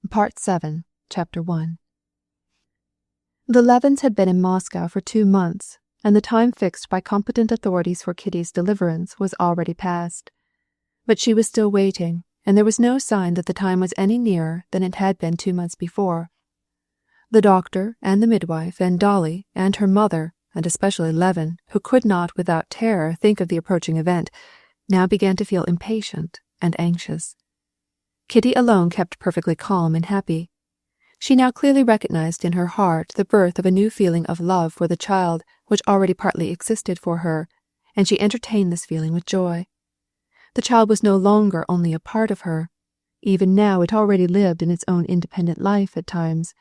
Part 7, Chapter 1. The Levins had been in Moscow for 2 months, and the time fixed by competent authorities for Kitty's deliverance was already past. But she was still waiting, and there was no sign that the time was any nearer than it had been 2 months before. The doctor and the midwife and Dolly and her mother, and especially Levin, who could not without terror think of the approaching event, now began to feel impatient and anxious. Kitty alone kept perfectly calm and happy. She now clearly recognized in her heart the birth of a new feeling of love for the child which already partly existed for her, and she entertained this feeling with joy. The child was no longer only a part of her. Even now it already lived in its own independent life at times.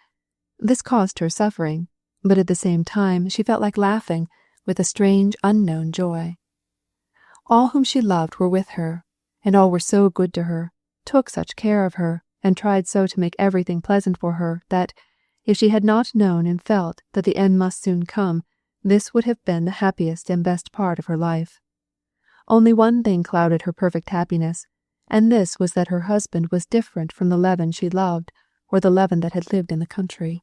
This caused her suffering, but at the same time she felt like laughing with a strange, unknown joy. All whom she loved were with her, and all were so good to her, took such care of her, and tried so to make everything pleasant for her that, if she had not known and felt that the end must soon come, this would have been the happiest and best part of her life. Only one thing clouded her perfect happiness, and this was that her husband was different from the Levin she loved, or the Levin that had lived in the country.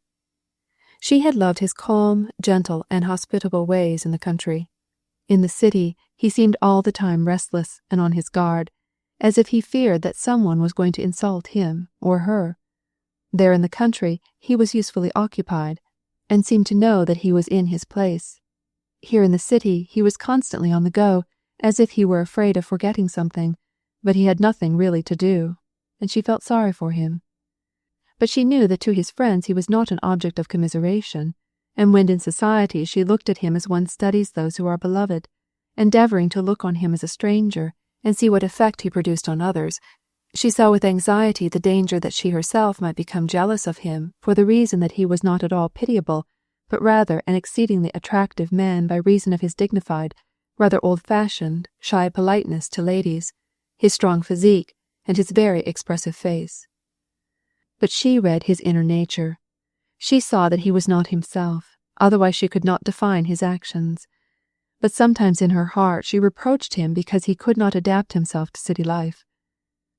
She had loved his calm, gentle, and hospitable ways in the country. In the city, he seemed all the time restless and on his guard, as if he feared that someone was going to insult him or her. There in the country he was usefully occupied, and seemed to know that he was in his place. Here in the city he was constantly on the go, as if he were afraid of forgetting something, but he had nothing really to do, and she felt sorry for him. But she knew that to his friends he was not an object of commiseration, and when in society she looked at him as one studies those who are beloved, endeavouring to look on him as a stranger, and see what effect he produced on others. She saw with anxiety the danger that she herself might become jealous of him for the reason that he was not at all pitiable, but rather an exceedingly attractive man by reason of his dignified, rather old-fashioned, shy politeness to ladies, his strong physique, and his very expressive face. But she read his inner nature. She saw that he was not himself, otherwise she could not define his actions. But sometimes in her heart she reproached him because he could not adapt himself to city life.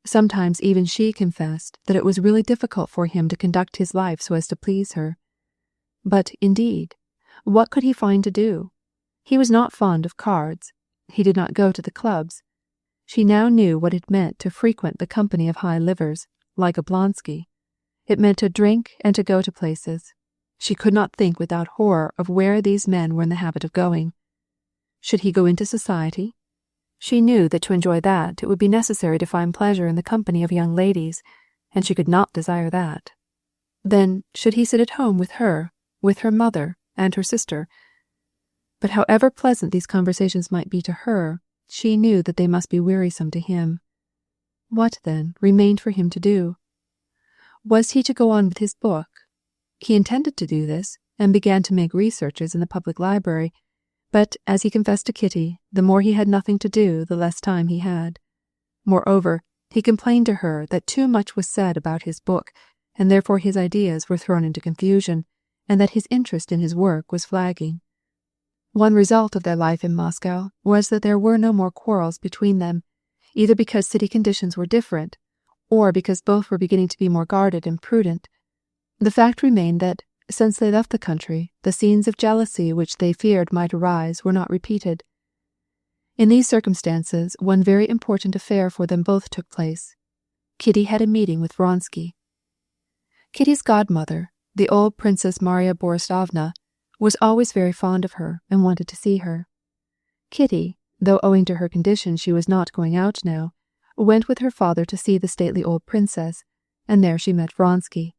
Sometimes even she confessed that it was really difficult for him to conduct his life so as to please her. But, indeed, what could he find to do? He was not fond of cards. He did not go to the clubs. She now knew what it meant to frequent the company of high livers, like a Vronsky. It meant to drink and to go to places. She could not think without horror of where these men were in the habit of going. Should he go into society? She knew that to enjoy that it would be necessary to find pleasure in the company of young ladies, and she could not desire that. Then should he sit at home with her mother, and her sister? But however pleasant these conversations might be to her, she knew that they must be wearisome to him. What, then, remained for him to do? Was he to go on with his book? He intended to do this, and began to make researches in the public library, but, as he confessed to Kitty, the more he had nothing to do, the less time he had. Moreover, he complained to her that too much was said about his book, and therefore his ideas were thrown into confusion, and that his interest in his work was flagging. One result of their life in Moscow was that there were no more quarrels between them, either because city conditions were different, or because both were beginning to be more guarded and prudent. The fact remained that, since they left the country, the scenes of jealousy which they feared might arise were not repeated. In these circumstances, one very important affair for them both took place. Kitty had a meeting with Vronsky. Kitty's godmother, the old Princess Marya Borisovna, was always very fond of her and wanted to see her. Kitty, though owing to her condition she was not going out now, went with her father to see the stately old princess, and there she met Vronsky.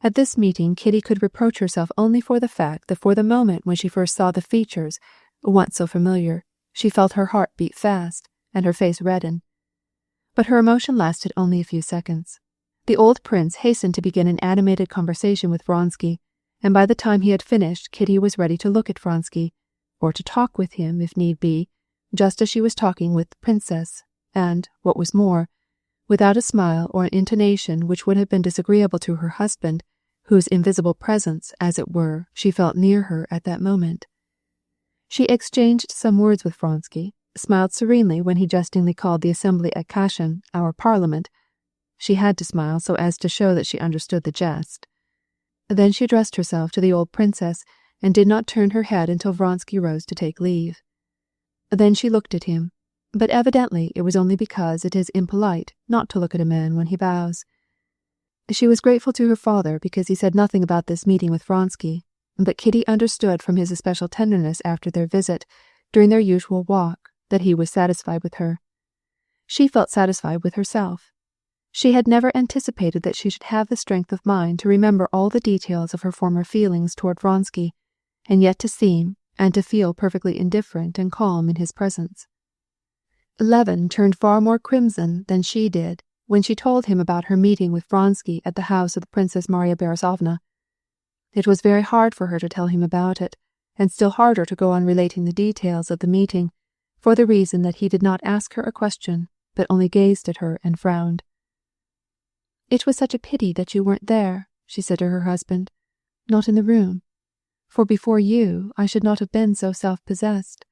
At this meeting Kitty could reproach herself only for the fact that for the moment when she first saw the features, once so familiar, she felt her heart beat fast and her face redden. But her emotion lasted only a few seconds. The old prince hastened to begin an animated conversation with Vronsky, and by the time he had finished Kitty was ready to look at Vronsky, or to talk with him if need be, just as she was talking with the princess, and, what was more, without a smile or an intonation which would have been disagreeable to her husband, whose invisible presence, as it were, she felt near her at that moment. She exchanged some words with Vronsky, smiled serenely when he jestingly called the assembly at Kashin our parliament, She had to smile so as to show that she understood the jest. Then she addressed herself to the old princess and did not turn her head until Vronsky rose to take leave. Then she looked at him, but evidently it was only because it is impolite not to look at a man when he bows. She was grateful to her father because he said nothing about this meeting with Vronsky, but Kitty understood from his especial tenderness after their visit, during their usual walk, that he was satisfied with her. She felt satisfied with herself. She had never anticipated that she should have the strength of mind to remember all the details of her former feelings toward Vronsky, and yet to seem and to feel perfectly indifferent and calm in his presence. Levin turned far more crimson than she did when she told him about her meeting with Vronsky at the house of the Princess Marya Borissovna. It was very hard for her to tell him about it, and still harder to go on relating the details of the meeting, for the reason that he did not ask her a question, but only gazed at her and frowned. "It was such a pity that you weren't there," she said to her husband, "not in the room. For before you, I should not have been so self-possessed.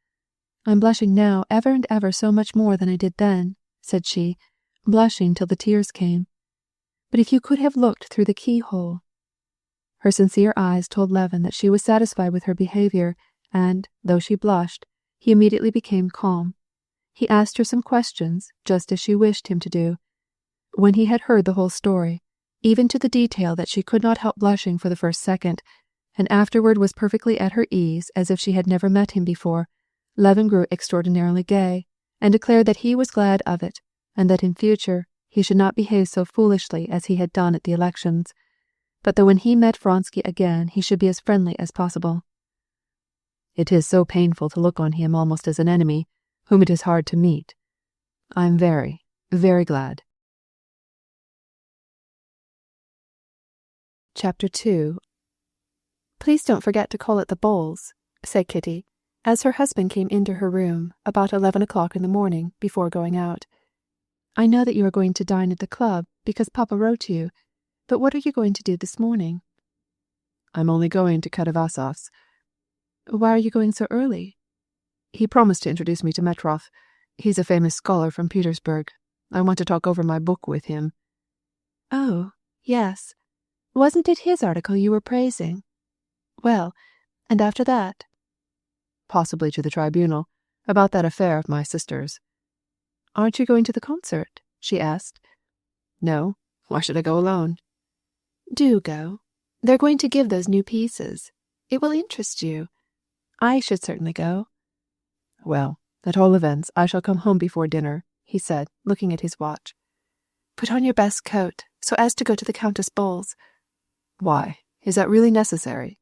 I'm blushing now ever and ever so much more than I did then," said she, blushing till the tears came. "But if you could have looked through the keyhole." Her sincere eyes told Levin that she was satisfied with her behavior, and, though she blushed, he immediately became calm. He asked her some questions, just as she wished him to do. When he had heard the whole story, even to the detail that she could not help blushing for the first second, and afterward was perfectly at her ease as if she had never met him before, Levin grew extraordinarily gay, and declared that he was glad of it, and that in future he should not behave so foolishly as he had done at the elections, but that when he met Vronsky again he should be as friendly as possible. "It is so painful to look on him almost as an enemy, whom it is hard to meet. I am very, very glad." Chapter 2. "Please don't forget to call at the Bowles," said Kitty, as her husband came into her room about 11 o'clock in the morning before going out. "I know that you are going to dine at the club because Papa wrote to you, but what are you going to do this morning?" "I'm only going to Katavasov's." "Why are you going so early?" "He promised to introduce me to Metrov. He's a famous scholar from Petersburg. I want to talk over my book with him." "Oh, yes. Wasn't it his article you were praising? Well, and after that?" "Possibly to the tribunal, about that affair of my sister's." "Aren't you going to the concert?" she asked. "No. Why should I go alone?" "Do go. They're going to give those new pieces. It will interest you. I should certainly go." "Well, at all events, I shall come home before dinner," he said, looking at his watch. "Put on your best coat, so as to go to the Countess Bowles." "Why, is that really necessary?"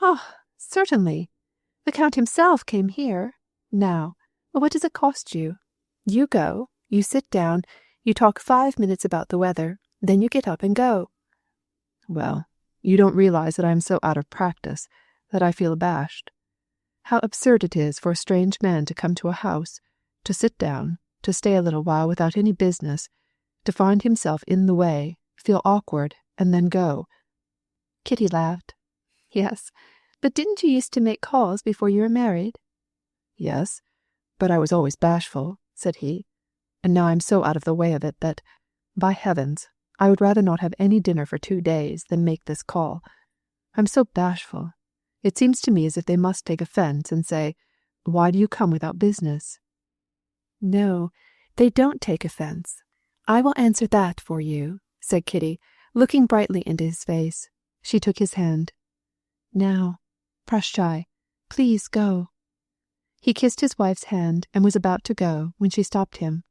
"Oh, certainly. The Count himself came here. Now, what does it cost you? You go, you sit down, you talk 5 minutes about the weather, then you get up and go." "Well, you don't realize that I am so out of practice that I feel abashed. How absurd it is for a strange man to come to a house, to sit down, to stay a little while without any business, to find himself in the way, feel awkward, and then go." Kitty laughed. "Yes, but didn't you used to make calls before you were married?" "Yes, but I was always bashful," said he, "and now I'm so out of the way of it that, by heavens, I would rather not have any dinner for 2 days than make this call. I'm so bashful. It seems to me as if they must take offense and say, 'Why do you come without business?'" "No, they don't take offense. I will answer that for you," said Kitty, looking brightly into his face. She took his hand. "Now, prashchai, please go." He kissed his wife's hand and was about to go when she stopped him.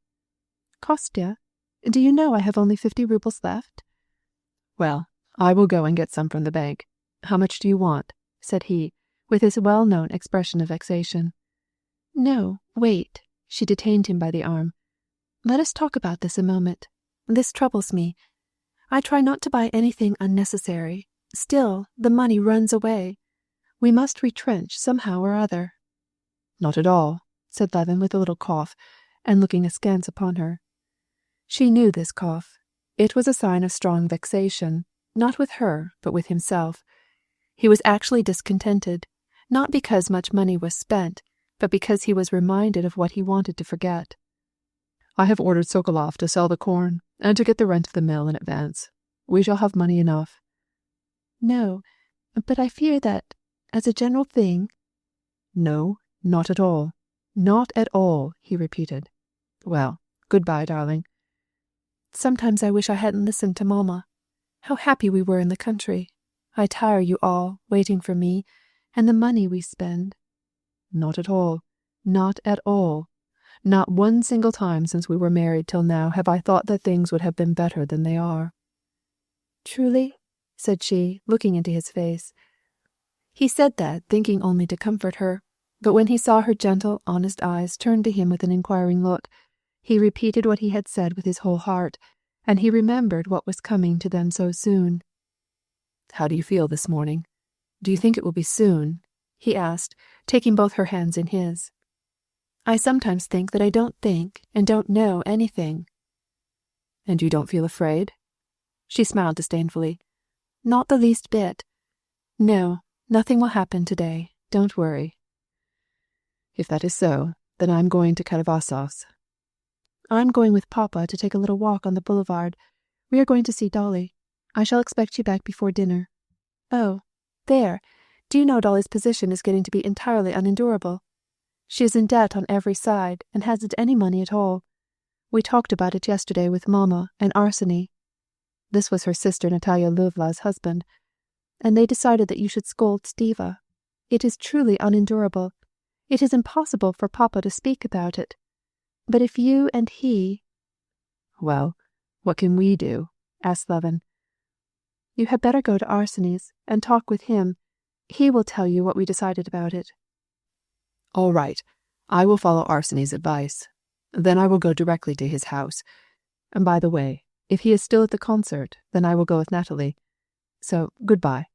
"Kostya, do you know I have only 50 rubles left?" "Well, I will go and get some from the bank. How much do you want?" said he, with his well-known expression of vexation. "No, wait." She detained him by the arm. "Let us talk about this a moment. This troubles me. I try not to buy anything unnecessary. Still, the money runs away. We must retrench somehow or other." "Not at all," said Levin with a little cough, and looking askance upon her. She knew this cough. It was a sign of strong vexation, not with her, but with himself. He was actually discontented, not because much money was spent, but because he was reminded of what he wanted to forget. I have ordered Sokolov to sell the corn and to get the rent of the mill in advance. We shall have money enough." "No, but I fear that, as a general thing—" "No, not at all. Not at all," he repeated. "Well, good-bye, darling." "Sometimes I wish I hadn't listened to Mamma. How happy we were in the country. I tire you all, waiting for me, and the money we spend." "Not at all. Not at all. Not one single time since we were married till now have I thought that things would have been better than they are." "Truly?" said she, looking into his face. He said that, thinking only to comfort her, but when he saw her gentle, honest eyes turned to him with an inquiring look, he repeated what he had said with his whole heart, and he remembered what was coming to them so soon. "How do you feel this morning? Do you think it will be soon?" he asked, taking both her hands in his. "I sometimes think that I don't think and don't know anything." "And you don't feel afraid?" She smiled disdainfully. "Not the least bit. No, nothing will happen today. Don't worry." "If that is so, then I am going to Katavasov's." "I'm going with Papa to take a little walk on the boulevard. We are going to see Dolly. I shall expect you back before dinner. Oh, there! Do you know Dolly's position is getting to be entirely unendurable? She is in debt on every side, and hasn't any money at all. We talked about it yesterday with Mamma and Arseny." This was her sister Natalia Lvovna's husband. "And they decided that you should scold Stiva. It is truly unendurable. It is impossible for Papa to speak about it. But if you and he—" "Well, what can we do?" asked Levin. "You had better go to Arseny's and talk with him. He will tell you what we decided about it." "All right. I will follow Arseny's advice. Then I will go directly to his house. And by the way, if he is still at the concert, then I will go with Natalie. So, good-bye."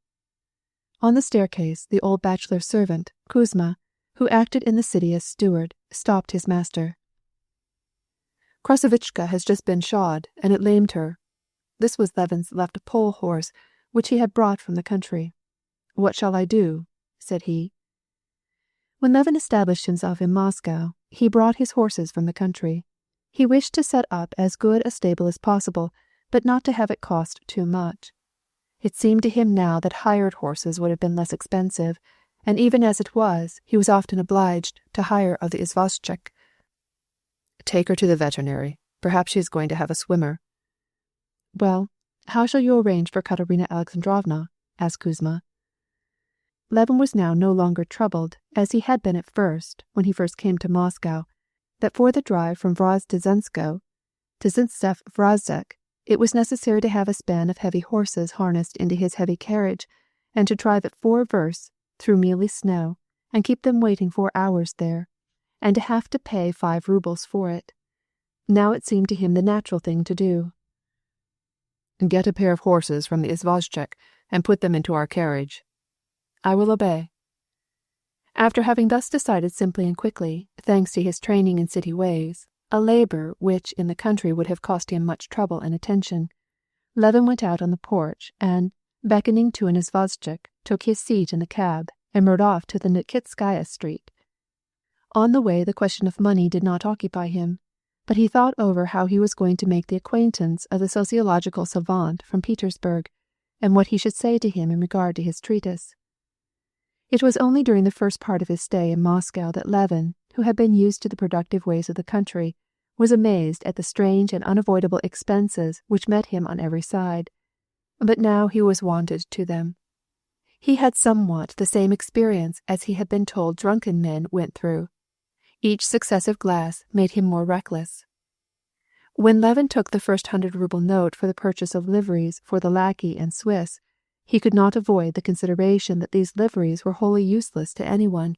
On the staircase, the old bachelor servant, Kuzma, who acted in the city as steward, stopped his master. "Krasavichka has just been shod, and it lamed her." This was Levin's left pole horse, which he had brought from the country. "What shall I do?" said he. When Levin established himself in Moscow, he brought his horses from the country. He wished to set up as good a stable as possible, but not to have it cost too much. It seemed to him now that hired horses would have been less expensive, and even as it was, he was often obliged to hire of the izvozchik. "Take her to the veterinary. Perhaps she is going to have a swimmer." "Well, how shall you arrange for Katerina Alexandrovna?" asked Kuzma. Levin was now no longer troubled, as he had been at first, when he first came to Moscow, that for the drive from Voznesensko to Zintsev-Vrazek it was necessary to have a span of heavy horses harnessed into his heavy carriage, and to drive at 4 versts through mealy snow, and keep them waiting 4 hours there, and to have to pay 5 rubles for it. Now it seemed to him the natural thing to do. "Get a pair of horses from the izvozchik and put them into our carriage." "I will obey." After having thus decided simply and quickly, thanks to his training in city ways, a labor which in the country would have cost him much trouble and attention, Levin went out on the porch and, beckoning to an izvozchik, took his seat in the cab and rode off to the Nikitskaya Street. On the way the question of money did not occupy him, but he thought over how he was going to make the acquaintance of the sociological savant from Petersburg, and what he should say to him in regard to his treatise. It was only during the first part of his stay in Moscow that Levin, who had been used to the productive ways of the country, was amazed at the strange and unavoidable expenses which met him on every side. But now he was wonted to them. He had somewhat the same experience as he had been told drunken men went through. Each successive glass made him more reckless. When Levin took the first 100-ruble note for the purchase of liveries for the lackey and Swiss, he could not avoid the consideration that these liveries were wholly useless to anyone,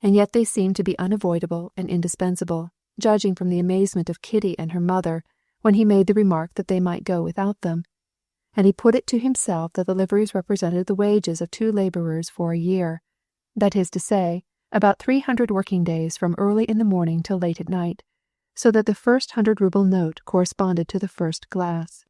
and yet they seemed to be unavoidable and indispensable, judging from the amazement of Kitty and her mother when he made the remark that they might go without them, and he put it to himself that the liveries represented the wages of 2 laborers for a year, that is to say, about 300 working days from early in the morning till late at night, so that the first 100-ruble note corresponded to the first glass.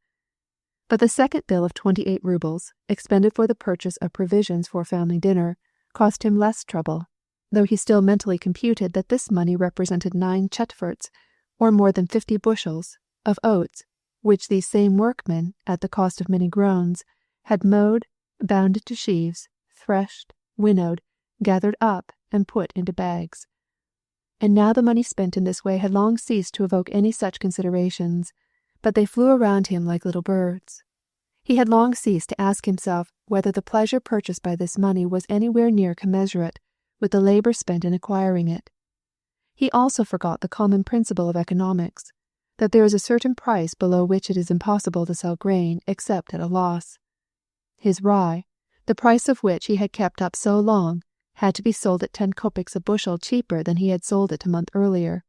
But the second bill of 28 rubles, expended for the purchase of provisions for family dinner, cost him less trouble, though he still mentally computed that this money represented 9 chetverts, or more than 50 bushels, of oats, which these same workmen, at the cost of many groans, had mowed, bound into sheaves, threshed, winnowed, gathered up, and put into bags. And now the money spent in this way had long ceased to evoke any such considerations, but they flew around him like little birds. He had long ceased to ask himself whether the pleasure purchased by this money was anywhere near commensurate with the labor spent in acquiring it. He also forgot the common principle of economics, that there is a certain price below which it is impossible to sell grain except at a loss. His rye, the price of which he had kept up so long, had to be sold at 10 kopecks a bushel cheaper than he had sold it a month earlier.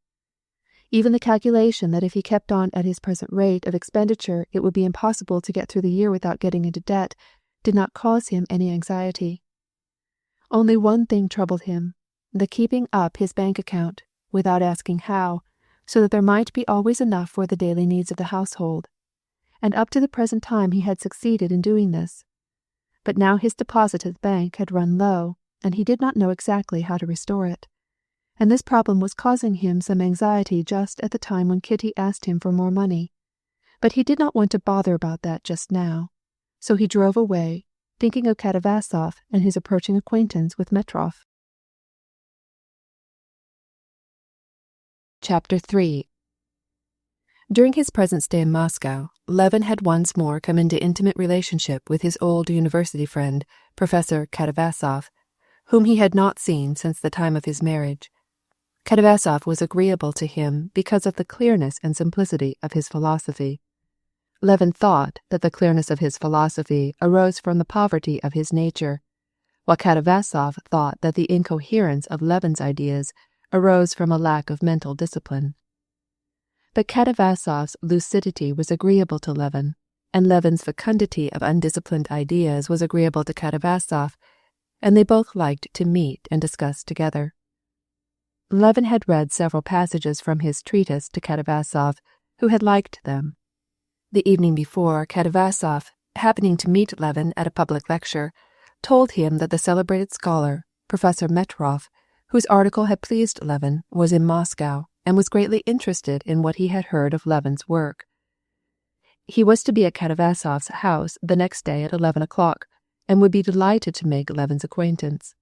Even the calculation that if he kept on at his present rate of expenditure it would be impossible to get through the year without getting into debt did not cause him any anxiety. Only one thing troubled him, the keeping up his bank account, without asking how, so that there might be always enough for the daily needs of the household. And up to the present time he had succeeded in doing this. But now his deposit at the bank had run low, and he did not know exactly how to restore it. And this problem was causing him some anxiety just at the time when Kitty asked him for more money. But he did not want to bother about that just now, so he drove away, thinking of Katavasov and his approaching acquaintance with Metrov. Chapter 3. During his present stay in Moscow, Levin had once more come into intimate relationship with his old university friend, Professor Katavasov, whom he had not seen since the time of his marriage. Katavasov was agreeable to him because of the clearness and simplicity of his philosophy. Levin thought that the clearness of his philosophy arose from the poverty of his nature, while Katavasov thought that the incoherence of Levin's ideas arose from a lack of mental discipline. But Katavasov's lucidity was agreeable to Levin, and Levin's fecundity of undisciplined ideas was agreeable to Katavasov, and they both liked to meet and discuss together. Levin had read several passages from his treatise to Katavasov, who had liked them. The evening before, Katavasov, happening to meet Levin at a public lecture, told him that the celebrated scholar, Professor Metrov, whose article had pleased Levin, was in Moscow and was greatly interested in what he had heard of Levin's work. He was to be at Katavasov's house the next day at 11 o'clock, and would be delighted to make Levin's acquaintance.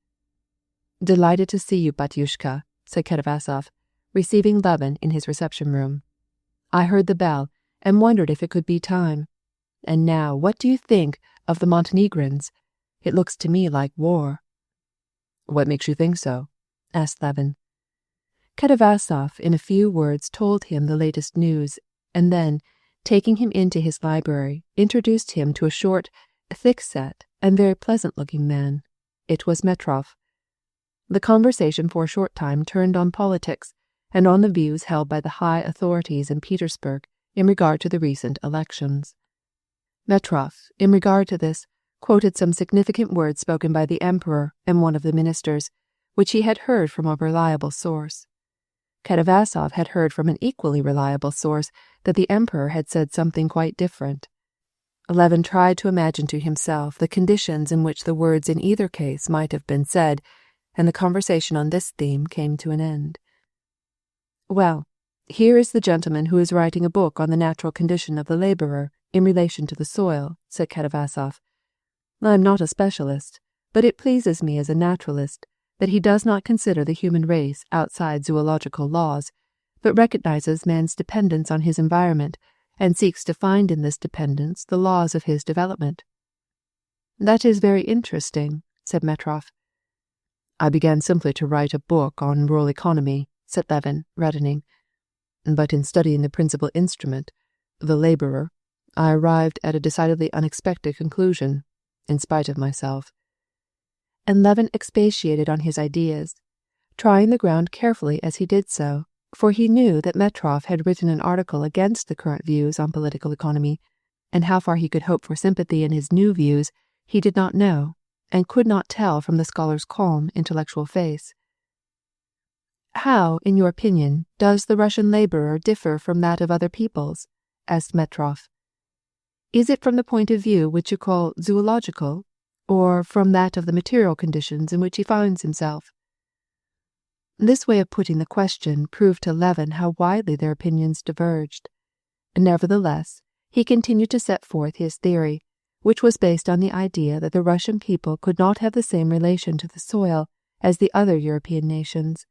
"Delighted to see you, Batyushka," said Katavasov, receiving Levin in his reception room. "I heard the bell, and wondered if it could be time. And now, what do you think of the Montenegrins? It looks to me like war." "What makes you think so?" asked Levin. Katavasov in a few words told him the latest news, and then, taking him into his library, introduced him to a short, thick-set, and very pleasant-looking man. It was Metrov. The conversation for a short time turned on politics, and on the views held by the high authorities in Petersburg in regard to the recent elections. Metrov, in regard to this, quoted some significant words spoken by the Emperor and one of the ministers, which he had heard from a reliable source. Katavasov had heard from an equally reliable source that the Emperor had said something quite different. Levin tried to imagine to himself the conditions in which the words in either case might have been said, and the conversation on this theme came to an end. "Well, here is the gentleman who is writing a book on the natural condition of the laborer in relation to the soil," said Katavasov. "I am not a specialist, but it pleases me as a naturalist that he does not consider the human race outside zoological laws, but recognizes man's dependence on his environment and seeks to find in this dependence the laws of his development." "That is very interesting," said Metrov. "I began simply to write a book on rural economy," said Levin, reddening. "But in studying the principal instrument, the laborer, I arrived at a decidedly unexpected conclusion, in spite of myself." And Levin expatiated on his ideas, trying the ground carefully as he did so, for he knew that Metrov had written an article against the current views on political economy, and how far he could hope for sympathy in his new views he did not know, and could not tell from the scholar's calm, intellectual face. "How, in your opinion, does the Russian laborer differ from that of other peoples?" asked Metrov. "Is it from the point of view which you call zoological, or from that of the material conditions in which he finds himself?" This way of putting the question proved to Levin how widely their opinions diverged. Nevertheless, he continued to set forth his theory, which was based on the idea that the Russian people could not have the same relation to the soil as the other European nations,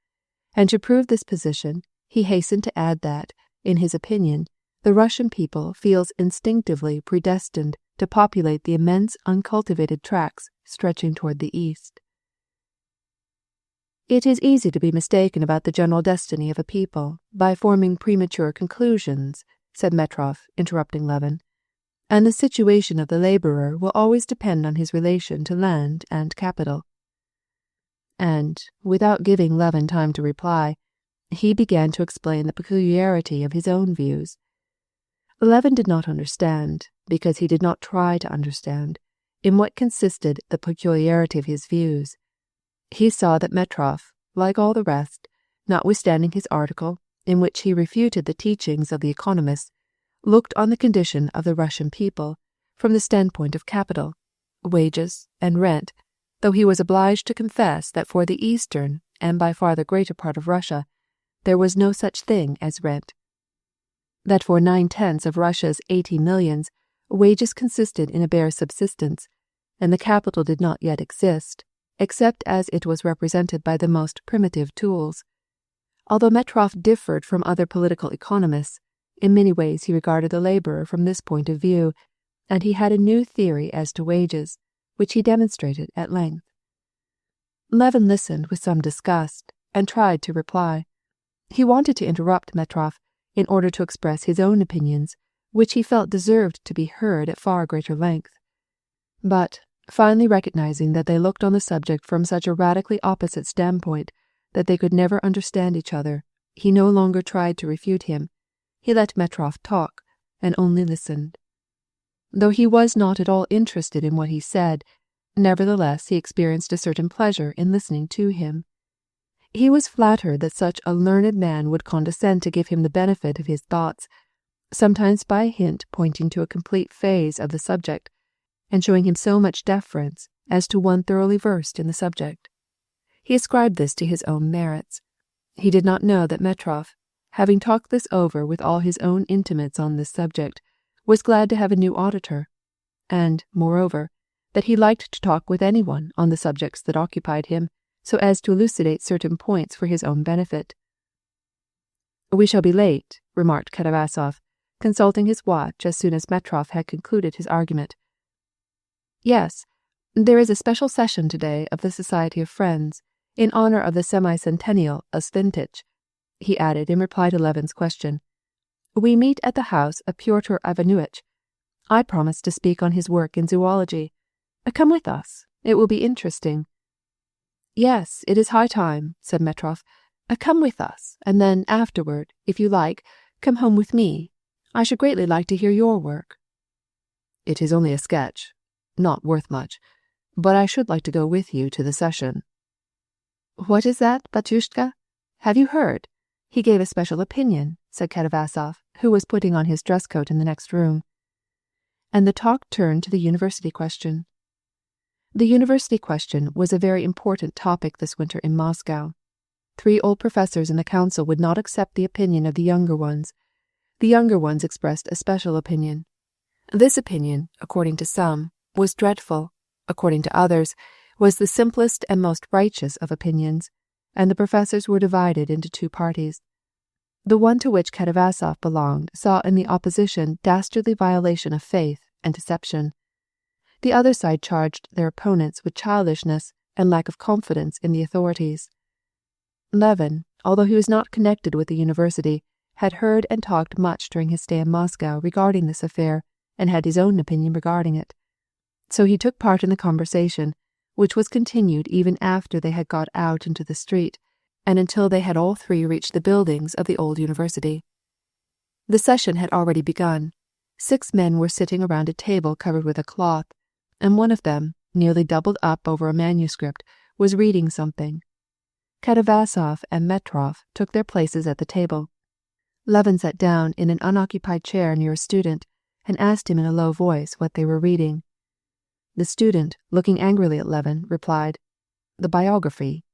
and to prove this position, he hastened to add that, in his opinion, the Russian people feels instinctively predestined to populate the immense uncultivated tracts stretching toward the east. It is easy to be mistaken about the general destiny of a people by forming premature conclusions, said Metrov, interrupting Levin, and the situation of the laborer will always depend on his relation to land and capital. And, without giving Levin time to reply, he began to explain the peculiarity of his own views. Levin did not understand, because he did not try to understand, in what consisted the peculiarity of his views. He saw that Metrov, like all the rest, notwithstanding his article, in which he refuted the teachings of the economists, looked on the condition of the Russian people from the standpoint of capital, wages, and rent, though he was obliged to confess that for the eastern, and by far the greater part of Russia, there was no such thing as rent. That for 9/10 of Russia's 80 millions, wages consisted in a bare subsistence, and the capital did not yet exist, except as it was represented by the most primitive tools. Although Metrov differed from other political economists, in many ways he regarded the laborer from this point of view, and he had a new theory as to wages, which he demonstrated at length. Levin listened with some disgust, and tried to reply. He wanted to interrupt Metrov in order to express his own opinions, which he felt deserved to be heard at far greater length. But, finally recognizing that they looked on the subject from such a radically opposite standpoint that they could never understand each other, he no longer tried to refute him. He let Metrov talk, and only listened. Though he was not at all interested in what he said, nevertheless he experienced a certain pleasure in listening to him. He was flattered that such a learned man would condescend to give him the benefit of his thoughts, sometimes by a hint pointing to a complete phase of the subject, and showing him so much deference as to one thoroughly versed in the subject. He ascribed this to his own merits. He did not know that Metrov, having talked this over with all his own intimates on this subject, was glad to have a new auditor, and, moreover, that he liked to talk with anyone on the subjects that occupied him, so as to elucidate certain points for his own benefit. "We shall be late," remarked Katavasov, consulting his watch as soon as Metrov had concluded his argument. "Yes, there is a special session today of the Society of Friends, in honor of the semi-centennial of Svintich," he added in reply to Levin's question. "We meet at the house of Pyotr Ivanuitch. I promised to speak on his work in zoology. Come with us. It will be interesting." "Yes, it is high time," said Metrov. "Come with us, and then, afterward, if you like, come home with me. I should greatly like to hear your work." "It is only a sketch, not worth much, but I should like to go with you to the session." "What is that, Batyushka? Have you heard? He gave a special opinion," said Katavasov, who was putting on his dress coat in the next room. And the talk turned to the university question. The university question was a very important topic this winter in Moscow. 3 old professors in the council would not accept the opinion of the younger ones. The younger ones expressed a special opinion. This opinion, according to some, was dreadful, according to others, was the simplest and most righteous of opinions, and the professors were divided into 2 parties. The one to which Katavasov belonged saw in the opposition dastardly violation of faith and deception. The other side charged their opponents with childishness and lack of confidence in the authorities. Levin, although he was not connected with the university, had heard and talked much during his stay in Moscow regarding this affair, and had his own opinion regarding it. So he took part in the conversation, which was continued even after they had got out into the street, and until they had all 3 reached the buildings of the old university. The session had already begun. 6 men were sitting around a table covered with a cloth, and one of them, nearly doubled up over a manuscript, was reading something. Katavasov and Metrov took their places at the table. Levin sat down in an unoccupied chair near a student, and asked him in a low voice what they were reading. The student, looking angrily at Levin, replied, "The biography."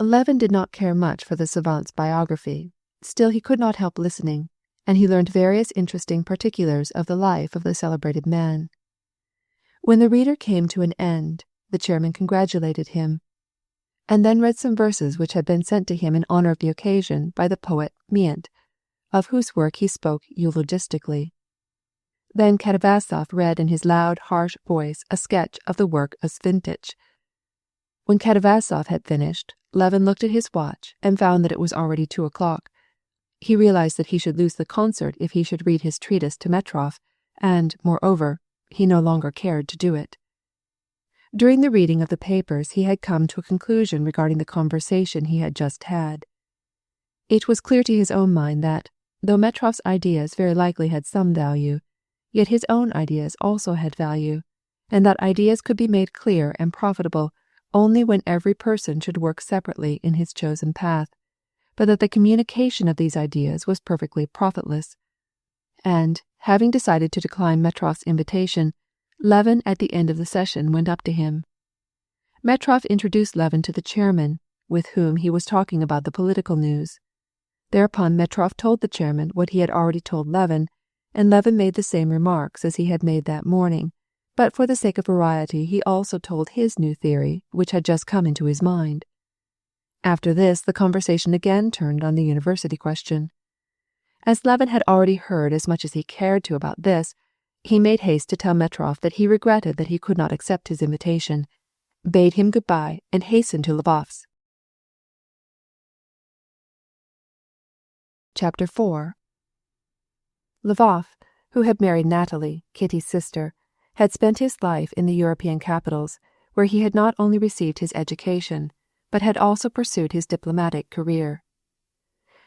Levin did not care much for the savant's biography. Still he could not help listening, and he learned various interesting particulars of the life of the celebrated man. When the reader came to an end, the chairman congratulated him, and then read some verses which had been sent to him in honor of the occasion by the poet Mient, of whose work he spoke eulogistically. Then Katavasov read in his loud, harsh voice a sketch of the work of Svintich. When Katavasov had finished, Levin looked at his watch and found that it was already 2:00. He realized that he should lose the concert if he should read his treatise to Metrov, and, moreover, he no longer cared to do it. During the reading of the papers he had come to a conclusion regarding the conversation he had just had. It was clear to his own mind that, though Metrov's ideas very likely had some value, yet his own ideas also had value, and that ideas could be made clear and profitable only when every person should work separately in his chosen path, but that the communication of these ideas was perfectly profitless. And, having decided to decline Metrov's invitation, Levin at the end of the session went up to him. Metrov introduced Levin to the chairman, with whom he was talking about the political news. Thereupon Metrov told the chairman what he had already told Levin, and Levin made the same remarks as he had made that morning, but for the sake of variety he also told his new theory, which had just come into his mind. After this, the conversation again turned on the university question. As Levin had already heard as much as he cared to about this, he made haste to tell Metrov that he regretted that he could not accept his invitation, bade him goodbye, and hastened to Lvov's. Chapter 4. Lvov, who had married Natalie, Kitty's sister, had spent his life in the European capitals, where he had not only received his education, but had also pursued his diplomatic career.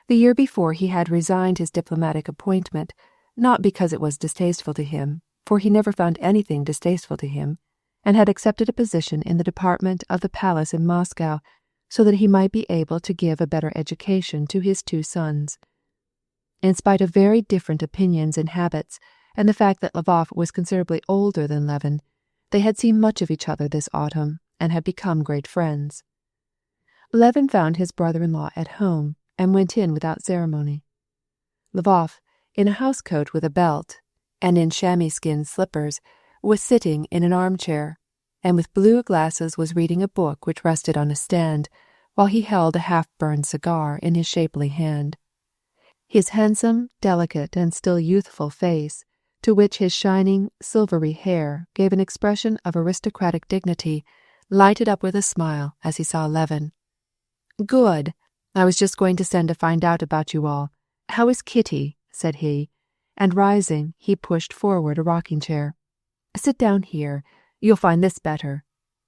The year before he had resigned his diplomatic appointment, not because it was distasteful to him, for he never found anything distasteful to him, and had accepted a position in the department of the palace in Moscow, so that he might be able to give a better education to his 2 sons. In spite of very different opinions and habits, and the fact that Lvov was considerably older than Levin, they had seen much of each other this autumn, and had become great friends. Levin found his brother-in-law at home, and went in without ceremony. Lvov, in a housecoat with a belt, and in chamois-skin slippers, was sitting in an armchair, and with blue glasses was reading a book which rested on a stand, while he held a half-burned cigar in his shapely hand. His handsome, delicate, and still youthful face, to which his shining, silvery hair gave an expression of aristocratic dignity, lighted up with a smile as he saw Levin. "Good. I was just going to send to find out about you all. How is Kitty?" said he, and rising, he pushed forward a rocking-chair. "Sit down here. You'll find this better.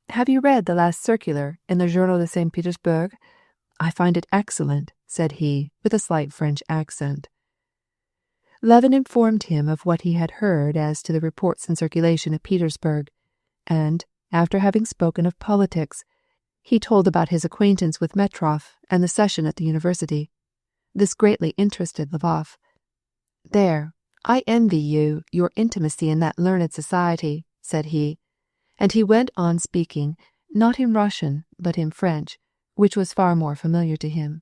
Have you read the last circular in the Journal de St. Petersburg? I find it excellent," said he, with a slight French accent. Levin informed him of what he had heard as to the reports in circulation at Petersburg, and, after having spoken of politics, he told about his acquaintance with Metrov and the session at the university. This greatly interested Lvov. "There, I envy you your intimacy in that learned society," said he, and he went on speaking, not in Russian, but in French, which was far more familiar to him.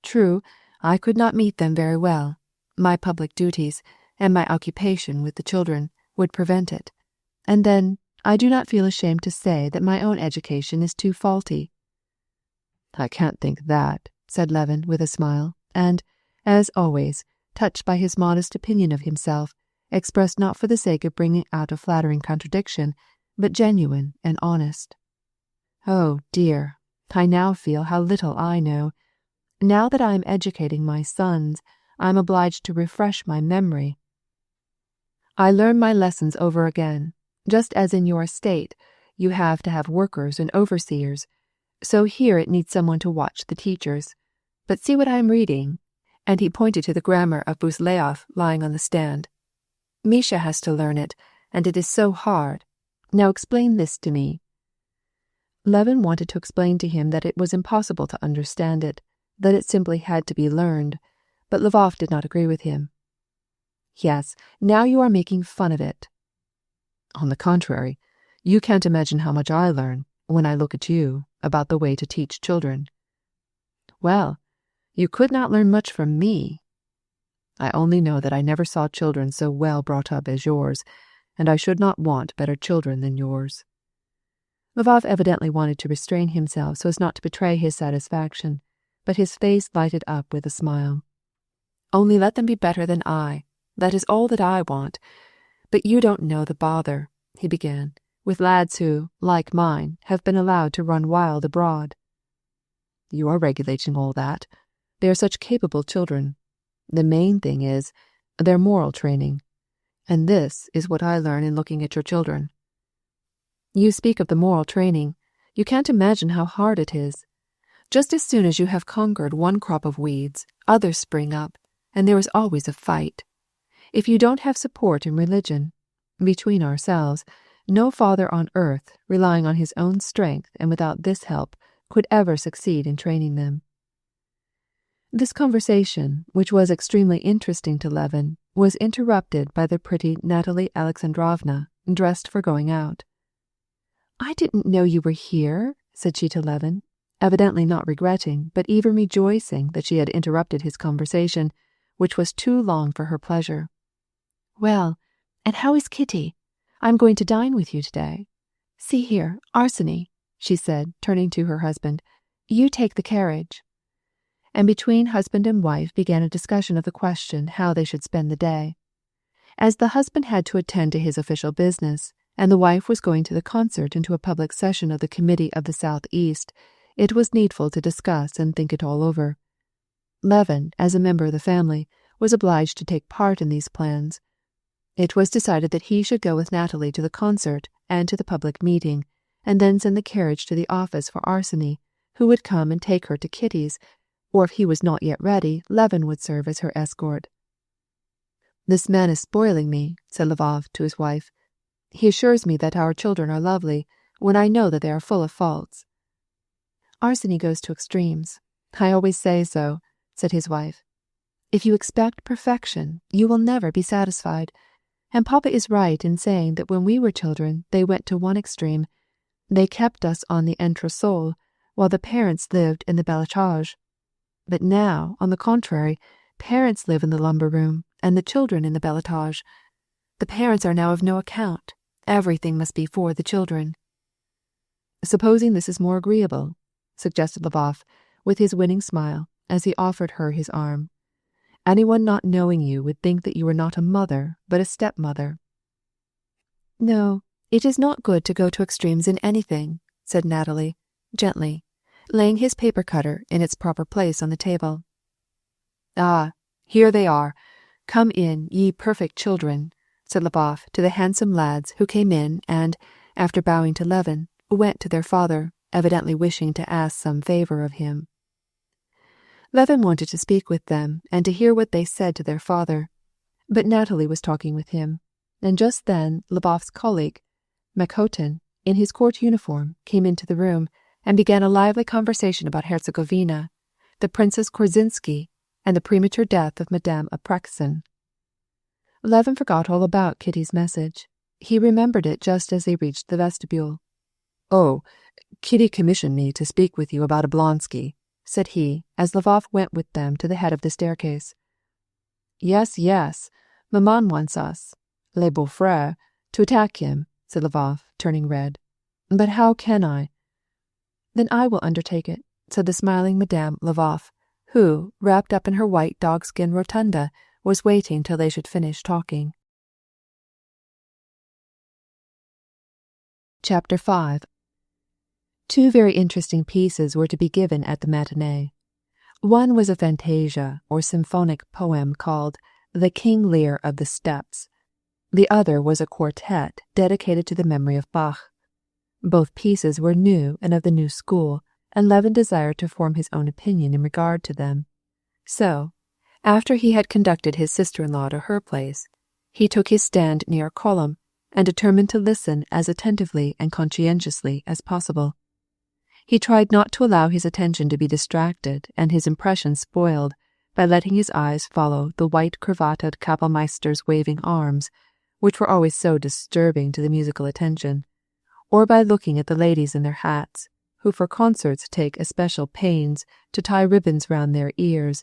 "True, I could not meet them very well. My public duties, and my occupation with the children, would prevent it. And then, I do not feel ashamed to say that my own education is too faulty." "I can't think that," said Levin with a smile, and, as always, touched by his modest opinion of himself, expressed not for the sake of bringing out a flattering contradiction, but genuine and honest. "Oh, dear, I now feel how little I know. Now that I am educating my sons, I am obliged to refresh my memory. I learn my lessons over again. Just as in your estate, you have to have workers and overseers, so here it needs someone to watch the teachers. But see what I am reading," and he pointed to the grammar of Busleov lying on the stand. "Misha has to learn it, and it is so hard. Now explain this to me." Levin wanted to explain to him that it was impossible to understand it, that it simply had to be learned, but Lvov did not agree with him. "Yes, now you are making fun of it." "On the contrary, you can't imagine how much I learn, when I look at you, about the way to teach children," Well, you could not learn much from me. I only know that I never saw children so well brought up as yours, and I should not want better children than yours." Lvov evidently wanted to restrain himself so as not to betray his satisfaction, but his face lighted up with a smile. "Only let them be better than I. That is all that I want. But you don't know the bother," he began, "with lads who, like mine, have been allowed to run wild abroad." "You are regulating all that. They are such capable children. The main thing is their moral training. And this is what I learn in looking at your children." "You speak of the moral training. You can't imagine how hard it is. Just as soon as you have conquered one crop of weeds, others spring up, and there is always a fight. If you don't have support in religion, between ourselves, no father on earth, relying on his own strength and without this help, could ever succeed in training them." This conversation, which was extremely interesting to Levin, was interrupted by the pretty Natalie Alexandrovna, dressed for going out. "I didn't know you were here," said she to Levin, evidently not regretting, but even rejoicing that she had interrupted his conversation, which was too long for her pleasure. "Well, and how is Kitty? I'm going to dine with you today. See here, Arseny," she said, turning to her husband, "you take the carriage." And between husband and wife began a discussion of the question how they should spend the day. As the husband had to attend to his official business, and the wife was going to the concert and to a public session of the Committee of the South-East, it was needful to discuss and think it all over. Levin, as a member of the family, was obliged to take part in these plans. It was decided that he should go with Natalie to the concert and to the public meeting, and then send the carriage to the office for Arseny, who would come and take her to Kitty's, or if he was not yet ready, Levin would serve as her escort. "This man is spoiling me," said Lvov to his wife. "He assures me that our children are lovely, when I know that they are full of faults." "Arseny goes to extremes. I always say so," said his wife. "If you expect perfection, you will never be satisfied. And Papa is right in saying that when we were children, they went to one extreme. They kept us on the entresol, while the parents lived in the bel étage. But now, on the contrary, parents live in the lumber room, and the children in the bel étage. The parents are now of no account. Everything must be for the children." "Supposing this is more agreeable," suggested Lvov, with his winning smile, as he offered her his arm. "Anyone not knowing you would think that you were not a mother, but a stepmother." "No, it is not good to go to extremes in anything," said Natalie, gently, laying his paper cutter in its proper place on the table. "Ah, here they are. Come in, ye perfect children," said Lvov to the handsome lads who came in and, after bowing to Levin, went to their father, evidently wishing to ask some favor of him. Levin wanted to speak with them and to hear what they said to their father, but Natalie was talking with him, and just then Lvov's colleague, Makotin, in his court uniform, came into the room and began a lively conversation about Herzegovina, the Princess Korzinsky, and the premature death of Madame Apraxin. Levin forgot all about Kitty's message. He remembered it just as they reached the vestibule. "Oh, Kitty commissioned me to speak with you about Oblonsky," said he, as Lvov went with them to the head of the staircase. "Yes, yes, Maman wants us, les beaux-frères, to attack him," said Lvov, turning red. "But how can I?" "Then I will undertake it," said the smiling Madame Lvov, who, wrapped up in her white dogskin rotunda, was waiting till they should finish talking. Chapter 5. Two very interesting pieces were to be given at the matinee. One was a fantasia, or symphonic poem called The King Lear of the Steppes. The other was a quartet dedicated to the memory of Bach. Both pieces were new and of the new school, and Levin desired to form his own opinion in regard to them. So, after he had conducted his sister-in-law to her place, he took his stand near a column and determined to listen as attentively and conscientiously as possible. He tried not to allow his attention to be distracted and his impression spoiled by letting his eyes follow the white-cravated Kapellmeister's waving arms, which were always so disturbing to the musical attention, or by looking at the ladies in their hats, who for concerts take especial pains to tie ribbons round their ears,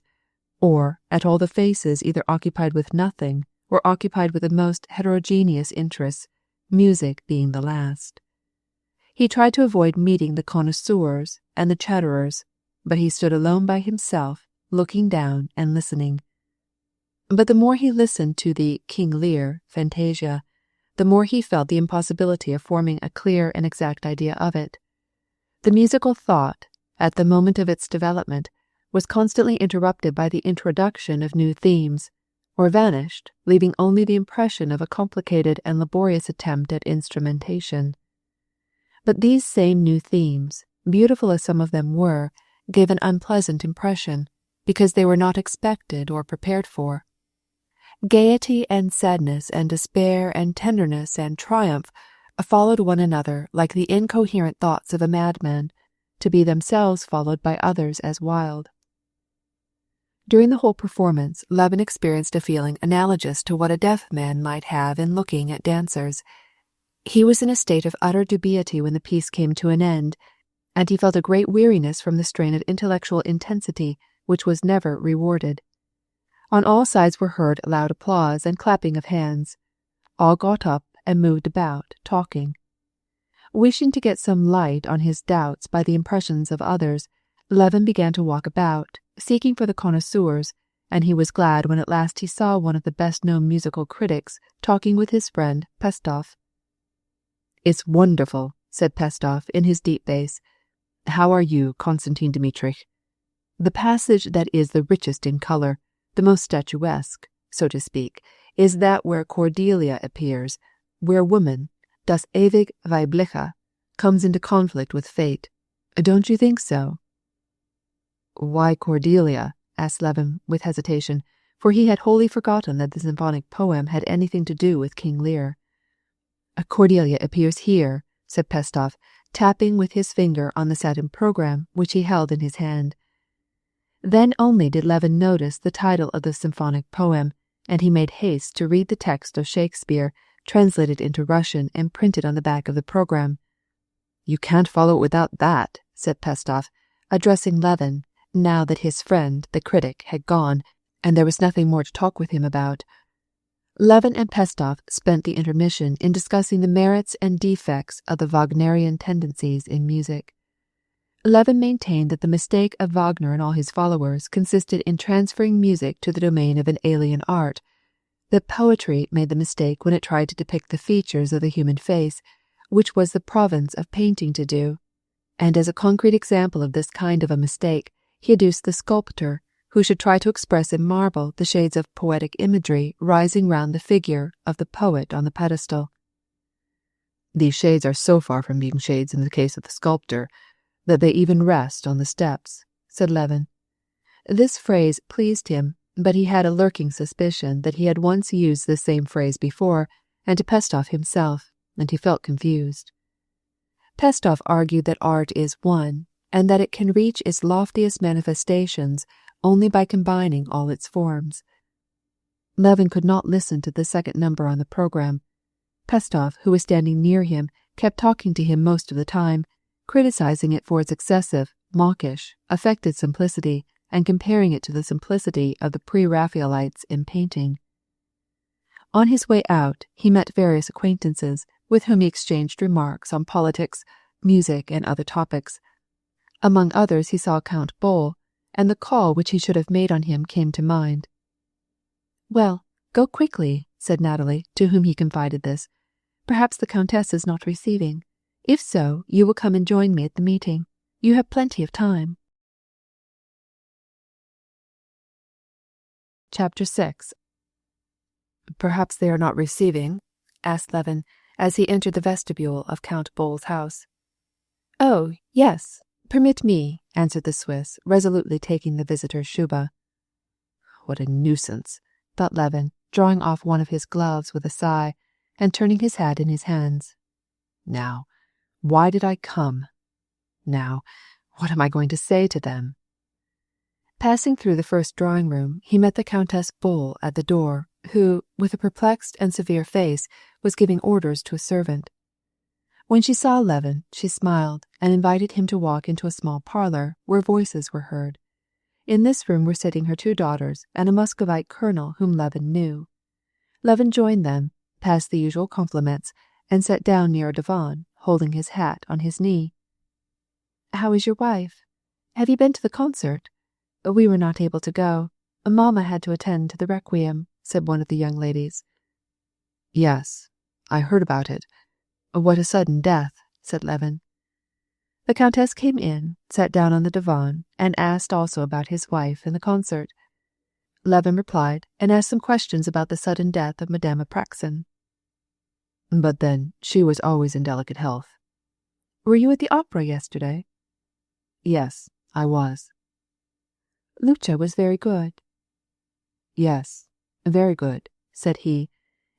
or at all the faces either occupied with nothing or occupied with the most heterogeneous interests, music being the last. He tried to avoid meeting the connoisseurs and the chatterers, but he stood alone by himself, looking down and listening. But the more he listened to the King Lear fantasia, the more he felt the impossibility of forming a clear and exact idea of it. The musical thought, at the moment of its development, was constantly interrupted by the introduction of new themes, or vanished, leaving only the impression of a complicated and laborious attempt at instrumentation. But these same new themes, beautiful as some of them were, gave an unpleasant impression, because they were not expected or prepared for. Gaiety and sadness and despair and tenderness and triumph followed one another like the incoherent thoughts of a madman, to be themselves followed by others as wild. During the whole performance, Levin experienced a feeling analogous to what a deaf man might have in looking at dancers. He was in a state of utter dubiety when the piece came to an end, and he felt a great weariness from the strain of intellectual intensity which was never rewarded. On all sides were heard loud applause and clapping of hands. All got up and moved about, talking. Wishing to get some light on his doubts by the impressions of others, Levin began to walk about, seeking for the connoisseurs, and he was glad when at last he saw one of the best-known musical critics talking with his friend Pestov. "It's wonderful," said Pestov in his deep bass. "How are you, Konstantin Dmitrich? The passage that is the richest in color, the most statuesque, so to speak, is that where Cordelia appears, where woman, das ewig Weibliche, comes into conflict with fate. Don't you think so?" "Why Cordelia?" asked Levin with hesitation, for he had wholly forgotten that the symphonic poem had anything to do with King Lear. "Cordelia appears here," said Pestov, tapping with his finger on the satin program which he held in his hand. Then only did Levin notice the title of the symphonic poem, and he made haste to read the text of Shakespeare, translated into Russian and printed on the back of the program. "You can't follow it without that," said Pestov, addressing Levin, now that his friend, the critic, had gone, and there was nothing more to talk with him about. Levin and Pestov spent the intermission in discussing the merits and defects of the Wagnerian tendencies in music. Levin maintained that the mistake of Wagner and all his followers consisted in transferring music to the domain of an alien art, that poetry made the mistake when it tried to depict the features of the human face, which was the province of painting to do, and as a concrete example of this kind of a mistake, he adduced the sculptor, who should try to express in marble the shades of poetic imagery rising round the figure of the poet on the pedestal. "These shades are so far from being shades in the case of the sculptor, that they even rest on the steps," said Levin. This phrase pleased him, but he had a lurking suspicion that he had once used this same phrase before, and to Pestov himself, and he felt confused. Pestov argued that art is one, and that it can reach its loftiest manifestations only by combining all its forms. Levin could not listen to the second number on the program. Pestov, who was standing near him, kept talking to him most of the time, criticizing it for its excessive, mawkish, affected simplicity, and comparing it to the simplicity of the pre-Raphaelites in painting. On his way out, he met various acquaintances, with whom he exchanged remarks on politics, music, and other topics. Among others he saw Count Bol, and the call which he should have made on him came to mind. "Well, go quickly," said Natalie, to whom he confided this. "Perhaps the Countess is not receiving. If so, you will come and join me at the meeting. You have plenty of time." Chapter 6. "Perhaps they are not receiving?" asked Levin, as he entered the vestibule of Count Bol's house. "Oh, yes. Permit me," answered the Swiss, resolutely taking the visitor's shuba. "What a nuisance," thought Levin, drawing off one of his gloves with a sigh, and turning his hat in his hands. "Now, why did I come? Now, what am I going to say to them?" Passing through the first drawing-room, he met the Countess Bol at the door, who, with a perplexed and severe face, was giving orders to a servant. When she saw Levin, she smiled and invited him to walk into a small parlor where voices were heard. In this room were sitting her 2 daughters and a Muscovite colonel whom Levin knew. Levin joined them, passed the usual compliments, and sat down near a divan, holding his hat on his knee. "How is your wife? Have you been to the concert? We were not able to go. Mamma had to attend to the requiem," said one of the young ladies. "Yes, I heard about it. What a sudden death," said Levin. The Countess came in, sat down on the divan, and asked also about his wife and the concert. Levin replied and asked some questions about the sudden death of Madame Apraxin. "But then, she was always in delicate health." "Were you at the opera yesterday?" "Yes, I was." "Lucia was very good." "Yes, very good," said he,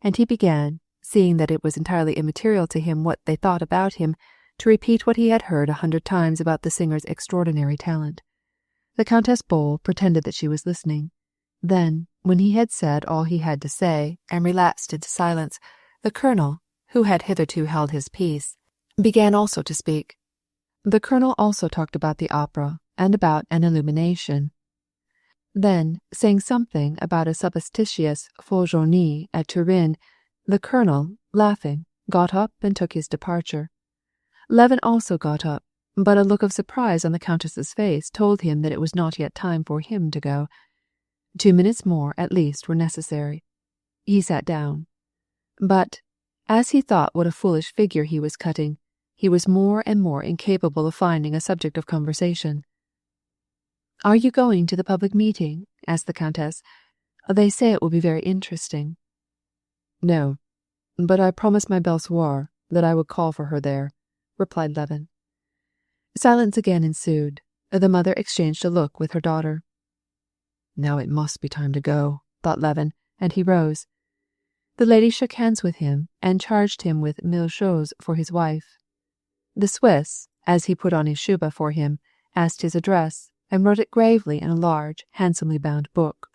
and he began, seeing that it was entirely immaterial to him what they thought about him, to repeat what he had heard 100 times about the singer's extraordinary talent. The Countess Bohl pretended that she was listening. Then, when he had said all he had to say and relapsed into silence, the colonel, who had hitherto held his peace, began also to speak. The colonel also talked about the opera and about an illumination. Then, saying something about a supposititious folle journée at Turin, the colonel, laughing, got up and took his departure. Levin also got up, but a look of surprise on the Countess's face told him that it was not yet time for him to go. 2 minutes more, at least, were necessary. He sat down. But, as he thought what a foolish figure he was cutting, he was more and more incapable of finding a subject of conversation. "Are you going to the public meeting?" asked the Countess. "They say it will be very interesting." "No, but I promised my belle-sœur that I would call for her there," replied Levin. Silence again ensued. The mother exchanged a look with her daughter. "Now it must be time to go," thought Levin, and he rose. The lady shook hands with him and charged him with 1000 choses for his wife. The Swiss, as he put on his shuba for him, asked his address and wrote it gravely in a large, handsomely bound book.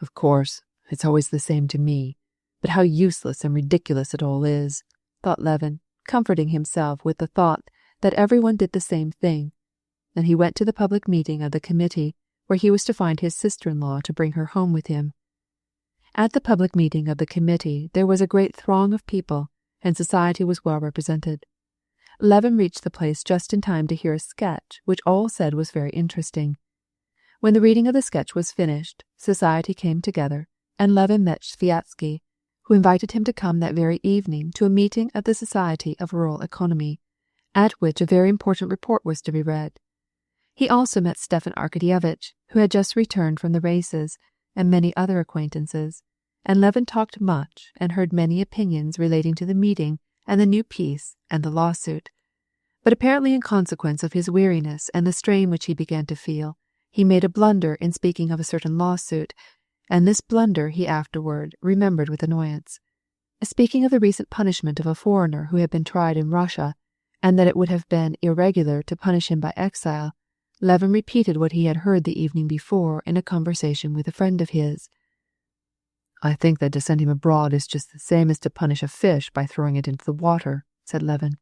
"Of course, it's always the same to me, but how useless and ridiculous it all is," thought Levin, comforting himself with the thought that everyone did the same thing, and he went to the public meeting of the committee, where he was to find his sister-in-law to bring her home with him. At the public meeting of the committee there was a great throng of people, and society was well represented. Levin reached the place just in time to hear a sketch which all said was very interesting. When the reading of the sketch was finished, society came together, and Levin met Sviatsky, who invited him to come that very evening to a meeting of the Society of Rural Economy, at which a very important report was to be read. He also met Stepan Arkadyevitch, who had just returned from the races, and many other acquaintances, and Levin talked much and heard many opinions relating to the meeting and the new piece and the lawsuit. But apparently in consequence of his weariness and the strain which he began to feel, he made a blunder in speaking of a certain lawsuit, and this blunder he afterward remembered with annoyance. Speaking of the recent punishment of a foreigner who had been tried in Russia, and that it would have been irregular to punish him by exile, Levin repeated what he had heard the evening before in a conversation with a friend of his. "I think that to send him abroad is just the same as to punish a fish by throwing it into the water," said Levin.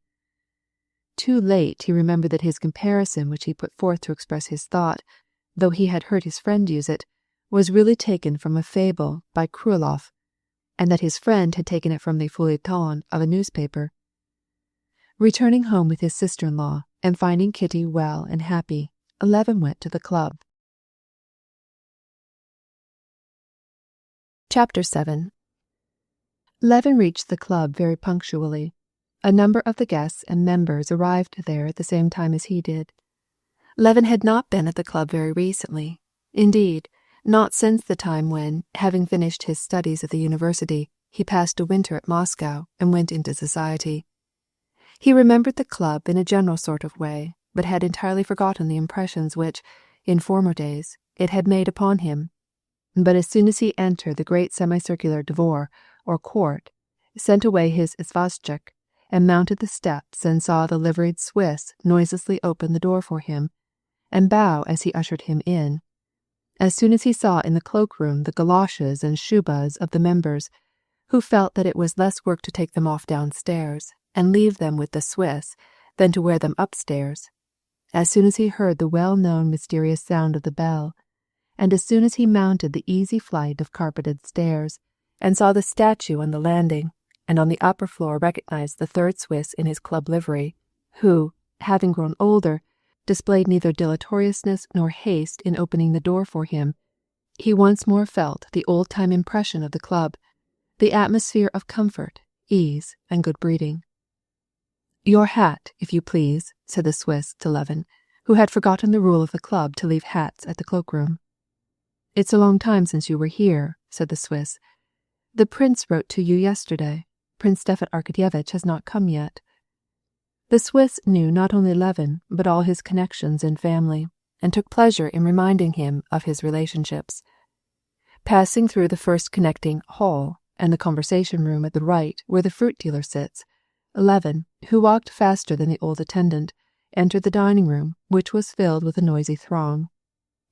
Too late he remembered that his comparison which he put forth to express his thought, though he had heard his friend use it, was really taken from a fable by Kryloff, and that his friend had taken it from the feuilleton of a newspaper. Returning home with his sister-in-law and finding Kitty well and happy, Levin went to the club. Chapter 7. Levin reached the club very punctually. A number of the guests and members arrived there at the same time as he did. Levin had not been at the club very recently. Indeed, not since the time when, having finished his studies at the university, he passed a winter at Moscow and went into society. He remembered the club in a general sort of way, but had entirely forgotten the impressions which, in former days, it had made upon him. But as soon as he entered the great semicircular dvor, or court, sent away his isvostchik, and mounted the steps and saw the liveried Swiss noiselessly open the door for him, and bow as he ushered him in, as soon as he saw in the cloakroom the galoshes and shubas of the members, who felt that it was less work to take them off downstairs, and leave them with the Swiss than to wear them upstairs. As soon as he heard the well-known mysterious sound of the bell, and as soon as he mounted the easy flight of carpeted stairs, and saw the statue on the landing, and on the upper floor recognized the third Swiss in his club livery, who, having grown older, displayed neither dilatoriousness nor haste in opening the door for him, he once more felt the old-time impression of the club, the atmosphere of comfort, ease, and good breeding. "Your hat, if you please," said the Swiss to Levin, who had forgotten the rule of the club to leave hats at the cloakroom. "It's a long time since you were here," said the Swiss. "The prince wrote to you yesterday. Prince Stefan Arkadyevitch has not come yet." The Swiss knew not only Levin, but all his connections and family, and took pleasure in reminding him of his relationships. Passing through the first connecting hall and the conversation room at the right where the fruit dealer sits, Levin, who walked faster than the old attendant, entered the dining room, which was filled with a noisy throng.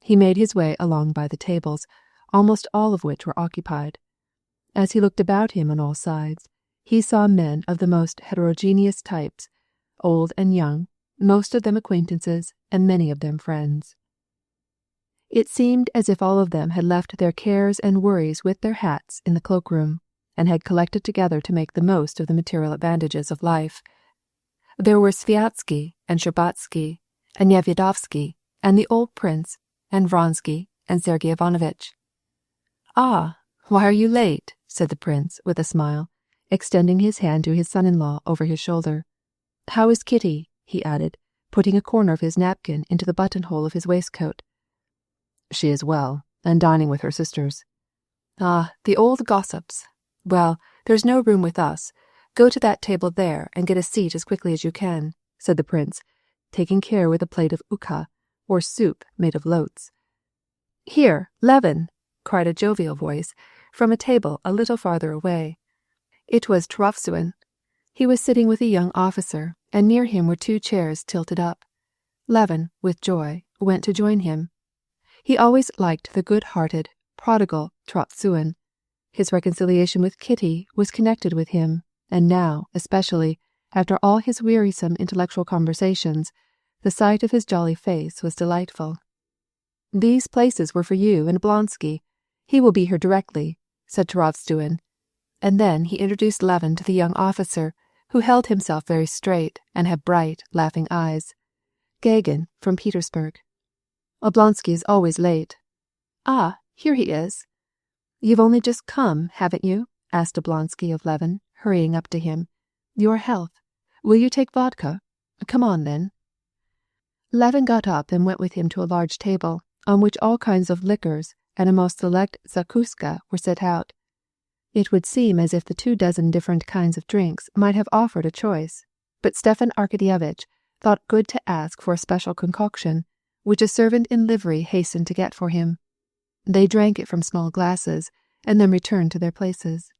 He made his way along by the tables, almost all of which were occupied. As he looked about him on all sides, he saw men of the most heterogeneous types, old and young, most of them acquaintances, and many of them friends. It seemed as if all of them had left their cares and worries with their hats in the cloakroom, and had collected together to make the most of the material advantages of life. There were Sviatsky and Sherbatsky and Nevyedovsky and the old prince and Vronsky and Sergei Ivanovitch. "Ah, why are you late?" said the prince with a smile, extending his hand to his son-in-law over his shoulder. "How is Kitty?" he added, putting a corner of his napkin into the buttonhole of his waistcoat. "She is well, and dining with her sisters." "Ah, the old gossips. Well, there's no room with us. Go to that table there and get a seat as quickly as you can," said the prince, taking care with a plate of ukha, or soup made of lotes. "Here, Levin!" cried a jovial voice from a table a little farther away. It was Trovtsuin. He was sitting with a young officer, and near him were two chairs tilted up. Levin, with joy, went to join him. He always liked the good-hearted, prodigal Trovtsuin. His reconciliation with Kitty was connected with him, and now, especially, after all his wearisome intellectual conversations, the sight of his jolly face was delightful. "These places were for you and Blonsky. He will be here directly," said Trovtsuin, and then he introduced Levin to the young officer, who held himself very straight and had bright, laughing eyes. "Gagin, from Petersburg." "Oblonsky is always late." "Ah, here he is." "You've only just come, haven't you?" asked Oblonsky of Levin, hurrying up to him. "Your health. Will you take vodka? Come on, then." Levin got up and went with him to a large table, on which all kinds of liquors and a most select zakuska were set out. It would seem as if the 24 different kinds of drinks might have offered a choice, but Stefan Arkadyevitch thought good to ask for a special concoction, which a servant in livery hastened to get for him. They drank it from small glasses, and then returned to their places.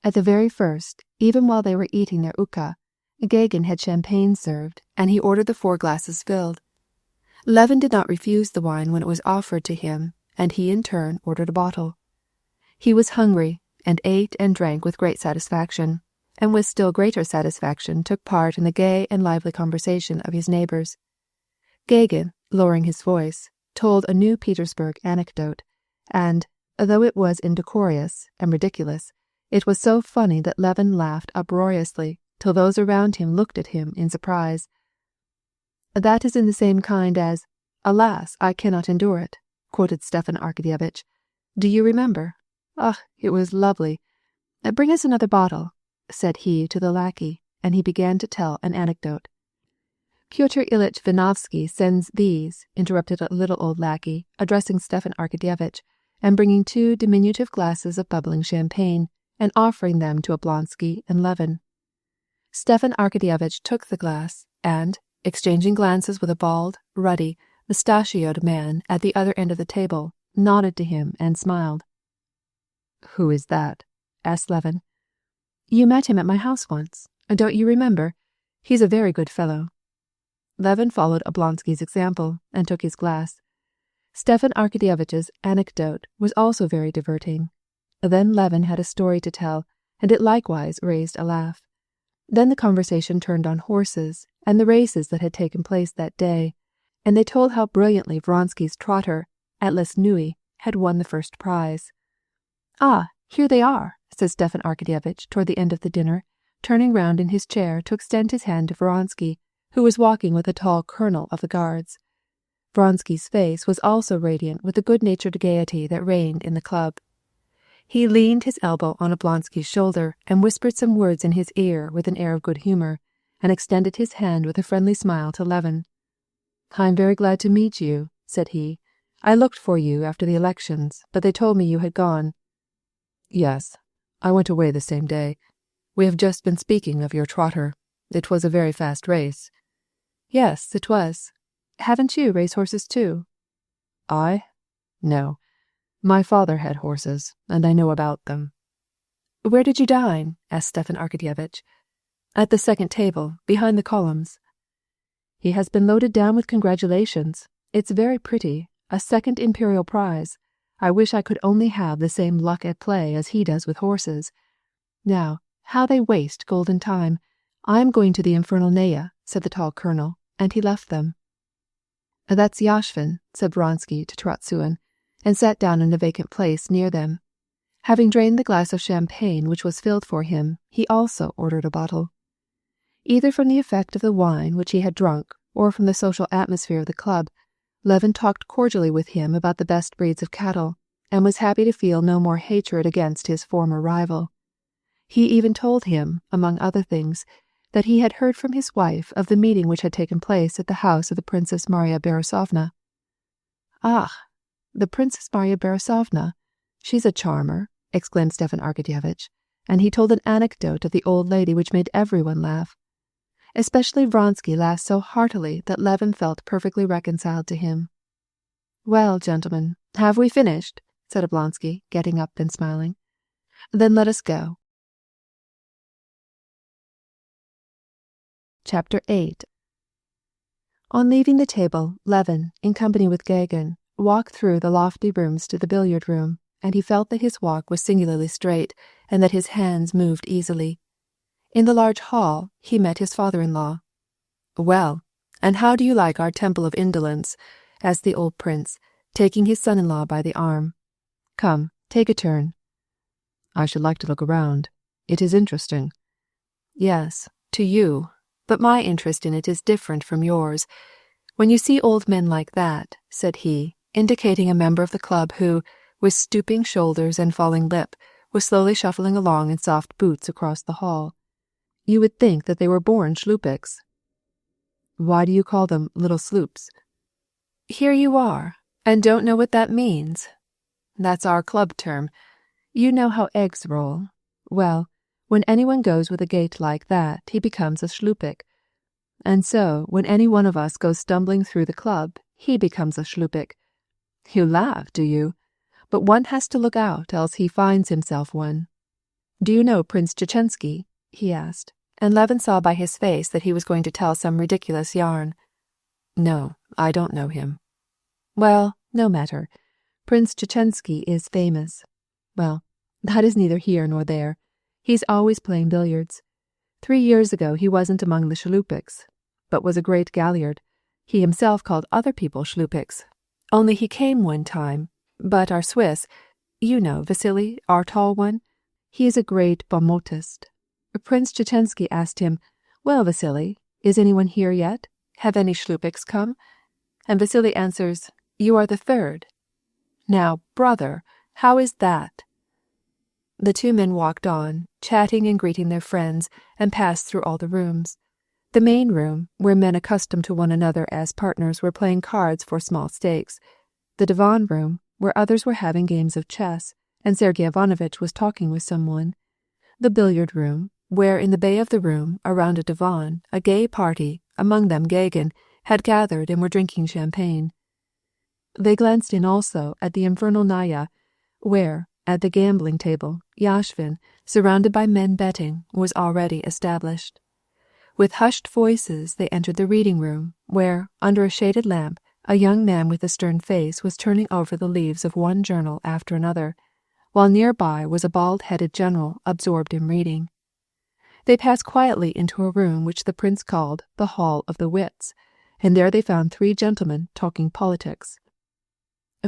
At the very first, even while they were eating their ukha, Gagin had champagne served, and he ordered the 4 glasses filled. Levin did not refuse the wine when it was offered to him, and he in turn ordered a bottle. He was hungry, and ate and drank with great satisfaction, and with still greater satisfaction took part in the gay and lively conversation of his neighbors. Gagin, lowering his voice, told a new Petersburg anecdote, and, though it was indecorous and ridiculous, it was so funny that Levin laughed uproariously till those around him looked at him in surprise. "That is in the same kind as, 'Alas, I cannot endure it,'" quoted Stefan Arkadyevitch. "Do you remember? Ah, it was lovely. Bring us another bottle," said he to the lackey, and he began to tell an anecdote. "Pyotr Ilyitch Vinovsky sends these," interrupted a little old lackey, addressing Stefan Arkadyevitch, and bringing 2 diminutive glasses of bubbling champagne, and offering them to Oblonsky and Levin. Stefan Arkadyevitch took the glass, and, exchanging glances with a bald, ruddy, mustachioed man at the other end of the table, nodded to him and smiled. "Who is that?" asked Levin. "You met him at my house once. Don't you remember? He's a very good fellow." Levin followed Oblonsky's example and took his glass. Stefan Arkadyevitch's anecdote was also very diverting. Then Levin had a story to tell, and it likewise raised a laugh. Then the conversation turned on horses and the races that had taken place that day, and they told how brilliantly Vronsky's trotter, Atlas Nui, had won the first prize. "Ah, here they are," said Stepan Arkadyevitch toward the end of the dinner, turning round in his chair to extend his hand to Vronsky, who was walking with a tall colonel of the guards. Vronsky's face was also radiant with the good-natured gaiety that reigned in the club. He leaned his elbow on Oblonsky's shoulder and whispered some words in his ear with an air of good humor, and extended his hand with a friendly smile to Levin. "I am very glad to meet you," said he. "I looked for you after the elections, but they told me you had gone." "Yes, I went away the same day. We have just been speaking of your trotter. It was a very fast race." "Yes, it was. Haven't you racehorses too?" "I? No. My father had horses, and I know about them." "Where did you dine?" asked Stepan Arkadyevitch. "At the second table, behind the columns." "He has been loaded down with congratulations. It's very pretty, a second imperial prize. I wish I could only have the same luck at play as he does with horses. Now, how they waste golden time. I am going to the infernal Naya," said the tall colonel, and he left them. "That's Yashvin," said Vronsky to Trotsuin, and sat down in a vacant place near them. Having drained the glass of champagne which was filled for him, he also ordered a bottle. Either from the effect of the wine which he had drunk, or from the social atmosphere of the club, Levin talked cordially with him about the best breeds of cattle, and was happy to feel no more hatred against his former rival. He even told him, among other things, that he had heard from his wife of the meeting which had taken place at the house of the Princess Marya Borisovna. "Ah, the Princess Marya Borisovna! She's a charmer," exclaimed Stepan Arkadyevitch, and he told an anecdote of the old lady which made everyone laugh. Especially Vronsky laughed so heartily that Levin felt perfectly reconciled to him. "Well, gentlemen, have we finished?" said Oblonsky, getting up and smiling. "Then let us go." Chapter 8. On leaving the table, Levin, in company with Gagin, walked through the lofty rooms to the billiard room, and he felt that his walk was singularly straight, and that his hands moved easily. In the large hall, he met his father-in-law. "Well, and how do you like our temple of indolence?" asked the old prince, taking his son-in-law by the arm. "Come, take a turn." "I should like to look around. It is interesting." "Yes, to you, but my interest in it is different from yours. When you see old men like that," said he, indicating a member of the club who, with stooping shoulders and falling lip, was slowly shuffling along in soft boots across the hall, "you would think that they were born shlupiks." "Why do you call them little sloops?" "Here you are, and don't know what that means. That's our club term. You know how eggs roll. Well, when anyone goes with a gait like that, he becomes a shlupik. And so, when any one of us goes stumbling through the club, he becomes a shlupik. You laugh, do you? But one has to look out, else he finds himself one. Do you know Prince Tchetchensky?" he asked, and Levin saw by his face that he was going to tell some ridiculous yarn. "No, I don't know him." "Well, no matter. Prince Tchetchensky is famous. Well, that is neither here nor there. He's always playing billiards. 3 years ago he wasn't among the shlupiks, but was a great galliard. He himself called other people shlupiks. Only he came one time, but our Swiss, you know Vasily, our tall one, he is a great bonmotist. Prince Tchetchensky asked him, 'Well, Vasily, is anyone here yet? Have any shlupiks come?' And Vasily answers, 'You are the third.' Now, brother, how is that?" The two men walked on, chatting and greeting their friends, and passed through all the rooms. The main room, where men accustomed to one another as partners were playing cards for small stakes. The divan room, where others were having games of chess, and Sergei Ivanovitch was talking with someone. The billiard room, where in the bay of the room, around a divan, a gay party, among them Gagin, had gathered and were drinking champagne. They glanced in also at the infernal Naya, where, at the gambling table, Yashvin, surrounded by men betting, was already established. With hushed voices they entered the reading room, where, under a shaded lamp, a young man with a stern face was turning over the leaves of one journal after another, while nearby was a bald-headed general absorbed in reading. They passed quietly into a room which the prince called the Hall of the Wits, and there they found 3 gentlemen talking politics.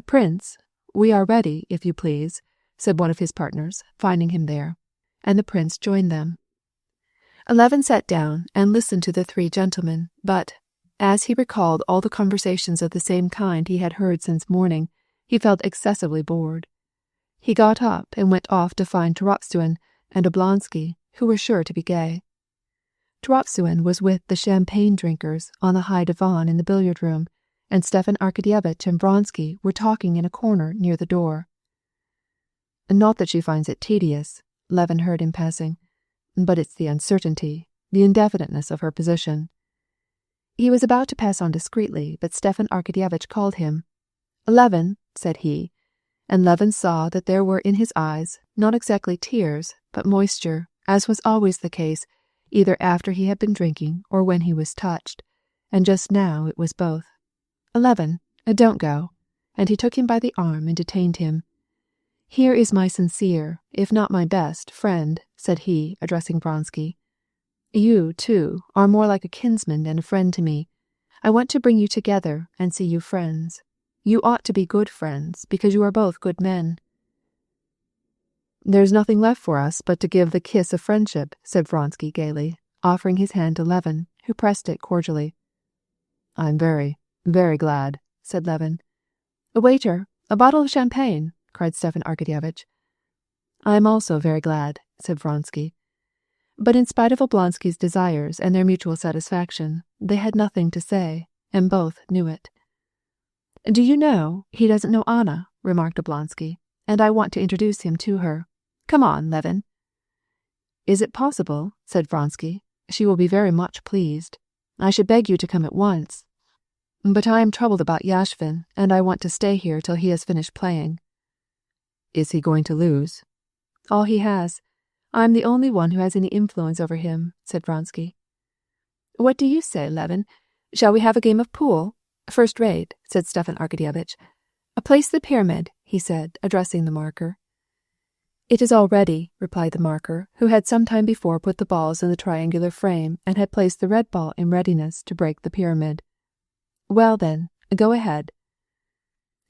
"Prince, we are ready, if you please," said one of his partners, finding him there, and the prince joined them. Levin sat down and listened to the 3 gentlemen, but, as he recalled all the conversations of the same kind he had heard since morning, he felt excessively bored. He got up and went off to find Topsuen and Oblonsky, who were sure to be gay. Topsuen was with the champagne drinkers on the high divan in the billiard room, and Stepan Arkadyevitch and Vronsky were talking in a corner near the door. "Not that she finds it tedious," Levin heard in passing, "but it's the uncertainty, the indefiniteness of her position." He was about to pass on discreetly, but Stepan Arkadyevitch called him. "Levin," said he, and Levin saw that there were in his eyes not exactly tears, but moisture, as was always the case, either after he had been drinking or when he was touched, and just now it was both. "Levin, don't go," and he took him by the arm and detained him. "Here is my sincere, if not my best, friend," said he, addressing Vronsky. "You, too, are more like a kinsman and a friend to me. I want to bring you together and see you friends. You ought to be good friends, because you are both good men." "There's nothing left for us but to give the kiss of friendship," said Vronsky gaily, offering his hand to Levin, who pressed it cordially. "I'm very, very glad," said Levin. "Waiter, a bottle of champagne," cried Stepan Arkadyevitch. "I am also very glad," said Vronsky. But in spite of Oblonsky's desires and their mutual satisfaction, they had nothing to say, and both knew it. "Do you know, he doesn't know Anna," remarked Oblonsky, "and I want to introduce him to her. Come on, Levin." "Is it possible?" said Vronsky. "She will be very much pleased. I should beg you to come at once. But I am troubled about Yashvin, and I want to stay here till he has finished playing." "Is he going to lose?" "All he has. I am the only one who has any influence over him," said Vronsky. "What do you say, Levin? Shall we have a game of pool? First rate," said Stepan Arkadyevitch. "Place the pyramid," he said, addressing the marker. "It is all ready," replied the marker, who had some time before put the balls in the triangular frame and had placed the red ball in readiness to break the pyramid. "Well then, go ahead."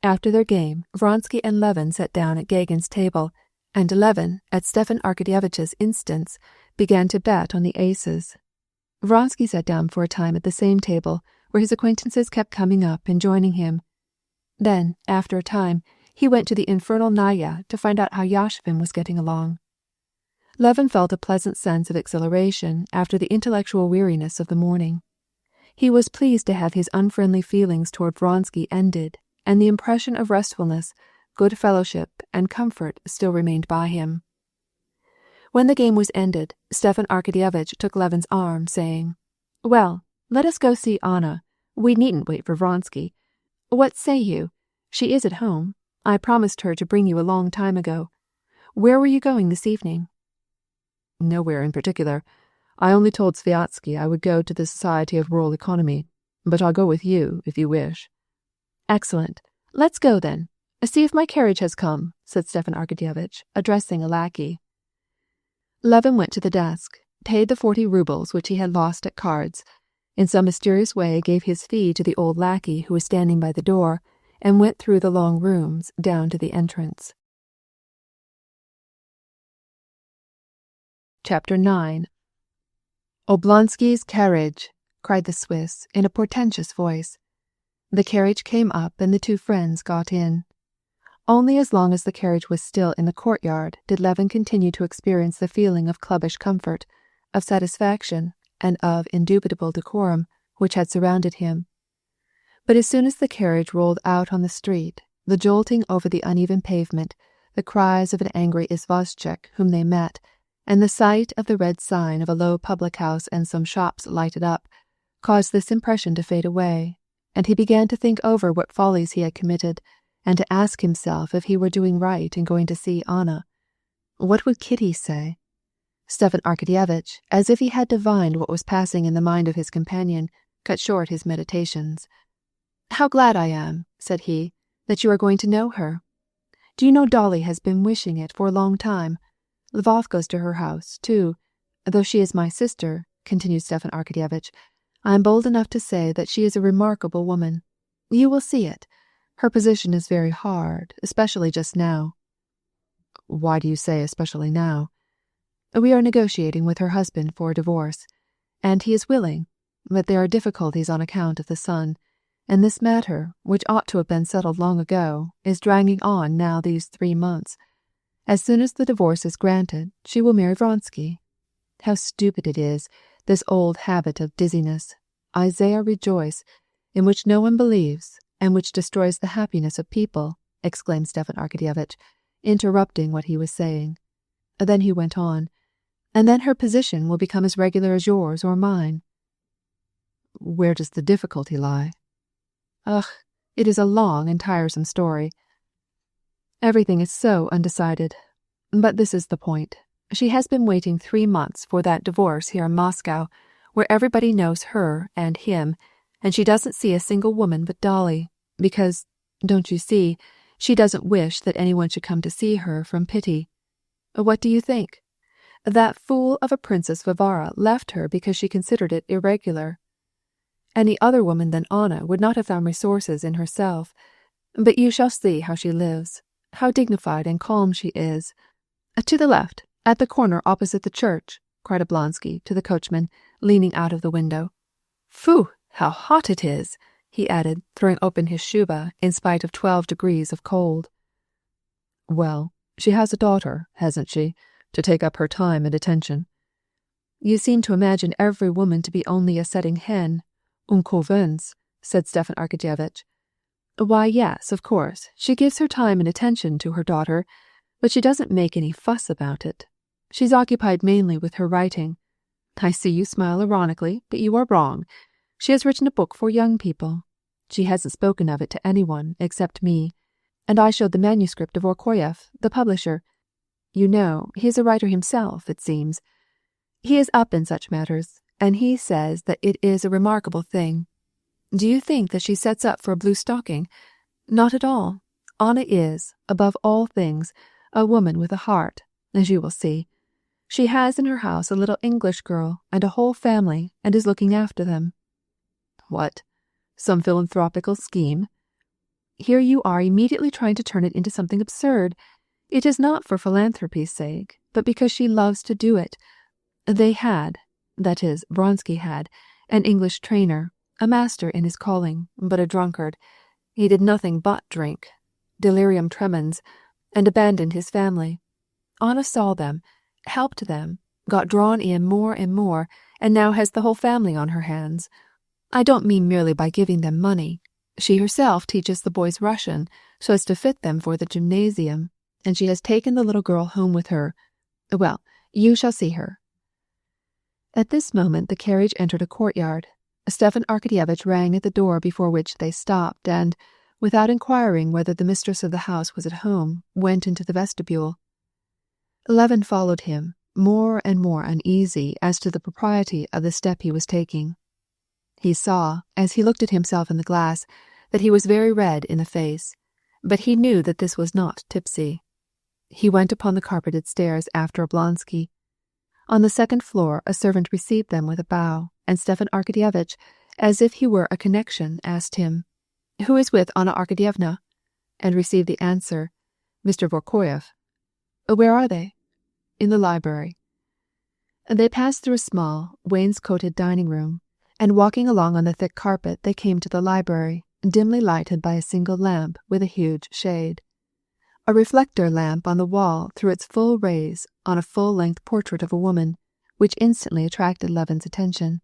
After their game, Vronsky and Levin sat down at Gagin's table, and Levin, at Stepan Arkadyevitch's instance, began to bet on the aces. Vronsky sat down for a time at the same table, where his acquaintances kept coming up and joining him. Then, after a time, he went to the infernal Naya to find out how Yashvin was getting along. Levin felt a pleasant sense of exhilaration after the intellectual weariness of the morning. He was pleased to have his unfriendly feelings toward Vronsky ended, and the impression of restfulness, good fellowship, and comfort still remained by him. When the game was ended, Stepan Arkadyevitch took Levin's arm, saying, "Well, let us go see Anna. We needn't wait for Vronsky. What say you? She is at home. I promised her to bring you a long time ago. Where were you going this evening?" "Nowhere in particular. I only told Sviatsky I would go to the Society of Rural Economy, but I'll go with you if you wish." "Excellent. Let's go then. See if my carriage has come," said Stepan Arkadyevitch, addressing a lackey. Levin went to the desk, paid the 40 rubles which he had lost at cards, in some mysterious way gave his fee to the old lackey who was standing by the door, and went through the long rooms down to the entrance. Chapter 9. "Oblonsky's carriage!" cried the Swiss in a portentous voice. The carriage came up and the 2 friends got in. Only as long as the carriage was still in the courtyard did Levin continue to experience the feeling of clubbish comfort, of satisfaction, and of indubitable decorum which had surrounded him. But as soon as the carriage rolled out on the street, the jolting over the uneven pavement, the cries of an angry izvozchik whom they met, and the sight of the red sign of a low public house and some shops lighted up, caused this impression to fade away, and he began to think over what follies he had committed, and to ask himself if he were doing right in going to see Anna. What would Kitty say? Stepan Arkadyevitch, as if he had divined what was passing in the mind of his companion, cut short his meditations. "How glad I am," said he, "that you are going to know her. Do you know Dolly has been wishing it for a long time. Lvov goes to her house, too. Though she is my sister," continued Stepan Arkadyevitch, "I am bold enough to say that she is a remarkable woman. You will see it. Her position is very hard, especially just now." "Why do you say especially now?" "We are negotiating with her husband for a divorce, and he is willing, but there are difficulties on account of the son, and this matter, which ought to have been settled long ago, is dragging on now these 3 months. As soon as the divorce is granted, she will marry Vronsky. How stupid it is, this old habit of dizziness, Isaiah rejoice, in which no one believes, and which destroys the happiness of people," exclaimed Stepan Arkadyevitch, interrupting what he was saying. Then he went on, "And then her position will become as regular as yours or mine." "Where does the difficulty lie?" "Ugh, it is a long and tiresome story. Everything is so undecided. But this is the point. She has been waiting 3 months for that divorce here in Moscow, where everybody knows her and him, and she doesn't see a single woman but Dolly, because, don't you see, she doesn't wish that anyone should come to see her from pity. What do you think? That fool of a Princess Varvara left her because she considered it irregular. Any other woman than Anna would not have found resources in herself, but you shall see how she lives, how dignified and calm she is. To the left, at the corner opposite the church," cried Oblonsky to the coachman, leaning out of the window. "Phew, how hot it is!" he added, throwing open his shuba in spite of 12 degrees of cold. "Well, she has a daughter, hasn't she, to take up her time and attention?" "You seem to imagine every woman to be only a setting hen, une couveuse," said Stepan Arkadyevitch. "Why, yes, of course, she gives her time and attention to her daughter, but she doesn't make any fuss about it. She's occupied mainly with her writing. I see you smile ironically, but you are wrong. She has written a book for young people. She hasn't spoken of it to anyone except me, and I showed the manuscript to Vorkoyev, the publisher. You know, he is a writer himself, it seems. He is up in such matters, and he says that it is a remarkable thing. Do you think that she sets up for a blue stocking? Not at all. Anna is, above all things, a woman with a heart, as you will see. She has in her house a little English girl and a whole family, and is looking after them." "What? Some philanthropical scheme?" "Here you are immediately trying to turn it into something absurd. It is not for philanthropy's sake, but because she loves to do it. They had, that is, Vronsky had, an English trainer, a master in his calling, but a drunkard. He did nothing but drink, delirium tremens, and abandoned his family. Anna saw them, helped them, got drawn in more and more, and now has the whole family on her hands. I don't mean merely by giving them money. She herself teaches the boys Russian, so as to fit them for the gymnasium, and she has taken the little girl home with her. Well, you shall see her." At this moment the carriage entered a courtyard. Stepan Arkadyevitch rang at the door before which they stopped, and, without inquiring whether the mistress of the house was at home, went into the vestibule. Levin followed him, more and more uneasy as to the propriety of the step he was taking. He saw, as he looked at himself in the glass, that he was very red in the face, but he knew that this was not tipsy. He went upon the carpeted stairs after Oblonsky. On the 2nd floor a servant received them with a bow, and Stepan Arkadyevitch, as if he were a connection, asked him, "Who is with Anna Arkadyevna?" and received the answer, "Mr. Vorkoyev." "Where are they?" "In the library." They passed through a small, wainscoted dining room, and walking along on the thick carpet they came to the library, dimly lighted by a single lamp with a huge shade. A reflector lamp on the wall threw its full rays on a full-length portrait of a woman, which instantly attracted Levin's attention.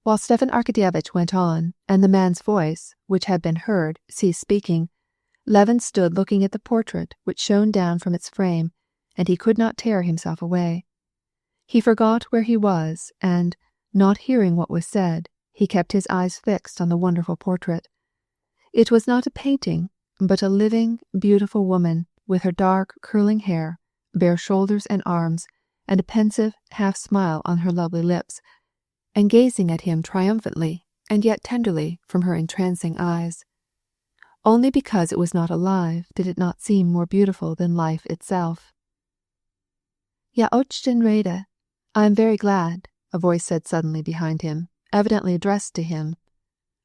While Stepan Arkadyevitch went on, and the man's voice, which had been heard, ceased speaking, Levin stood looking at the portrait which shone down from its frame, and he could not tear himself away. He forgot where he was, and, not hearing what was said, he kept his eyes fixed on the wonderful portrait. It was not a painting, but a living, beautiful woman, with her dark, curling hair, bare shoulders and arms, and a pensive half-smile on her lovely lips, and gazing at him triumphantly and yet tenderly from her entrancing eyes. Only because it was not alive did it not seem more beautiful than life itself. "Я очень рада. "I am very glad," a voice said suddenly behind him, evidently addressed to him.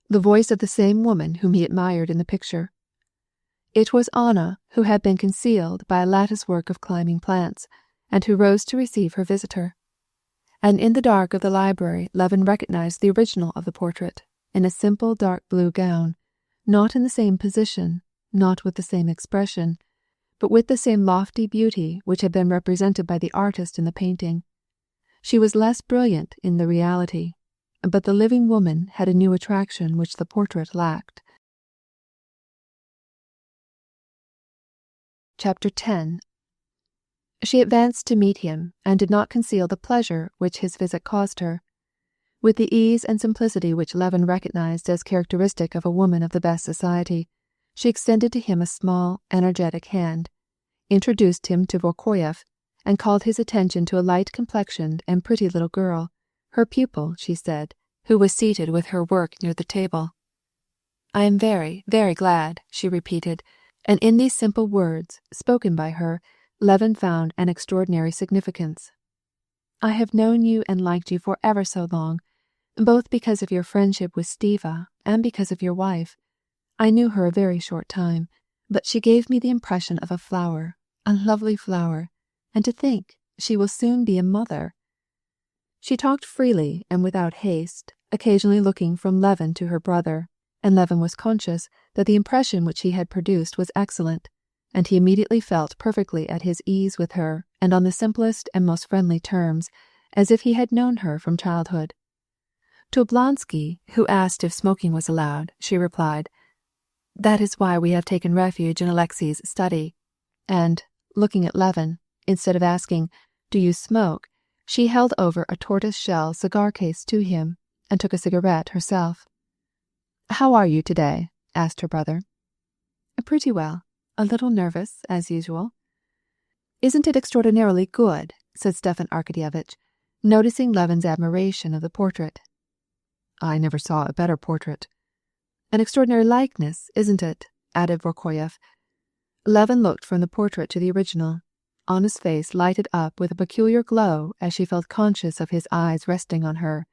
The voice of the same woman whom he admired in the picture. It was Anna, who had been concealed by a lattice-work of climbing plants, and who rose to receive her visitor. And in the dark of the library Levin recognized the original of the portrait, in a simple dark blue gown, not in the same position, not with the same expression, but with the same lofty beauty which had been represented by the artist in the painting. She was less brilliant in the reality, but the living woman had a new attraction which the portrait lacked. Chapter 10. She advanced to meet him, and did not conceal the pleasure which his visit caused her. With the ease and simplicity which Levin recognized as characteristic of a woman of the best society, she extended to him a small, energetic hand, introduced him to Vorkoyev, and called his attention to a light-complexioned and pretty little girl, her pupil, she said, who was seated with her work near the table. "I am very, very glad," she repeated, and in these simple words, spoken by her, Levin found an extraordinary significance. "I have known you and liked you for ever so long, both because of your friendship with Stiva and because of your wife. I knew her a very short time, but she gave me the impression of a flower, a lovely flower, and to think she will soon be a mother." She talked freely and without haste, occasionally looking from Levin to her brother, and Levin was conscious that the impression which he had produced was excellent, and he immediately felt perfectly at his ease with her and on the simplest and most friendly terms, as if he had known her from childhood. To Oblonsky, who asked if smoking was allowed, she replied, "That is why we have taken refuge in Alexei's study," and, looking at Levin, instead of asking, "Do you smoke?" she held over a tortoise-shell cigar case to him, and took a cigarette herself. "How are you today?" asked her brother. "Pretty well. A little nervous, as usual." "Isn't it extraordinarily good?" said Stepan Arkadyevitch, noticing Levin's admiration of the portrait. "I never saw a better portrait." "An extraordinary likeness, isn't it?" added Vorkoyev. Levin looked from the portrait to the original. Anna's face lighted up with a peculiar glow as she felt conscious of his eyes resting on her.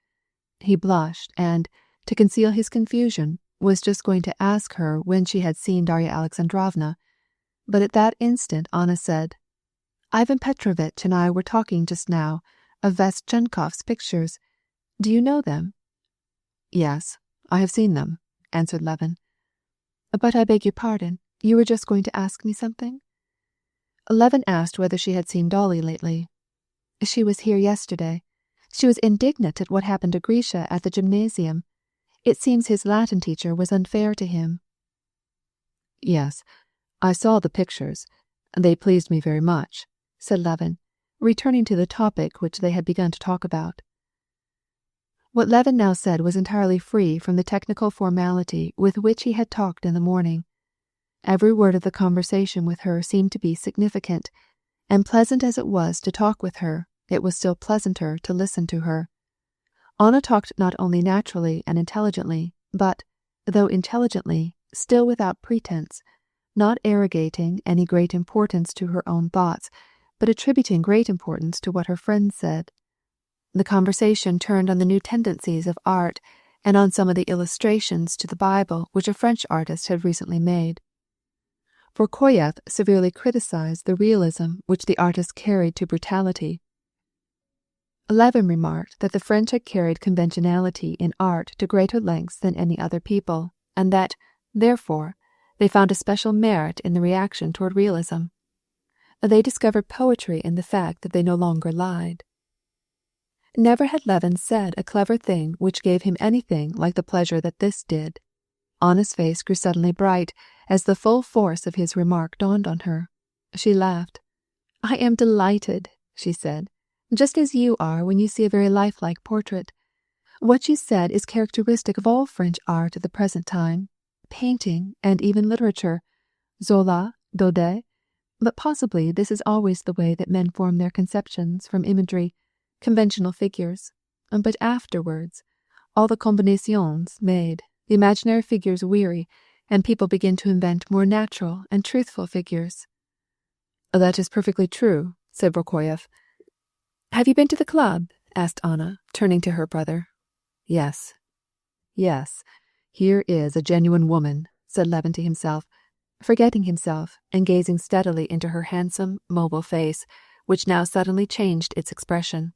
He blushed and, to conceal his confusion, was just going to ask her when she had seen Darya Alexandrovna, but at that instant Anna said, "Ivan Petrovitch and I were talking just now of Vestchenkov's pictures. Do you know them?" "Yes, I have seen them," answered Levin. "But I beg your pardon, you were just going to ask me something?" Levin asked whether she had seen Dolly lately. "She was here yesterday. She was indignant at what happened to Grisha at the gymnasium. It seems his Latin teacher was unfair to him." "Yes, I saw the pictures. They pleased me very much," said Levin, returning to the topic which they had begun to talk about. What Levin now said was entirely free from the technical formality with which he had talked in the morning. Every word of the conversation with her seemed to be significant, and pleasant as it was to talk with her, it was still pleasanter to listen to her. Anna talked not only naturally and intelligently, but, though intelligently, still without pretense, not arrogating any great importance to her own thoughts, but attributing great importance to what her friends said. The conversation turned on the new tendencies of art and on some of the illustrations to the Bible which a French artist had recently made. Vorkoyev severely criticized the realism which the artist carried to brutality. Levin remarked that the French had carried conventionality in art to greater lengths than any other people, and that, therefore, they found a special merit in the reaction toward realism. They discovered poetry in the fact that they no longer lied. Never had Levin said a clever thing which gave him anything like the pleasure that this did. Anna's face grew suddenly bright as the full force of his remark dawned on her. She laughed. "I am delighted," she said, "just as you are when you see a very lifelike portrait. What you said is characteristic of all French art at the present time, painting and even literature, Zola, Daudet, but possibly this is always the way that men form their conceptions from imagery, conventional figures, but afterwards, all the combinaisons made, the imaginary figures weary, and people begin to invent more natural and truthful figures." "That is perfectly true," said Vorkoyev. "Have you been to the club?" asked Anna, turning to her brother. Yes. Yes, here is a genuine woman, said Levin to himself, forgetting himself and gazing steadily into her handsome, mobile face, which now suddenly changed its expression.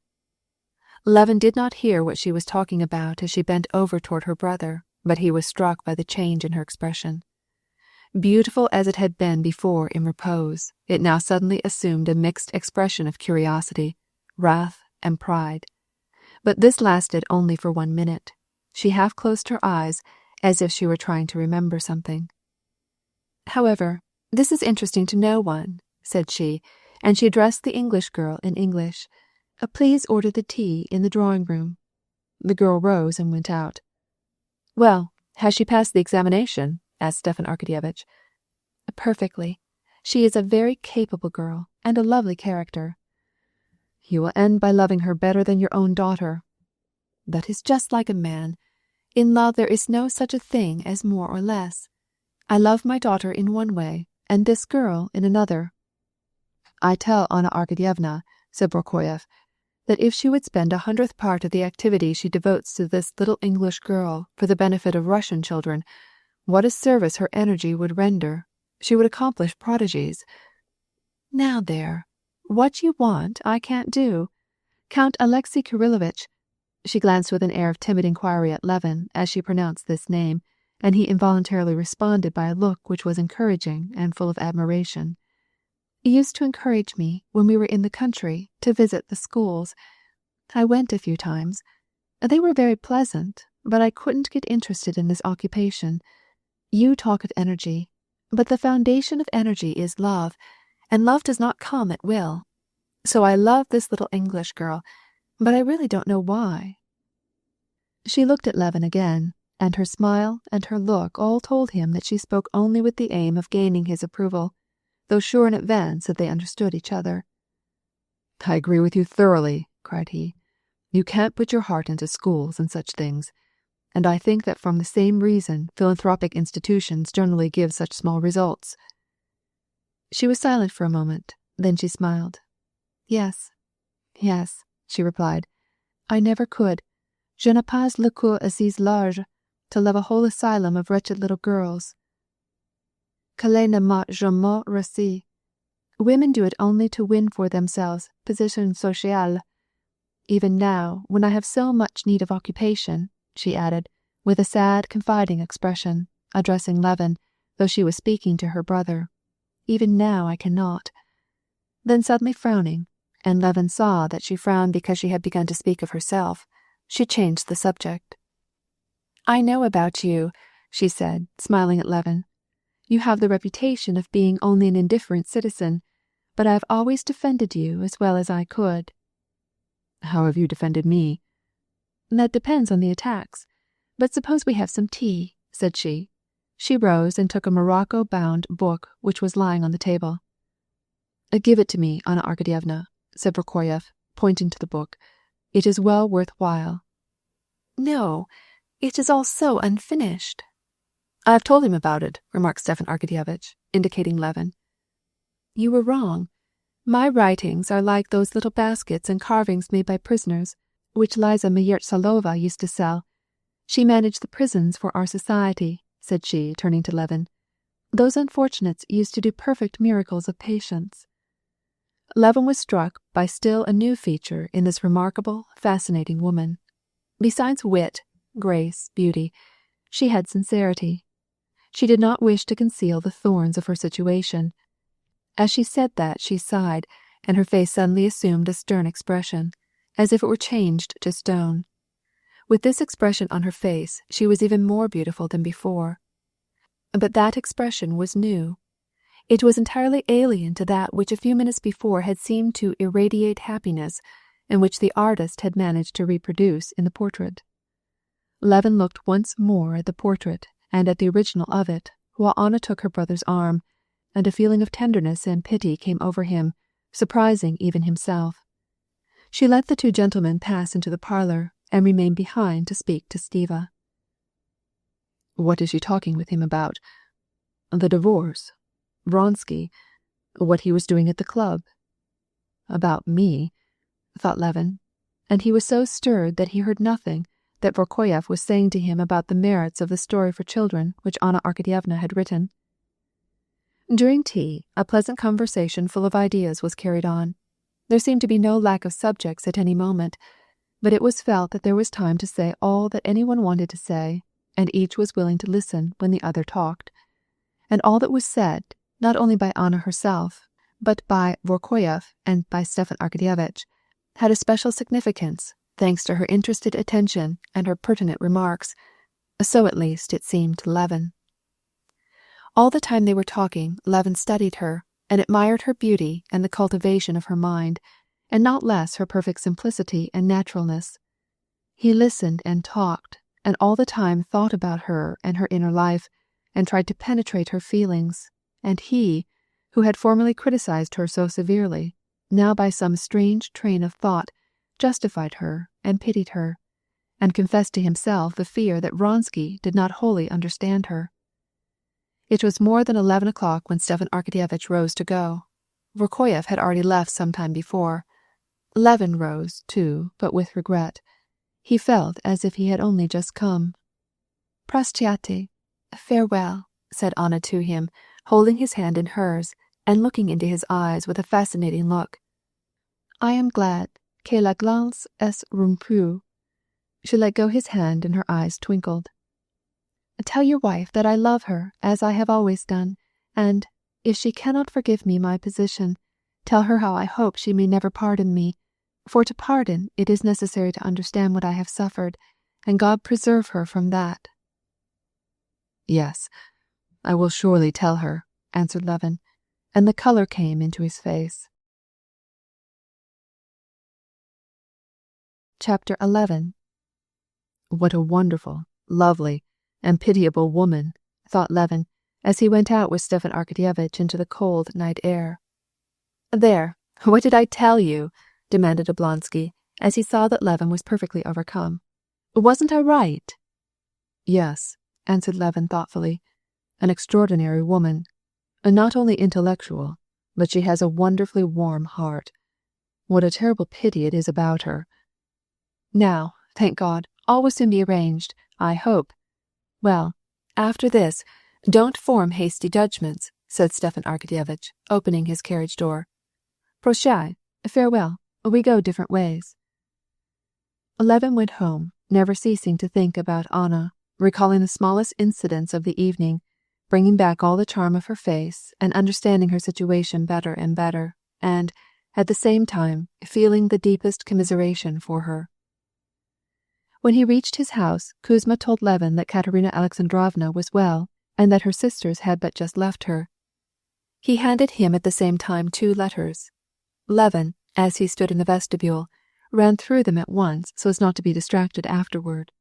Levin did not hear what she was talking about as she bent over toward her brother, but he was struck by the change in her expression. Beautiful as it had been before in repose, it now suddenly assumed a mixed expression of curiosity, wrath, and pride. But this lasted only for 1 minute. She half closed her eyes, as if she were trying to remember something. "However, this is interesting to no one," said she, and she addressed the English girl in English. "Please order the tea in the drawing-room." The girl rose and went out. "Well, has she passed the examination?" asked Stepan Arkadyevitch. "Perfectly. She is a very capable girl, and a lovely character." "You will end by loving her better than your own daughter." "That is just like a man. In love there is no such a thing as more or less. I love my daughter in one way, and this girl in another." "I tell Anna Arkadyevna," said Prokofiev, "that if she would spend 100th part of the activity she devotes to this little English girl for the benefit of Russian children, what a service her energy would render. She would accomplish prodigies." "Now there, what you want I can't do. Count Alexei Kirillovitch—" She glanced with an air of timid inquiry at Levin as she pronounced this name, and he involuntarily responded by a look which was encouraging and full of admiration. "Used to encourage me, when we were in the country, to visit the schools. I went a few times. They were very pleasant, but I couldn't get interested in this occupation. You talk of energy, but the foundation of energy is love, and love does not come at will. So I love this little English girl, but I really don't know why." She looked at Levin again, and her smile and her look all told him that she spoke only with the aim of gaining his approval, though sure in advance that they understood each other. "I agree with you thoroughly," cried he. "You can't put your heart into schools and such things, and I think that from the same reason philanthropic institutions generally give such small results." She was silent for a moment, then she smiled. "Yes, yes," she replied. "I never could. Je n'ai pas le cœur assez large to love a whole asylum of wretched little girls. Cela ne m'a jamais réussi. Women do it only to win for themselves position sociale. Even now, when I have so much need of occupation," she added, with a sad, confiding expression, addressing Levin, though she was speaking to her brother, "even now I cannot." Then suddenly frowning, and Levin saw that she frowned because she had begun to speak of herself, she changed the subject. "I know about you," she said, smiling at Levin. "You have the reputation of being only an indifferent citizen, but I have always defended you as well as I could." "How have you defended me?" "That depends on the attacks. But suppose we have some tea," said she. She rose and took a morocco-bound book which was lying on the table. "Give it to me, Anna Arkadyevna," said Prokofiev, pointing to the book. "It is well worth while." "No, it is all so unfinished." "I have told him about it," remarked Stepan Arkadyevitch, indicating Levin. "You were wrong. My writings are like those little baskets and carvings made by prisoners, which Liza Myertsalova used to sell. She managed the prisons for our society," said she, turning to Levin. "Those unfortunates used to do perfect miracles of patience." Levin was struck by still a new feature in this remarkable, fascinating woman. Besides wit, grace, beauty, she had sincerity. She did not wish to conceal the thorns of her situation. As she said that, she sighed, and her face suddenly assumed a stern expression, as if it were changed to stone. With this expression on her face, she was even more beautiful than before. But that expression was new. It was entirely alien to that which a few minutes before had seemed to irradiate happiness, and which the artist had managed to reproduce in the portrait. Levin looked once more at the portrait and at the original of it, while Anna took her brother's arm, and a feeling of tenderness and pity came over him, surprising even himself. She let the two gentlemen pass into the parlor, and remained behind to speak to Stiva. "What is she talking with him about? The divorce? Vronsky? What he was doing at the club? About me? thought Levin, and he was so stirred that he heard nothing that Vorkoyev was saying to him about the merits of the story for children which Anna Arkadyevna had written. During tea, a pleasant conversation full of ideas was carried on. There seemed to be no lack of subjects at any moment, but it was felt that there was time to say all that anyone wanted to say, and each was willing to listen when the other talked. And all that was said, not only by Anna herself, but by Vorkoyev and by Stepan Arkadyevitch, had a special significance, thanks to her interested attention and her pertinent remarks. So at least it seemed to Levin. All the time they were talking, Levin studied her, and admired her beauty and the cultivation of her mind, and not less her perfect simplicity and naturalness. He listened and talked, and all the time thought about her and her inner life, and tried to penetrate her feelings, and he, who had formerly criticized her so severely, now by some strange train of thought, justified her and pitied her, and confessed to himself the fear that Vronsky did not wholly understand her. It was more than 11 o'clock when Stepan Arkadyevitch rose to go. Vorkoyev had already left some time before. Levin rose, too, but with regret. He felt as if he had only just come. "Praschati, farewell," said Anna to him, holding his hand in hers, and looking into his eyes with a fascinating look. "I am glad que la glance est rompue." She let go his hand and her eyes twinkled. "Tell your wife that I love her as I have always done, and, if she cannot forgive me my position, tell her how I hope she may never pardon me, for to pardon it is necessary to understand what I have suffered, and God preserve her from that." "Yes, I will surely tell her," answered Levin, and the color came into his face. Chapter 11. What a wonderful, lovely, and pitiable woman, thought Levin, as he went out with Stepan Arkadyevitch into the cold night air. "There, what did I tell you?" demanded Oblonsky, as he saw that Levin was perfectly overcome. "Wasn't I right?" "Yes," answered Levin thoughtfully. "An extraordinary woman. Not only intellectual, but she has a wonderfully warm heart. What a terrible pity it is about her. Now, thank God, all will soon be arranged, I hope. Well, after this, don't form hasty judgments," said Stepan Arkadyevitch, opening his carriage door. "Prощai, farewell, we go different ways." Levin went home, never ceasing to think about Anna, recalling the smallest incidents of the evening, bringing back all the charm of her face and understanding her situation better and better, and, at the same time, feeling the deepest commiseration for her. When he reached his house, Kuzma told Levin that Katerina Alexandrovna was well, and that her sisters had but just left her. He handed him at the same time 2 letters. Levin, as he stood in the vestibule, ran through them at once so as not to be distracted afterward.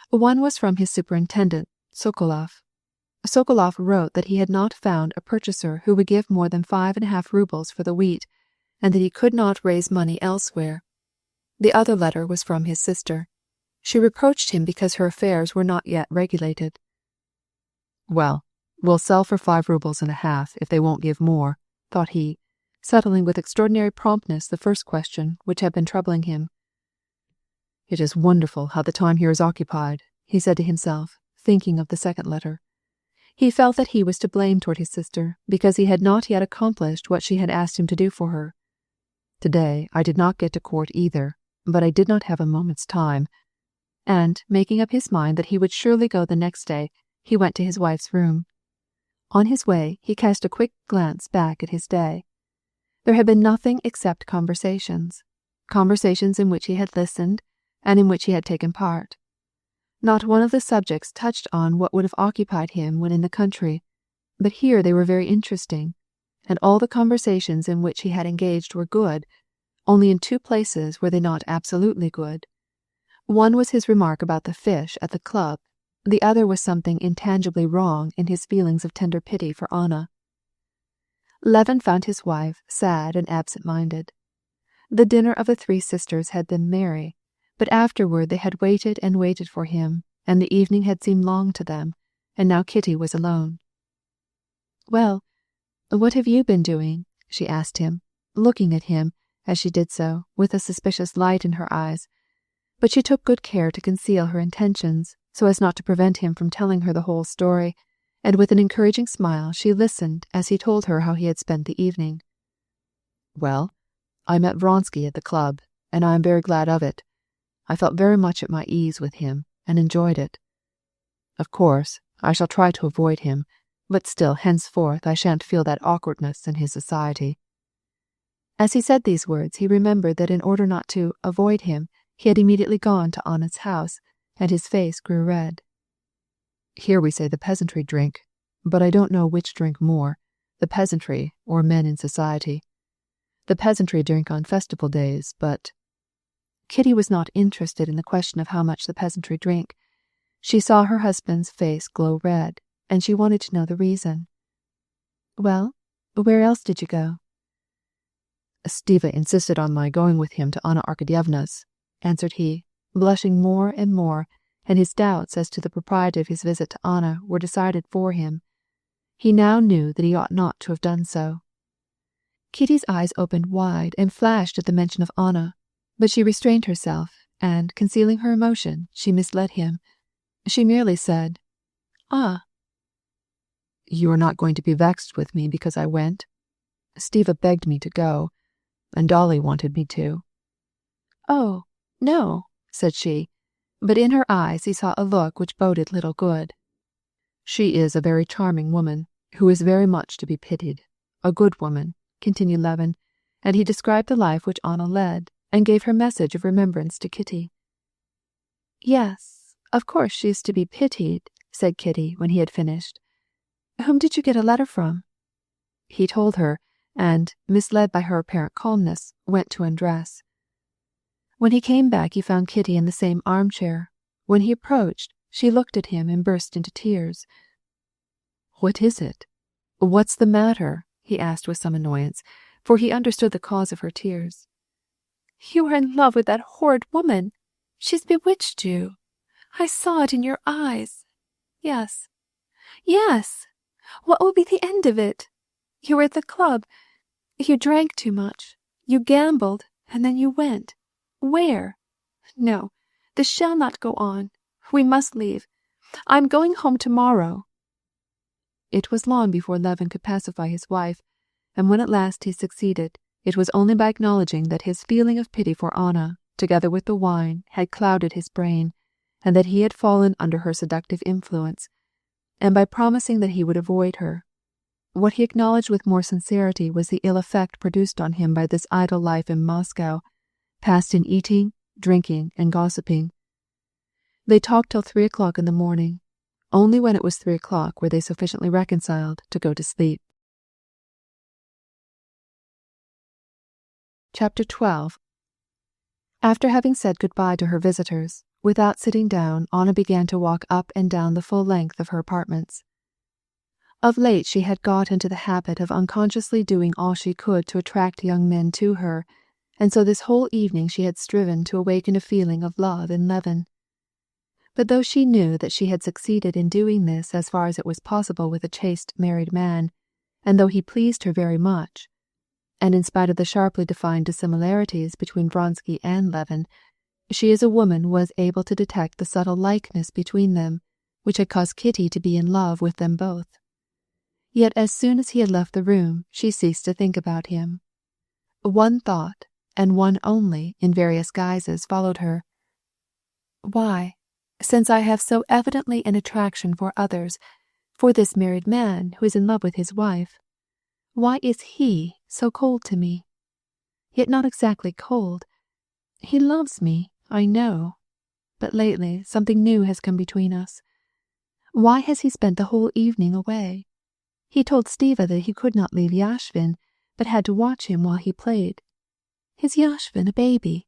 One was from his superintendent, Sokolov. Sokolov wrote that he had not found a purchaser who would give more than 5.5 rubles for the wheat, and that he could not raise money elsewhere. The other letter was from his sister. She reproached him because her affairs were not yet regulated. "Well, we'll sell for 5.5 rubles if they won't give more," thought he, settling with extraordinary promptness the first question which had been troubling him. "It is wonderful how the time here is occupied," he said to himself, thinking of the second letter. He felt that he was to blame toward his sister because he had not yet accomplished what she had asked him to do for her. "Today I did not get to court either, but I did not have a moment's time." And, making up his mind that he would surely go the next day, he went to his wife's room. On his way, he cast a quick glance back at his day. There had been nothing except conversations in which he had listened and in which he had taken part. Not one of the subjects touched on what would have occupied him when in the country, but here they were very interesting, and all the conversations in which he had engaged were good, only in 2 places were they not absolutely good. One was his remark about the fish at the club, the other was something intangibly wrong in his feelings of tender pity for Anna. Levin found his wife sad and absent-minded. The dinner of the 3 sisters had been merry, but afterward they had waited and waited for him, and the evening had seemed long to them, and now Kitty was alone. "Well, what have you been doing?" she asked him, looking at him as she did so, with a suspicious light in her eyes, but she took good care to conceal her intentions, so as not to prevent him from telling her the whole story, and with an encouraging smile she listened as he told her how he had spent the evening. Well, I met Vronsky at the club, and I am very glad of it. I felt very much at my ease with him, and enjoyed it. Of course, I shall try to avoid him, but still henceforth I shan't feel that awkwardness in his society. As he said these words he remembered that in order not to avoid him he had immediately gone to Anna's house, and his face grew red. Here we say the peasantry drink, but I don't know which drink more, the peasantry or men in society. The peasantry drink on festival days, but— Kitty was not interested in the question of how much the peasantry drink. She saw her husband's face glow red, and she wanted to know the reason. Well, where else did you go? Stiva insisted on my going with him to Anna Arkadyevna's, answered he, blushing more and more, and his doubts as to the propriety of his visit to Anna were decided for him. He now knew that he ought not to have done so. Kitty's eyes opened wide and flashed at the mention of Anna, but she restrained herself, and, concealing her emotion, she misled him. She merely said, "Ah." You are not going to be vexed with me because I went? Stiva begged me to go, and Dolly wanted me to. "Oh, no," said she, but in her eyes he saw a look which boded little good. She is a very charming woman, who is very much to be pitied. A good woman, continued Levin, and he described the life which Anna led, and gave her message of remembrance to Kitty. "Yes, of course she is to be pitied," said Kitty when he had finished. "Whom did you get a letter from?" He told her, and, misled by her apparent calmness, went to undress. When he came back he found Kitty in the same armchair. When he approached, she looked at him and burst into tears. "What is it? What's the matter?" he asked with some annoyance, for he understood the cause of her tears. "You are in love with that horrid woman. She's bewitched you. I saw it in your eyes. Yes, yes. What will be the end of it? You were at the club. You drank too much. You gambled, and then you went. Where? No, this shall not go on. We must leave. I'm going home tomorrow." It was long before Levin could pacify his wife, and when at last he succeeded, it was only by acknowledging that his feeling of pity for Anna, together with the wine, had clouded his brain, and that he had fallen under her seductive influence, and by promising that he would avoid her. What he acknowledged with more sincerity was the ill effect produced on him by this idle life in Moscow, passed in eating, drinking, and gossiping. They talked till 3 o'clock in the morning. Only when it was 3 o'clock were they sufficiently reconciled to go to sleep. Chapter 12. After having said goodbye to her visitors, without sitting down, Anna began to walk up and down the full length of her apartments. Of late she had got into the habit of unconsciously doing all she could to attract young men to her, and so this whole evening she had striven to awaken a feeling of love in Levin. But though she knew that she had succeeded in doing this as far as it was possible with a chaste married man, and though he pleased her very much, and in spite of the sharply defined dissimilarities between Vronsky and Levin, she as a woman was able to detect the subtle likeness between them, which had caused Kitty to be in love with them both. Yet as soon as he had left the room, she ceased to think about him. One thought, and one only, in various guises, followed her. Why, since I have so evidently an attraction for others, for this married man who is in love with his wife, why is he so cold to me? Yet not exactly cold. He loves me, I know, but lately something new has come between us. Why has he spent the whole evening away? He told Stiva that he could not leave Yashvin, but had to watch him while he played. Is Yashvin a baby?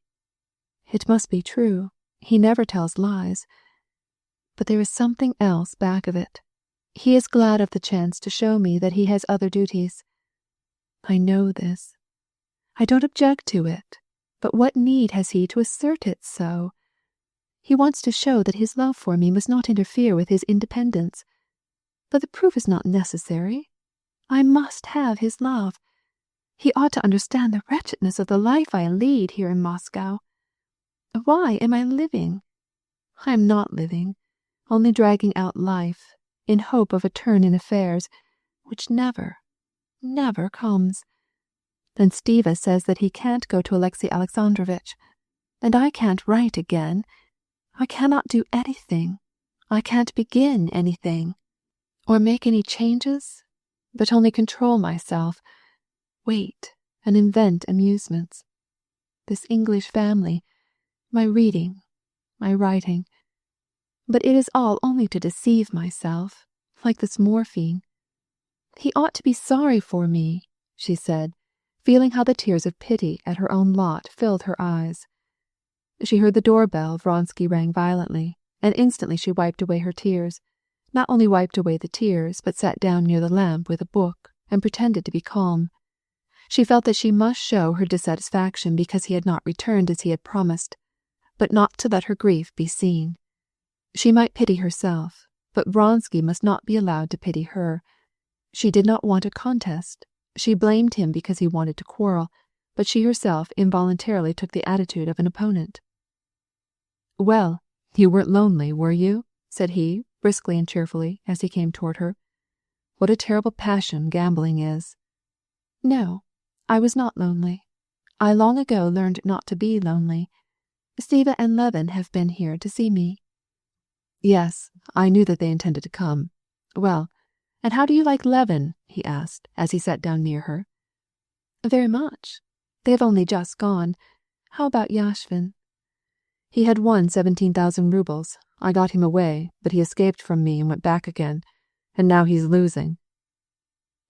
It must be true. He never tells lies. But there is something else back of it. He is glad of the chance to show me that he has other duties. I know this. I don't object to it, but what need has he to assert it so? He wants to show that his love for me must not interfere with his independence. But the proof is not necessary. I must have his love. He ought to understand the wretchedness of the life I lead here in Moscow. Why am I living? I am not living, only dragging out life, in hope of a turn in affairs, which never, never comes. Then Stiva says that he can't go to Alexei Alexandrovitch, and I can't write again. I cannot do anything. I can't begin anything, or make any changes, but only control myself, wait, and invent amusements. This English family, my reading, my writing. But it is all only to deceive myself, like this morphine. He ought to be sorry for me, she said, feeling how the tears of pity at her own lot filled her eyes. She heard the doorbell Vronsky rang violently, and instantly she wiped away her tears. Not only wiped away the tears, but sat down near the lamp with a book, and pretended to be calm. She felt that she must show her dissatisfaction because he had not returned as he had promised, but not to let her grief be seen. She might pity herself, but Vronsky must not be allowed to pity her. She did not want a contest. She blamed him because he wanted to quarrel, but she herself involuntarily took the attitude of an opponent. "Well, you weren't lonely, were you?" said he, briskly and cheerfully, as he came toward her. "What a terrible passion gambling is." "No, I was not lonely. I long ago learned not to be lonely. Stiva and Levin have been here to see me." "Yes, I knew that they intended to come. Well, and how do you like Levin?" he asked, as he sat down near her. "Very much. They have only just gone. How about Yashvin?" "He had won 17,000 rubles. I got him away, but he escaped from me and went back again, and now he's losing."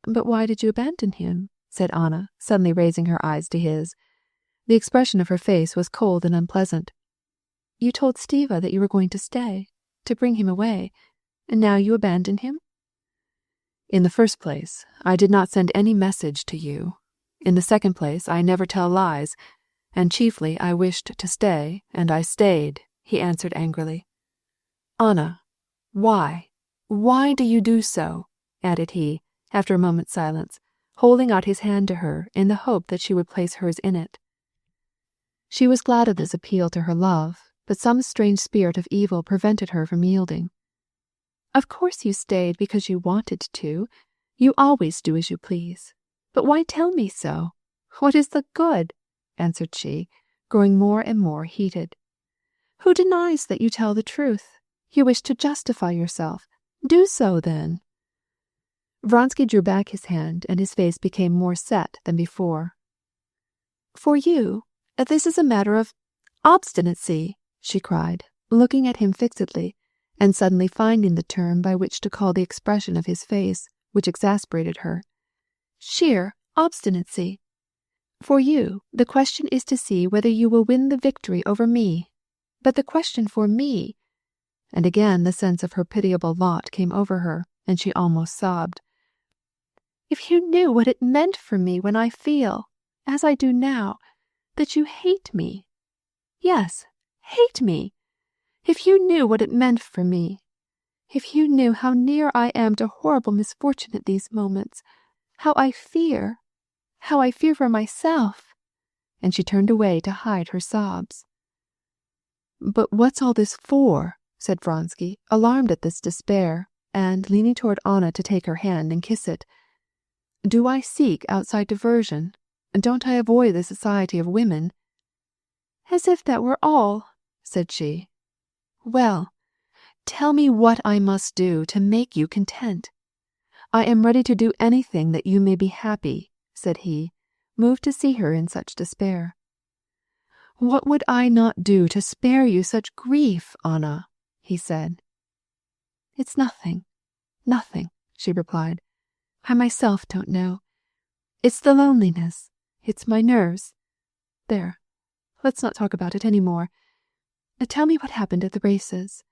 "But why did you abandon him?" said Anna, suddenly raising her eyes to his. The expression of her face was cold and unpleasant. "You told Stiva that you were going to stay, to bring him away, and now you abandon him?" "In the first place, I did not send any message to you. In the second place, I never tell lies, and chiefly I wished to stay, and I stayed," he answered angrily. "Anna, why do you do so?" added he, after a moment's silence, holding out his hand to her in the hope that she would place hers in it. She was glad of this appeal to her love, but some strange spirit of evil prevented her from yielding. "Of course you stayed because you wanted to. You always do as you please. But why tell me so? What is the good?" answered she, growing more and more heated. "Who denies that you tell the truth? You wish to justify yourself. Do so, then." Vronsky drew back his hand, and his face became more set than before. "For you, this is a matter of obstinacy," she cried, looking at him fixedly, and suddenly finding the term by which to call the expression of his face, which exasperated her. "Sheer obstinacy. For you, the question is to see whether you will win the victory over me. But the question for me—" And again the sense of her pitiable lot came over her, and she almost sobbed. "If you knew what it meant for me when I feel, as I do now, that you hate me. Yes, hate me. If you knew what it meant for me. If you knew how near I am to horrible misfortune at these moments, how I fear for myself." And she turned away to hide her sobs. "But what's all this for?" said Vronsky, alarmed at this despair, and leaning toward Anna to take her hand and kiss it. "Do I seek outside diversion? Don't I avoid the society of women?" "As if that were all," said she. "Well, tell me what I must do to make you content. I am ready to do anything that you may be happy," said he, moved to see her in such despair. "What would I not do to spare you such grief, Anna?" he said. "It's nothing, she replied. "I myself don't know. It's the loneliness. It's my nerves. There, let's not talk about it any more. Tell me what happened at the races.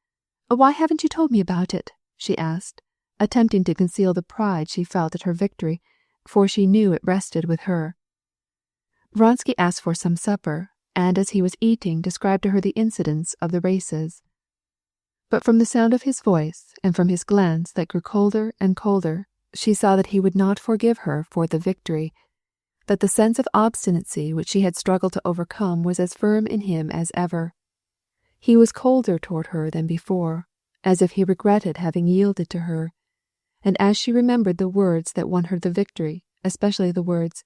Why haven't you told me about it?" she asked, attempting to conceal the pride she felt at her victory, for she knew it rested with her. Vronsky asked for some supper, and as he was eating described to her the incidents of the races. But from the sound of his voice, and from his glance that grew colder and colder, she saw that he would not forgive her for the victory. that the sense of obstinacy which she had struggled to overcome was as firm in him as ever. He was colder toward her than before, as if he regretted having yielded to her, and as she remembered the words that won her the victory, especially the words,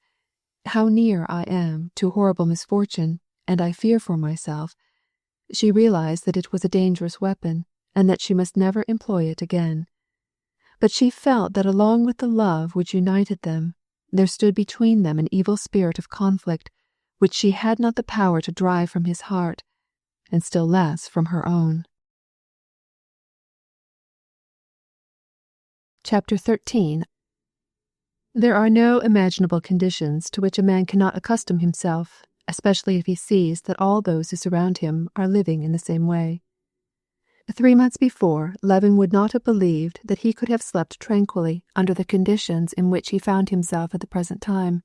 "How near I am to horrible misfortune, and I fear for myself," she realized that it was a dangerous weapon, and that she must never employ it again. But she felt that along with the love which united them, there stood between them an evil spirit of conflict, which she had not the power to drive from his heart, and still less from her own. Chapter 13. There are no imaginable conditions to which a man cannot accustom himself, especially if he sees that all those who surround him are living in the same way. 3 months before, Levin would not have believed that he could have slept tranquilly under the conditions in which he found himself at the present time,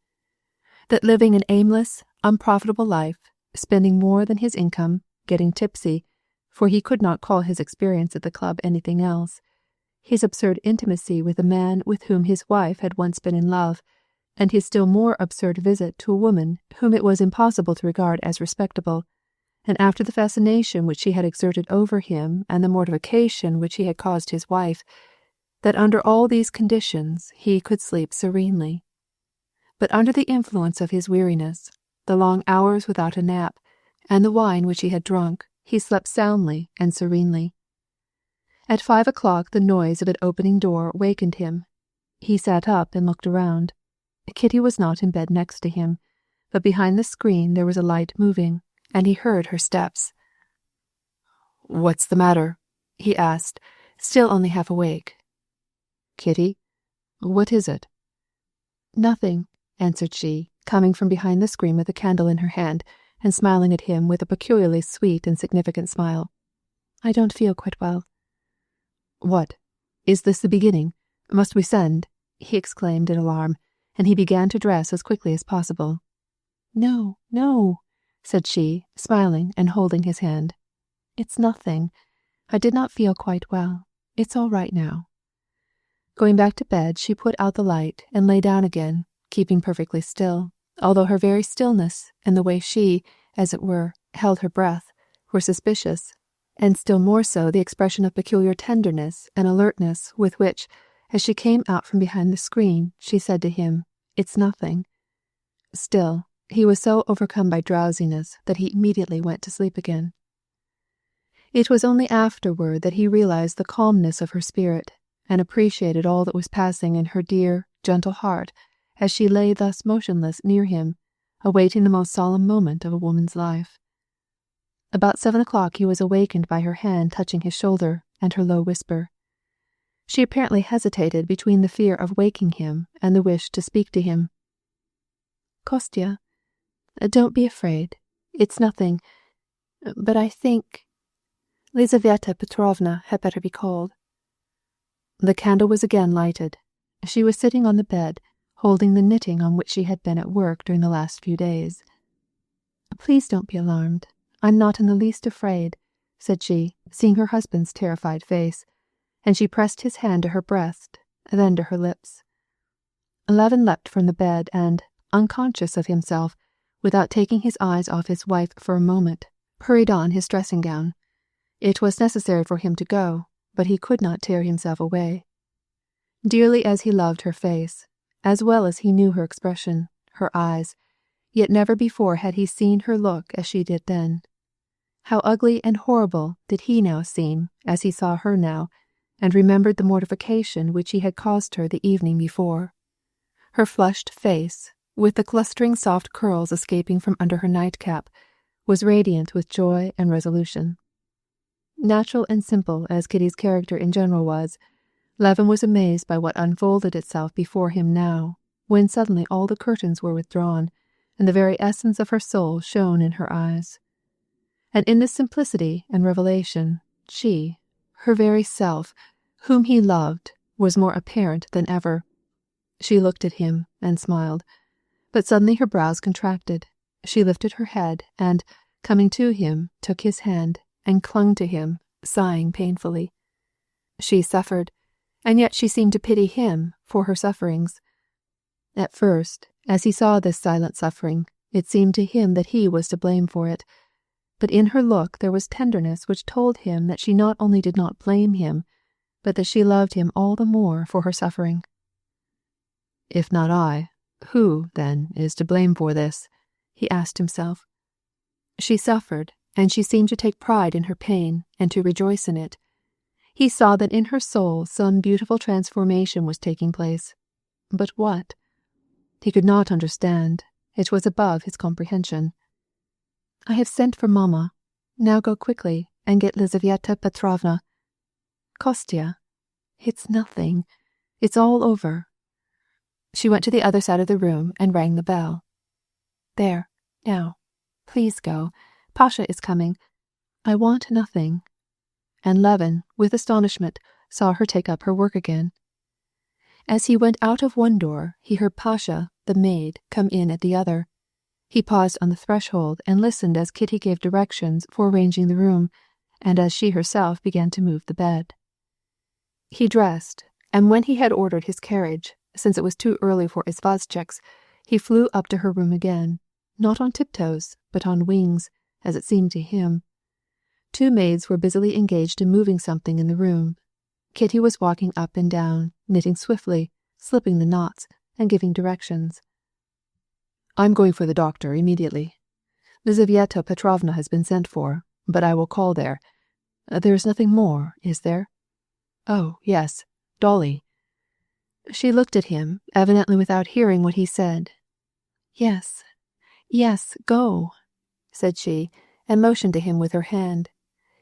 that living an aimless, unprofitable life, spending more than his income, getting tipsy, for he could not call his experience at the club anything else, his absurd intimacy with a man with whom his wife had once been in love, and his still more absurd visit to a woman whom it was impossible to regard as respectable, and after the fascination which she had exerted over him and the mortification which he had caused his wife, that under all these conditions he could sleep serenely. But under the influence of his weariness, the long hours without a nap, and the wine which he had drunk, he slept soundly and serenely. At 5 o'clock the noise of an opening door wakened him. He sat up and looked around. Kitty was not in bed next to him, but behind the screen there was a light moving, and he heard her steps. "What's the matter?" he asked, still only half awake. "Kitty, what is it?" "Nothing," answered she, coming from behind the screen with a candle in her hand, and smiling at him with a peculiarly sweet and significant smile. "I don't feel quite well." "What? Is this the beginning? Must we send?" he exclaimed in alarm, and he began to dress as quickly as possible. "No, no," said she, smiling and holding his hand. "It's nothing. I did not feel quite well. It's all right now." Going back to bed, she put out the light and lay down again, keeping perfectly still, although her very stillness and the way she, as it were, held her breath, were suspicious, and still more so the expression of peculiar tenderness and alertness with which, as she came out from behind the screen, she said to him, "It's nothing." Still, he was so overcome by drowsiness that he immediately went to sleep again. It was only afterward that he realized the calmness of her spirit, and appreciated all that was passing in her dear, gentle heart as she lay thus motionless near him, awaiting the most solemn moment of a woman's life. About 7 o'clock he was awakened by her hand touching his shoulder and her low whisper. She apparently hesitated between the fear of waking him and the wish to speak to him. "Kostya, don't be afraid. It's nothing. But I think Lizaveta Petrovna had better be called." The candle was again lighted. She was sitting on the bed, holding the knitting on which she had been at work during the last few days. "Please don't be alarmed. I'm not in the least afraid," said she, seeing her husband's terrified face, and she pressed his hand to her breast, then to her lips. Levin leapt from the bed and, unconscious of himself, without taking his eyes off his wife for a moment, hurried on his dressing gown. It was necessary for him to go, but he could not tear himself away. Dearly as he loved her face, as well as he knew her expression, her eyes, yet never before had he seen her look as she did then. How ugly and horrible did he now seem as he saw her now, and remembered the mortification which he had caused her the evening before. Her flushed face, with the clustering soft curls escaping from under her nightcap, was radiant with joy and resolution. Natural and simple as Kitty's character in general was, Levin was amazed by what unfolded itself before him now, when suddenly all the curtains were withdrawn, and the very essence of her soul shone in her eyes. And in this simplicity and revelation, she, her very self, whom he loved, was more apparent than ever. She looked at him and smiled, but suddenly her brows contracted. She lifted her head and, coming to him, took his hand and clung to him, sighing painfully. She suffered, and yet she seemed to pity him for her sufferings. At first, As he saw this silent suffering, it seemed to him that he was to blame for it, but in her look there was tenderness which told him that she not only did not blame him, but that she loved him all the more for her suffering. "If not I, who, then, is to blame for this?" he asked himself. She suffered, and she seemed to take pride in her pain and to rejoice in it. He saw that in her soul some beautiful transformation was taking place. But what? He could not understand. It was above his comprehension. "I have sent for Mamma. Now go quickly and get Lizaveta Petrovna." "Kostya, it's nothing. It's all over." She went to the other side of the room and rang the bell. "There, now, please go. Pasha is coming. I want nothing." And Levin, with astonishment, saw her take up her work again. As he went out of one door, he heard Pasha, the maid, come in at the other. He paused on the threshold and listened as Kitty gave directions for arranging the room, and as she herself began to move the bed. He dressed, and when he had ordered his carriage, since it was too early for Izvozchik's, he flew up to her room again, not on tiptoes, but on wings, as it seemed to him. 2 maids were busily engaged in moving something in the room. Kitty was walking up and down, knitting swiftly, slipping the knots, and giving directions. "I'm going for the doctor immediately. Lizaveta Petrovna has been sent for, but I will call there. There is nothing more, is there?" "Oh, yes, Dolly." She looked at him, evidently without hearing what he said. Yes, go," said she, and motioned to him with her hand.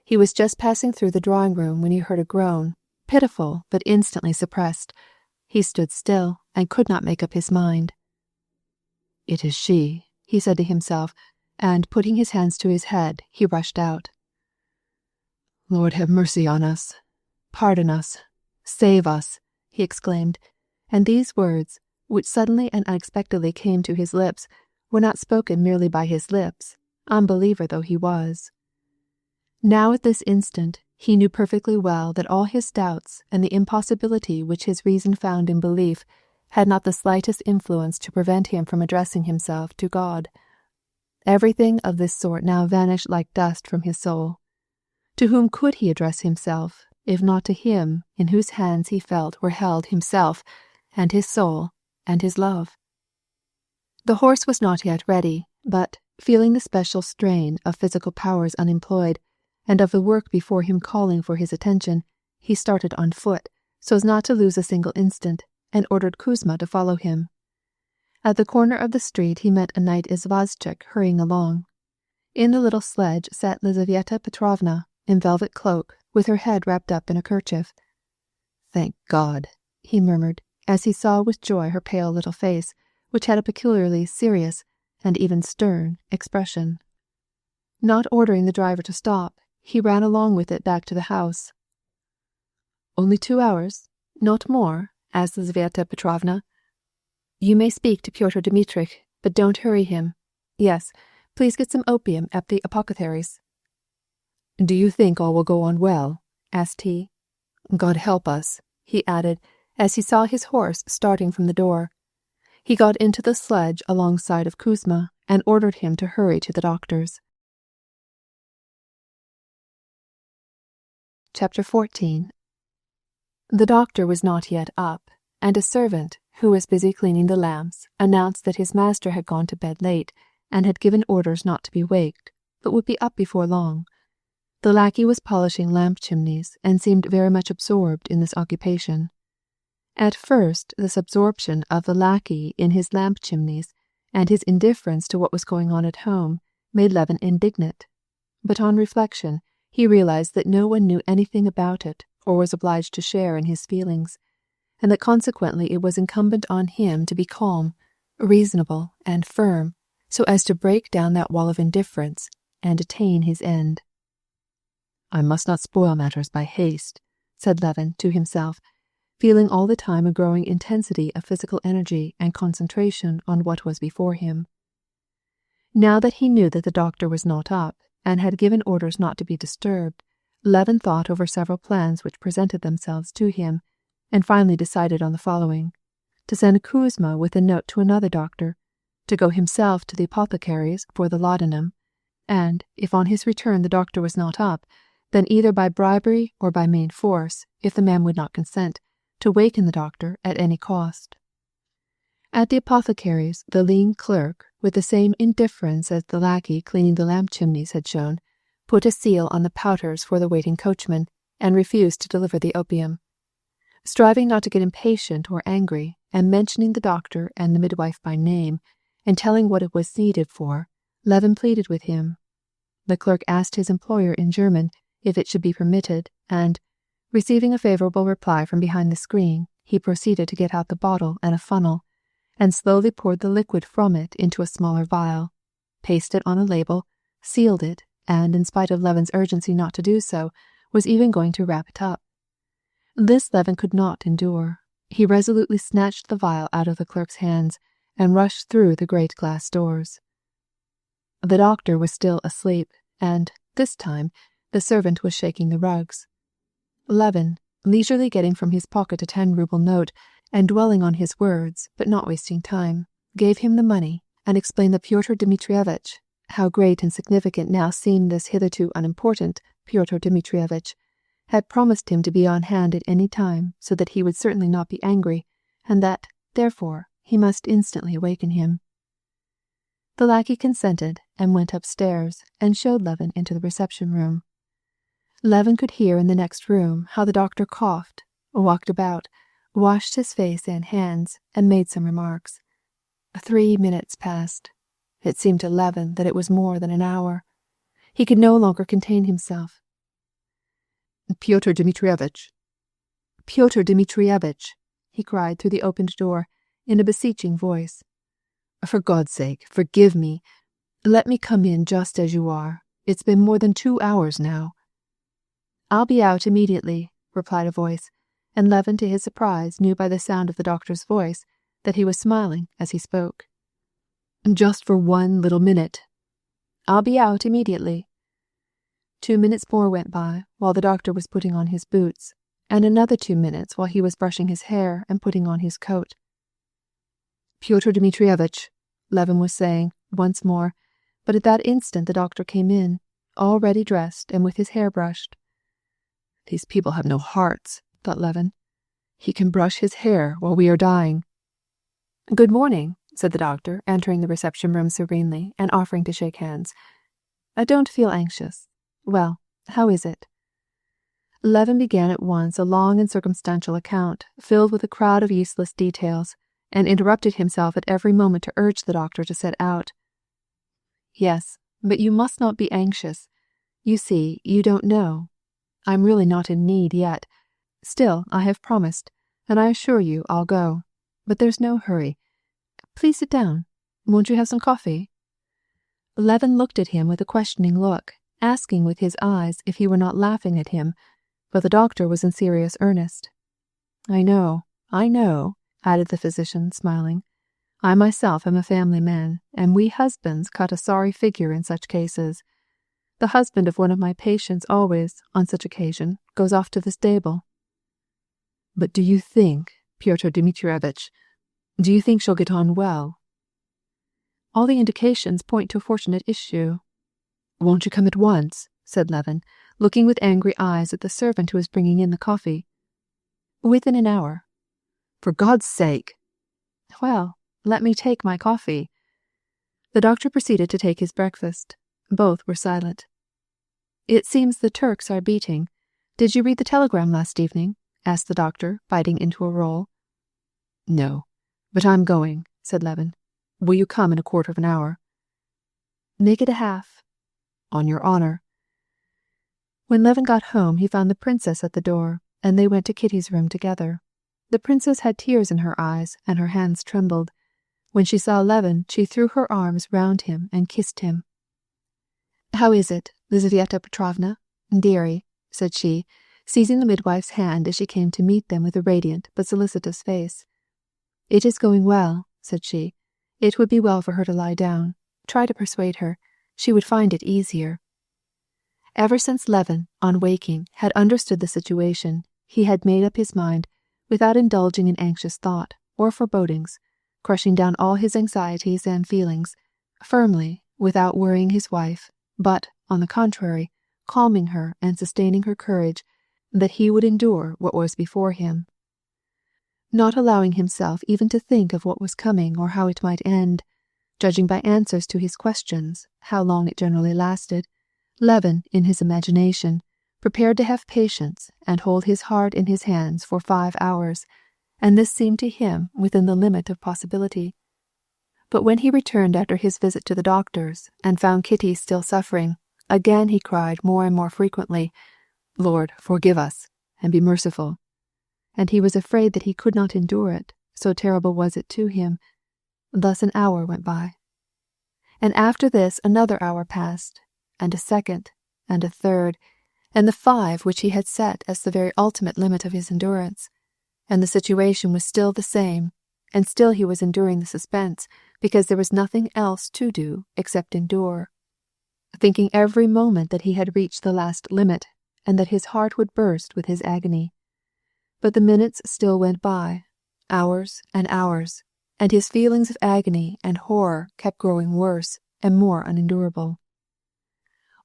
He was just passing through the drawing-room when he heard a groan, pitiful but instantly suppressed. He stood still and could not make up his mind. "It is she," he said to himself, and, putting his hands to his head, he rushed out. "Lord, have mercy on us. Pardon us. Save us," he exclaimed, and these words, which suddenly and unexpectedly came to his lips, were not spoken merely by his lips, unbeliever though he was. Now at this instant he knew perfectly well that all his doubts and the impossibility which his reason found in belief had not the slightest influence to prevent him from addressing himself to God. Everything of this sort now vanished like dust from his soul. To whom could he address himself, if not to Him in whose hands he felt were held himself, and his soul, and his love? The horse was not yet ready, but, feeling the special strain of physical powers unemployed, and of the work before him calling for his attention, he started on foot, so as not to lose a single instant, and ordered Kuzma to follow him. At the corner of the street he met a knight Izvozchik hurrying along. In the little sledge sat Lizaveta Petrovna, in velvet cloak, with her head wrapped up in a kerchief. "Thank God," he murmured, as he saw with joy her pale little face, which had a peculiarly serious, and even stern, expression. Not ordering the driver to stop, he ran along with it back to the house. "Only 2 hours? Not more?" asked Lizaveta Petrovna. "You may speak to Pyotr Dmitrich, but don't hurry him. Yes, please get some opium at the apothecary's." "Do you think all will go on well?" asked he. "God help us," he added, as he saw his horse starting from the door. He got into the sledge alongside of Kuzma and ordered him to hurry to the doctor's. Chapter 14. The doctor was not yet up, and a servant, who was busy cleaning the lamps, announced that his master had gone to bed late, and had given orders not to be waked, but would be up before long. The lackey was polishing lamp chimneys, and seemed very much absorbed in this occupation. At first, this absorption of the lackey in his lamp chimneys, and his indifference to what was going on at home, made Levin indignant. But on reflection, he realized that no one knew anything about it, or was obliged to share in his feelings, and that consequently it was incumbent on him to be calm, reasonable, and firm, so as to break down that wall of indifference, and attain his end. "I must not spoil matters by haste," said Levin to himself, feeling all the time a growing intensity of physical energy and concentration on what was before him. Now that he knew that the doctor was not up, and had given orders not to be disturbed, Levin thought over several plans which presented themselves to him, and finally decided on the following. to send Kuzma with a note to another doctor, to go himself to the apothecary's for the laudanum, and, if on his return the doctor was not up, then either by bribery or by main force, if the man would not consent, to waken the doctor at any cost. At the apothecary's, the lean clerk, with the same indifference as the lackey cleaning the lamp chimneys had shown, put a seal on the powders for the waiting coachman, and refused to deliver the opium. Striving not to get impatient or angry, and mentioning the doctor and the midwife by name, and telling what it was needed for, Levin pleaded with him. The clerk asked his employer in German if it should be permitted, and, receiving a favourable reply from behind the screen, he proceeded to get out the bottle and a funnel, and slowly poured the liquid from it into a smaller vial, pasted on a label, sealed it, and, in spite of Levin's urgency not to do so, was even going to wrap it up. This Levin could not endure. He resolutely snatched the vial out of the clerk's hands and rushed through the great glass doors. The doctor was still asleep, and, this time, the servant was shaking the rugs. Levin, leisurely getting from his pocket a 10-ruble note, and dwelling on his words, but not wasting time, gave him the money, and explained that Pyotr Dmitrievitch, how great and significant now seemed this hitherto unimportant Pyotr Dmitrievitch, had promised him to be on hand at any time, so that he would certainly not be angry, and that, therefore, he must instantly awaken him. The lackey consented, and went upstairs, and showed Levin into the reception-room. Levin could hear in the next room how the doctor coughed, walked about, washed his face and hands, and made some remarks. 3 minutes passed. It seemed to Levin that it was more than an hour. He could no longer contain himself. Pyotr Dmitrievitch! Pyotr Dmitrievitch! He cried through the opened door, in a beseeching voice. For God's sake, forgive me. Let me come in just as you are. It's been more than 2 hours now. I'll be out immediately, replied a voice, and Levin, to his surprise, knew by the sound of the doctor's voice that he was smiling as he spoke. Just for 1 little minute. I'll be out immediately. 2 minutes more went by while the doctor was putting on his boots, and another 2 minutes while he was brushing his hair and putting on his coat. Pyotr Dmitrievitch, Levin was saying, once more, but at that instant the doctor came in, all ready dressed and with his hair brushed. These people have no hearts, thought Levin. He can brush his hair while we are dying. Good morning, said the doctor, entering the reception-room serenely and offering to shake hands. I don't feel anxious. Well, how is it? Levin began at once a long and circumstantial account, filled with a crowd of useless details, and interrupted himself at every moment to urge the doctor to set out. Yes, but you must not be anxious. You see, you don't know. I'm really not in need yet. Still, I have promised, and I assure you I'll go. But there's no hurry. Please sit down. Won't you have some coffee? Levin looked at him with a questioning look, asking with his eyes if he were not laughing at him, but the doctor was in serious earnest. I know, added the physician, smiling. I myself am a family man, and we husbands cut a sorry figure in such cases. The husband of one of my patients always, on such occasion, goes off to the stable. But do you think, Pyotr Dmitrievitch, do you think she'll get on well? All the indications point to a fortunate issue. Won't you come at once? Said Levin, looking with angry eyes at the servant who was bringing in the coffee. Within an hour. For God's sake! Well, let me take my coffee. The doctor proceeded to take his breakfast. Both were silent. It seems the Turks are beating. Did you read the telegram last evening? Asked the doctor, biting into a roll. No, but I'm going, said Levin. Will you come in 1/4 of an hour? Make it a half. On your honor. When Levin got home, he found the princess at the door, and they went to Kitty's room together. The princess had tears in her eyes, and her hands trembled. When she saw Levin, she threw her arms round him and kissed him. How is it, Lizaveta Petrovna? Dearie, said she, seizing the midwife's hand as she came to meet them with a radiant but solicitous face. It is going well, said she. It would be well for her to lie down. Try to persuade her. She would find it easier. Ever since Levin, on waking, had understood the situation, he had made up his mind, without indulging in anxious thought, or forebodings, crushing down all his anxieties and feelings, firmly, without worrying his wife, but, on the contrary, calming her and sustaining her courage, that he would endure what was before him. Not allowing himself even to think of what was coming or how it might end, judging by answers to his questions how long it generally lasted, Levin, in his imagination, prepared to have patience and hold his heart in his hands for 5 hours, and this seemed to him within the limit of possibility. But when he returned after his visit to the doctor's and found Kitty still suffering, again he cried more and more frequently, "Lord, forgive us, and be merciful." And he was afraid that he could not endure it, so terrible was it to him. Thus an hour went by. And after this another hour passed, and a second, and a third, and the 5 which he had set as the very ultimate limit of his endurance. And the situation was still the same, and still he was enduring the suspense, because there was nothing else to do except endure, thinking every moment that he had reached the last limit, and that his heart would burst with his agony. But the minutes still went by, hours and hours, and his feelings of agony and horror kept growing worse and more unendurable.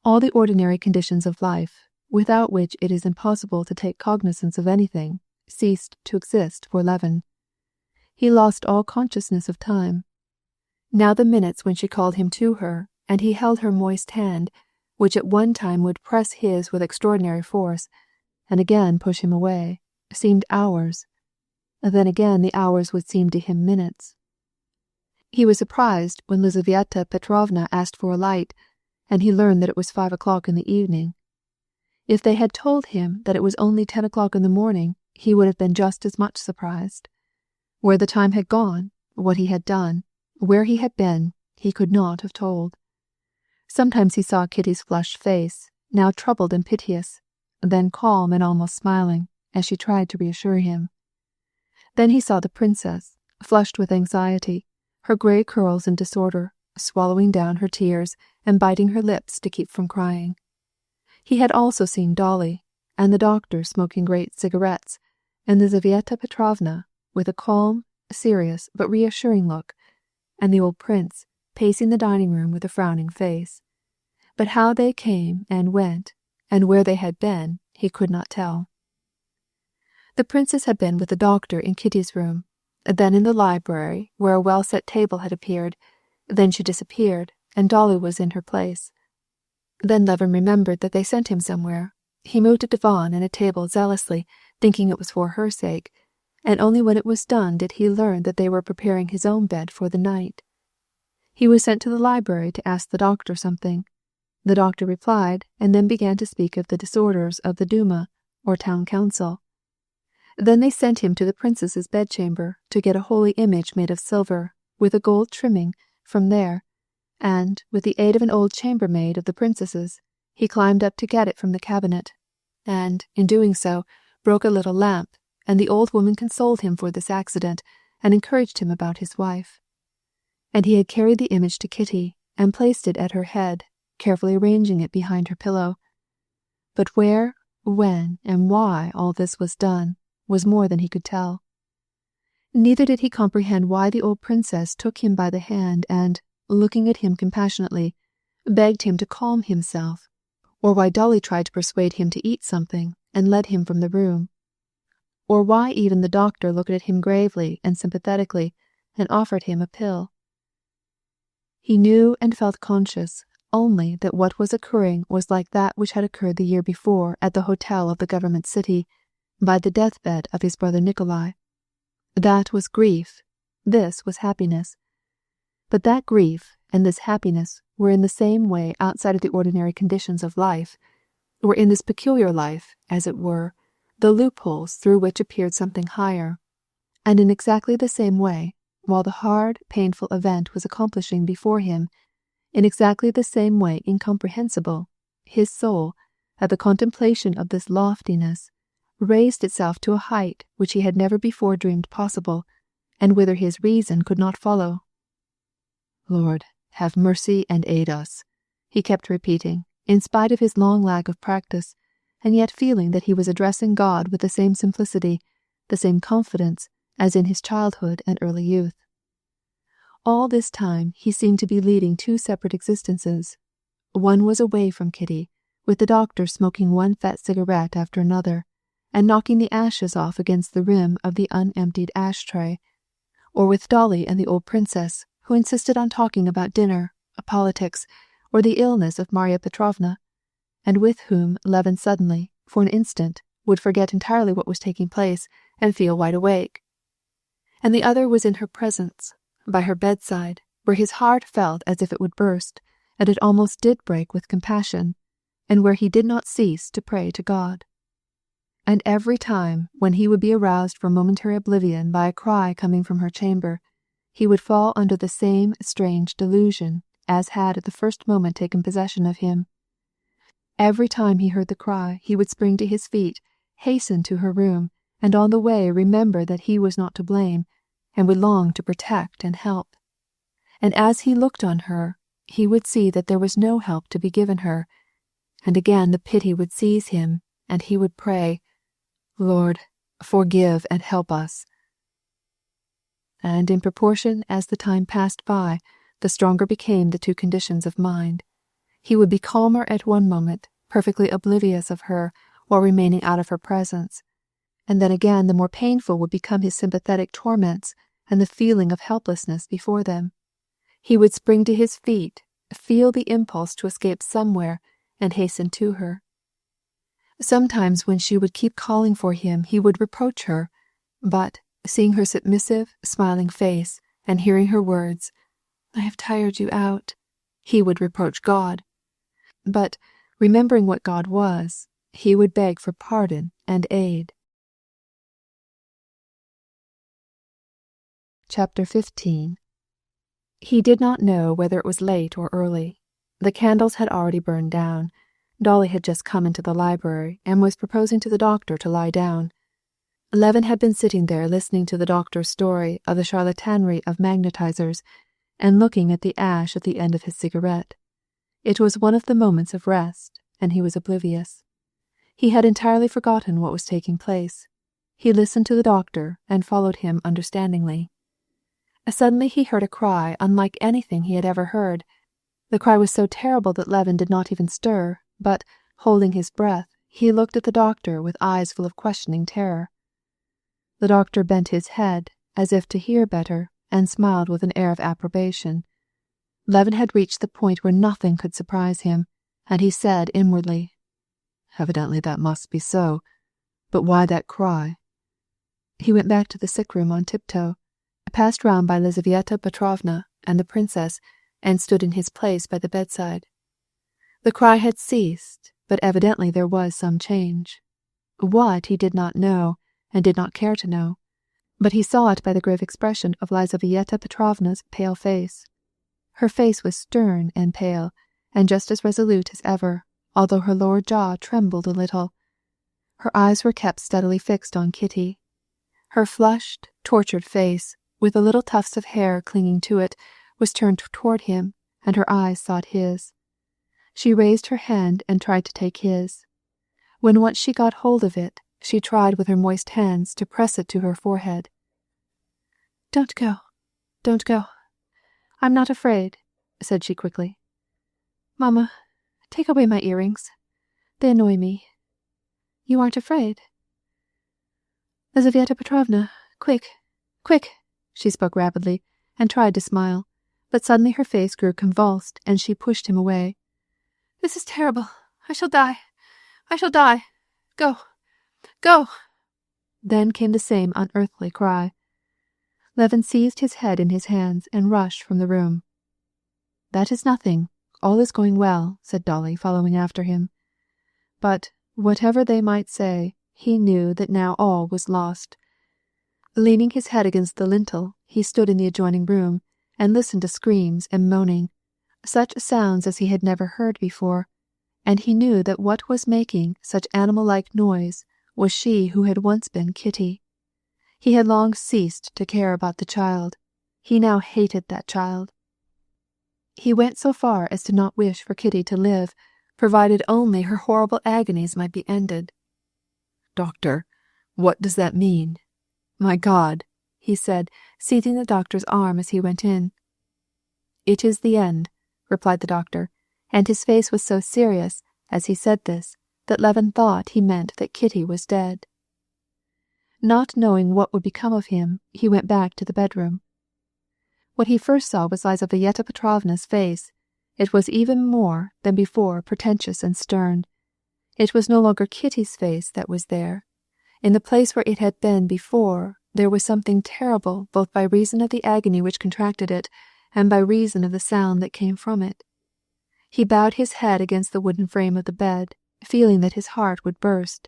All the ordinary conditions of life, without which it is impossible to take cognizance of anything, ceased to exist for Levin. He lost all consciousness of time. Now the minutes when she called him to her, and he held her moist hand, which at one time would press his with extraordinary force, and again push him away, seemed hours. Then again the hours would seem to him minutes. He was surprised when Lizaveta Petrovna asked for a light, and he learned that it was 5 o'clock in the evening. If they had told him that it was only 10 o'clock in the morning, he would have been just as much surprised. Where the time had gone, what he had done, where he had been, he could not have told. Sometimes he saw Kitty's flushed face, now troubled and piteous, then calm and almost smiling, as she tried to reassure him. Then he saw the princess, flushed with anxiety, her grey curls in disorder, swallowing down her tears and biting her lips to keep from crying. He had also seen Dolly, and the doctor smoking great cigarettes, and Lizaveta Petrovna, with a calm, serious, but reassuring look, and the old prince, pacing the dining room with a frowning face. But how they came and went, and where they had been, he could not tell. The princess had been with the doctor in Kitty's room, then in the library, where a well-set table had appeared. Then she disappeared, and Dolly was in her place. Then Levin remembered that they sent him somewhere. He moved a divan and a table zealously, thinking it was for her sake, and only when it was done did he learn that they were preparing his own bed for the night. He was sent to the library to ask the doctor something. The doctor replied, and then began to speak of the disorders of the Duma, or town council. Then they sent him to the princess's bedchamber to get a holy image made of silver, with a gold trimming, from there, and, with the aid of an old chambermaid of the princess's, he climbed up to get it from the cabinet, and, in doing so, broke a little lamp, and the old woman consoled him for this accident, and encouraged him about his wife. And he had carried the image to Kitty, and placed it at her head, carefully arranging it behind her pillow. But where, when, and why all this was done, was more than he could tell. Neither did he comprehend why the old princess took him by the hand and, looking at him compassionately, begged him to calm himself, or why Dolly tried to persuade him to eat something and led him from the room, or why even the doctor looked at him gravely and sympathetically and offered him a pill. He knew and felt conscious only that what was occurring was like that which had occurred the year before at the hotel of the government city, by the deathbed of his brother Nikolai. That was grief, this was happiness. But that grief and this happiness were in the same way outside of the ordinary conditions of life, were in this peculiar life, as it were, the loopholes through which appeared something higher, and in exactly the same way, while the hard, painful event was accomplishing before him, in exactly the same way incomprehensible, his soul, at the contemplation of this loftiness, raised itself to a height which he had never before dreamed possible, and whither his reason could not follow. "Lord, have mercy and aid us," he kept repeating, in spite of his long lack of practice, and yet feeling that he was addressing God with the same simplicity, the same confidence, as in his childhood and early youth. All this time he seemed to be leading two separate existences. One was away from Kitty, with the doctor smoking one fat cigarette after another, and knocking the ashes off against the rim of the unemptied ashtray, or with Dolly and the old princess, who insisted on talking about dinner, politics, or the illness of Marya Petrovna, and with whom Levin suddenly, for an instant, would forget entirely what was taking place and feel wide awake. And the other was in her presence, by her bedside, where his heart felt as if it would burst, and it almost did break with compassion, and where he did not cease to pray to God. And every time, when he would be aroused from momentary oblivion by a cry coming from her chamber, he would fall under the same strange delusion as had at the first moment taken possession of him. Every time he heard the cry, he would spring to his feet, hasten to her room, and on the way remember that he was not to blame, and would long to protect and help. And as he looked on her, he would see that there was no help to be given her, and again the pity would seize him, and he would pray, "Lord, forgive and help us." And in proportion as the time passed by, the stronger became the two conditions of mind. He would be calmer at one moment, perfectly oblivious of her, while remaining out of her presence, and then again the more painful would become his sympathetic torments and the feeling of helplessness before them. He would spring to his feet, feel the impulse to escape somewhere, and hasten to her. Sometimes when she would keep calling for him, he would reproach her, but, seeing her submissive, smiling face, and hearing her words, "I have tired you out," he would reproach God. But, remembering what God was, he would beg for pardon and aid. Chapter 15. He did not know whether it was late or early. The candles had already burned down. Dolly had just come into the library and was proposing to the doctor to lie down. Levin had been sitting there listening to the doctor's story of the charlatanry of magnetizers and looking at the ash at the end of his cigarette. It was one of the moments of rest, and he was oblivious. He had entirely forgotten what was taking place. He listened to the doctor and followed him understandingly. Suddenly he heard a cry unlike anything he had ever heard. The cry was so terrible that Levin did not even stir, but, holding his breath, he looked at the doctor with eyes full of questioning terror. The doctor bent his head, as if to hear better, and smiled with an air of approbation. Levin had reached the point where nothing could surprise him, and he said inwardly, "Evidently that must be so. But why that cry?" He went back to the sick room on tiptoe, passed round by Lizaveta Petrovna and the princess, and stood in his place by the bedside. The cry had ceased, but evidently there was some change. What he did not know, and did not care to know, but he saw it by the grave expression of Lizaveta Petrovna's pale face. Her face was stern and pale, and just as resolute as ever, although her lower jaw trembled a little. Her eyes were kept steadily fixed on Kitty. Her flushed, tortured face, with the little tufts of hair clinging to it, was turned toward him, and her eyes sought his. She raised her hand and tried to take his. When once she got hold of it, she tried with her moist hands to press it to her forehead. "Don't go, don't go. I'm not afraid," said she quickly. "Mamma, take away my earrings. They annoy me. You aren't afraid?" "Lizaveta Petrovna, quick, quick!" She spoke rapidly, and tried to smile, but suddenly her face grew convulsed, and she pushed him away. "This is terrible. I shall die. I shall die. Go, go!" Then came the same unearthly cry. Levin seized his head in his hands and rushed from the room. "That is nothing. All is going well," said Dolly, following after him. But, whatever they might say, he knew that now all was lost. Leaning his head against the lintel, he stood in the adjoining room, and listened to screams and moaning, such sounds as he had never heard before, and he knew that what was making such animal-like noise was she who had once been Kitty. He had long ceased to care about the child. He now hated that child. He went so far as to not wish for Kitty to live, provided only her horrible agonies might be ended. "Doctor, what does that mean? My God, he said, seizing the doctor's arm as he went in. "It is the end," replied the doctor, and his face was so serious, as he said this, that Levin thought he meant that Kitty was dead. Not knowing what would become of him, he went back to the bedroom. What he first saw was Lizaveta Petrovna's face. It was even more than before pretentious and stern. It was no longer Kitty's face that was there. In the place where it had been before, there was something terrible both by reason of the agony which contracted it, and by reason of the sound that came from it. He bowed his head against the wooden frame of the bed, feeling that his heart would burst.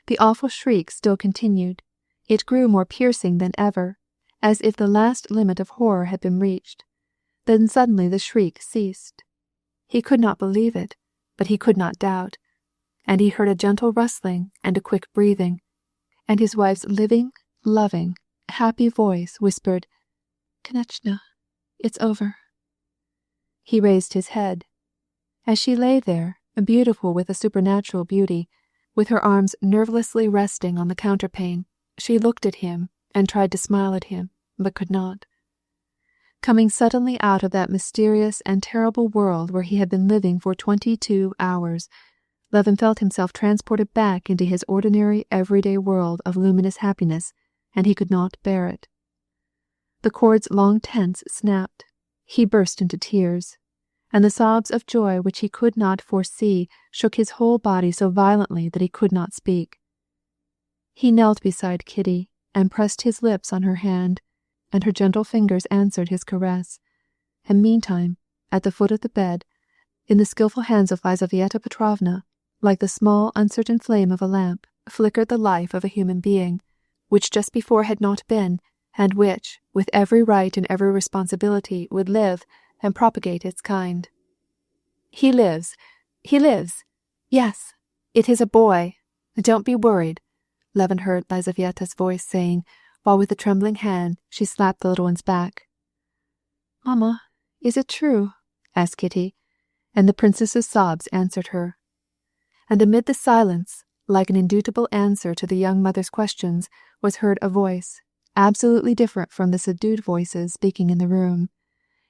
The awful shriek still continued. It grew more piercing than ever, as if the last limit of horror had been reached. Then suddenly the shriek ceased. He could not believe it, but he could not doubt. And he heard a gentle rustling and a quick breathing, and his wife's living, loving, happy voice whispered, "Konechna, it's over." He raised his head. As she lay there, beautiful with a supernatural beauty, with her arms nervelessly resting on the counterpane, she looked at him and tried to smile at him, but could not. Coming suddenly out of that mysterious and terrible world where he had been living for 22 hours, Levin felt himself transported back into his ordinary everyday world of luminous happiness, and he could not bear it. The cords long tense snapped. He burst into tears, and the sobs of joy which he could not foresee shook his whole body so violently that he could not speak. He knelt beside Kitty and pressed his lips on her hand, and her gentle fingers answered his caress. And meantime, at the foot of the bed, in the skilful hands of Lizaveta Petrovna, like the small uncertain flame of a lamp, flickered the life of a human being, which just before had not been, and which, with every right and every responsibility, would live and propagate its kind. "He lives! He lives! Yes, it is a boy! Don't be worried," Levin heard Lizaveta's voice saying, while with a trembling hand she slapped the little one's back. "Mamma, is it true?" asked Kitty, and the princess's sobs answered her. And amid the silence, like an indubitable answer to the young mother's questions, was heard a voice, absolutely different from the subdued voices speaking in the room.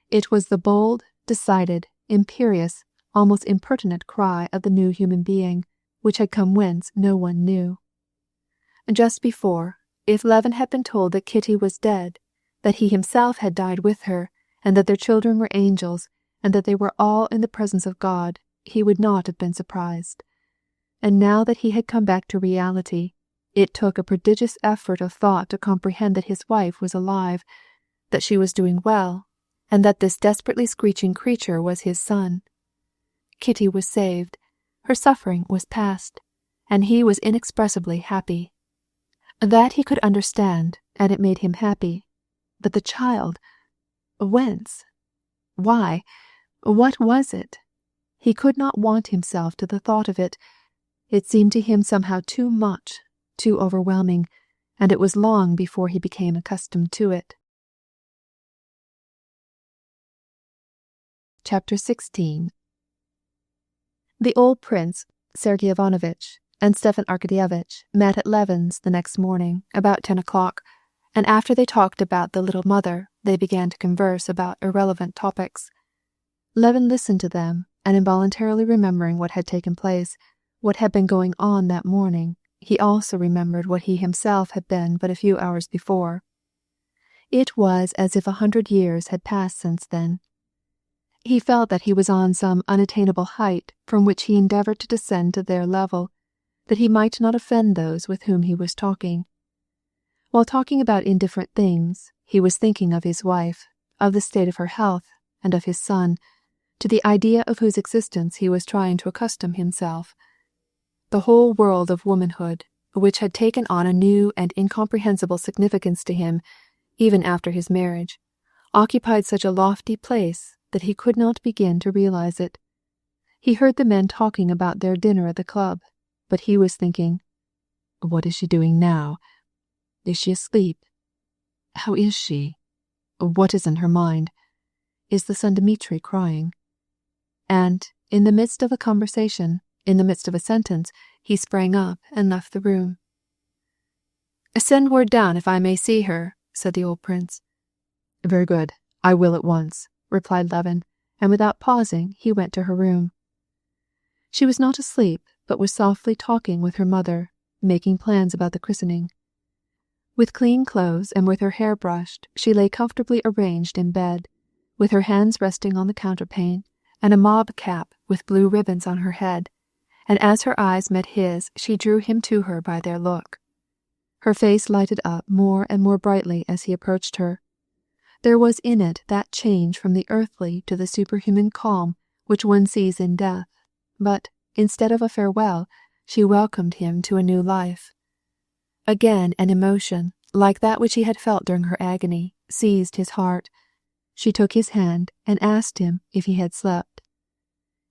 It was the bold, decided, imperious, almost impertinent cry of the new human being, which had come whence no one knew. Just before, if Levin had been told that Kitty was dead, that he himself had died with her, and that their children were angels, and that they were all in the presence of God, he would not have been surprised. And now that he had come back to reality, it took a prodigious effort of thought to comprehend that his wife was alive, that she was doing well, and that this desperately screeching creature was his son. Kitty was saved, her suffering was past, and he was inexpressibly happy. That he could understand, and it made him happy. But the child, whence? Why? What was it? He could not want himself to the thought of it. It seemed to him somehow too much, too overwhelming, and it was long before he became accustomed to it. Chapter 16. The old prince, Sergei Ivanovitch, and Stepan Arkadyevitch met at Levin's the next morning, about 10 o'clock, and after they talked about the little mother, they began to converse about irrelevant topics. Levin listened to them, and involuntarily remembering what had taken place, what had been going on that morning, he also remembered what he himself had been but a few hours before. It was as if 100 years had passed since then. He felt that he was on some unattainable height from which he endeavored to descend to their level, that he might not offend those with whom he was talking. While talking about indifferent things, he was thinking of his wife, of the state of her health, and of his son, to the idea of whose existence he was trying to accustom himself. The whole world of womanhood, which had taken on a new and incomprehensible significance to him, even after his marriage, occupied such a lofty place that he could not begin to realize it. He heard the men talking about their dinner at the club, but he was thinking, "What is she doing now? Is she asleep? How is she? What is in her mind? Is the son Dmitri crying?" And, in the midst of a conversation, in the midst of a sentence, he sprang up and left the room. "Send word down if I may see her," said the old prince. Very good, I will at once, replied Levin, and without pausing he went to her room. She was not asleep, but was softly talking with her mother, making plans about the christening. With clean clothes and with her hair brushed, she lay comfortably arranged in bed, with her hands resting on the counterpane, and a mob cap with blue ribbons on her head, and as her eyes met his she drew him to her by their look. Her face lighted up more and more brightly as he approached her. There was in it that change from the earthly to the superhuman calm which one sees in death, but, instead of a farewell, she welcomed him to a new life. Again an emotion, like that which he had felt during her agony, seized his heart. She took his hand and asked him if he had slept.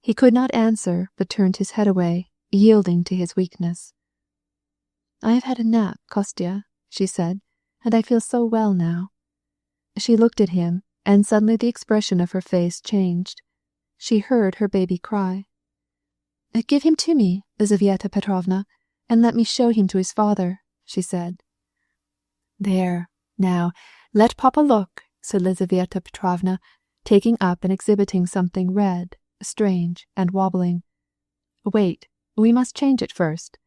He could not answer, but turned his head away, yielding to his weakness. "I have had a nap, Kostya," she said, "and I feel so well now." She looked at him, and suddenly the expression of her face changed. She heard her baby cry. "Give him to me, Lizaveta Petrovna, and let me show him to his father," she said. "There, now, let Papa look," said Lizaveta Petrovna, taking up and exhibiting something red, strange, and wobbling. "Wait, we must change it first."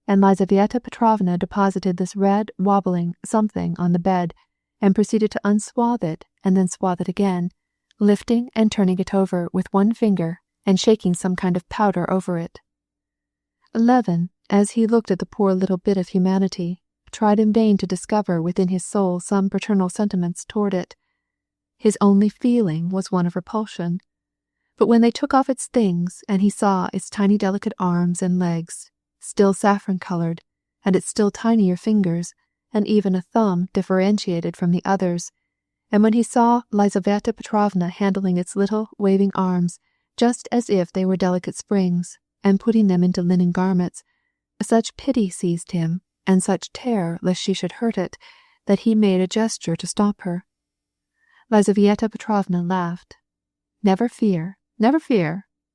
And Lizaveta Petrovna deposited this red, wobbling something on the bed, and proceeded to unswathe it and then swathe it again, lifting and turning it over with one finger and shaking some kind of powder over it. Levin, as he looked at the poor little bit of humanity, tried in vain to discover within his soul some paternal sentiments toward it. His only feeling was one of repulsion. But when they took off its things and he saw its tiny delicate arms and legs, still saffron-colored, and its still tinier fingers, and even a thumb differentiated from the others, and when he saw Lizaveta Petrovna handling its little waving arms just as if they were delicate springs, and putting them into linen garments, such pity seized him, and such terror lest she should hurt it, that he made a gesture to stop her. Lizaveta Petrovna laughed. Never fear,"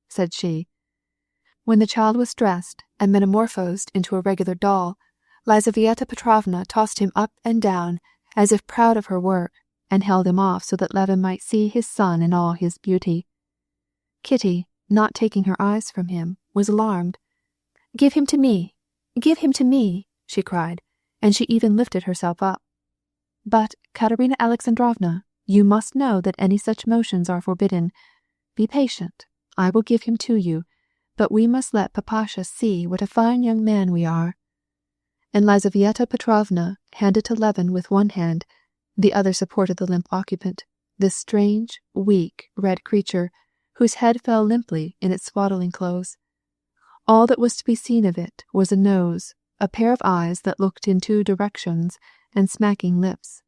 said she. When the child was dressed and metamorphosed into a regular doll, Lizaveta Petrovna tossed him up and down as if proud of her work, and held him off so that Levin might see his son in all his beauty. Kitty, not taking her eyes from him, was alarmed. "Give him to me! Give him to me!" she cried, and she even lifted herself up. "But, Katerina Alexandrovna, you must know that any such motions are forbidden. Be patient. I will give him to you, but we must let Papasha see what a fine young man we are." And Lizaveta Petrovna handed to Levin with one hand, the other supported the limp occupant, this strange, weak, red creature, whose head fell limply in its swaddling clothes. All that was to be seen of it was a nose, a pair of eyes that looked in two directions, and smacking lips.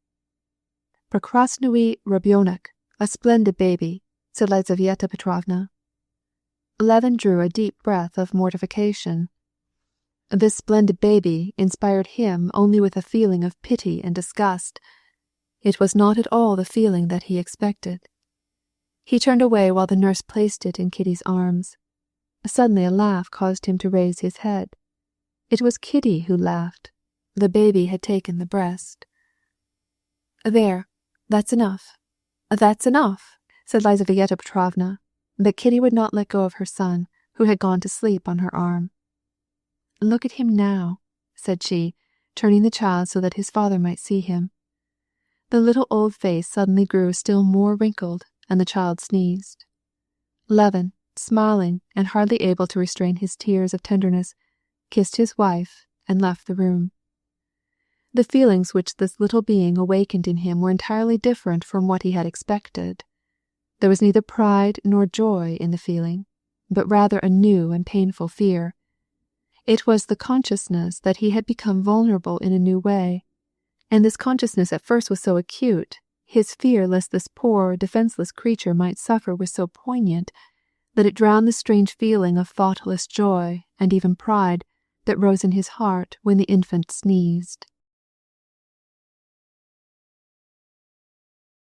"Prekrasnui Rabyonek, a splendid baby," said Lizaveta Petrovna. Levin drew a deep breath of mortification. This splendid baby inspired him only with a feeling of pity and disgust. It was not at all the feeling that he expected. He turned away while the nurse placed it in Kitty's arms. Suddenly a laugh caused him to raise his head. It was Kitty who laughed. The baby had taken the breast. "There, that's enough, said Lizaveta Petrovna, but Kitty would not let go of her son, who had gone to sleep on her arm. "Look at him now," said she, turning the child so that his father might see him. The little old face suddenly grew still more wrinkled, and the child sneezed. Levin, smiling and hardly able to restrain his tears of tenderness, kissed his wife and left the room. The feelings which this little being awakened in him were entirely different from what he had expected. There was neither pride nor joy in the feeling, but rather a new and painful fear. It was the consciousness that he had become vulnerable in a new way, and this consciousness at first was so acute, his fear lest this poor, defenseless creature might suffer was so poignant, that it drowned the strange feeling of thoughtless joy and even pride that rose in his heart when the infant sneezed.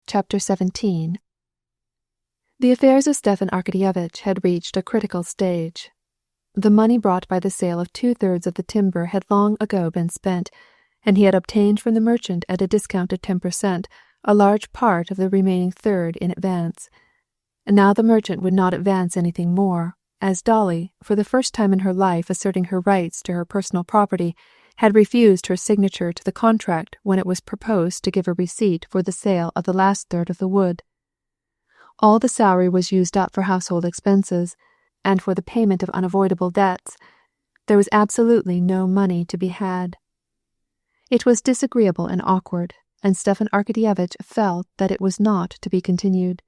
Chapter 17. The affairs of Stepan Arkadyevitch had reached a critical stage. The money brought by the sale of 2/3 of the timber had long ago been spent, and he had obtained from the merchant at a discount of 10% a large part of the remaining third in advance. And now the merchant would not advance anything more, as Dolly, for the first time in her life asserting her rights to her personal property, had refused her signature to the contract when it was proposed to give a receipt for the sale of the last third of the wood. All the salary was used up for household expenses, and for the payment of unavoidable debts. There was absolutely no money to be had. It was disagreeable and awkward, and Stepan Arkadyevitch felt that it was not to be continued.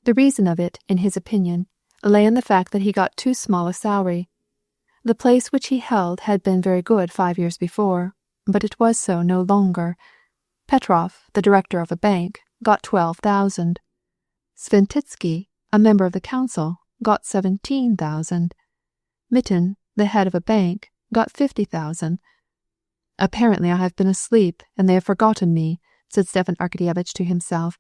The reason of it, in his opinion, lay in the fact that he got too small a salary. The place which he held had been very good 5 years before, but it was so no longer. Petrov, the director of a bank, got 12,000. Sventitsky, a member of the council, got 17,000. Mitten, the head of a bank, got 50,000. Apparently I have been asleep, and they have forgotten me, said Stepan Arkadyevitch to himself,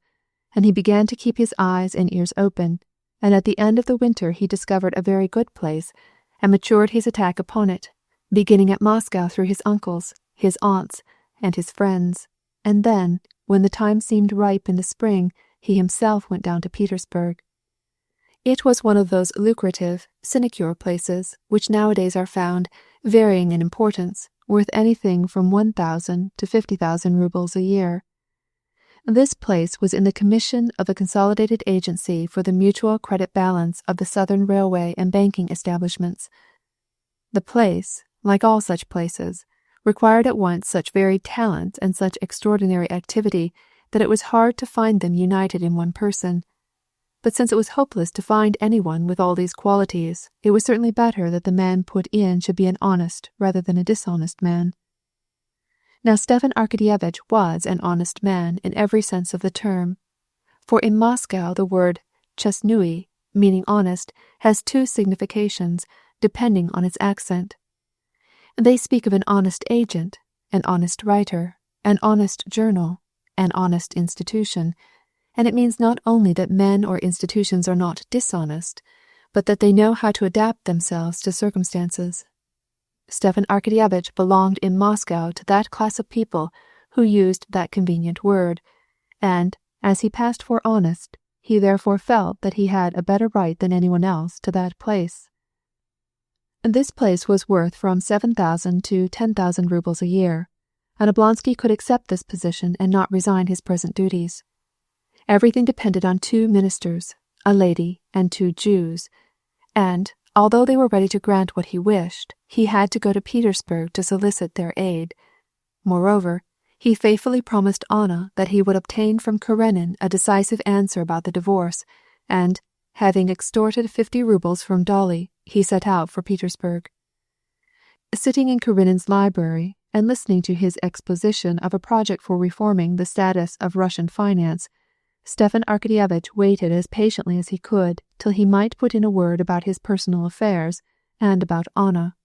and he began to keep his eyes and ears open, and at the end of the winter he discovered a very good place, and matured his attack upon it, beginning at Moscow through his uncles, his aunts, and his friends, and then, when the time seemed ripe in the spring, he himself went down to Petersburg. It was one of those lucrative, sinecure places which nowadays are found, varying in importance, worth anything from 1,000 to 50,000 rubles a year. This place was in the commission of a consolidated agency for the mutual credit balance of the southern railway and banking establishments. The place, like all such places, required at once such varied talent and such extraordinary activity that it was hard to find them united in one person. But since it was hopeless to find anyone with all these qualities, it was certainly better that the man put in should be an honest rather than a dishonest man. Now Stepan Arkadyevitch was an honest man in every sense of the term, for in Moscow the word chestnui, meaning honest, has two significations, depending on its accent. They speak of an honest agent, an honest writer, an honest journal, an honest institution, and it means not only that men or institutions are not dishonest, but that they know how to adapt themselves to circumstances. Stepan Arkadyevitch belonged in Moscow to that class of people who used that convenient word, and, as he passed for honest, he therefore felt that he had a better right than anyone else to that place. This place was worth from 7,000 to 10,000 rubles a year, and Oblonsky could accept this position and not resign his present duties. Everything depended on 2 ministers, a lady, and 2 Jews, and, although they were ready to grant what he wished, he had to go to Petersburg to solicit their aid. Moreover, he faithfully promised Anna that he would obtain from Karenina a decisive answer about the divorce, and, having extorted 50 rubles from Dolly, he set out for Petersburg. Sitting in Karenina's library and listening to his exposition of a project for reforming the status of Russian finance, Stepan Arkadyevitch waited as patiently as he could till he might put in a word about his personal affairs and about Anna.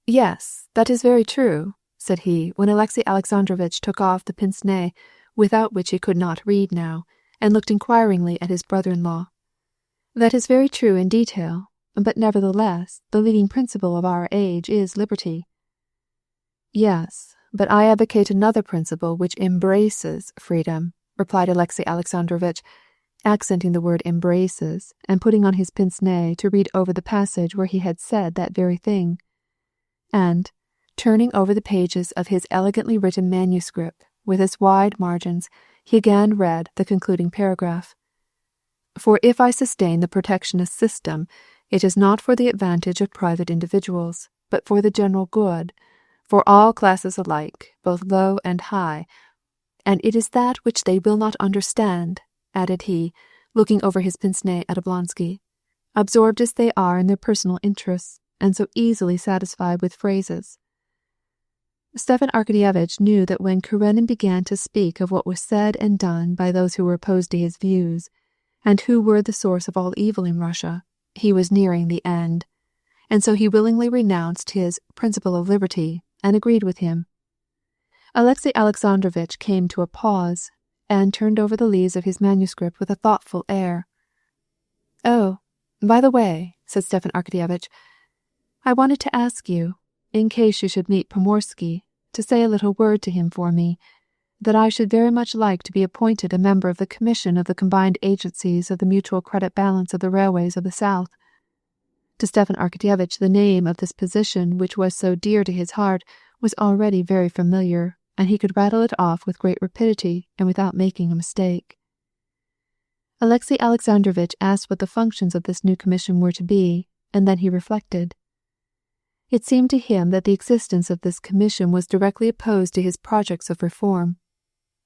"Yes, that is very true," said he, when Alexey Alexandrovitch took off the pince-nez, without which he could not read now, and looked inquiringly at his brother-in-law. "That is very true in detail, but nevertheless the leading principle of our age is liberty." "Yes, but I advocate another principle which embraces freedom," replied Alexey Alexandrovitch, accenting the word embraces, and putting on his pince-nez to read over the passage where he had said that very thing. And, turning over the pages of his elegantly written manuscript, with its wide margins, he again read the concluding paragraph. "For if I sustain the protectionist system, it is not for the advantage of private individuals, but for the general good, for all classes alike, both low and high. And it is that which they will not understand," added he, looking over his pince-nez at Oblonsky, "absorbed as they are in their personal interests, and so easily satisfied with phrases." Stepan Arkadyevitch knew that when Karenina began to speak of what was said and done by those who were opposed to his views, and who were the source of all evil in Russia, he was nearing the end, and so he willingly renounced his principle of liberty and agreed with him. Alexey Alexandrovitch came to a pause, and turned over the leaves of his manuscript with a thoughtful air. "Oh, by the way," said Stepan Arkadyevitch, "I wanted to ask you, in case you should meet Pomorsky, to say a little word to him for me, that I should very much like to be appointed a member of the Commission of the Combined Agencies of the Mutual Credit Balance of the Railways of the South. To Stepan Arkadyevitch the name of this position, which was so dear to his heart, was already very familiar, and he could rattle it off with great rapidity and without making a mistake. Alexey Alexandrovitch asked what the functions of this new commission were to be, and then he reflected. It seemed to him that the existence of this commission was directly opposed to his projects of reform.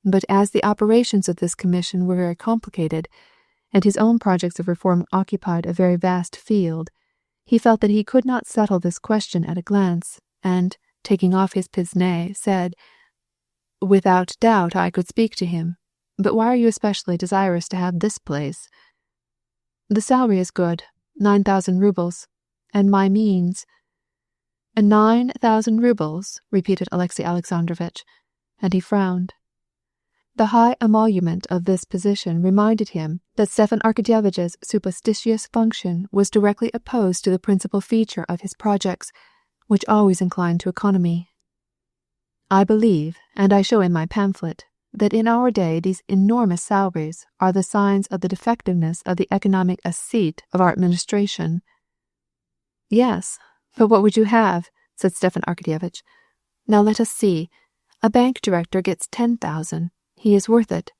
But as the operations of this commission were very complicated, and his own projects of reform occupied a very vast field, he felt that he could not settle this question at a glance, and, taking off his pince-nez, said, "Without doubt I could speak to him. But why are you especially desirous to have this place?" "The salary is good, 9,000 roubles, and my means—" 9,000 roubles, repeated Alexey Alexandrovitch, and he frowned. The high emolument of this position reminded him that Stepan Arkadyevitch's supposititious function was directly opposed to the principal feature of his projects, which always inclined to economy. "I believe, and I show in my pamphlet, that in our day these enormous salaries are the signs of the defectiveness of the economic assiette of our administration." "Yes, but what would you have?" said Stepan Arkadyevitch. "Now let us see. A bank director gets 10,000. He is worth it.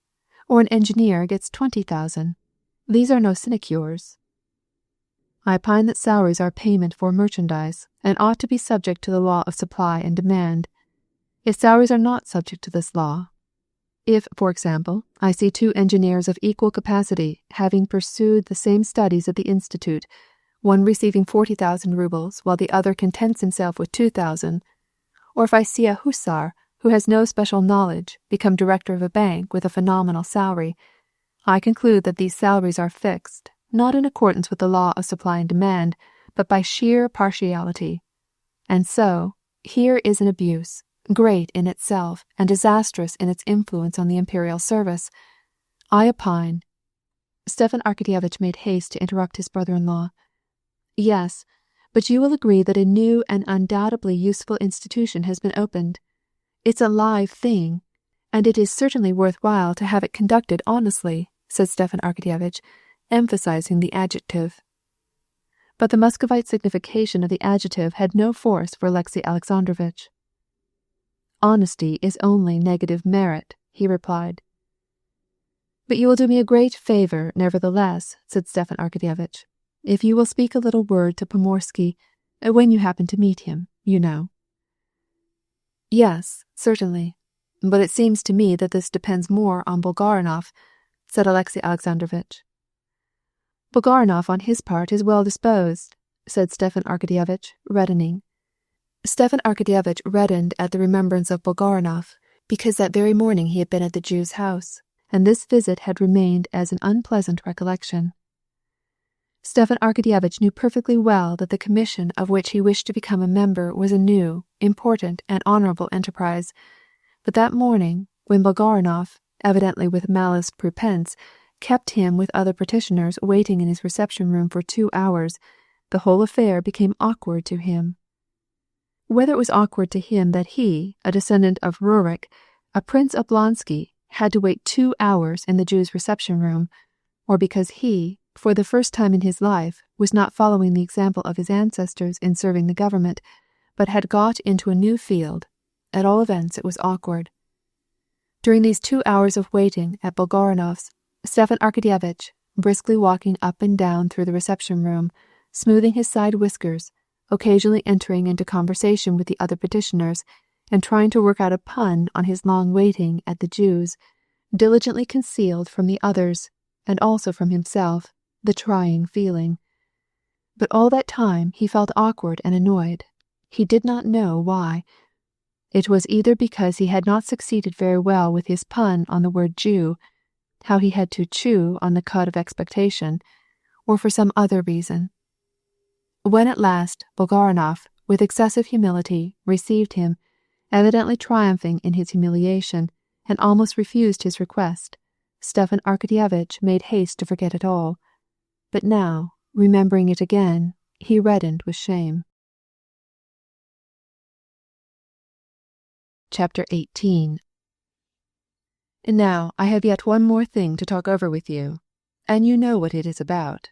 Or an engineer gets 20,000. These are no sinecures." "I opine that salaries are payment for merchandise, and ought to be subject to the law of supply and demand. If salaries are not subject to this law, if, for example, I see two engineers of equal capacity having pursued the same studies at the Institute, one receiving 40,000 roubles while the other contents himself with 2,000, or if I see a hussar who has no special knowledge become director of a bank with a phenomenal salary, I conclude that these salaries are fixed, not in accordance with the law of supply and demand, but by sheer partiality. And so, here is an abuse, great in itself and disastrous in its influence on the imperial service. I opine—" Stepan Arkadyevitch made haste to interrupt his brother-in-law. "Yes, but you will agree that a new and undoubtedly useful institution has been opened. It's a live thing, and it is certainly worth while to have it conducted honestly," said Stepan Arkadyevitch, emphasizing the adjective. But the Muscovite signification of the adjective had no force for Alexey Alexandrovitch. "Honesty is only negative merit," he replied. "But you will do me a great favor, nevertheless," said Stepan Arkadyevitch, "if you will speak a little word to Pomorsky, when you happen to meet him, you know." "Yes, certainly, but it seems to me that this depends more on Bulgarinoff," said Alexey Alexandrovitch. "Bulgarinoff on his part is well disposed," said Stepan Arkadyevitch, reddening. Stepan Arkadyevitch reddened at the remembrance of Bulgarinoff, because that very morning he had been at the Jew's house, and this visit had remained as an unpleasant recollection. Stepan Arkadyevitch knew perfectly well that the commission of which he wished to become a member was a new, important, and honorable enterprise, but that morning, when Bulgarinoff, evidently with malice prepense, kept him with other petitioners waiting in his reception-room for 2 hours, the whole affair became awkward to him. Whether it was awkward to him that he, a descendant of Rurik, a Prince Oblonsky, had to wait 2 hours in the Jew's reception-room, or because he, for the first time in his life, was not following the example of his ancestors in serving the government, but had got into a new field, at all events it was awkward. During these 2 hours of waiting at Bulgarinoff's, Stepan Arkadyevitch, briskly walking up and down through the reception-room, smoothing his side whiskers, occasionally entering into conversation with the other petitioners, and trying to work out a pun on his long waiting at the Jew's, diligently concealed from the others, and also from himself, the trying feeling. But all that time he felt awkward and annoyed. He did not know why. It was either because he had not succeeded very well with his pun on the word Jew, how he had to chew on the cud of expectation, or for some other reason. When at last Bulgarinoff, with excessive humility, received him, evidently triumphing in his humiliation, and almost refused his request, Stepan Arkadyevitch made haste to forget it all. But now, remembering it again, he reddened with shame. Chapter 18. Now I have yet one more thing to talk over with you, and you know what it is about.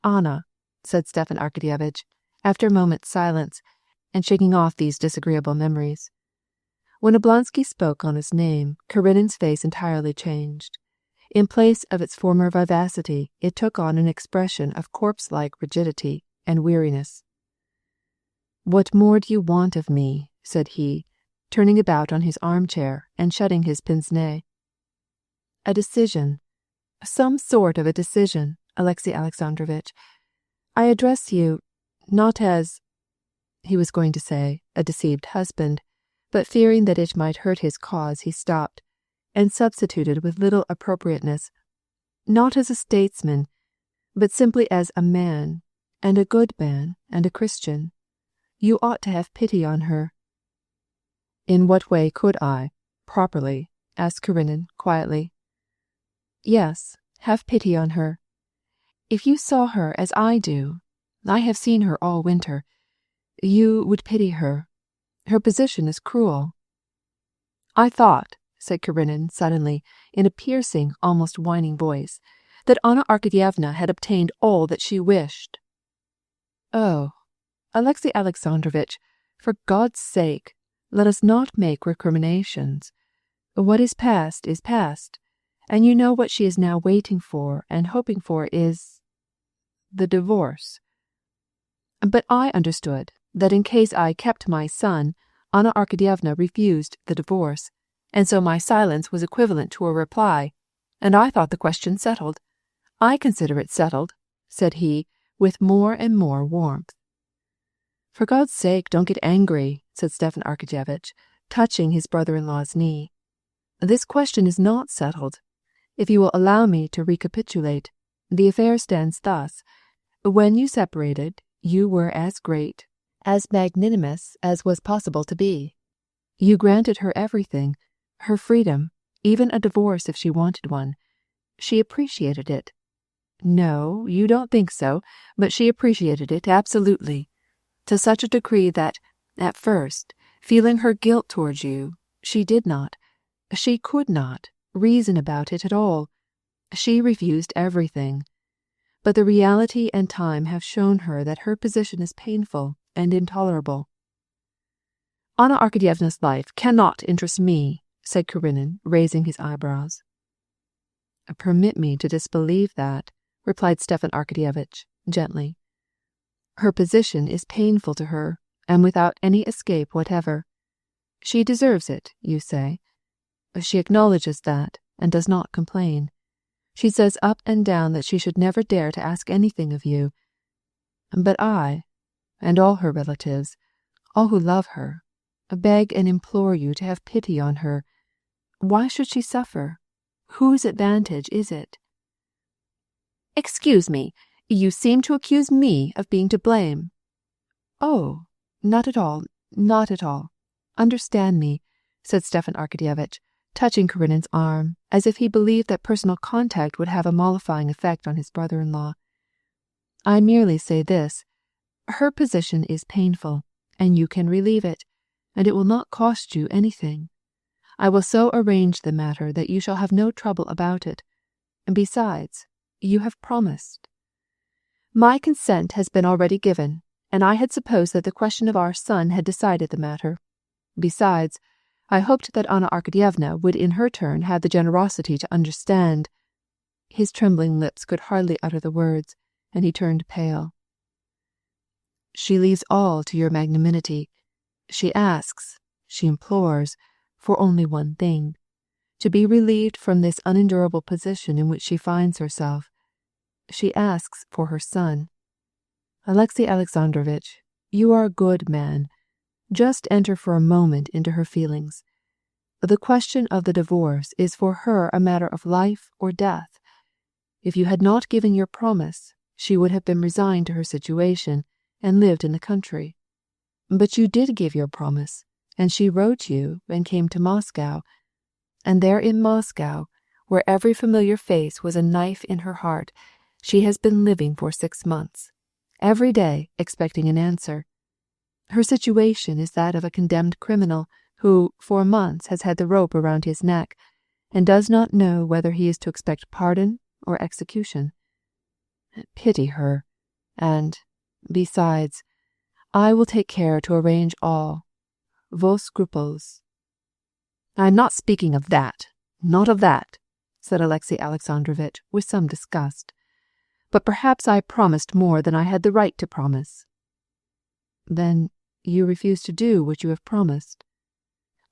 Anna, said Stepan Arkadyevitch, after a moment's silence, and shaking off these disagreeable memories. When Oblonsky spoke Anna's name, Karenin's face entirely changed. In place of its former vivacity, it took on an expression of corpse-like rigidity and weariness. "What more do you want of me?" said he, turning about on his armchair and shutting his pince-nez. "A decision, some sort of a decision, Alexey Alexandrovitch. I address you, not as," he was going to say, "a deceived husband," but fearing that it might hurt his cause, he stopped, and substituted with little appropriateness, "not as a statesman, but simply as a man, and a good man, and a Christian. You ought to have pity on her." "In what way could I, properly?" asked Karenin quietly. "Yes, have pity on her. If you saw her as I do, I have seen her all winter, you would pity her. Her position is cruel." "I thought," said Karenin suddenly, in a piercing, almost whining voice, "that Anna Arkadyevna had obtained all that she wished." "Oh, Alexey Alexandrovitch, for God's sake, let us not make recriminations. What is past, and you know what she is now waiting for and hoping for is the divorce." "But I understood that in case I kept my son, Anna Arkadyevna refused the divorce, and so my silence was equivalent to a reply, and I thought the question settled. I consider it settled," said he, with more and more warmth. "For God's sake, don't get angry," said Stepan Arkadyevitch, touching his brother-in-law's knee. "This question is not settled. If you will allow me to recapitulate, the affair stands thus. When you separated, you were as great, as magnanimous as was possible to be. You granted her everything, her freedom, even a divorce if she wanted one. She appreciated it. No, you don't think so, but she appreciated it absolutely, to such a degree that, at first, feeling her guilt towards you, she could not, reason about it at all. She refused everything. But the reality and time have shown her that her position is painful and intolerable." "Anna Arkadyevna's life cannot interest me," said Karenin, raising his eyebrows. "Permit me to disbelieve that," replied Stepan Arkadyevitch gently. "Her position is painful to her, and without any escape whatever. She deserves it, you say. She acknowledges that, and does not complain. She says up and down that she should never dare to ask anything of you. But I, and all her relatives, all who love her, beg and implore you to have pity on her. Why should she suffer? Whose advantage is it?" "Excuse me, you seem to accuse me of being to blame." "Oh, not at all, not at all. Understand me," said Stepan Arkadyevitch, touching Karenin's arm, as if he believed that personal contact would have a mollifying effect on his brother-in-law. "I merely say this. Her position is painful, and you can relieve it, and it will not cost you anything. I will so arrange the matter that you shall have no trouble about it. Besides, you have promised." "My consent has been already given, and I had supposed that the question of our son had decided the matter. Besides, I hoped that Anna Arkadyevna would in her turn have the generosity to understand." His trembling lips could hardly utter the words, and he turned pale. "She leaves all to your magnanimity. She asks, she implores, for only one thing, to be relieved from this unendurable position in which she finds herself. She asks for her son. Alexey Alexandrovitch, you are a good man. Just enter for a moment into her feelings. The question of the divorce is for her a matter of life or death. If you had not given your promise, she would have been resigned to her situation and lived in the country. But you did give your promise, and she wrote you and came to Moscow. And there in Moscow, where every familiar face was a knife in her heart, she has been living for 6 months, every day expecting an answer. Her situation is that of a condemned criminal who for months has had the rope around his neck, and does not know whether he is to expect pardon or execution. Pity her, and, besides, I will take care to arrange all. Vos scruples. I am not speaking of that, not of that, said Alexey Alexandrovitch with some disgust. But perhaps I promised more than I had the right to promise. Then you refuse to do what you have promised.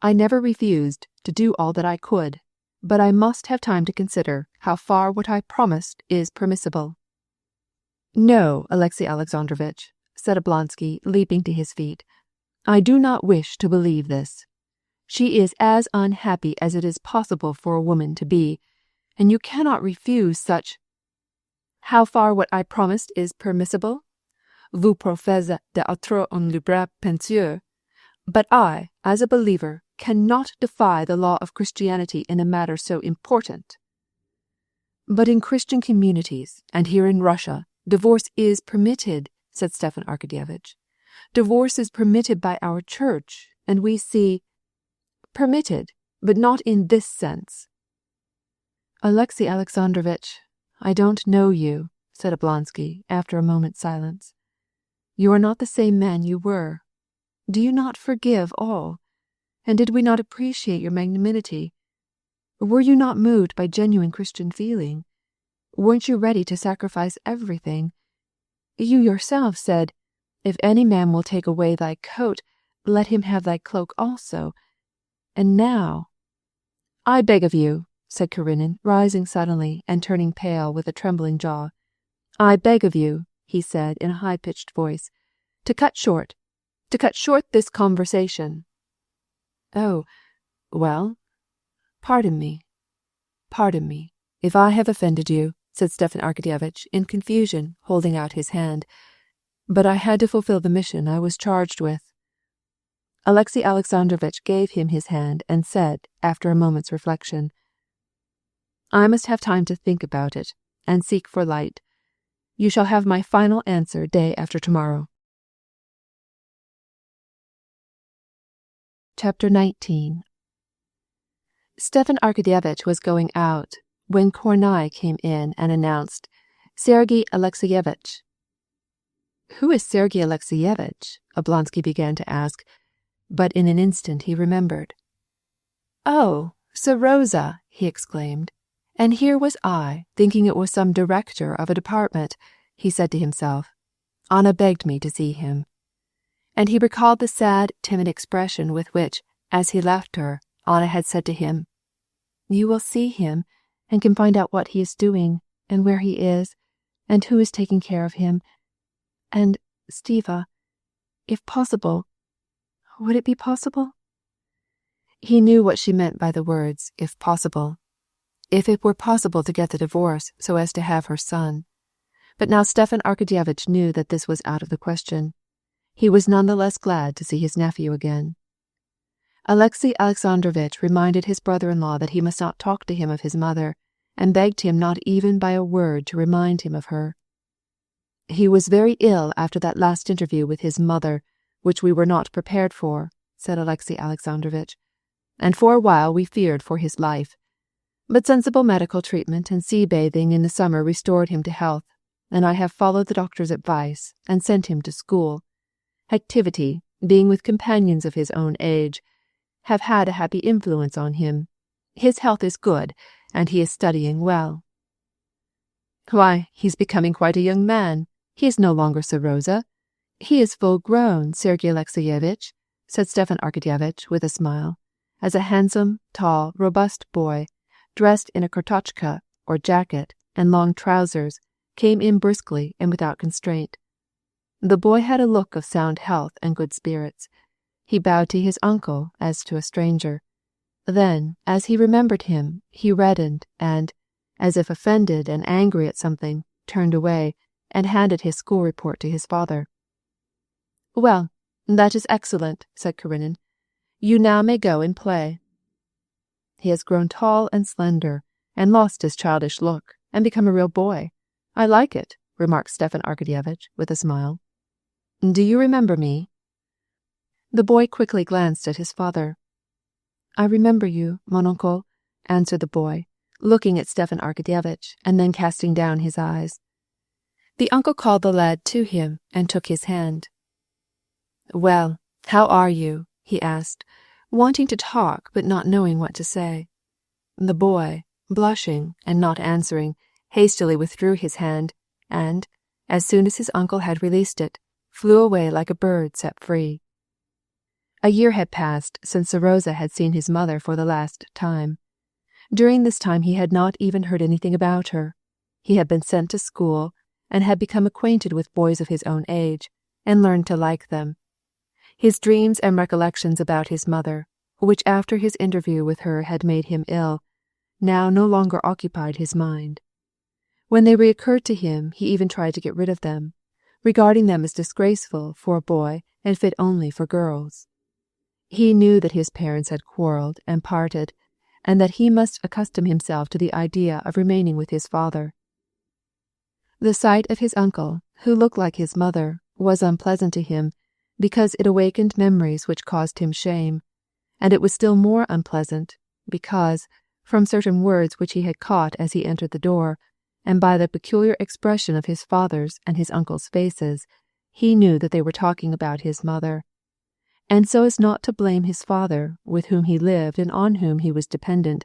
I never refused to do all that I could, but I must have time to consider how far what I promised is permissible. No, Alexey Alexandrovitch, said Oblonsky, leaping to his feet. I do not wish to believe this. She is as unhappy as it is possible for a woman to be, and you cannot refuse such. How far what I promised is permissible? Vous professez d'être un libre penseur, but I, as a believer, cannot defy the law of Christianity in a matter so important. But in Christian communities, and here in Russia, divorce is permitted, said Stepan Arkadyevitch. Divorce is permitted by our church, and we see... Permitted, but not in this sense. Alexey Alexandrovitch, I don't know you, said Oblonsky after a moment's silence. You are not the same man you were. Do you not forgive all? And did we not appreciate your magnanimity? Were you not moved by genuine Christian feeling? Weren't you ready to sacrifice everything? You yourself said, If any man will take away thy coat, let him have thy cloak also. And now... I beg of you, said Karenina, rising suddenly and turning pale with a trembling jaw. I beg of you, he said in a high-pitched voice, to cut short this conversation. Oh, well, pardon me, if I have offended you, said Stepan Arkadyevitch in confusion, holding out his hand. But I had to fulfill the mission I was charged with. Alexey Alexandrovitch gave him his hand and said, after a moment's reflection, I must have time to think about it and seek for light. You shall have my final answer day after tomorrow. Chapter 19. Stepan Arkadyevitch was going out when Kornei came in and announced, Sergei Alexeyevitch. Who is Sergei Alexeyevitch? Oblonsky began to ask, but in an instant he remembered. Oh, Serosa, he exclaimed. And here was I, thinking it was some director of a department, he said to himself. Anna begged me to see him. And he recalled the sad, timid expression with which, as he left her, Anna had said to him, You will see him, and can find out what he is doing, and where he is, and who is taking care of him. And, Stiva, if possible, would it be possible? He knew what she meant by the words, if possible. If it were possible to get the divorce so as to have her son. But now Stepan Arkadyevitch knew that this was out of the question. He was none the less glad to see his nephew again. Alexey Alexandrovitch reminded his brother-in-law that he must not talk to him of his mother, and begged him not even by a word to remind him of her. He was very ill after that last interview with his mother, which we were not prepared for, said Alexey Alexandrovitch, and for a while we feared for his life. But sensible medical treatment and sea-bathing in the summer restored him to health, and I have followed the doctor's advice and sent him to school. Activity, being with companions of his own age, have had a happy influence on him. His health is good, and he is studying well. Why, he's becoming quite a young man. He is no longer Serosa. He is full-grown, Sergei Alexeyevitch, said Stepan Arkadyevitch with a smile, as a handsome, tall, robust boy, dressed in a kurtochka, or jacket, and long trousers, came in briskly and without constraint. The boy had a look of sound health and good spirits. He bowed to his uncle as to a stranger. Then, as he remembered him, he reddened and, as if offended and angry at something, turned away and handed his school report to his father. Well, that is excellent, said Karenina. You now may go and play. He has grown tall and slender, and lost his childish look, and become a real boy. I like it, remarked Stepan Arkadyevitch with a smile. Do you remember me? The boy quickly glanced at his father. I remember you, mon oncle," answered the boy, looking at Stepan Arkadyevitch and then casting down his eyes. The uncle called the lad to him and took his hand. "Well, how are you?" he asked, wanting to talk but not knowing what to say. The boy, blushing and not answering, hastily withdrew his hand, and, as soon as his uncle had released it, flew away like a bird set free. A year had passed since Serosa had seen his mother for the last time. During this time he had not even heard anything about her. He had been sent to school, and had become acquainted with boys of his own age, and learned to like them. His dreams and recollections about his mother, which after his interview with her had made him ill, now no longer occupied his mind. When they reoccurred to him, he even tried to get rid of them, regarding them as disgraceful for a boy and fit only for girls. He knew that his parents had quarrelled and parted, and that he must accustom himself to the idea of remaining with his father. The sight of his uncle, who looked like his mother, was unpleasant to him, because it awakened memories which caused him shame, and it was still more unpleasant, because, from certain words which he had caught as he entered the door, and by the peculiar expression of his father's and his uncle's faces, he knew that they were talking about his mother. And so as not to blame his father, with whom he lived and on whom he was dependent,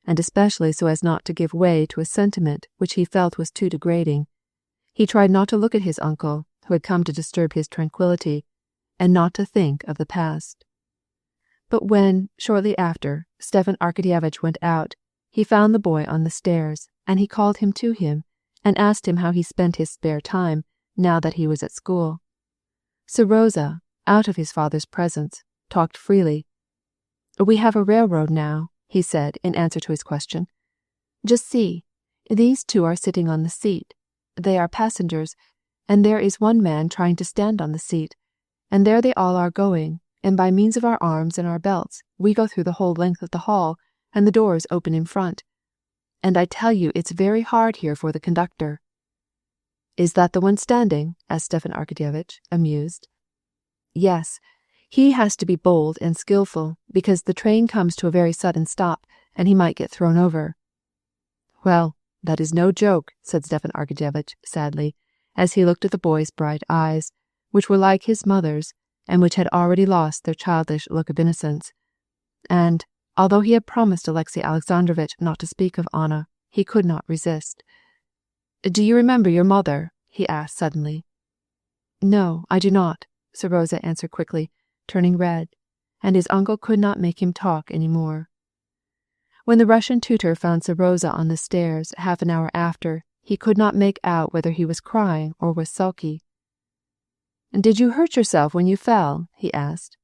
and especially so as not to give way to a sentiment which he felt was too degrading, he tried not to look at his uncle, who had come to disturb his tranquillity, and not to think of the past. But when, shortly after, Stepan Arkadyevitch went out, he found the boy on the stairs, and he called him to him, and asked him how he spent his spare time, now that he was at school. Serosa, out of his father's presence, talked freely. "We have a railroad now," he said in answer to his question. "Just see, these two are sitting on the seat. They are passengers, and there is one man trying to stand on the seat, and there they all are going, and by means of our arms and our belts we go through the whole length of the hall, and the doors open in front. And I tell you it's very hard here for the conductor." "Is that the one standing?" asked Stepan Arkadyevitch, amused. "Yes, he has to be bold and skillful, because the train comes to a very sudden stop, and he might get thrown over." "Well, that is no joke," said Stepan Arkadyevitch sadly, as he looked at the boy's bright eyes, which were like his mother's, and which had already lost their childish look of innocence. And, although he had promised Alexey Alexandrovitch not to speak of Anna, he could not resist. "Do you remember your mother?" he asked suddenly. "No, I do not," Serosa answered quickly, turning red, and his uncle could not make him talk any more. When the Russian tutor found Serosa on the stairs half an hour after, he could not make out whether he was crying or was sulky. "Did you hurt yourself when you fell?" he asked.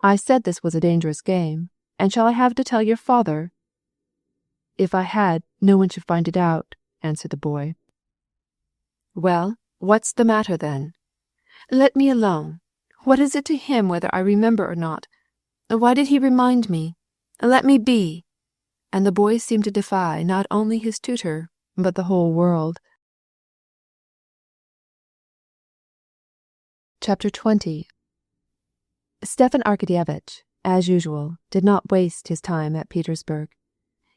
"I said this was a dangerous game, and shall I have to tell your father?" "If I had, no one should find it out," answered the boy. "Well, what's the matter then?" "Let me alone. What is it to him whether I remember or not? Why did he remind me? Let me be." And the boy seemed to defy not only his tutor, but the whole world. Chapter 20. Stepan Arkadyevitch, as usual, did not waste his time at Petersburg.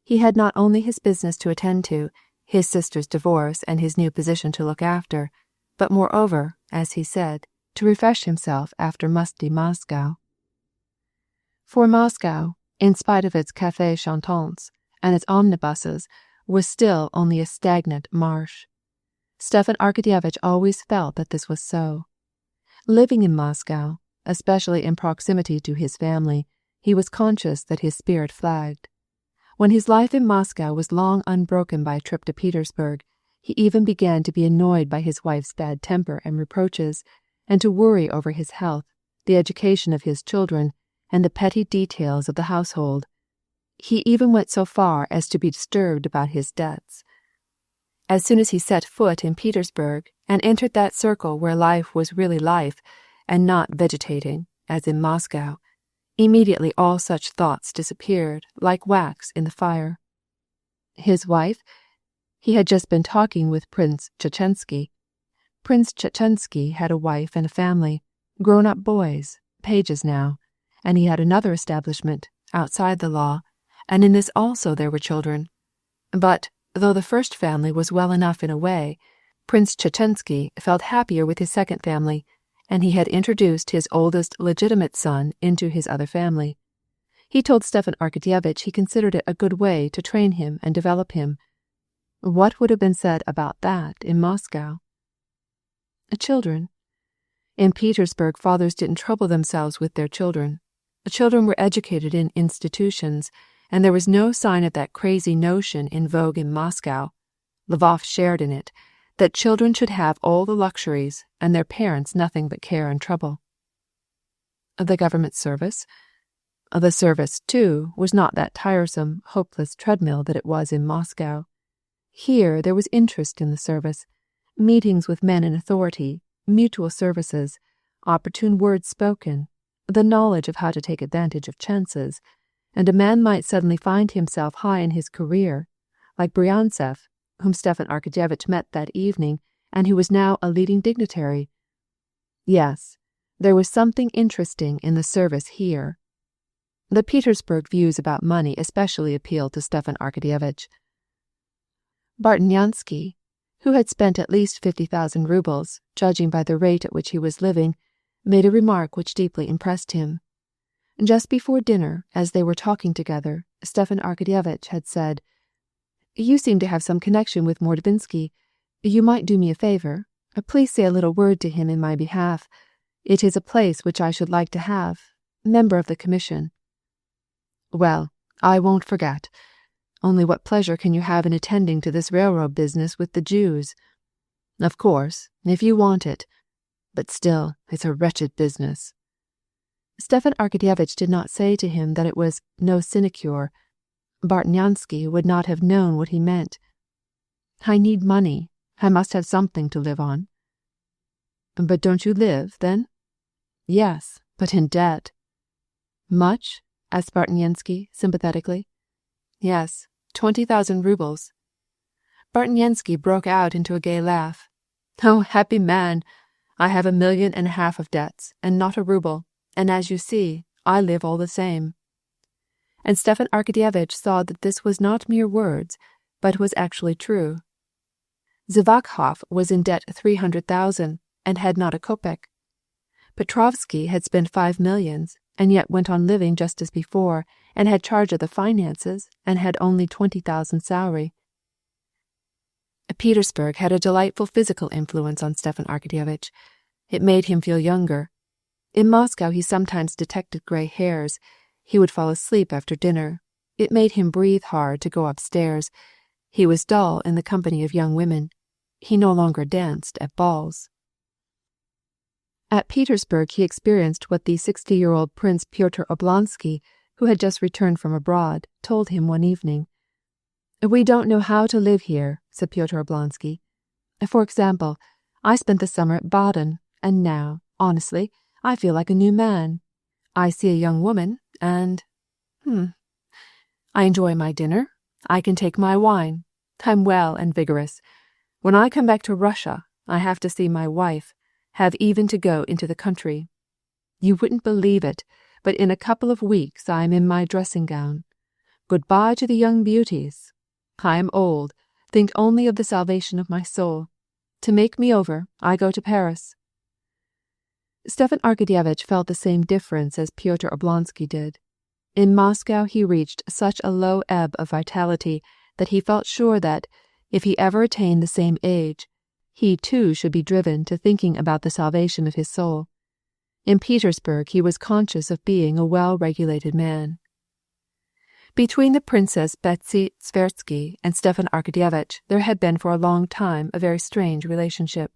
He had not only his business to attend to, his sister's divorce and his new position to look after, but moreover, as he said, to refresh himself after musty Moscow. For Moscow, in spite of its cafés chantants and its omnibuses, was still only a stagnant marsh. Stepan Arkadyevitch always felt that this was so. Living in Moscow, especially in proximity to his family, he was conscious that his spirit flagged. When his life in Moscow was long unbroken by a trip to Petersburg, he even began to be annoyed by his wife's bad temper and reproaches, and to worry over his health, the education of his children, and the petty details of the household. He even went so far as to be disturbed about his debts. As soon as he set foot in Petersburg and entered that circle where life was really life, and not vegetating, as in Moscow, immediately all such thoughts disappeared like wax in the fire. His wife? He had just been talking with Prince Tchetchensky. Prince Tchetchensky had a wife and a family, grown-up boys, pages now, and he had another establishment, outside the law, and in this also there were children. But, though the first family was well enough in a way, Prince Chechensky felt happier with his second family, and he had introduced his oldest legitimate son into his other family. He told Stepan Arkadyevitch he considered it a good way to train him and develop him. What would have been said about that in Moscow? Children. In Petersburg, fathers didn't trouble themselves with their children. Children were educated in institutions, and there was no sign of that crazy notion in vogue in Moscow, Lvov shared in it, that children should have all the luxuries and their parents nothing but care and trouble. The government service? The service, too, was not that tiresome, hopeless treadmill that it was in Moscow. Here there was interest in the service, meetings with men in authority, mutual services, opportune words spoken, the knowledge of how to take advantage of chances, and a man might suddenly find himself high in his career, like Bryanzev, whom Stepan Arkadyevitch met that evening, and who was now a leading dignitary. Yes, there was something interesting in the service here. The Petersburg views about money especially appealed to Stepan Arkadyevitch. Bartnyansky, who had spent at least 50,000 rubles, judging by the rate at which he was living, made a remark which deeply impressed him. Just before dinner, as they were talking together, Stepan Arkadyevitch had said, "You seem to have some connection with Mordovinsky. You might do me a favor. Please say a little word to him in my behalf. It is a place which I should like to have, member of the commission." "Well, I won't forget. Only what pleasure can you have in attending to this railroad business with the Jews? Of course, if you want it. But still, it's a wretched business." Stepan Arkadyevitch did not say to him that it was no sinecure. Bartnyansky would not have known what he meant. "I need money. I must have something to live on." "But don't you live, then?" "Yes, but in debt." "Much?" asked Bartnyansky sympathetically. "Yes, 20,000 rubles." Bartnyansky broke out into a gay laugh. "Oh, happy man! I have 1.5 million of debts, and not a ruble, and as you see, I live all the same." And Stepan Arkadyevitch saw that this was not mere words, but was actually true. Zivakov was in debt 300,000, and had not a kopeck. Petrovsky had spent 5 millions, and yet went on living just as before, and had charge of the finances, and had only 20,000 salary. Petersburg had a delightful physical influence on Stepan Arkadyevitch. It made him feel younger. In Moscow he sometimes detected grey hairs. He would fall asleep after dinner. It made him breathe hard to go upstairs. He was dull in the company of young women. He no longer danced at balls. At Petersburg he experienced what the 60-year-old Prince Pyotr Oblonsky, who had just returned from abroad, told him one evening. "We don't know how to live here," said Pyotr Oblonsky. "For example, I spent the summer at Baden, and now, honestly, I feel like a new man. I see a young woman, and I enjoy my dinner. I can take my wine. I'm well and vigorous. When I come back to Russia, I have to see my wife, have even to go into the country. You wouldn't believe it, but in a couple of weeks I am in my dressing gown. Goodbye to the young beauties. I am old. Think only of the salvation of my soul. To make me over, I go to Paris." Stepan Arkadyevitch felt the same difference as Pyotr Oblonsky did. In Moscow he reached such a low ebb of vitality that he felt sure that, if he ever attained the same age, he too should be driven to thinking about the salvation of his soul. In Petersburg he was conscious of being a well-regulated man. Between the Princess Betsy Tversky and Stepan Arkadyevitch there had been for a long time a very strange relationship.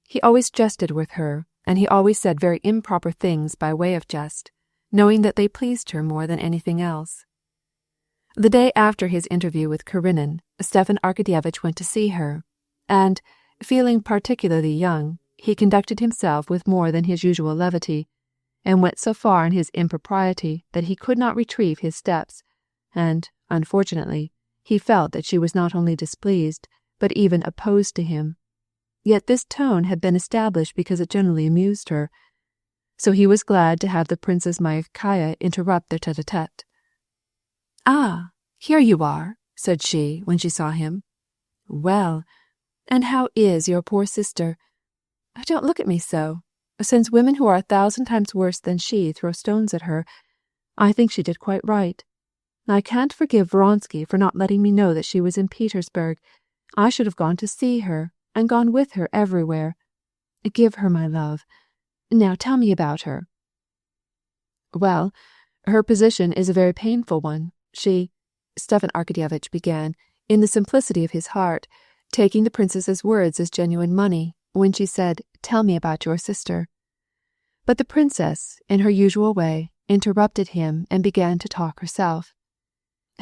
He always jested with her, and he always said very improper things by way of jest, knowing that they pleased her more than anything else. The day after his interview with Karenina, Stepan Arkadyevitch went to see her, and, feeling particularly young, he conducted himself with more than his usual levity, and went so far in his impropriety that he could not retrieve his steps, and, unfortunately, he felt that she was not only displeased, but even opposed to him. Yet this tone had been established because it generally amused her. so he was glad to have the Princess Myakaya interrupt their tête-à-tête. "Ah, here you are," said she when she saw him. "Well, and how is your poor sister? Don't look at me so. Since women who are 1,000 times worse than she throw stones at her, I think she did quite right. I can't forgive Vronsky for not letting me know that she was in Petersburg. I should have gone to see her, and gone with her everywhere. Give her my love. Now tell me about her." "Well, her position is a very painful one. Stepan Arkadyevitch began, in the simplicity of his heart, taking the princess's words as genuine money, when she said, "Tell me about your sister." But the princess, in her usual way, interrupted him and began to talk herself.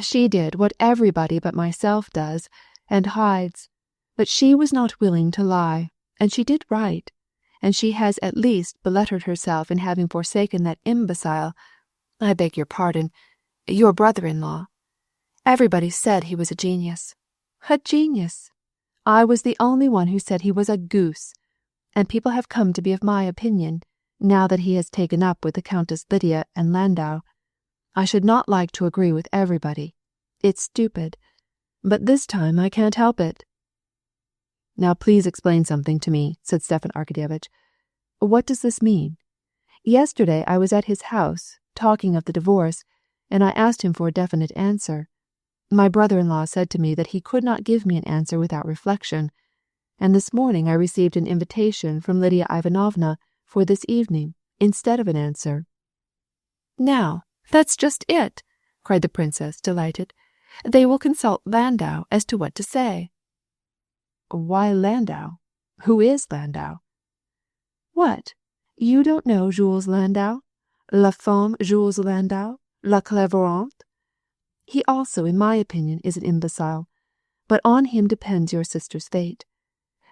"She did what everybody but myself does, and hides. But she was not willing to lie, and she did right, and she has at least belittled herself in having forsaken that imbecile, I beg your pardon, your brother-in-law. Everybody said he was a genius. A genius! I was the only one who said he was a goose, and people have come to be of my opinion, now that he has taken up with the Countess Lydia and Landau. I should not like to agree with everybody. It's stupid. But this time I can't help it." "Now please explain something to me," said Stepan Arkadyevitch. "What does this mean? Yesterday I was at his house, talking of the divorce, and I asked him for a definite answer. My brother-in-law said to me that he could not give me an answer without reflection, and this morning I received an invitation from Lydia Ivanovna for this evening, instead of an answer." "Now, that's just it," cried the princess, delighted. "They will consult Landau as to what to say." "Why Landau? Who is Landau?" "What? You don't know Jules Landau? La femme Jules Landau? La clairvoyante? He also, in my opinion, is an imbecile, but on him depends your sister's fate.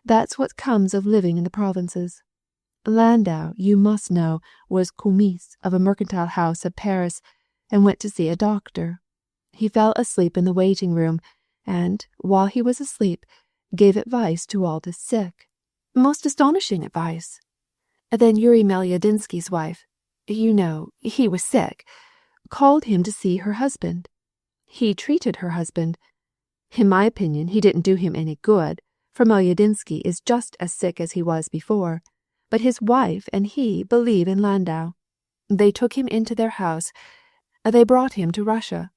That's what comes of living in the provinces. Landau, you must know, was commis of a mercantile house at Paris, and went to see a doctor. He fell asleep in the waiting room, and, while he was asleep, gave advice to all the sick. Most astonishing advice. Then Yuri Melyadinsky's wife, you know, he was sick, called him to see her husband. He treated her husband. In my opinion, he didn't do him any good, for Melyadinsky is just as sick as he was before, but his wife and he believe in Landau. They took him into their house. They brought him to Russia.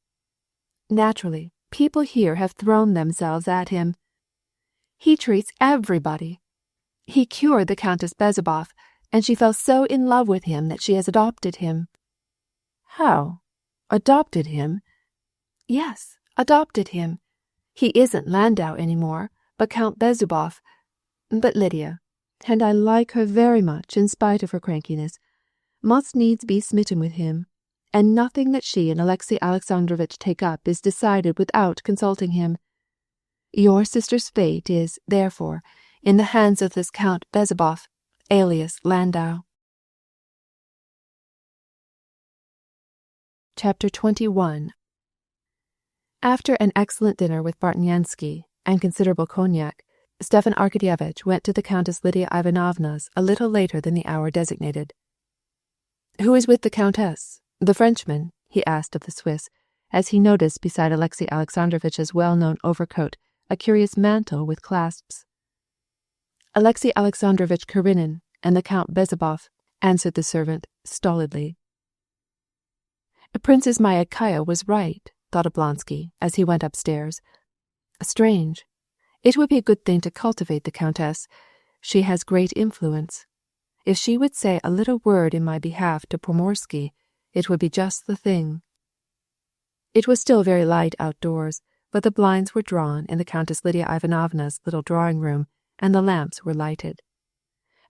Naturally, people here have thrown themselves at him. He treats everybody. He cured the Countess Bezuboff, and she fell so in love with him that she has adopted him." "How? Adopted him?" "Yes, adopted him. He isn't Landau any more, but Count Bezuboff. But Lydia, and I like her very much in spite of her crankiness, must needs be smitten with him, and nothing that she and Alexey Alexandrovitch take up is decided without consulting him. Your sister's fate is, therefore, in the hands of this Count Bezuboff, alias Landau." Chapter 21. After an excellent dinner with Bartnyansky and considerable cognac, Stepan Arkadyevitch went to the Countess Lydia Ivanovna's a little later than the hour designated. "Who is with the Countess? The Frenchman?" he asked of the Swiss, as he noticed beside Alexey Alexandrovitch's well-known overcoat a curious mantle with clasps. "Alexey Alexandrovitch Karenin and the Count Bezuboff," answered the servant, stolidly. "Princess Myakaya was right," thought Oblonsky as he went upstairs. "Strange. It would be a good thing to cultivate the Countess. She has great influence. If she would say a little word in my behalf to Pomorsky, it would be just the thing." It was still very light outdoors, but the blinds were drawn in the Countess Lydia Ivanovna's little drawing-room, and the lamps were lighted.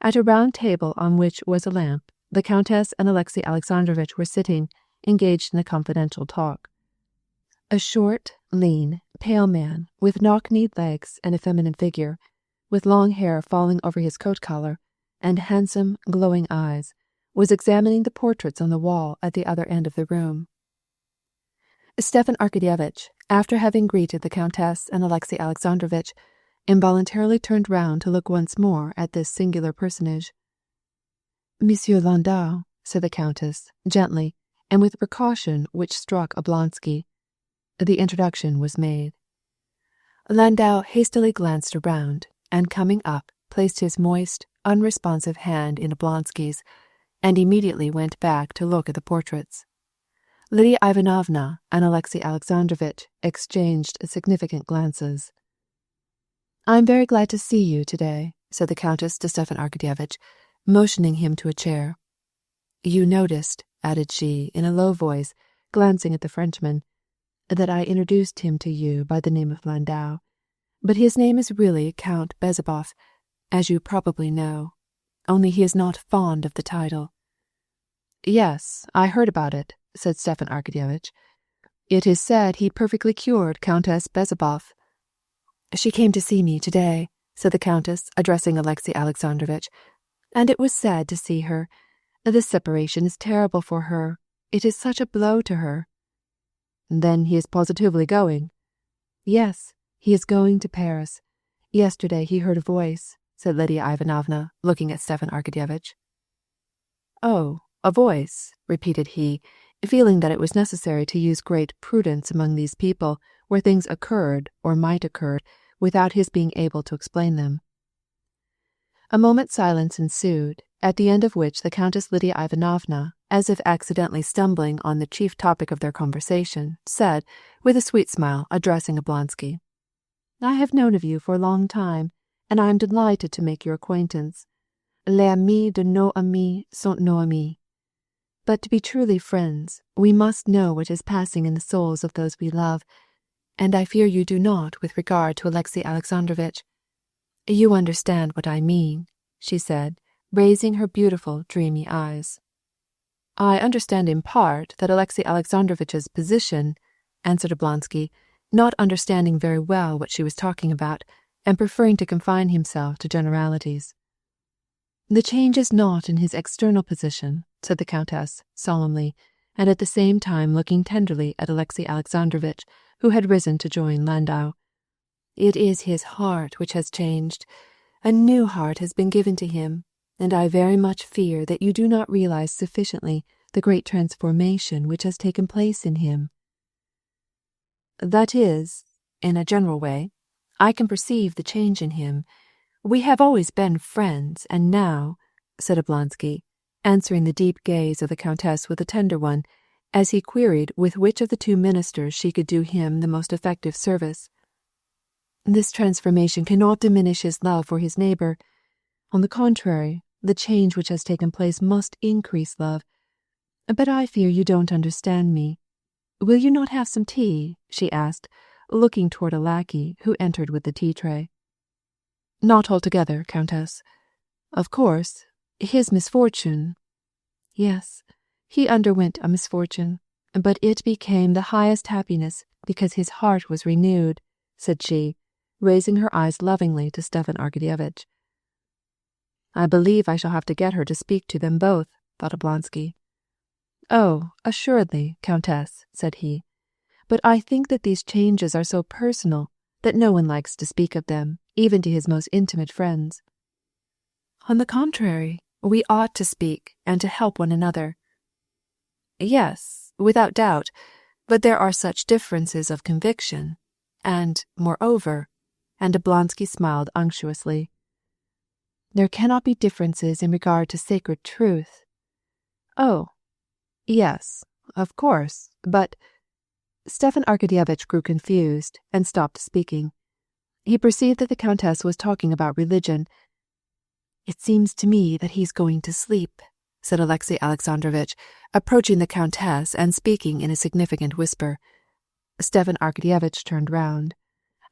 At a round table on which was a lamp, the Countess and Alexey Alexandrovitch were sitting, engaged in a confidential talk. A short, lean, pale man, with knock-kneed legs and a feminine figure, with long hair falling over his coat collar, and handsome, glowing eyes, was examining the portraits on the wall at the other end of the room. Stepan Arkadyevitch, after having greeted the Countess and Alexey Alexandrovitch, involuntarily turned round to look once more at this singular personage. "Monsieur Landau," said the Countess, gently, and with a precaution which struck Oblonsky. The introduction was made. Landau hastily glanced around, and coming up, placed his moist, unresponsive hand in Oblonsky's, and immediately went back to look at the portraits. Lydia Ivanovna and Alexei Alexandrovitch exchanged significant glances. "I am very glad to see you today," said the Countess to Stepan Arkadyevitch, motioning him to a chair. "You noticed," added she, in a low voice, glancing at the Frenchman, "that I introduced him to you by the name of Landau, but his name is really Count Bezzubov, as you probably know, only he is not fond of the title." "Yes, I heard about it," said Stepan Arkadyevitch. "It is said he perfectly cured Countess Bezzubov." "She came to see me today," said the Countess, addressing Alexei Alexandrovitch, "and it was sad to see her. This separation is terrible for her. It is such a blow to her." "Then he is positively going?" "Yes, he is going to Paris. Yesterday he heard a voice," said Lydia Ivanovna, looking at Stepan Arkadyevitch. "Oh, a voice," repeated he, feeling that it was necessary to use great prudence among these people where things occurred or might occur without his being able to explain them. A moment's silence ensued, at the end of which the Countess Lydia Ivanovna, as if accidentally stumbling on the chief topic of their conversation, said, with a sweet smile, addressing Oblonsky, "I have known of you for a long time, and I am delighted to make your acquaintance. Les amis de nos amis sont nos amis. But to be truly friends, we must know what is passing in the souls of those we love, and I fear you do not with regard to Alexei Alexandrovitch. You understand what I mean," she said, raising her beautiful, dreamy eyes. "I understand in part that Alexei Alexandrovitch's position," answered Oblonsky, not understanding very well what she was talking about, and preferring to confine himself to generalities. "The change is not in his external position," said the Countess, solemnly, and at the same time looking tenderly at Alexei Alexandrovitch, who had risen to join Landau. "It is his heart which has changed. A new heart has been given to him, and I very much fear that you do not realize sufficiently the great transformation which has taken place in him." "That is, in a general way, I can perceive the change in him. We have always been friends, and now," said Oblonsky, answering the deep gaze of the Countess with a tender one, as he queried with which of the two ministers she could do him the most effective service. "This transformation cannot diminish his love for his neighbour. On the contrary, the change which has taken place must increase love. But I fear you don't understand me. Will you not have some tea?" she asked, looking toward a lackey who entered with the tea tray. "Not altogether, Countess. Of course, his misfortune—" "Yes, he underwent a misfortune, but it became the highest happiness because his heart was renewed," said she, raising her eyes lovingly to Stepan Arkadyevitch. "I believe I shall have to get her to speak to them both," thought Oblonsky. "Oh, assuredly, Countess," said he. "But I think that these changes are so personal that no one likes to speak of them, even to his most intimate friends." "On the contrary, we ought to speak and to help one another." "Yes, without doubt, but there are such differences of conviction, and, moreover," and Oblonsky smiled unctuously, "there cannot be differences in regard to sacred truth." "Oh, yes, of course, but—" Stepan Arkadyevitch grew confused and stopped speaking. He perceived that the Countess was talking about religion. "It seems to me that he's going to sleep," said Alexei Alexandrovitch, approaching the Countess and speaking in a significant whisper. Stepan Arkadyevitch turned round.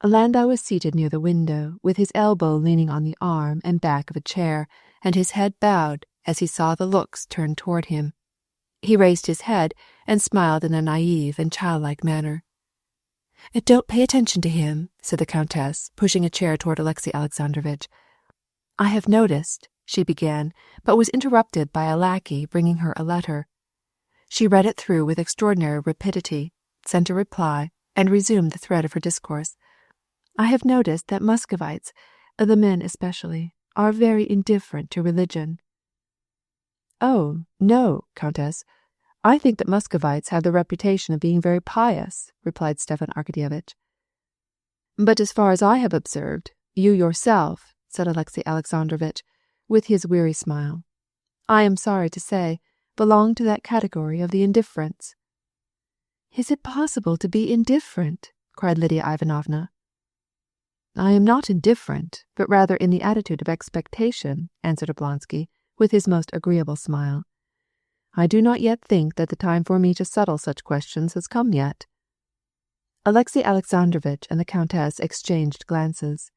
Landau was seated near the window, with his elbow leaning on the arm and back of a chair, and his head bowed as he saw the looks turned toward him. He raised his head and smiled in a naive and childlike manner. "Don't pay attention to him," said the Countess, pushing a chair toward Alexei Alexandrovitch. "I have noticed," she began, but was interrupted by a lackey bringing her a letter. She read it through with extraordinary rapidity, sent a reply, and resumed the thread of her discourse. "I have noticed that Muscovites, the men especially, are very indifferent to religion." "Oh, no, Countess. I think that Muscovites have the reputation of being very pious," replied Stepan Arkadyevitch. "But as far as I have observed, you yourself," said Alexey Alexandrovitch, with his weary smile, "I am sorry to say, belong to that category of the indifferents." "Is it possible to be indifferent?" cried Lydia Ivanovna. "I am not indifferent, but rather in the attitude of expectation," answered Oblonsky, with his most agreeable smile. "I do not yet think that the time for me to settle such questions has come yet." Alexey Alexandrovitch and the Countess exchanged glances.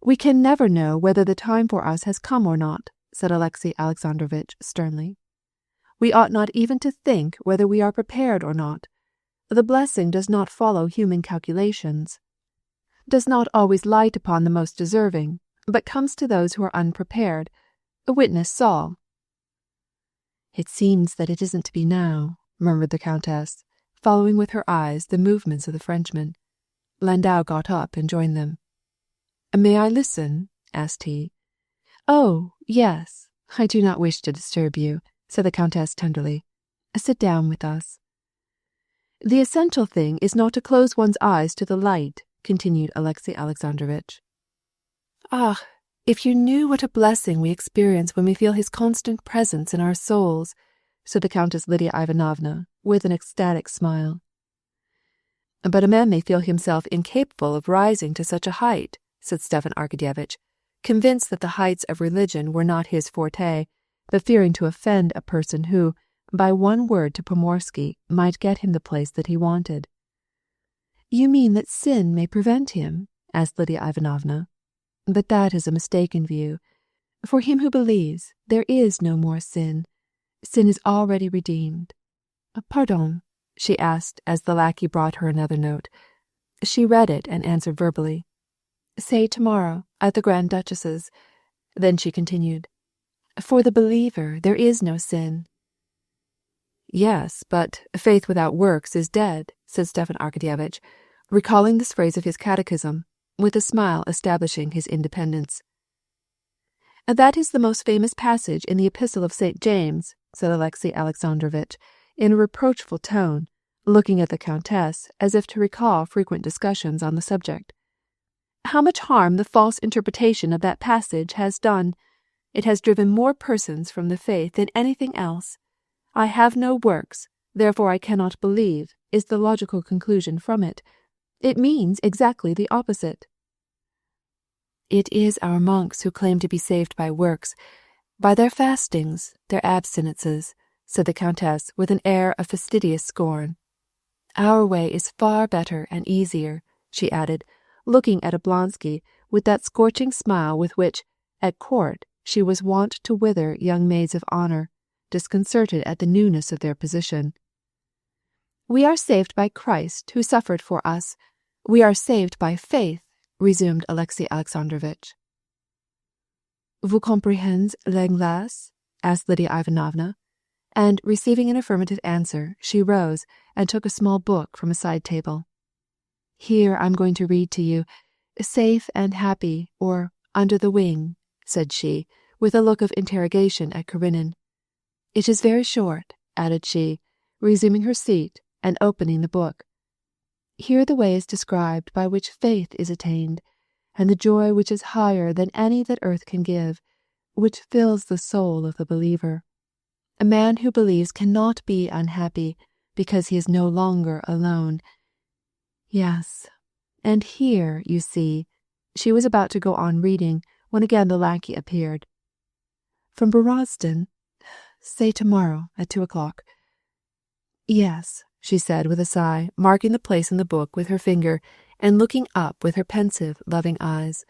"We can never know whether the time for us has come or not," said Alexey Alexandrovitch sternly. "We ought not even to think whether we are prepared or not. The blessing does not follow human calculations, does not always light upon the most deserving, but comes to those who are unprepared. Witness Saul." "It seems that it isn't to be now," murmured the Countess, following with her eyes the movements of the Frenchman. Landau got up and joined them. "May I listen?" asked he. "Oh, yes. I do not wish to disturb you," said the Countess tenderly. "Sit down with us." "The essential thing is not to close one's eyes to the light," continued Alexey Alexandrovitch. "Ah, if you knew what a blessing we experience when we feel his constant presence in our souls," said the Countess Lydia Ivanovna, with an ecstatic smile. "But a man may feel himself incapable of rising to such a height," said Stepan Arkadyevitch, convinced that the heights of religion were not his forte, but fearing to offend a person who, by one word to Pomorsky, might get him the place that he wanted. "You mean that sin may prevent him?" asked Lydia Ivanovna. "But that is a mistaken view. For him who believes, there is no more sin. Sin is already redeemed. Pardon?" she asked as the lackey brought her another note. She read it and answered verbally. "Say tomorrow, at the Grand Duchess's." Then she continued, "For the believer there is no sin." "Yes, but faith without works is dead," said Stepan Arkadyevitch, recalling this phrase of his catechism, with a smile establishing his independence. "That is the most famous passage in the Epistle of St. James," said Alexey Alexandrovitch, in a reproachful tone, looking at the Countess as if to recall frequent discussions on the subject. "How much harm the false interpretation of that passage has done! It has driven more persons from the faith than anything else. 'I have no works, therefore I cannot believe,' is the logical conclusion from it. It means exactly the opposite." "It is our monks who claim to be saved by works, by their fastings, their abstinences," said the Countess with an air of fastidious scorn. "Our way is far better and easier," she added, looking at Oblonsky with that scorching smile with which, at court, she was wont to wither young maids of honour, disconcerted at the newness of their position. "We are saved by Christ, who suffered for us. We are saved by faith," resumed Alexey Alexandrovitch. "Vous comprenez l'anglais?" asked Lydia Ivanovna, and, receiving an affirmative answer, she rose and took a small book from a side table. "Here I'm going to read to you, 'Safe and Happy,' or 'Under the Wing,'" said she, with a look of interrogation at Karenin. "It is very short," added she, resuming her seat and opening the book. "Here the way is described by which faith is attained, and the joy which is higher than any that earth can give, which fills the soul of the believer. A man who believes cannot be unhappy, because he is no longer alone. Yes, and here, you see," she was about to go on reading, when again the lackey appeared. "From Borozdin? Say tomorrow at 2:00. "Yes," she said with a sigh, marking the place in the book with her finger and looking up with her pensive, loving eyes.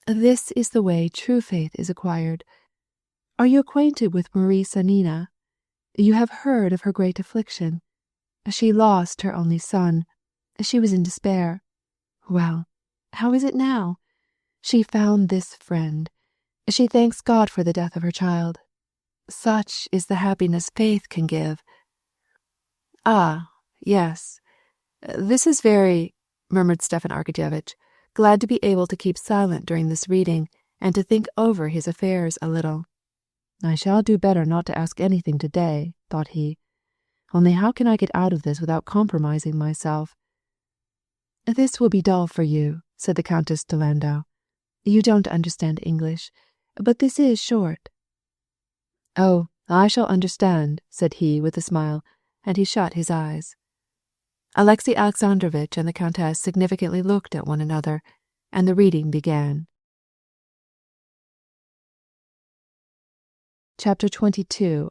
"This is the way true faith is acquired. Are you acquainted with Marie Sanina? You have heard of her great affliction. She lost her only son. She was in despair. Well, how is it now? She found this friend. She thanks God for the death of her child. Such is the happiness faith can give." "Ah, yes. This is very," murmured Stepan Arkadyevitch, glad to be able to keep silent during this reading and to think over his affairs a little. I shall do better not to ask anything today, thought he. Only how can I get out of this without compromising myself? This will be dull for you, said the Countess to Landau. You don't understand English, but this is short. Oh, I shall understand, said he with a smile, and he shut his eyes. Alexei Alexandrovitch and the Countess significantly looked at one another, and the reading began. Chapter 22.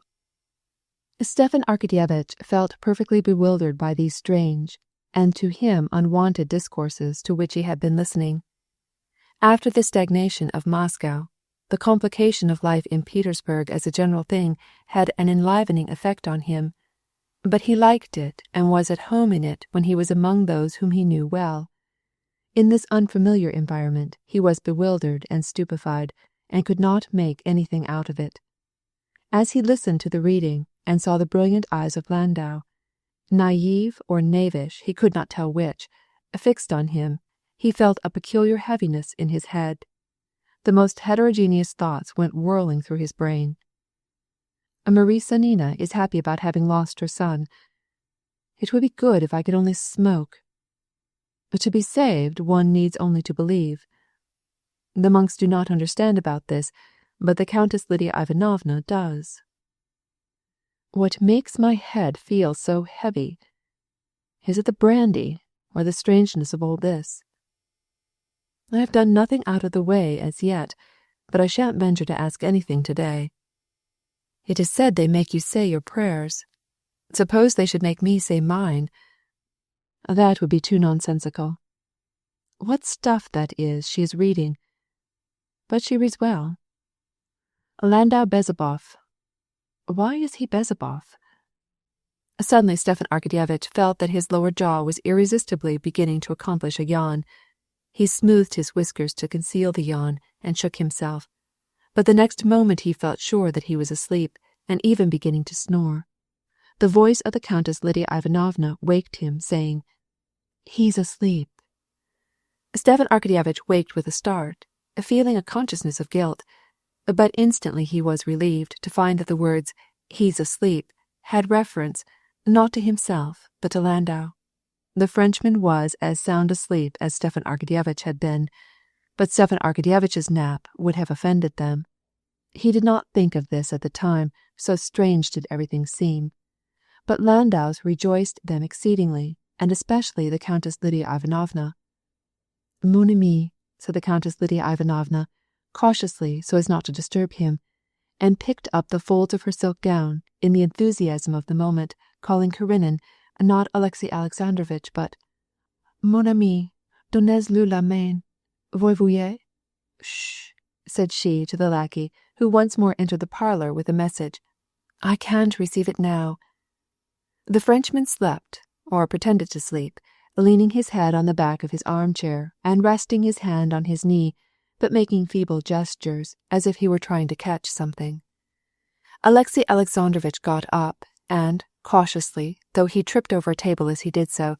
Stepan Arkadyevitch felt perfectly bewildered by these strange, and to him unwonted discourses to which he had been listening. After the stagnation of Moscow, the complication of life in Petersburg as a general thing had an enlivening effect on him, but he liked it and was at home in it when he was among those whom he knew well. In this unfamiliar environment he was bewildered and stupefied, and could not make anything out of it. As he listened to the reading and saw the brilliant eyes of Landau, naive or knavish, he could not tell which, fixed on him, he felt a peculiar heaviness in his head. The most heterogeneous thoughts went whirling through his brain. Marie Sanina is happy about having lost her son. It would be good if I could only smoke. But to be saved, one needs only to believe. The monks do not understand about this, but the Countess Lydia Ivanovna does. What makes my head feel so heavy? Is it the brandy, or the strangeness of all this? I have done nothing out of the way as yet, but I shan't venture to ask anything today. It is said they make you say your prayers. Suppose they should make me say mine. That would be too nonsensical. What stuff that is she is reading. But she reads well. Landau Bezubov. Why is he Bezubov? Suddenly Stepan Arkadyevitch felt that his lower jaw was irresistibly beginning to accomplish a yawn. He smoothed his whiskers to conceal the yawn and shook himself, but the next moment he felt sure that he was asleep and even beginning to snore. The voice of the Countess Lydia Ivanovna waked him, saying, "He's asleep." Stepan Arkadyevitch waked with a start, feeling a consciousness of guilt, but instantly he was relieved to find that the words, "he's asleep," had reference, not to himself, but to Landau. The Frenchman was as sound asleep as Stepan Arkadyevitch had been, but Stepan Arkadyevitch's nap would have offended them. He did not think of this at the time, so strange did everything seem. But Landau's rejoiced them exceedingly, and especially the Countess Lydia Ivanovna. "Mon ami," said the Countess Lydia Ivanovna, cautiously so as not to disturb him, and picked up the folds of her silk gown in the enthusiasm of the moment, calling Karenina, not Alexei Alexandrovitch, but "Mon ami, donnez-lui la main. Voyez-vous?" "Shh," said she to the lackey, who once more entered the parlour with a message. "I can't receive it now." The Frenchman slept, or pretended to sleep, leaning his head on the back of his armchair and resting his hand on his knee, but making feeble gestures as if he were trying to catch something. Alexei Alexandrovitch got up and, cautiously, though he tripped over a table as he did so,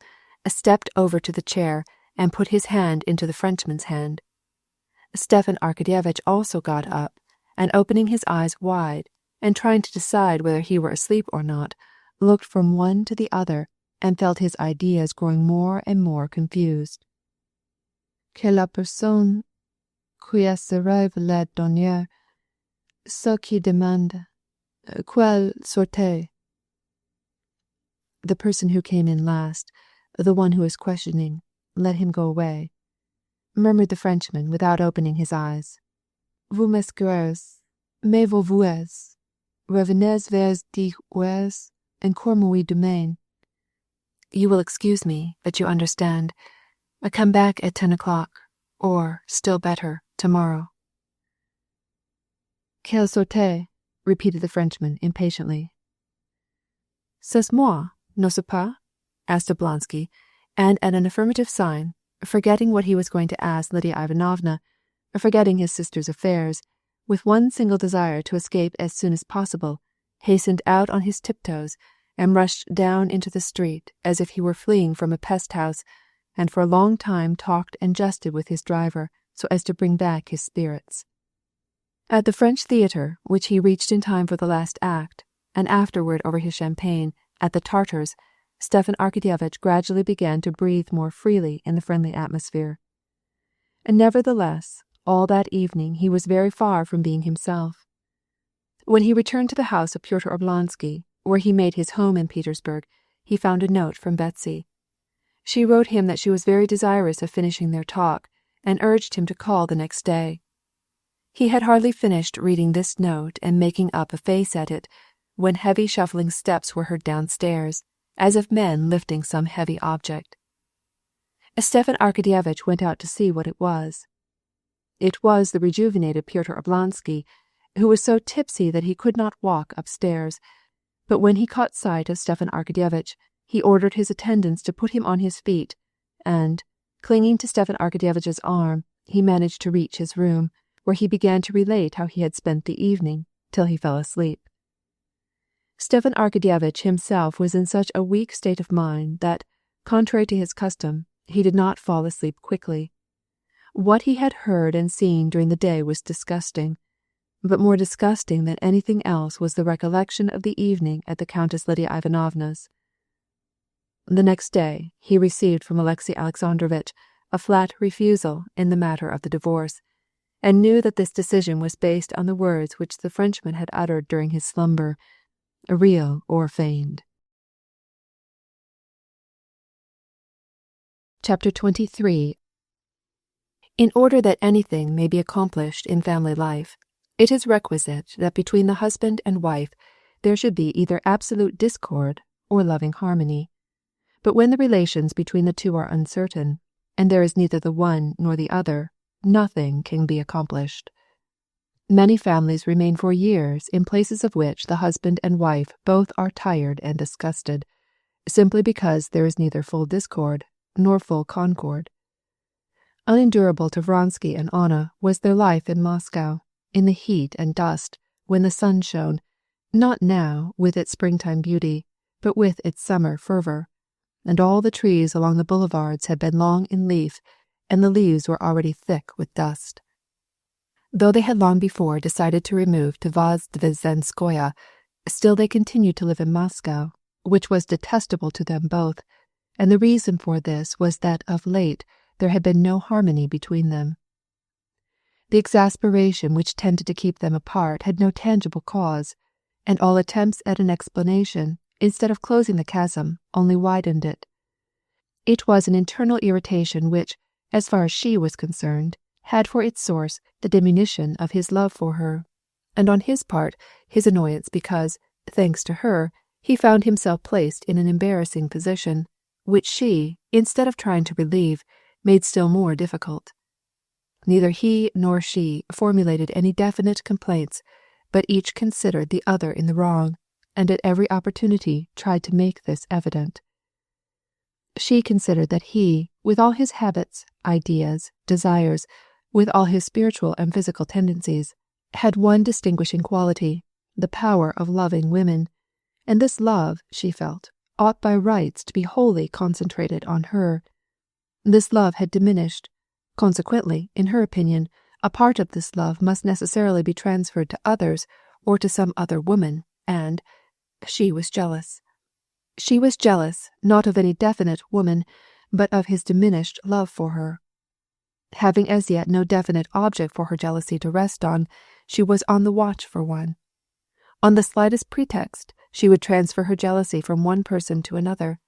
stepped over to the chair and put his hand into the Frenchman's hand. Stepan Arkadyevitch also got up, and opening his eyes wide, and trying to decide whether he were asleep or not, looked from one to the other, and felt his ideas growing more and more confused. "Que la personne qui arrive la dernière, ce qui demande, quelle sorte?" The person who came in last, the one who is questioning, let him go away, murmured the Frenchman without opening his eyes. "Vous m'excusez, mais vous voyez, revenez vers 10 heures, encore moi demain." You will excuse me, but you understand. I come back at 10 o'clock, or, still better, tomorrow. "Quelle sorte?" repeated the Frenchman impatiently. "C'est moi, n'est-ce pas?" asked Oblonsky, and at an affirmative sign, forgetting what he was going to ask Lydia Ivanovna, forgetting his sister's affairs, with one single desire to escape as soon as possible, hastened out on his tiptoes and rushed down into the street as if he were fleeing from a pest-house, and for a long time talked and jested with his driver so as to bring back his spirits. At the French theatre, which he reached in time for the last act, and afterward over his champagne, at the Tartars, Stepan Arkadyevitch gradually began to breathe more freely in the friendly atmosphere. And nevertheless, all that evening he was very far from being himself. When he returned to the house of Pyotr Oblonsky, where he made his home in Petersburg, he found a note from Betsy. She wrote him that she was very desirous of finishing their talk, and urged him to call the next day. He had hardly finished reading this note and making up a face at it, when heavy shuffling steps were heard downstairs, as of men lifting some heavy object. Stepan Arkadyevitch went out to see what it was. It was the rejuvenated Pyotr Oblonsky, who was so tipsy that he could not walk upstairs, but when he caught sight of Stepan Arkadyevitch, he ordered his attendants to put him on his feet, and, clinging to Stepan Arkadyevitch's arm, he managed to reach his room, where he began to relate how he had spent the evening, till he fell asleep. Stepan Arkadyevitch himself was in such a weak state of mind that, contrary to his custom, he did not fall asleep quickly. What he had heard and seen during the day was disgusting, but more disgusting than anything else was the recollection of the evening at the Countess Lydia Ivanovna's. The next day he received from Alexey Alexandrovitch a flat refusal in the matter of the divorce, and knew that this decision was based on the words which the Frenchman had uttered during his slumber, real or feigned. Chapter 23. In order that anything may be accomplished in family life, it is requisite that between the husband and wife there should be either absolute discord or loving harmony. But when the relations between the two are uncertain, and there is neither the one nor the other, nothing can be accomplished. Many families remain for years in places of which the husband and wife both are tired and disgusted, simply because there is neither full discord nor full concord. Unendurable to Vronsky and Anna was their life in Moscow, in the heat and dust, when the sun shone, not now with its springtime beauty, but with its summer fervor, and all the trees along the boulevards had been long in leaf, and the leaves were already thick with dust. Though they had long before decided to remove to Vozdvizhenskoye, still they continued to live in Moscow, which was detestable to them both, and the reason for this was that of late there had been no harmony between them. The exasperation which tended to keep them apart had no tangible cause, and all attempts at an explanation, instead of closing the chasm, only widened it. It was an internal irritation which, as far as she was concerned, had for its source the diminution of his love for her, and on his part his annoyance because, thanks to her, he found himself placed in an embarrassing position, which she, instead of trying to relieve, made still more difficult. Neither he nor she formulated any definite complaints, but each considered the other in the wrong, and at every opportunity tried to make this evident. She considered that he, with all his habits, ideas, desires, with all his spiritual and physical tendencies, had one distinguishing quality, the power of loving women, and this love, she felt, ought by rights to be wholly concentrated on her. This love had diminished. Consequently, in her opinion, a part of this love must necessarily be transferred to others or to some other woman, and she was jealous. She was jealous, not of any definite woman, but of his diminished love for her. Having as yet no definite object for her jealousy to rest on, she was on the watch for one. On the slightest pretext, she would transfer her jealousy from one person to another.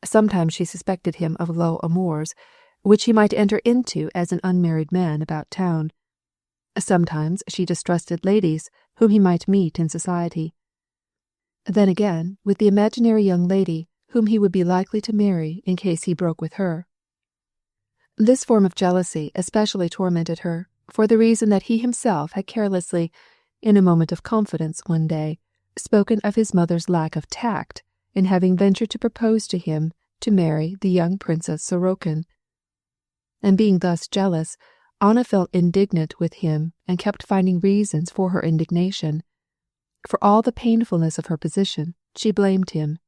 Sometimes she suspected him of low amours, which he might enter into as an unmarried man about town. Sometimes she distrusted ladies whom he might meet in society. Then again, with the imaginary young lady whom he would be likely to marry in case he broke with her. This form of jealousy especially tormented her, for the reason that he himself had carelessly, in a moment of confidence one day, spoken of his mother's lack of tact in having ventured to propose to him to marry the young Princess Sorokin. And being thus jealous, Anna felt indignant with him and kept finding reasons for her indignation. For all the painfulness of her position, she blamed him.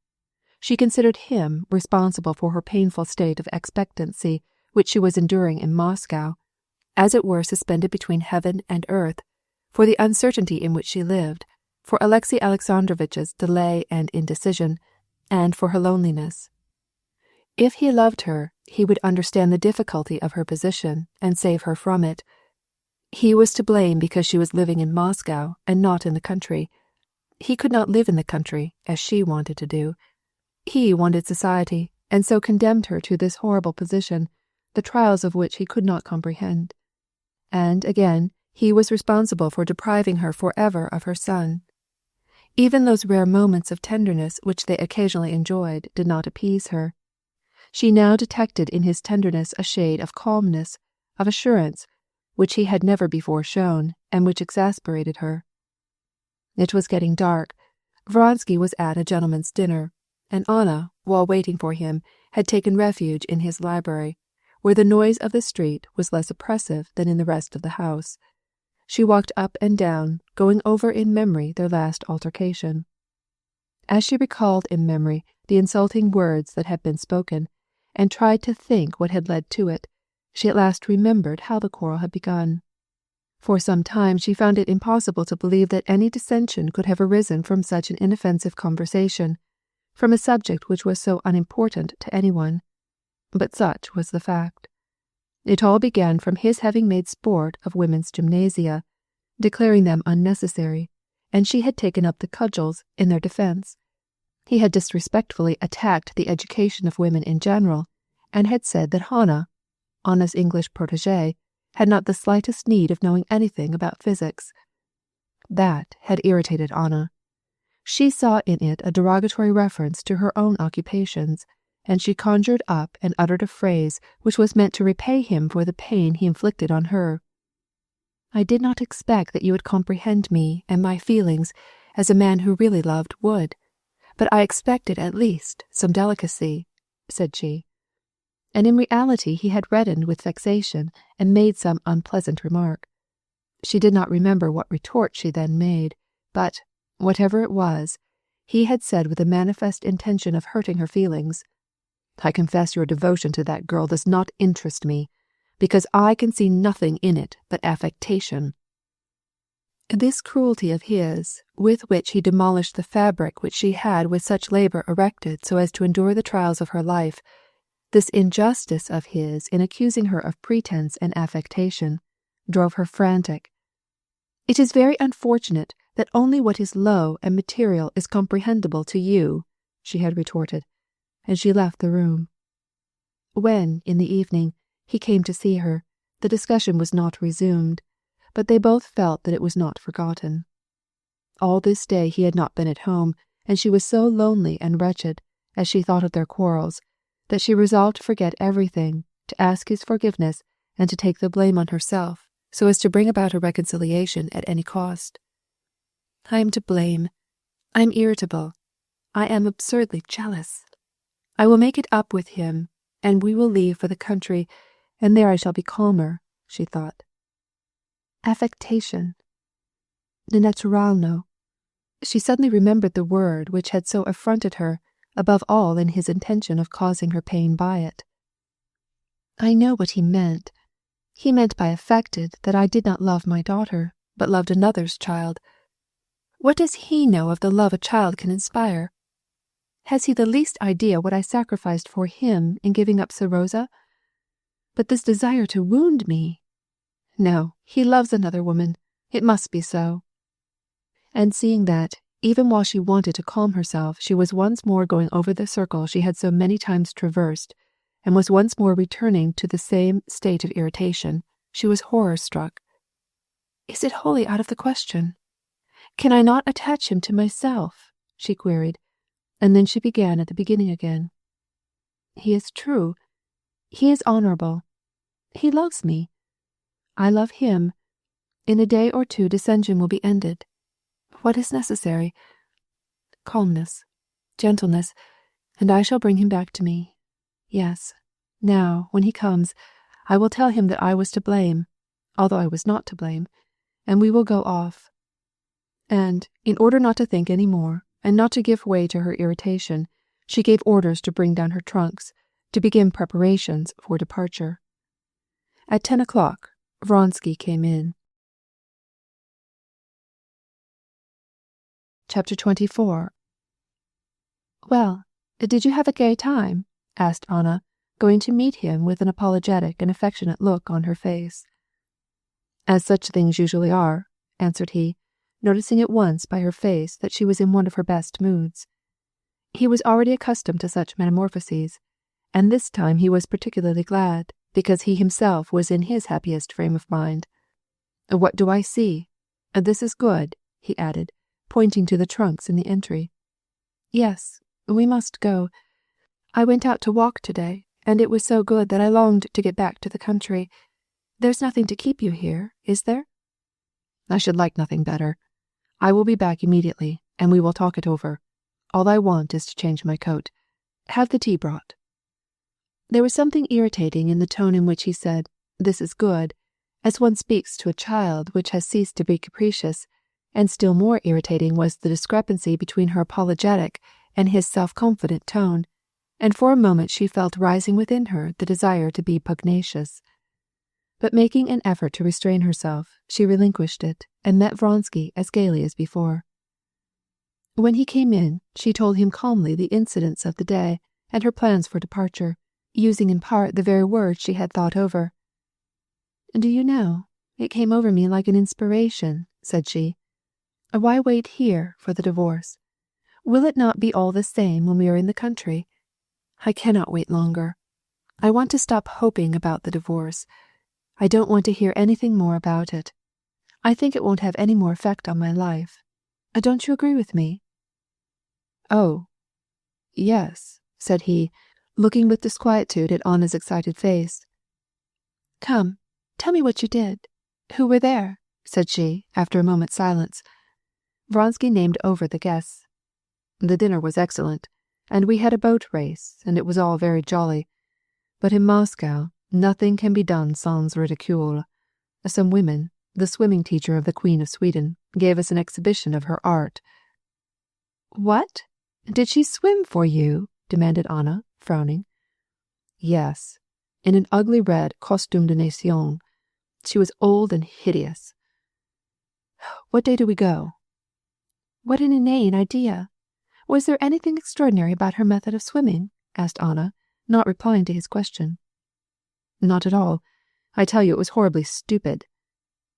She considered him responsible for her painful state of expectancy, which she was enduring in Moscow, as it were suspended between heaven and earth, for the uncertainty in which she lived, for Alexey Alexandrovitch's delay and indecision, and for her loneliness. If he loved her, he would understand the difficulty of her position and save her from it. He was to blame because she was living in Moscow and not in the country. He could not live in the country, as she wanted to do. He wanted society, and so condemned her to this horrible position, the trials of which he could not comprehend. And, again, he was responsible for depriving her forever of her son. Even those rare moments of tenderness which they occasionally enjoyed did not appease her. She now detected in his tenderness a shade of calmness, of assurance, which he had never before shown, and which exasperated her. It was getting dark. Vronsky was at a gentleman's dinner, and Anna, while waiting for him, had taken refuge in his library, where the noise of the street was less oppressive than in the rest of the house. She walked up and down, going over in memory their last altercation. As she recalled in memory the insulting words that had been spoken, and tried to think what had led to it, she at last remembered how the quarrel had begun. For some time she found it impossible to believe that any dissension could have arisen from such an inoffensive conversation, from a subject which was so unimportant to anyone. But such was the fact. It all began from his having made sport of women's gymnasia, declaring them unnecessary, and she had taken up the cudgels in their defence. He had disrespectfully attacked the education of women in general, and had said that Anna's English protégée, had not the slightest need of knowing anything about physics. That had irritated Anna. She saw in it a derogatory reference to her own occupations, and she conjured up and uttered a phrase which was meant to repay him for the pain he inflicted on her. "I did not expect that you would comprehend me and my feelings as a man who really loved would, but I expected at least some delicacy," said she. And in reality he had reddened with vexation and made some unpleasant remark. She did not remember what retort she then made, but, whatever it was, he had said with a manifest intention of hurting her feelings, "I confess your devotion to that girl does not interest me, because I can see nothing in it but affectation." This cruelty of his, with which he demolished the fabric which she had with such labour erected so as to endure the trials of her life, this injustice of his in accusing her of pretence and affectation, drove her frantic. "It is very unfortunate that only what is low and material is comprehensible to you," she had retorted, and she left the room. When, in the evening, he came to see her, the discussion was not resumed, but they both felt that it was not forgotten. All this day he had not been at home, and she was so lonely and wretched, as she thought of their quarrels, that she resolved to forget everything, to ask his forgiveness, and to take the blame on herself, so as to bring about a reconciliation at any cost. "I am to blame. I am irritable. I am absurdly jealous. I will make it up with him, and we will leave for the country, and there I shall be calmer," she thought. Affectation. Le naturalno. She suddenly remembered the word which had so affronted her, above all in his intention of causing her pain by it. I know what he meant. He meant by affected that I did not love my daughter, but loved another's child. What does he know of the love a child can inspire? Has he the least idea what I sacrificed for him in giving up Serosa? But this desire to wound me! No, he loves another woman. It must be so. And seeing that, even while she wanted to calm herself, she was once more going over the circle she had so many times traversed, and was once more returning to the same state of irritation, she was horror-struck. "Is it wholly out of the question? Can I not attach him to myself?" she queried, and then she began at the beginning again. "He is true. He is honourable. He loves me. I love him. In a day or two dissension will be ended. What is necessary? Calmness, gentleness, and I shall bring him back to me. Yes, now, when he comes, I will tell him that I was to blame, although I was not to blame, and we will go off." And, in order not to think any more, and not to give way to her irritation, she gave orders to bring down her trunks, to begin preparations for departure. At 10 o'clock, Vronsky came in. Chapter 24. Well, did you have a gay time? Asked Anna, going to meet him with an apologetic and affectionate look on her face. As such things usually are, answered he, noticing at once by her face that she was in one of her best moods. He was already accustomed to such metamorphoses, and this time he was particularly glad, because he himself was in his happiest frame of mind. What do I see? This is good, he added, pointing to the trunks in the entry. Yes, we must go. I went out to walk today, and it was so good that I longed to get back to the country. There's nothing to keep you here, is there? I should like nothing better. I will be back immediately, and we will talk it over. All I want is to change my coat. Have the tea brought. There was something irritating in the tone in which he said, "This is good," as one speaks to a child which has ceased to be capricious, and still more irritating was the discrepancy between her apologetic and his self-confident tone, and for a moment she felt rising within her the desire to be pugnacious. But making an effort to restrain herself, she relinquished it and met Vronsky as gaily as before. When he came in, she told him calmly the incidents of the day and her plans for departure, using in part the very words she had thought over. "Do you know, it came over me like an inspiration," said she. "Why wait here for the divorce? Will it not be all the same when we are in the country? I cannot wait longer. I want to stop hoping about the divorce. I don't want to hear anything more about it. I think it won't have any more effect on my life. Don't you agree with me?" "Oh, yes," said he, looking with disquietude at Anna's excited face. "Come, tell me what you did. Who were there?" said she, after a moment's silence. Vronsky named over the guests. "The dinner was excellent, and we had a boat race, and it was all very jolly. But in Moscow, nothing can be done sans ridicule. Some women, the swimming teacher of the Queen of Sweden, gave us an exhibition of her art." "What? Did she swim for you?" demanded Anna, frowning. "Yes, in an ugly red costume de nation. She was old and hideous." "What day do we go?" "What an inane idea! Was there anything extraordinary about her method of swimming?" asked Anna, not replying to his question. "Not at all. I tell you it was horribly stupid.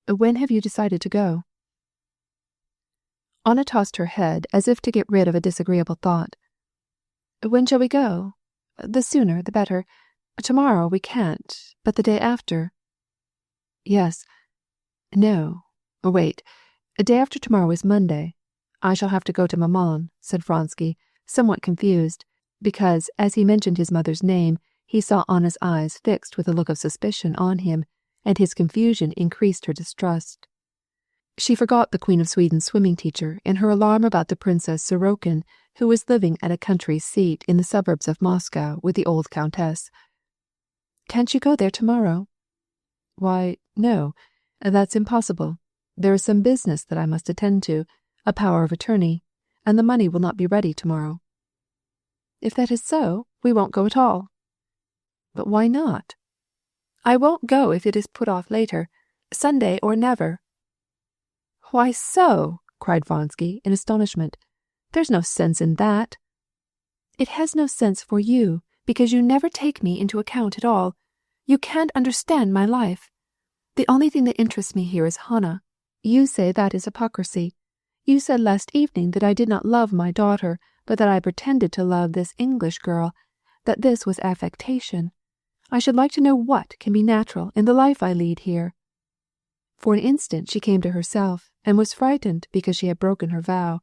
When have you decided to go?" Anna tossed her head as if to get rid of a disagreeable thought. "When shall we go? The sooner the better. Tomorrow we can't, but the day after." "Yes. No. Wait. Day after tomorrow is Monday. I shall have to go to Maman," said Vronsky, somewhat confused, because, as he mentioned his mother's name, he saw Anna's eyes fixed with a look of suspicion on him, and his confusion increased her distrust. She forgot the Queen of Sweden's swimming teacher in her alarm about the Princess Sorokin, who was living at a country seat in the suburbs of Moscow with the old countess. "Can't you go there tomorrow?" "Why, no, that's impossible. There is some business that I must attend to, a power of attorney, and the money will not be ready tomorrow." "If that is so, we won't go at all." "But why not?" "I won't go if it is put off later, Sunday or never." "Why so?" cried Vronsky in astonishment. "There's no sense in that." "It has no sense for you, because you never take me into account at all. You can't understand my life. The only thing that interests me here is Hannah. You say that is hypocrisy. You said last evening that I did not love my daughter, but that I pretended to love this English girl, that this was affectation. I should like to know what can be natural in the life I lead here." For an instant she came to herself and was frightened because she had broken her vow.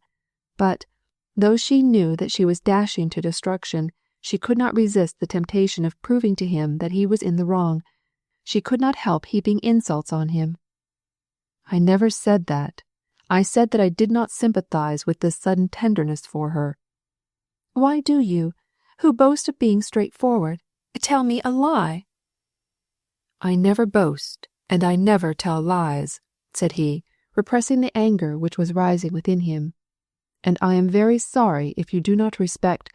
But, though she knew that she was dashing to destruction, she could not resist the temptation of proving to him that he was in the wrong. She could not help heaping insults on him. "I never said that. I said that I did not sympathize with this sudden tenderness for her." "Why do you, who boast of being straightforward, tell me a lie?" "I never boast, and I never tell lies," said he, repressing the anger which was rising within him. "And I am very sorry if you do not respect—"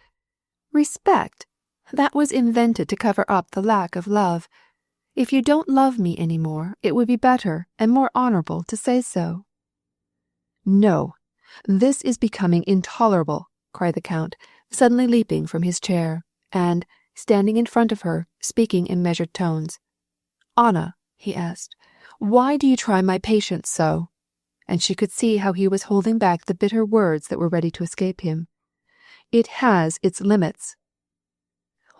"Respect? That was invented to cover up the lack of love. If you don't love me any more, it would be better and more honorable to say so." "No, "This is becoming intolerable," cried the Count, suddenly leaping from his chair, and, standing in front of her, speaking in measured tones. "Anna," he asked, "why do you try my patience so?" And she could see how he was holding back the bitter words that were ready to escape him. "It has its limits."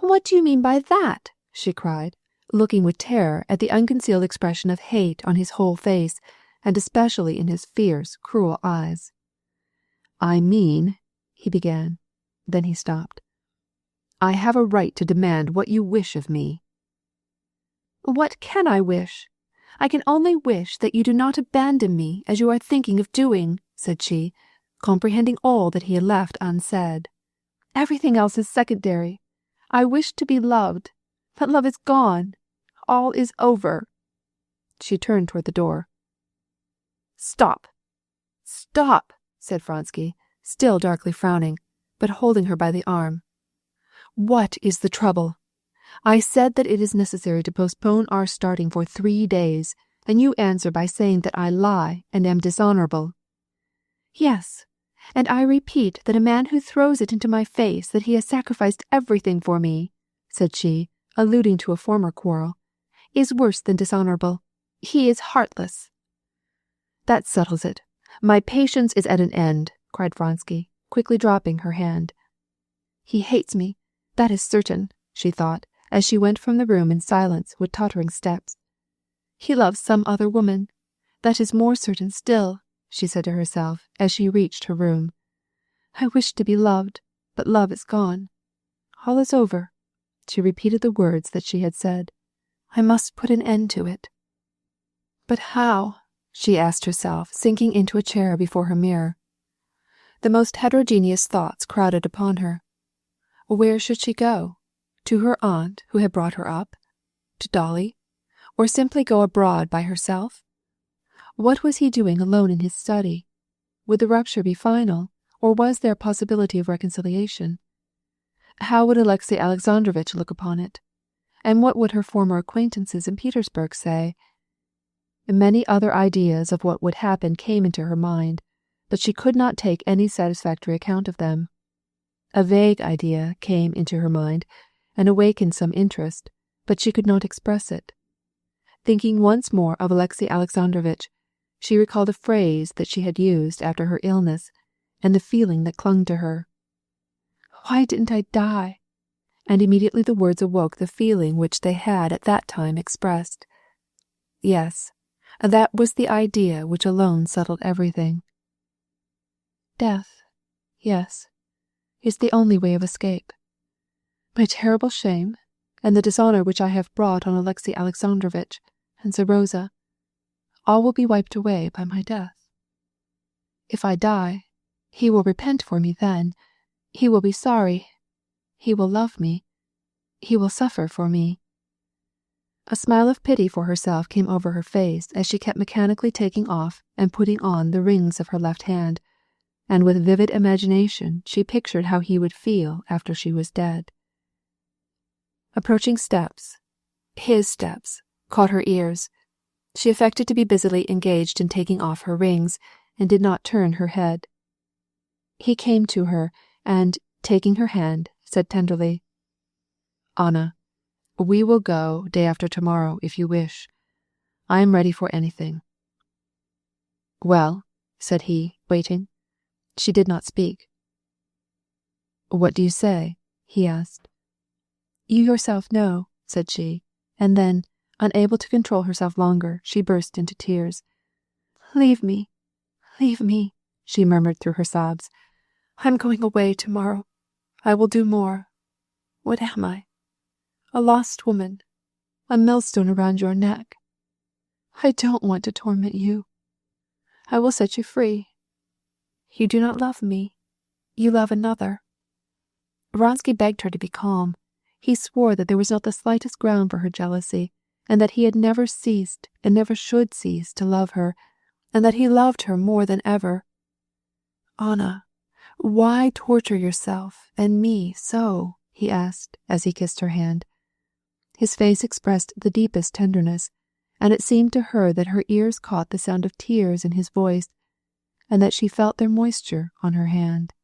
"What do you mean by that?" she cried, looking with terror at the unconcealed expression of hate on his whole face, and especially in his fierce, cruel eyes. "I mean," he began. Then he stopped. "I have a right to demand what you wish of me." "What can I wish? I can only wish that you do not abandon me as you are thinking of doing," said she, comprehending all that he had left unsaid. "Everything else is secondary. I wish to be loved, but love is gone. All is over." She turned toward the door. "Stop! Stop!" said Vronsky, still darkly frowning, but holding her by the arm. "What is the trouble? I said that it is necessary to postpone our starting for 3 days, and you answer by saying that I lie and am dishonorable." "Yes, and I repeat that a man who throws it into my face that he has sacrificed everything for me," said she, alluding to a former quarrel, "is worse than dishonorable. He is heartless." "That settles it. My patience is at an end," cried Vronsky, quickly dropping her hand. "He hates me, that is certain," she thought, as she went from the room in silence with tottering steps. "He loves some other woman. That is more certain still," she said to herself as she reached her room. "I wish to be loved, but love is gone. All is over." She repeated the words that she had said. "I must put an end to it." But how? She asked herself, sinking into a chair before her mirror. The most heterogeneous thoughts crowded upon her. Where should she go? To her aunt, who had brought her up? To Dolly? Or simply go abroad by herself? What was he doing alone in his study? Would the rupture be final, or was there a possibility of reconciliation? How would Alexey Alexandrovitch look upon it? And what would her former acquaintances in Petersburg say? Many other ideas of what would happen came into her mind, but she could not take any satisfactory account of them. A vague idea came into her mind and awakened some interest, but she could not express it. Thinking once more of Alexey Alexandrovitch, she recalled a phrase that she had used after her illness, and the feeling that clung to her. "Why didn't I die?" And immediately the words awoke the feeling which they had at that time expressed. Yes, that was the idea which alone settled everything. Death, yes, is the only way of escape. My terrible shame, and the dishonor which I have brought on Alexey Alexandrovitch and Zarosa, all will be wiped away by my death. If I die, he will repent for me then. He will be sorry. He will love me. He will suffer for me. A smile of pity for herself came over her face as she kept mechanically taking off and putting on the rings of her left hand, and with vivid imagination she pictured how he would feel after she was dead. Approaching steps, his steps, caught her ears. She affected to be busily engaged in taking off her rings, and did not turn her head. He came to her, and, taking her hand, said tenderly, "Anna, we will go day after tomorrow if you wish. I am ready for anything." "Well," said he, waiting. She did not speak. "What do you say?" he asked. "You yourself know," said she, and then, unable to control herself longer, she burst into tears. Leave me, she murmured through her sobs. "I'm going away tomorrow. I will do more. What am I? A lost woman, a millstone around your neck. I don't want to torment you. I will set you free. You do not love me. You love another." Vronsky begged her to be calm. He swore that there was not the slightest ground for her jealousy, and that he had never ceased and never should cease to love her, and that he loved her more than ever. "Anna, why torture yourself and me so?" he asked as he kissed her hand. His face expressed the deepest tenderness, and it seemed to her that her ears caught the sound of tears in his voice, and that she felt their moisture on her hand.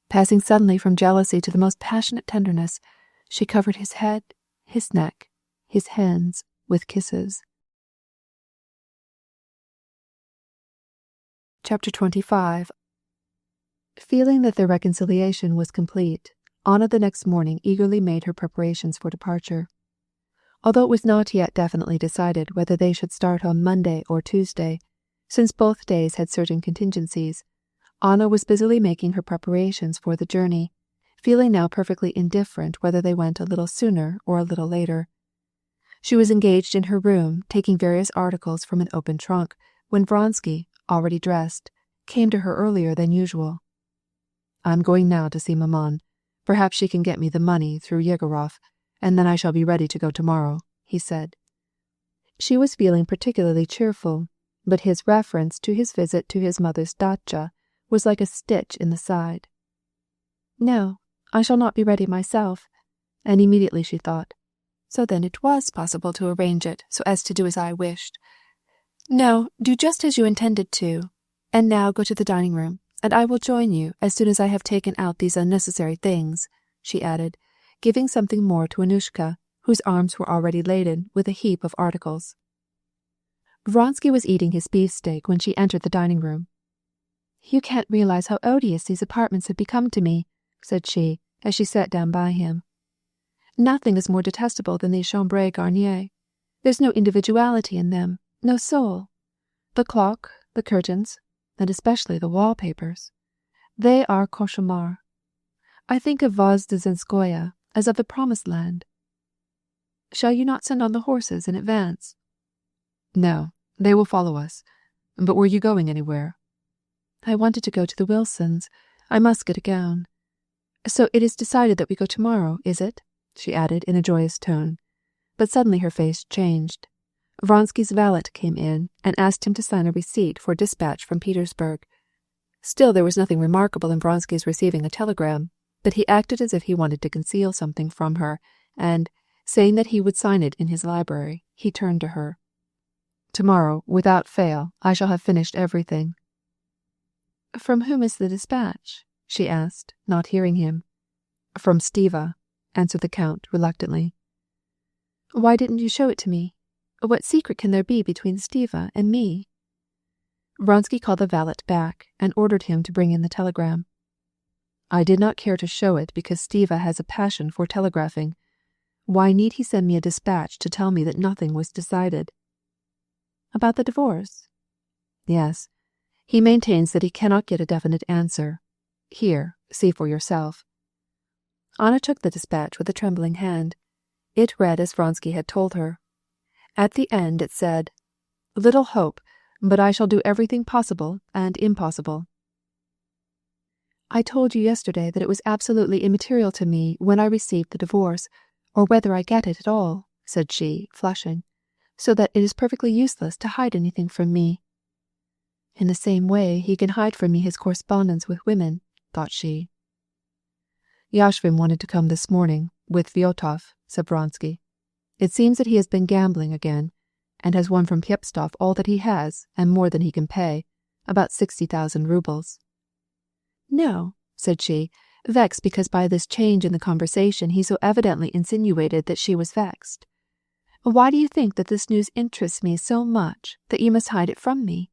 Passing suddenly from jealousy to the most passionate tenderness, she covered his head, his neck, his hands with kisses. Chapter 25. Feeling that their reconciliation was complete, Anna the next morning eagerly made her preparations for departure. Although it was not yet definitely decided whether they should start on Monday or Tuesday, since both days had certain contingencies, Anna was busily making her preparations for the journey, feeling now perfectly indifferent whether they went a little sooner or a little later. She was engaged in her room, taking various articles from an open trunk, when Vronsky, already dressed, came to her earlier than usual. "I'm going now to see Maman. Perhaps she can get me the money through Yegorov, and then I shall be ready to go tomorrow," he said. She was feeling particularly cheerful, but his reference to his visit to his mother's dacha was like a stitch in the side. "No, I shall not be ready myself," and immediately she thought, so then it was possible to arrange it so as to do as I wished. "No, do just as you intended to, and now go to the dining room, and I will join you as soon as I have taken out these unnecessary things," she added, giving something more to Anushka, whose arms were already laden with a heap of articles. Vronsky was eating his beefsteak when she entered the dining room. "You can't realize how odious these apartments have become to me," said she, as she sat down by him. "Nothing is more detestable than these chambres garnies. There's no individuality in them, no soul. The clock, the curtains, and especially the wallpapers. They are cauchemar. I think of Vozdvizhenskoye as of the Promised Land. Shall you not send on the horses in advance?" "No, they will follow us. But were you going anywhere?" "I wanted to go to the Wilsons. I must get a gown. So it is decided that we go tomorrow, is it?" she added in a joyous tone. But suddenly her face changed. Vronsky's valet came in and asked him to sign a receipt for dispatch from Petersburg. Still there was nothing remarkable in Vronsky's receiving a telegram, but he acted as if he wanted to conceal something from her, and, saying that he would sign it in his library, he turned to her. "Tomorrow, without fail, I shall have finished everything." "From whom is the dispatch?" she asked, not hearing him. "From Stiva," answered the Count reluctantly. "Why didn't you show it to me? What secret can there be between Stiva and me?" Vronsky called the valet back and ordered him to bring in the telegram. "I did not care to show it because Stiva has a passion for telegraphing. Why need he send me a dispatch to tell me that nothing was decided?" "About the divorce?" "Yes. He maintains that he cannot get a definite answer. Here, see for yourself." Anna took the dispatch with a trembling hand. It read as Vronsky had told her. At the end it said, "Little hope, but I shall do everything possible and impossible." "I told you yesterday that it was absolutely immaterial to me when I received the divorce, or whether I get it at all," said she, flushing, "so that it is perfectly useless to hide anything from me." In the same way he can hide from me his correspondence with women, thought she. "Yashvin wanted to come this morning, with Vyotov," said Vronsky. "It seems that he has been gambling again, and has won from Pyepstov all that he has and more than he can pay, about 60,000 roubles. "No," said she, vexed because by this change in the conversation he so evidently insinuated that she was vexed. "Why do you think that this news interests me so much that you must hide it from me?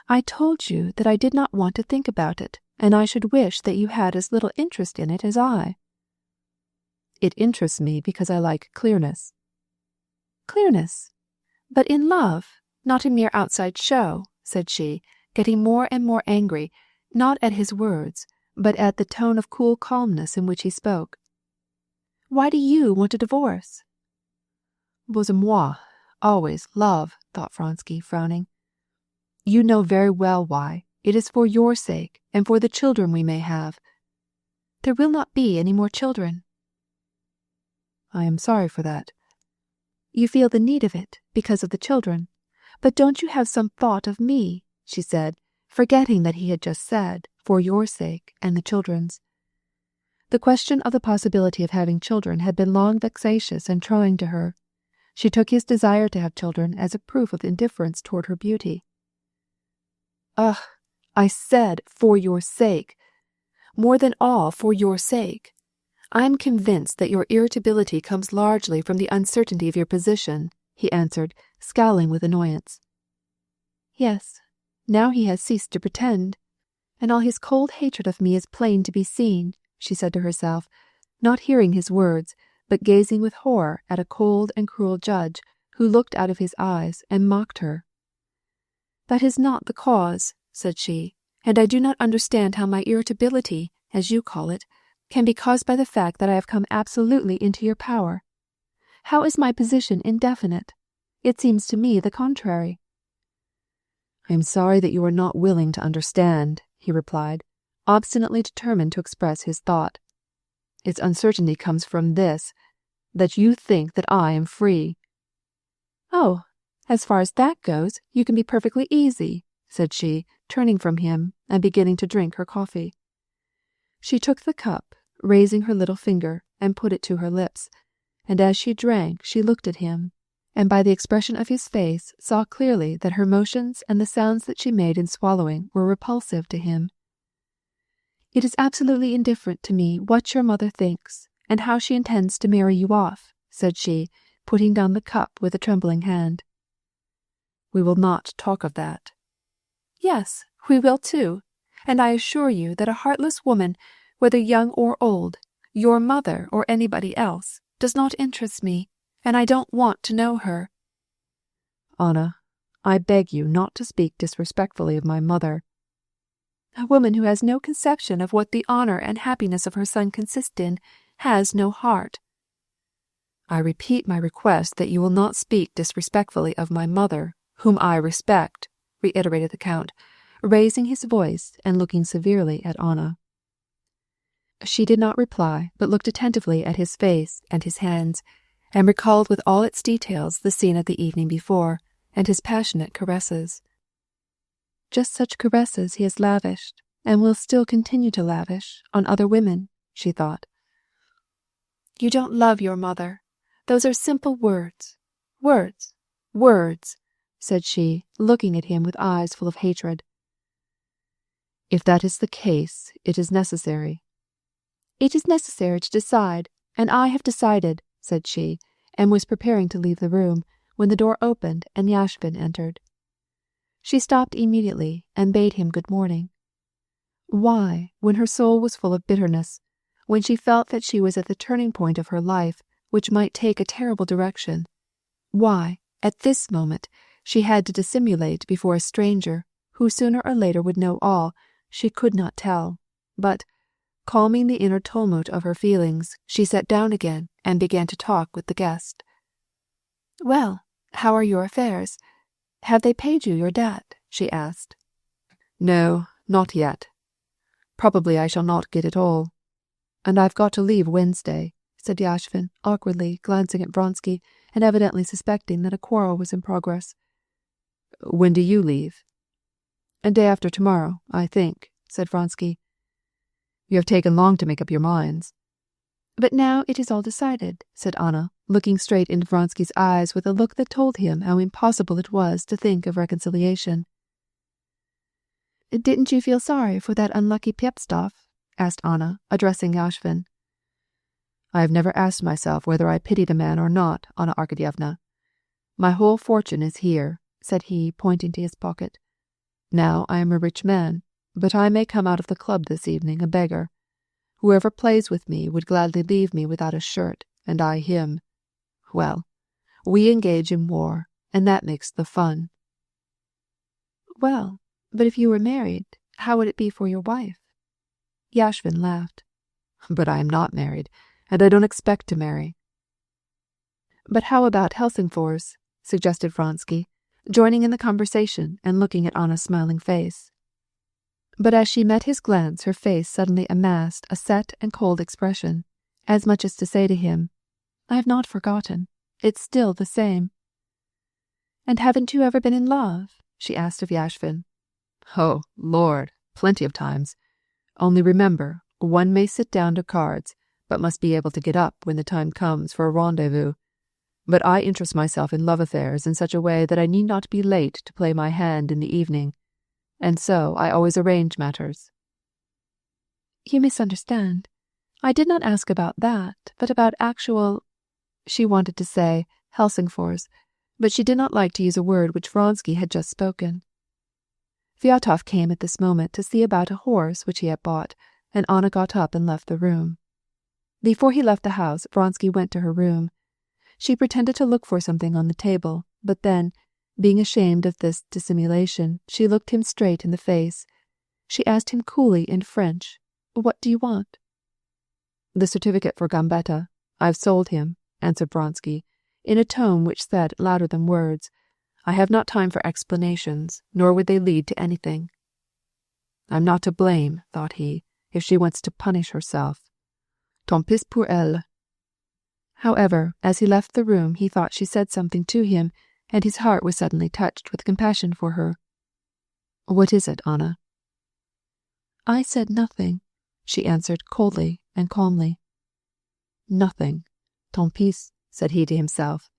I told you that I did not want to think about it, and I should wish that you had as little interest in it as I." "It interests me because I like clearness." "Clearness? But in love, not in mere outside show," said she, getting more and more angry, not at his words, but at the tone of cool calmness in which he spoke. "Why do you want a divorce?" "Vous et moi, always love," thought Vronsky, frowning. "You know very well why. It is for your sake, and for the children we may have." "There will not be any more children." "I am sorry for that." "You feel the need of it because of the children. But don't you have some thought of me?" she said, forgetting that he had just said, "for your sake and the children's." The question of the possibility of having children had been long vexatious and trying to her. She took his desire to have children as a proof of indifference toward her beauty. "Ugh, I said for your sake. More than all, for your sake. I am convinced that your irritability comes largely from the uncertainty of your position, he answered, scowling with annoyance. Yes, now he has ceased to pretend, and all his cold hatred of me is plain to be seen, she said to herself, not hearing his words, but gazing with horror at a cold and cruel judge who looked out of his eyes and mocked her. That is not the cause, said she, and I do not understand how my irritability, as you call it, can be caused by the fact that I have come absolutely into your power. How is my position indefinite? It seems to me the contrary. I am sorry that you are not willing to understand, he replied, obstinately determined to express his thought. Its uncertainty comes from this, that you think that I am free. Oh, as far as that goes, you can be perfectly easy, said she, turning from him and beginning to drink her coffee. She took the cup, raising her little finger, and put it to her lips, and as she drank she looked at him, and by the expression of his face saw clearly that her motions and the sounds that she made in swallowing were repulsive to him. It is absolutely indifferent to me what your mother thinks, and how she intends to marry you off, said she, putting down the cup with a trembling hand. We will not talk of that. Yes, we will too, and I assure you that a heartless woman, whether young or old, your mother or anybody else, does not interest me, and I don't want to know her. Anna, I beg you not to speak disrespectfully of my mother. A woman who has no conception of what the honor and happiness of her son consist in has no heart. I repeat my request that you will not speak disrespectfully of my mother, whom I respect, reiterated the Count, raising his voice and looking severely at Anna. She did not reply, but looked attentively at his face and his hands, and recalled with all its details the scene of the evening before, and his passionate caresses. Just such caresses he has lavished, and will still continue to lavish, on other women, she thought. You don't love your mother. Those are simple words. Words, said she, looking at him with eyes full of hatred. If that is the case, it is necessary. It is necessary to decide, and I have decided, said she, and was preparing to leave the room, when the door opened and Yashvin entered. She stopped immediately and bade him good morning. Why, when her soul was full of bitterness, when she felt that she was at the turning point of her life, which might take a terrible direction, why, at this moment, she had to dissimulate before a stranger, who sooner or later would know all, she could not tell, but, calming the inner tumult of her feelings, she sat down again and began to talk with the guest. Well, how are your affairs? Have they paid you your debt? She asked. No, not yet. Probably I shall not get it all. And I've got to leave Wednesday, said Yashvin, awkwardly glancing at Vronsky and evidently suspecting that a quarrel was in progress. When do you leave? A day after tomorrow, I think, said Vronsky. You have taken long to make up your minds. But now it is all decided, said Anna, looking straight into Vronsky's eyes with a look that told him how impossible it was to think of reconciliation. Didn't you feel sorry for that unlucky Pyepstov? Asked Anna, addressing Yashvin. I have never asked myself whether I pity the man or not, Anna Arkadyevna. My whole fortune is here, said he, pointing to his pocket. Now I am a rich man, but I may come out of the club this evening a beggar. Whoever plays with me would gladly leave me without a shirt, and I him. Well, we engage in war, and that makes the fun. Well, but if you were married, how would it be for your wife? Yashvin laughed. But I am not married, and I don't expect to marry. But how about Helsingfors? Suggested Vronsky, joining in the conversation and looking at Anna's smiling face. But as she met his glance, her face suddenly amassed a set and cold expression, as much as to say to him, I have not forgotten. It's still the same. And haven't you ever been in love? She asked of Yashvin. Oh, Lord, plenty of times. Only remember, one may sit down to cards, but must be able to get up when the time comes for a rendezvous. But I interest myself in love affairs in such a way that I need not be late to play my hand in the evening. and so I always arrange matters." "You misunderstand. I did not ask about that, but about actual—" She wanted to say Helsingfors, but she did not like to use a word which Vronsky had just spoken. Vyatov came at this moment to see about a horse which he had bought, and Anna got up and left the room. Before he left the house, Vronsky went to her room. She pretended to look for something on the table, but then, being ashamed of this dissimulation, she looked him straight in the face. She asked him coolly in French, "What do you want?" "The certificate for Gambetta. I've sold him," answered Vronsky, in a tone which said louder than words, "I have not time for explanations, nor would they lead to anything." "I'm not to blame," thought he, "if she wants to punish herself. Tant pis pour elle." However, as he left the room he thought she said something to him, and his heart was suddenly touched with compassion for her. "What is it, Anna?" "I said nothing," she answered coldly and calmly. "Nothing. Tant pis," said he to himself.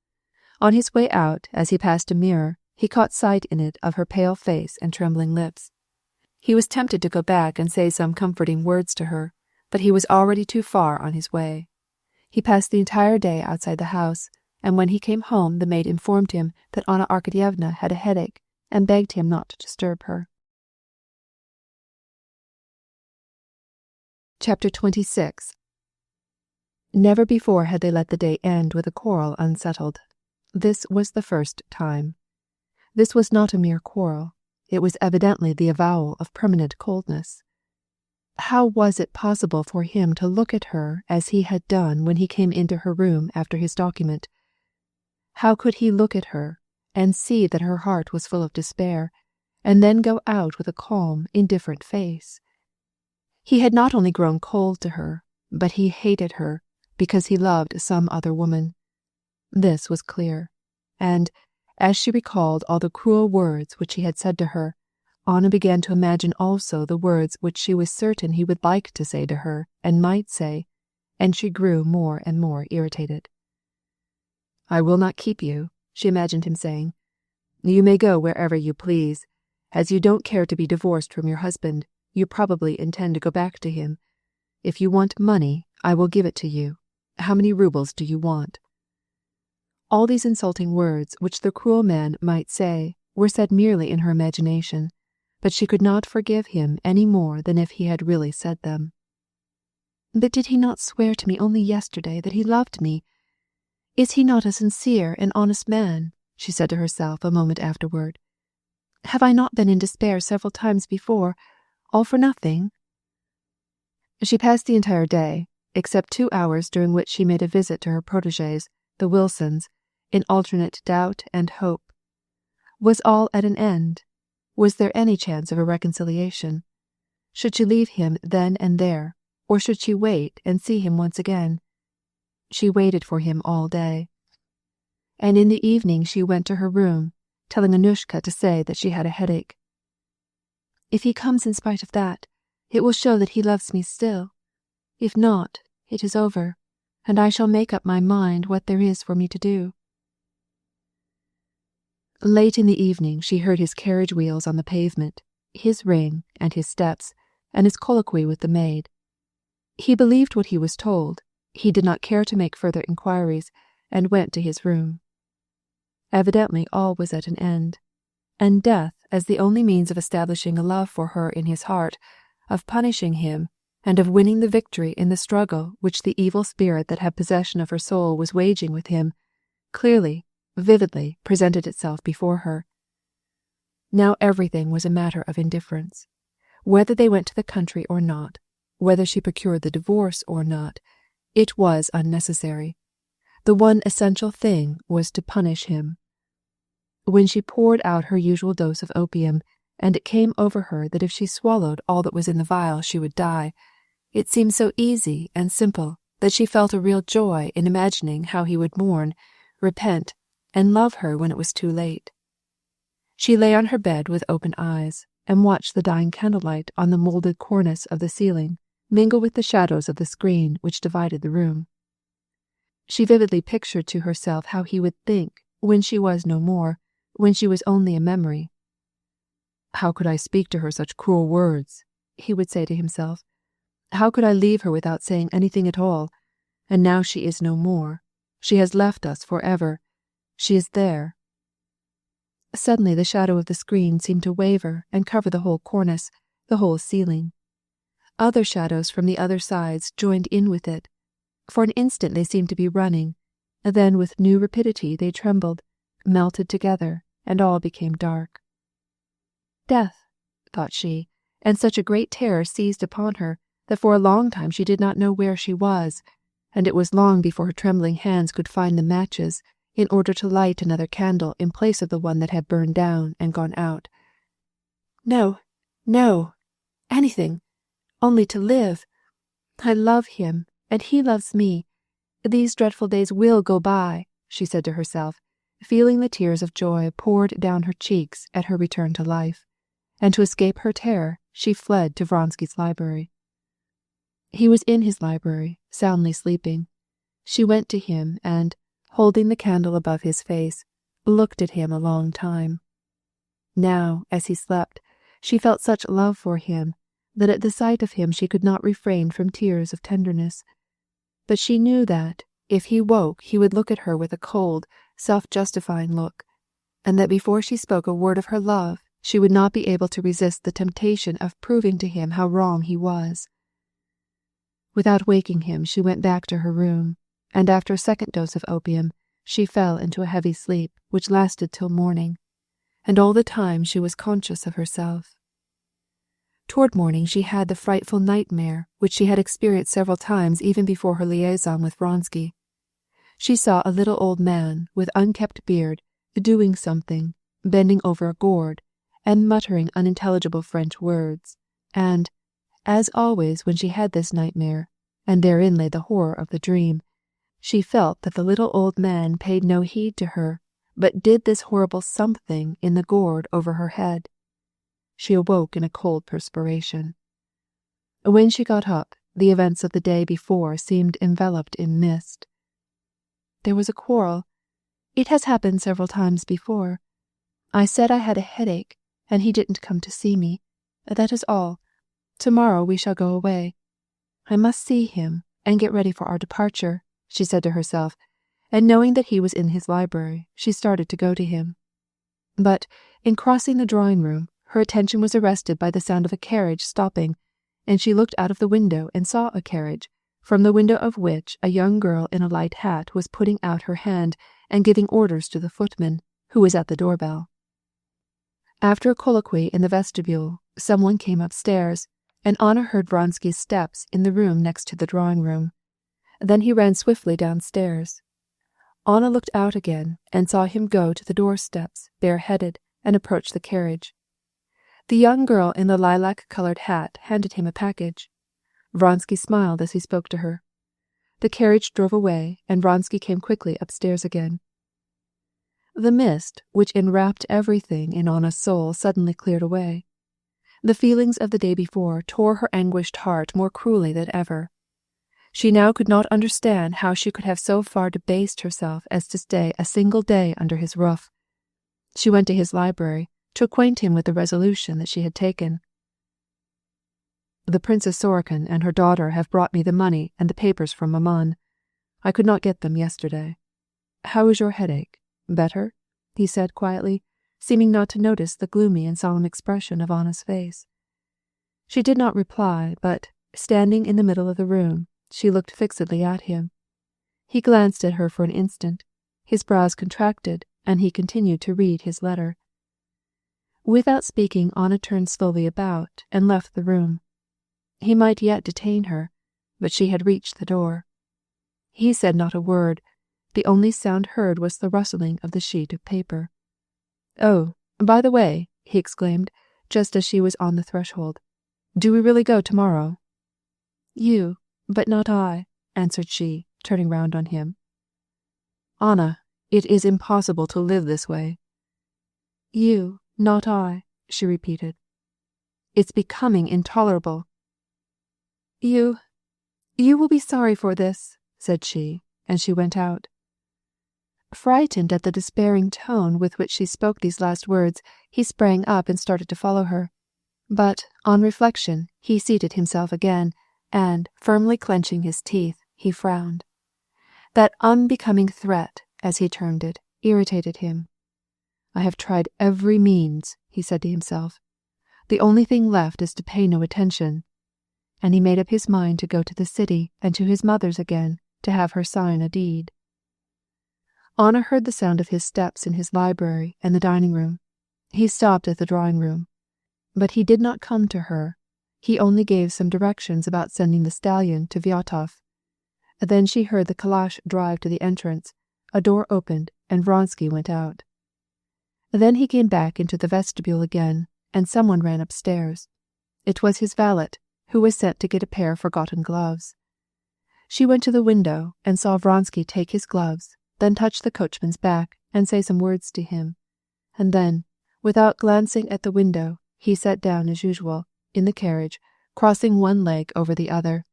On his way out, as he passed a mirror, he caught sight in it of her pale face and trembling lips. He was tempted to go back and say some comforting words to her, but he was already too far on his way. He passed the entire day outside the house, and when he came home the maid informed him that Anna Arkadyevna had a headache and begged him not to disturb her. Chapter 26. Never before had they let the day end with a quarrel unsettled. This was the first time. This was not a mere quarrel. It was evidently the avowal of permanent coldness. How was it possible for him to look at her as he had done when he came into her room after his document? How could he look at her and see that her heart was full of despair, and then go out with a calm, indifferent face? He had not only grown cold to her, but he hated her because he loved some other woman. This was clear, and, as she recalled all the cruel words which he had said to her, Anna began to imagine also the words which she was certain he would like to say to her and might say, and she grew more and more irritated. "I will not keep you," she imagined him saying. "You may go wherever you please. As you don't care to be divorced from your husband, you probably intend to go back to him. If you want money, I will give it to you. How many rubles do you want?" All these insulting words which the cruel man might say were said merely in her imagination, but she could not forgive him any more than if he had really said them. "But did he not swear to me only yesterday that he loved me? Is he not a sincere and honest man?" she said to herself a moment afterward. "Have I not been in despair several times before, all for nothing?" She passed the entire day, except 2 hours during which she made a visit to her protégés, the Wilsons, in alternate doubt and hope. Was all at an end? Was there any chance of a reconciliation? Should she leave him then and there, or should she wait and see him once again? She waited for him all day. And in the evening she went to her room, telling Annushka to say that she had a headache. "If he comes in spite of that, it will show that he loves me still. If not, it is over, and I shall make up my mind what there is for me to do." Late in the evening she heard his carriage wheels on the pavement, his ring and his steps, and his colloquy with the maid. He believed what he was told. He did not care to make further inquiries, and went to his room. Evidently all was at an end, and death, as the only means of establishing a love for her in his heart, of punishing him, and of winning the victory in the struggle which the evil spirit that had possession of her soul was waging with him, clearly, vividly presented itself before her. Now everything was a matter of indifference. Whether they went to the country or not, whether she procured the divorce or not, it was unnecessary. The one essential thing was to punish him. When she poured out her usual dose of opium, and it came over her that if she swallowed all that was in the vial she would die, it seemed so easy and simple that she felt a real joy in imagining how he would mourn, repent, and love her when it was too late. She lay on her bed with open eyes, and watched the dying candlelight on the moulded cornice of the ceiling mingle with the shadows of the screen which divided the room. She vividly pictured to herself how he would think when she was no more, when she was only a memory. How could I speak to her such cruel words? He would say to himself. How could I leave her without saying anything at all? And now she is no more. She has left us forever. She is there. Suddenly the shadow of the screen seemed to waver and cover the whole cornice, the whole ceiling. Other shadows from the other sides joined in with it. For an instant they seemed to be running. Then with new rapidity they trembled, melted together, and all became dark. Death, thought she, and such a great terror seized upon her that for a long time she did not know where she was, and it was long before her trembling hands could find the matches in order to light another candle in place of the one that had burned down and gone out. No, no, anything, only to live. I love him, and he loves me. These dreadful days will go by, she said to herself, feeling the tears of joy poured down her cheeks at her return to life, and to escape her terror she fled to Vronsky's library. He was in his library, soundly sleeping. She went to him and, holding the candle above his face, looked at him a long time. Now, as he slept, she felt such love for him that at the sight of him she could not refrain from tears of tenderness. But she knew that, if he woke, he would look at her with a cold, self-justifying look, and that before she spoke a word of her love, she would not be able to resist the temptation of proving to him how wrong he was. Without waking him, she went back to her room, and after a second dose of opium, she fell into a heavy sleep which lasted till morning, and all the time she was conscious of herself. Toward morning she had the frightful nightmare which she had experienced several times even before her liaison with Vronsky. She saw a little old man with unkempt beard doing something, bending over a gourd, and muttering unintelligible French words, and, as always when she had this nightmare, and therein lay the horror of the dream, she felt that the little old man paid no heed to her, but did this horrible something in the gourd over her head. She awoke in a cold perspiration. When she got up, the events of the day before seemed enveloped in mist. There was a quarrel. It has happened several times before. I said I had a headache, and he didn't come to see me. That is all. Tomorrow we shall go away. I must see him and get ready for our departure, she said to herself, and knowing that he was in his library, she started to go to him. But, in crossing the drawing-room, her attention was arrested by the sound of a carriage stopping, and she looked out of the window and saw a carriage, from the window of which a young girl in a light hat was putting out her hand and giving orders to the footman, who was at the doorbell. After a colloquy in the vestibule, someone came upstairs, and Anna heard Vronsky's steps in the room next to the drawing-room. Then he ran swiftly downstairs. Anna looked out again and saw him go to the doorsteps, bareheaded, and approach the carriage. The young girl in the lilac-colored hat handed him a package. Vronsky smiled as he spoke to her. The carriage drove away, and Vronsky came quickly upstairs again. The mist, which enwrapped everything in Anna's soul, suddenly cleared away. The feelings of the day before tore her anguished heart more cruelly than ever. She now could not understand how she could have so far debased herself as to stay a single day under his roof. She went to his library to acquaint him with the resolution that she had taken. The Princess Sorokin and her daughter have brought me the money and the papers from Maman. I could not get them yesterday. How is your headache? Better? He said quietly, seeming not to notice the gloomy and solemn expression of Anna's face. She did not reply, but, standing in the middle of the room, she looked fixedly at him. He glanced at her for an instant. His brows contracted, and he continued to read his letter. Without speaking, Anna turned slowly about and left the room. He might yet detain her, but she had reached the door. He said not a word. The only sound heard was the rustling of the sheet of paper. "Oh, by the way," he exclaimed, just as she was on the threshold, "do we really go tomorrow?" "You, but not I," answered she, turning round on him. "Anna, it is impossible to live this way." "You, not I," she repeated. "It's becoming intolerable." You will be sorry for this," said she, and she went out. Frightened at the despairing tone with which she spoke these last words, he sprang up and started to follow her. But, on reflection, he seated himself again, and, firmly clenching his teeth, he frowned. That unbecoming threat, as he termed it, irritated him. "I have tried every means," he said to himself. "The only thing left is to pay no attention." And he made up his mind to go to the city and to his mother's again, to have her sign a deed. Anna heard the sound of his steps in his library and the dining room. He stopped at the drawing room. But he did not come to her. He only gave some directions about sending the stallion to Vyatov. Then she heard the calash drive to the entrance, a door opened, and Vronsky went out. Then he came back into the vestibule again, and someone ran upstairs. It was his valet, who was sent to get a pair of forgotten gloves. She went to the window and saw Vronsky take his gloves, then touch the coachman's back and say some words to him. And then, without glancing at the window, he sat down as usual, in the carriage, crossing one leg over the other.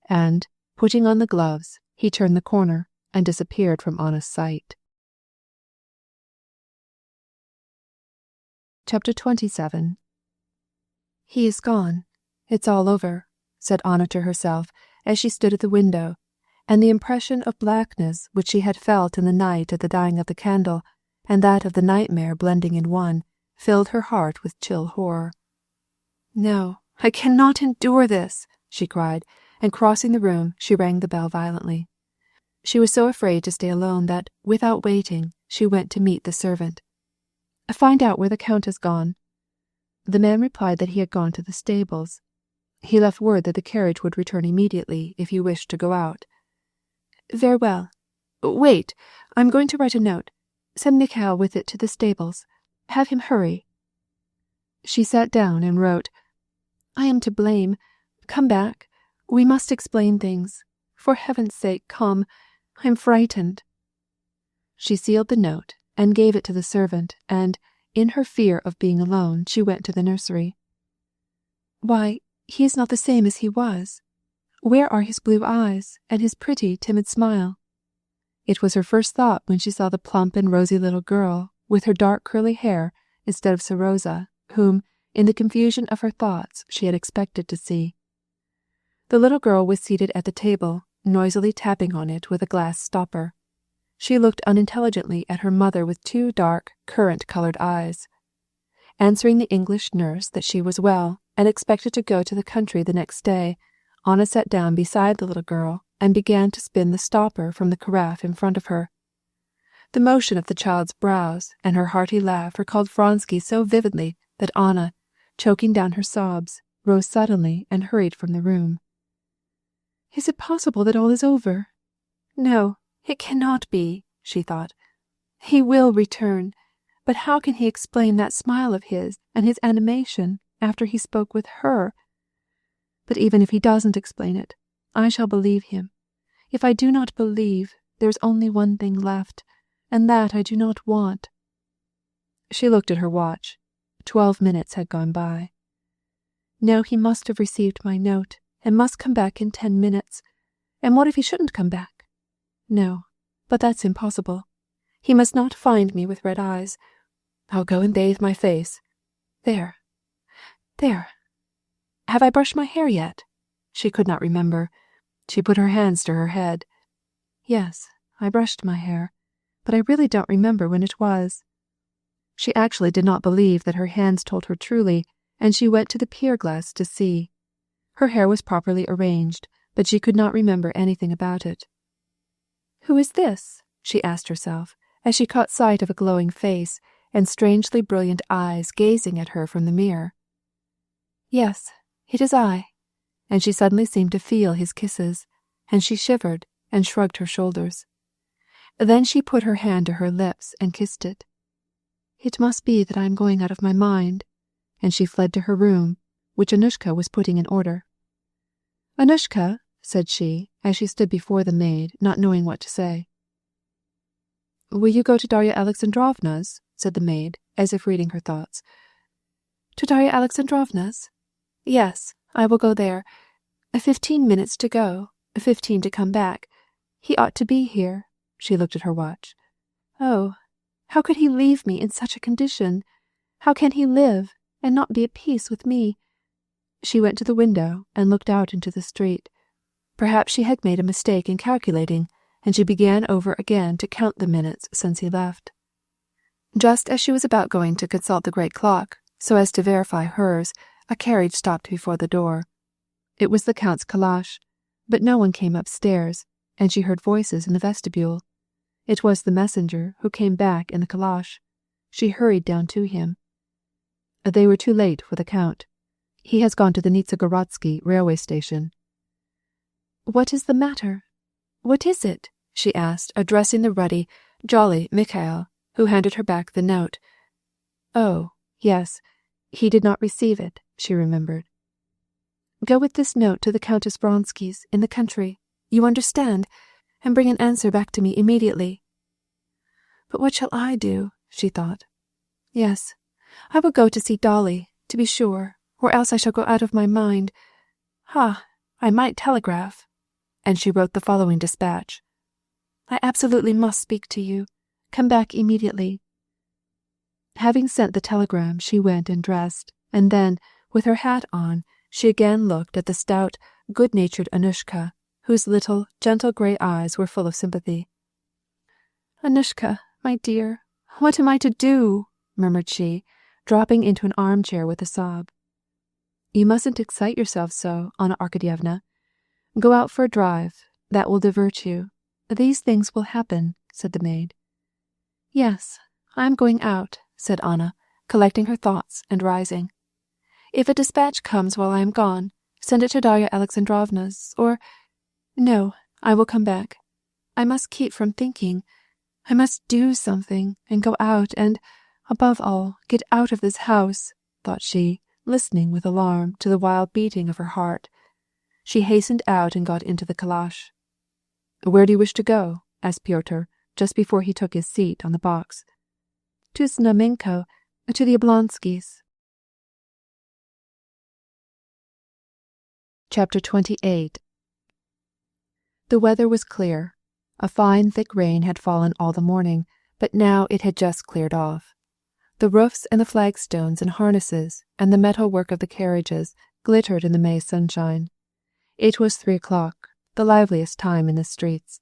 And, putting on the gloves, he turned the corner and disappeared from Anna's sight. Chapter 27. "He is gone. It's all over," said Anna to herself as she stood at the window, and the impression of blackness which she had felt in the night at the dying of the candle, and that of the nightmare blending in one, filled her heart with chill horror. "No, I cannot endure this," she cried, and crossing the room, she rang the bell violently. She was so afraid to stay alone that, without waiting, she went to meet the servant. "Find out where the Count has gone." The man replied that he had gone to the stables. He left word that the carriage would return immediately if you wished to go out. "Very well. Wait, I'm going to write a note. Send Mikhail with it to the stables. Have him hurry." She sat down and wrote, "I am to blame. Come back. We must explain things. For heaven's sake, come. I'm frightened." She sealed the note and gave it to the servant, and, in her fear of being alone, she went to the nursery. "Why, he is not the same as he was. Where are his blue eyes and his pretty, timid smile?" It was her first thought when she saw the plump and rosy little girl, with her dark curly hair, instead of Serosa, whom, in the confusion of her thoughts, she had expected to see. The little girl was seated at the table, noisily tapping on it with a glass stopper. She looked unintelligently at her mother with two dark, currant-colored eyes. Answering the English nurse that she was well, and expected to go to the country the next day, Anna sat down beside the little girl and began to spin the stopper from the carafe in front of her. The motion of the child's brows and her hearty laugh recalled Vronsky so vividly that Anna, choking down her sobs, rose suddenly and hurried from the room. "Is it possible that all is over? No, it cannot be," she thought. "He will return, but how can he explain that smile of his and his animation after he spoke with her? But even if he doesn't explain it, I shall believe him. If I do not believe, there's only one thing left, and that I do not want." She looked at her watch. 12 minutes had gone by. "No, he must have received my note, and must come back in 10 minutes. And what if he shouldn't come back? No, but that's impossible. He must not find me with red eyes. I'll go and bathe my face. There. Have I brushed my hair yet?" She could not remember. She put her hands to her head. "Yes, I brushed my hair, but I really don't remember when it was." She actually did not believe that her hands told her truly, and she went to the pier glass to see. Her hair was properly arranged, but she could not remember anything about it. "Who is this?" she asked herself, as she caught sight of a glowing face and strangely brilliant eyes gazing at her from the mirror. "Yes, it is I," and she suddenly seemed to feel his kisses, and she shivered and shrugged her shoulders. Then she put her hand to her lips and kissed it. "It must be that I am going out of my mind," and she fled to her room, which Anushka was putting in order. "Anushka," said she, as she stood before the maid, not knowing what to say. "Will you go to Darya Alexandrovna's?" said the maid, as if reading her thoughts. "To Darya Alexandrovna's? Yes, I will go there. 15 minutes to go, 15 to come back. He ought to be here." She looked at her watch. Oh, how could he leave me in such a condition? How can he live and not be at peace with me? She went to the window and looked out into the street. Perhaps she had made a mistake in calculating, and she began over again to count the minutes since he left. Just as she was about going to consult the great clock, so as to verify hers, a carriage stopped before the door. It was the Count's calash, but no one came upstairs, and she heard voices in the vestibule. It was the messenger who came back in the calash. She hurried down to him. They were too late for the Count. He has gone to the Nizhegorodsky railway station. What is the matter? What is it? She asked, addressing the ruddy, jolly Mikhail, who handed her back the note. Oh, yes, he did not receive it, she remembered. Go with this note to the Countess Vronsky's in the country, you understand, and bring an answer back to me immediately. But what shall I do? She thought. Yes, I will go to see Dolly, to be sure, or else I shall go out of my mind. I might telegraph. And she wrote the following dispatch. I absolutely must speak to you. Come back immediately. Having sent the telegram, she went and dressed, and then, with her hat on, she again looked at the stout, good-natured Anushka, whose little, gentle grey eyes were full of sympathy. Anushka, my dear, what am I to do? Murmured she, dropping into an armchair with a sob. You mustn't excite yourself so, Anna Arkadyevna. Go out for a drive. That will divert you. These things will happen, said the maid. Yes, I am going out, said Anna, collecting her thoughts and rising. If a dispatch comes while I am gone, send it to Darya Alexandrovna's, or... No, I will come back. I must keep from thinking. I must do something, and go out, and, above all, get out of this house, thought she, listening with alarm to the wild beating of her heart. She hastened out and got into the calash. Where do you wish to go? Asked Pyotr, just before he took his seat on the box. To Znamenko, to the Oblonskys. Chapter 28. The weather was clear. A fine thick rain had fallen all the morning, but now it had just cleared off. The roofs and the flagstones and harnesses and the metal work of the carriages glittered in the May sunshine. It was 3 o'clock, the liveliest time in the streets.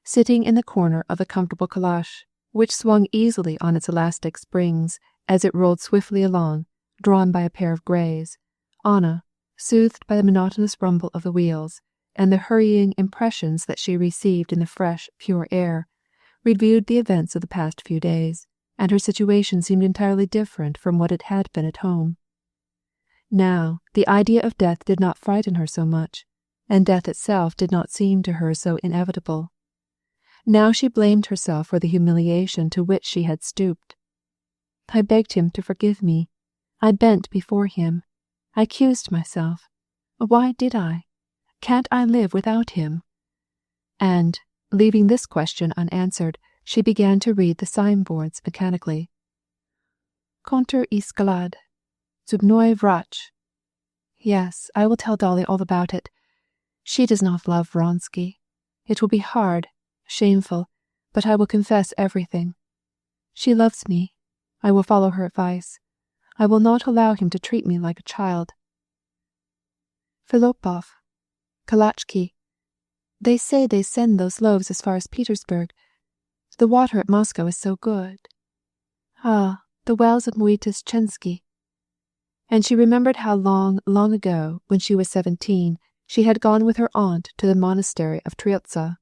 Sitting in the corner of the comfortable calash, which swung easily on its elastic springs as it rolled swiftly along, drawn by a pair of greys, Anna, soothed by the monotonous rumble of the wheels and the hurrying impressions that she received in the fresh, pure air, reviewed the events of the past few days, and her situation seemed entirely different from what it had been at home. Now, the idea of death did not frighten her so much, and death itself did not seem to her so inevitable. Now she blamed herself for the humiliation to which she had stooped. I begged him to forgive me. I bent before him. I accused myself. Why did I? Can't I live without him? And, leaving this question unanswered, she began to read the signboards mechanically. Konter Iskalad. Zubnoy Vrach. Yes, I will tell Dolly all about it. She does not love Vronsky. It will be hard, shameful, but I will confess everything. She loves me. I will follow her advice. I will not allow him to treat me like a child. Filopov, Kalachki. They say they send those loaves as far as Petersburg. The water at Moscow is so good. Ah, the wells of Muitis-Chensky. And she remembered how long, long ago, when she was 17, she had gone with her aunt to the monastery of Tryotsa.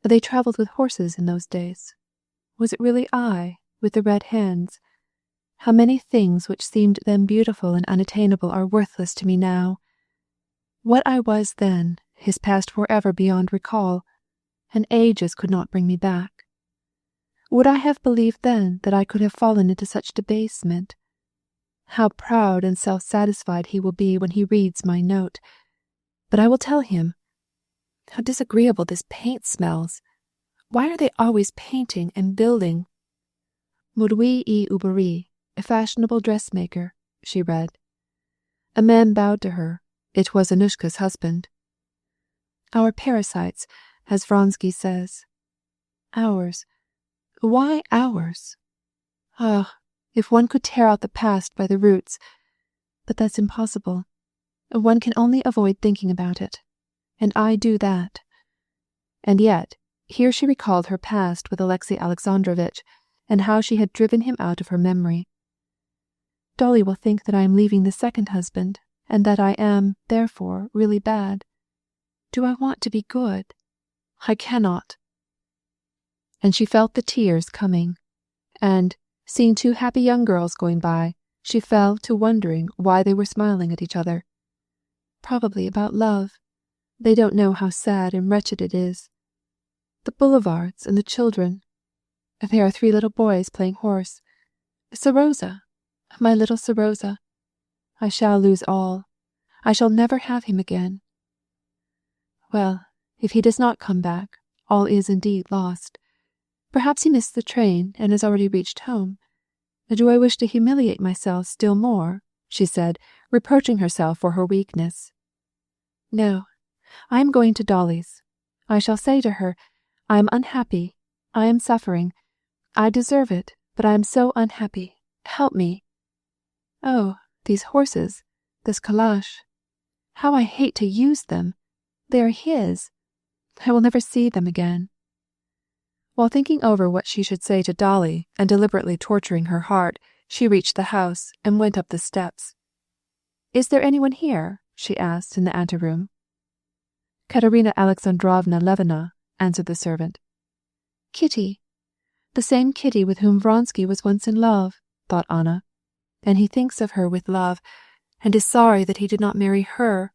They travelled with horses in those days. Was it really I, with the red hands? How many things which seemed then beautiful and unattainable are worthless to me now. What I was then is past forever beyond recall, and ages could not bring me back. Would I have believed then that I could have fallen into such debasement? How proud and self-satisfied he will be when he reads my note. But I will tell him. How disagreeable this paint smells. Why are they always painting and building? Mudwi I Ubari, a fashionable dressmaker, she read. A man bowed to her. It was Anushka's husband. Our parasites, as Vronsky says. Ours, Why hours? Ah, if one could tear out the past by the roots. But that's impossible. One can only avoid thinking about it. And I do that. And yet, here she recalled her past with Alexei Alexandrovitch, and how she had driven him out of her memory. Dolly will think that I am leaving the second husband, and that I am, therefore, really bad. Do I want to be good? I cannot. And she felt the tears coming, and, seeing two happy young girls going by, she fell to wondering why they were smiling at each other. Probably about love. They don't know how sad and wretched it is. The boulevards and the children. There are 3 little boys playing horse. Serosa, my little Serosa. I shall lose all. I shall never have him again. Well, if he does not come back, all is indeed lost. Perhaps he missed the train and has already reached home. Do I wish to humiliate myself still more? She said, reproaching herself for her weakness. No, I am going to Dolly's. I shall say to her, I am unhappy. I am suffering. I deserve it, but I am so unhappy. Help me. Oh, these horses, this calash. How I hate to use them. They are his. I will never see them again. While thinking over what she should say to Dolly and deliberately torturing her heart, she reached the house and went up the steps. Is there anyone here? She asked in the anteroom. Katerina Alexandrovna Levina, answered the servant. Kitty. The same Kitty with whom Vronsky was once in love, thought Anna. And he thinks of her with love, and is sorry that he did not marry her,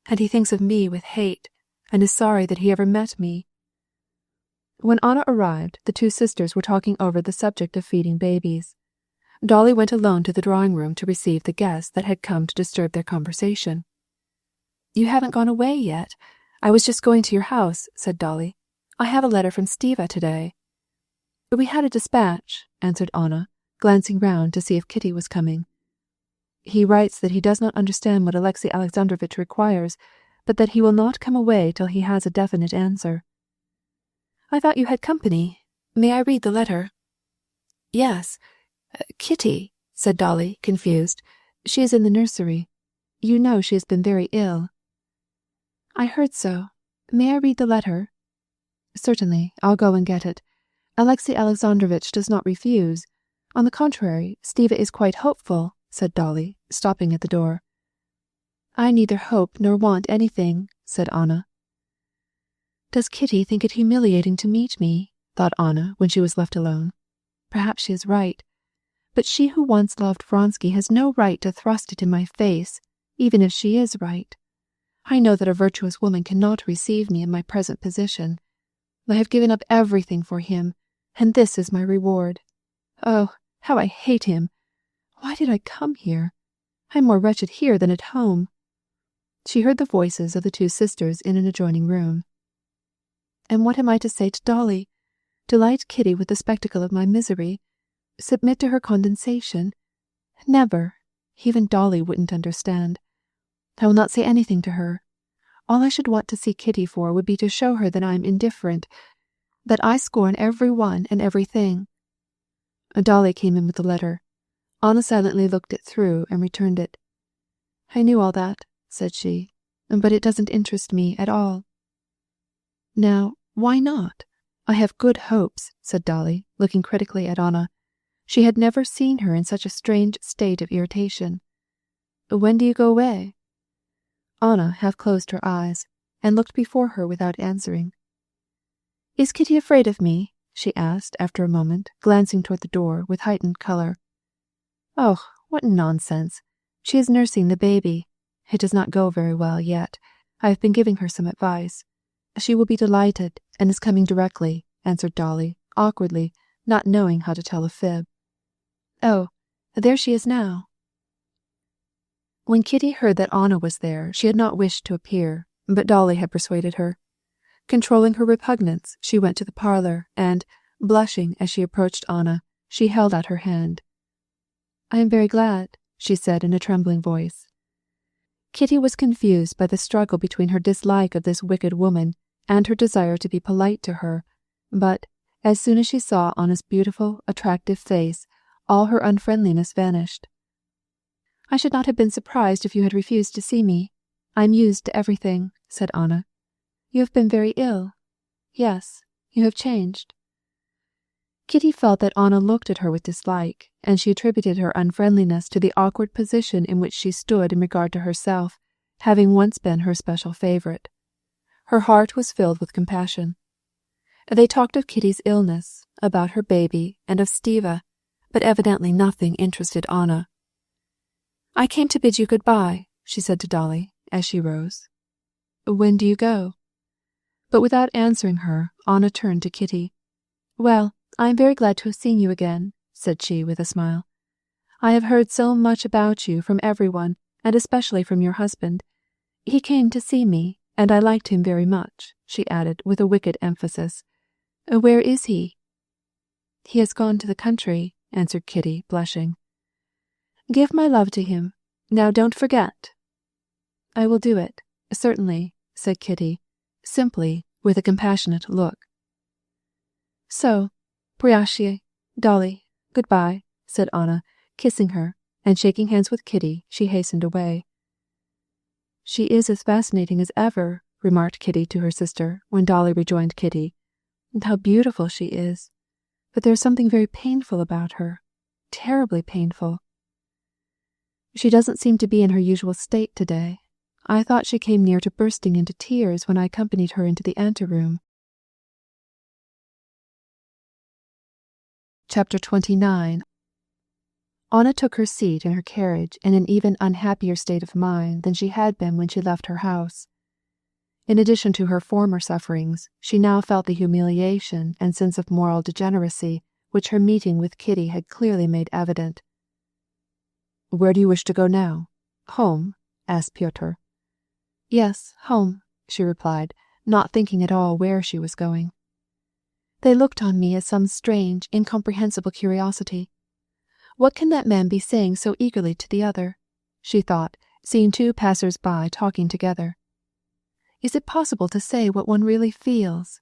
and he thinks of me with hate, and is sorry that he ever met me. When Anna arrived, the 2 sisters were talking over the subject of feeding babies. Dolly went alone to the drawing-room to receive the guests that had come to disturb their conversation. You haven't gone away yet. I was just going to your house, said Dolly. I have a letter from Stiva today. We had a dispatch, answered Anna, glancing round to see if Kitty was coming. He writes that he does not understand what Alexei Alexandrovitch requires, but that he will not come away till he has a definite answer. I thought you had company. May I read the letter? Yes. Kitty, said Dolly, confused. She is in the nursery. You know she has been very ill. I heard so. May I read the letter? Certainly, I'll go and get it. Alexei Alexandrovitch does not refuse. On the contrary, Stiva is quite hopeful, said Dolly, stopping at the door. I neither hope nor want anything, said Anna. Does Kitty think it humiliating to meet me? Thought Anna when she was left alone. Perhaps she is right. But she who once loved Vronsky has no right to thrust it in my face, even if she is right. I know that a virtuous woman cannot receive me in my present position. I have given up everything for him, and this is my reward. Oh, how I hate him! Why did I come here? I am more wretched here than at home. She heard the voices of the 2 sisters in an adjoining room. And what am I to say to Dolly? Delight Kitty with the spectacle of my misery? Submit to her condescension? Never. Even Dolly wouldn't understand. I will not say anything to her. All I should want to see Kitty for would be to show her that I am indifferent, that I scorn every one and everything. Dolly came in with the letter. Anna silently looked it through and returned it. I knew all that, said she, but it doesn't interest me at all. Now, why not? I have good hopes, said Dolly, looking critically at Anna. She had never seen her in such a strange state of irritation. When do you go away? Anna half closed her eyes, and looked before her without answering. Is Kitty afraid of me? She asked after a moment, glancing toward the door with heightened color. Oh, what nonsense! She is nursing the baby. It does not go very well yet. I have been giving her some advice. She will be delighted, and is coming directly, answered Dolly, awkwardly, not knowing how to tell a fib. Oh, there she is now. When Kitty heard that Anna was there, she had not wished to appear, but Dolly had persuaded her. Controlling her repugnance, she went to the parlour, and, blushing as she approached Anna, she held out her hand. I am very glad, she said in a trembling voice. Kitty was confused by the struggle between her dislike of this wicked woman and her desire to be polite to her, but, As soon as she saw Anna's beautiful, attractive face, all her unfriendliness vanished. "I should not have been surprised if you had refused to see me. I am used to everything," said Anna. "You have been very ill. Yes, you have changed." Kitty felt that Anna looked at her with dislike, and she attributed her unfriendliness to the awkward position in which she stood in regard to herself, having once been her special favourite. Her heart was filled with compassion. They talked of Kitty's illness, about her baby, and of Stiva, but evidently nothing interested Anna. "I came to bid you good-bye," she said to Dolly, as she rose. "When do you go?" But without answering her, Anna turned to Kitty. "Well, I am very glad to have seen you again," said she with a smile. "I have heard so much about you from everyone, and especially from your husband. He came to see me, and I liked him very much," she added with a wicked emphasis. "Where is he?" "He has gone to the country," answered Kitty, blushing. "Give my love to him. Now don't forget." "I will do it, certainly," said Kitty, simply, with a compassionate look. "So, Priashe, Dolly, good-bye," said Anna, kissing her, and shaking hands with Kitty, she hastened away. "She is as fascinating as ever," remarked Kitty to her sister, when Dolly rejoined Kitty. "And how beautiful she is! But there is something very painful about her, terribly painful." "She doesn't seem to be in her usual state today. I thought she came near to bursting into tears when I accompanied her into the anteroom." Chapter 29. Anna took her seat in her carriage in an even unhappier state of mind than she had been when she left her house. In addition to her former sufferings, she now felt the humiliation and sense of moral degeneracy which her meeting with Kitty had clearly made evident. "Where do you wish to go now? Home?" asked Pyotr. "Yes, home," she replied, not thinking at all where she was going. They looked on me as some strange, incomprehensible curiosity. What can that man be saying so eagerly to the other? She thought, seeing two passers-by talking together. Is it possible to say what one really feels?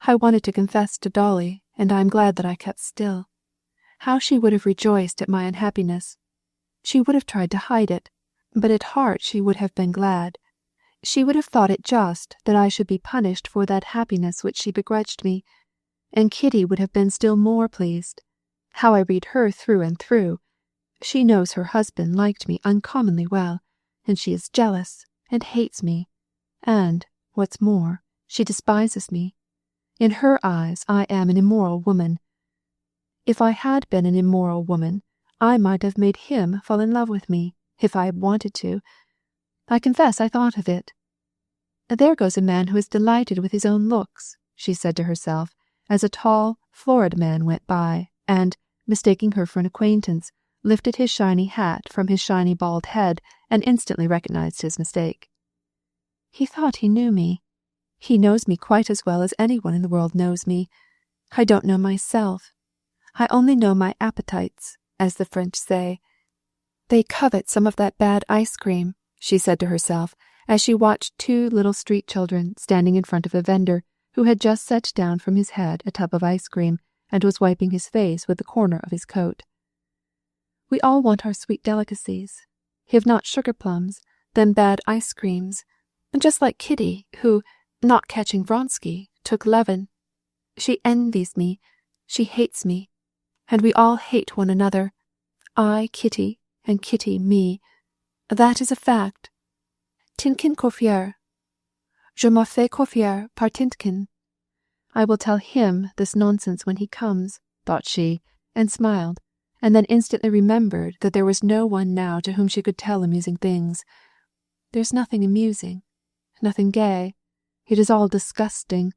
I wanted to confess to Dolly, and I am glad that I kept still. How she would have rejoiced at my unhappiness! She would have tried to hide it, but at heart she would have been glad. She would have thought it just that I should be punished for that happiness which she begrudged me, and Kitty would have been still more pleased. How I read her through and through! She knows her husband liked me uncommonly well, and she is jealous, and hates me, and, what's more, she despises me. In her eyes I am an immoral woman. If I had been an immoral woman, I might have made him fall in love with me, if I had wanted to. I confess I thought of it. There goes a man who is delighted with his own looks, she said to herself, as a tall, florid man went by, and, mistaking her for an acquaintance, lifted his shiny hat from his shiny bald head and instantly recognized his mistake. He thought he knew me. He knows me quite as well as anyone in the world knows me. I don't know myself. I only know my appetites, as the French say. They covet some of that bad ice cream, she said to herself, as she watched two little street children standing in front of a vendor who had just set down from his head a tub of ice cream and was wiping his face with the corner of his coat. We all want our sweet delicacies. If not sugar plums, then bad ice creams, just like Kitty, who, not catching Vronsky, took Levin. She envies me, she hates me, and we all hate one another. I, Kitty, and Kitty, me. That is a fact. Tinkin Coiffier. Je me fais coiffer par Tinkin. I will tell him this nonsense when he comes, thought she, and smiled, and then instantly remembered that there was no one now to whom she could tell amusing things. There's nothing amusing, nothing gay. It is all disgusting.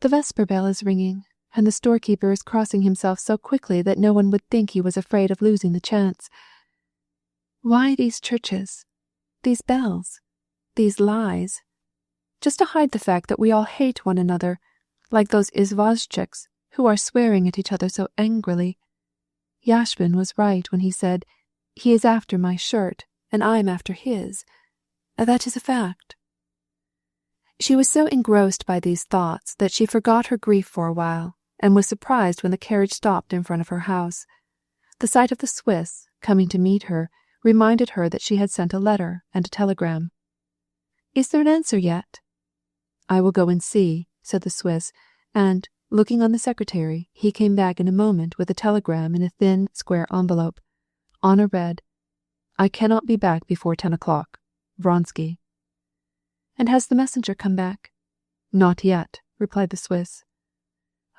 The vesper bell is ringing, and the storekeeper is crossing himself so quickly that no one would think he was afraid of losing the chance. Why these churches, these bells, these lies? Just to hide the fact that we all hate one another, like those izvozchiks who are swearing at each other so angrily. Yashvin was right when he said, "He is after my shirt, and I am after his." That is a fact. She was so engrossed by these thoughts that she forgot her grief for a while, and was surprised when the carriage stopped in front of her house. The sight of the Swiss, coming to meet her, reminded her that she had sent a letter and a telegram. "Is there an answer yet?" "I will go and see," said the Swiss, and, looking on the secretary, he came back in a moment with a telegram in a thin, square envelope. Anna read, "I cannot be back before 10 o'clock. Vronsky." "And has the messenger come back?" "Not yet," replied the Swiss.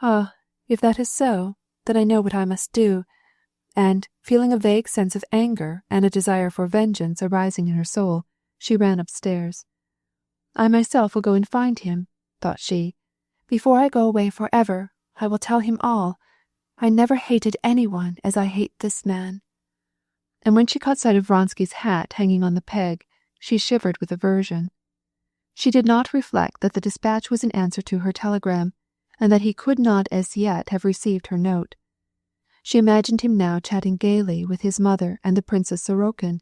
"Ah, if that is so, then I know what I must do," and, feeling a vague sense of anger and a desire for vengeance arising in her soul, she ran upstairs. "I myself will go and find him," thought she. "Before I go away forever, I will tell him all. I never hated anyone as I hate this man." And when she caught sight of Vronsky's hat hanging on the peg, she shivered with aversion. She did not reflect that the dispatch was in answer to her telegram, and that he could not as yet have received her note. She imagined him now chatting gaily with his mother and the Princess Sorokin,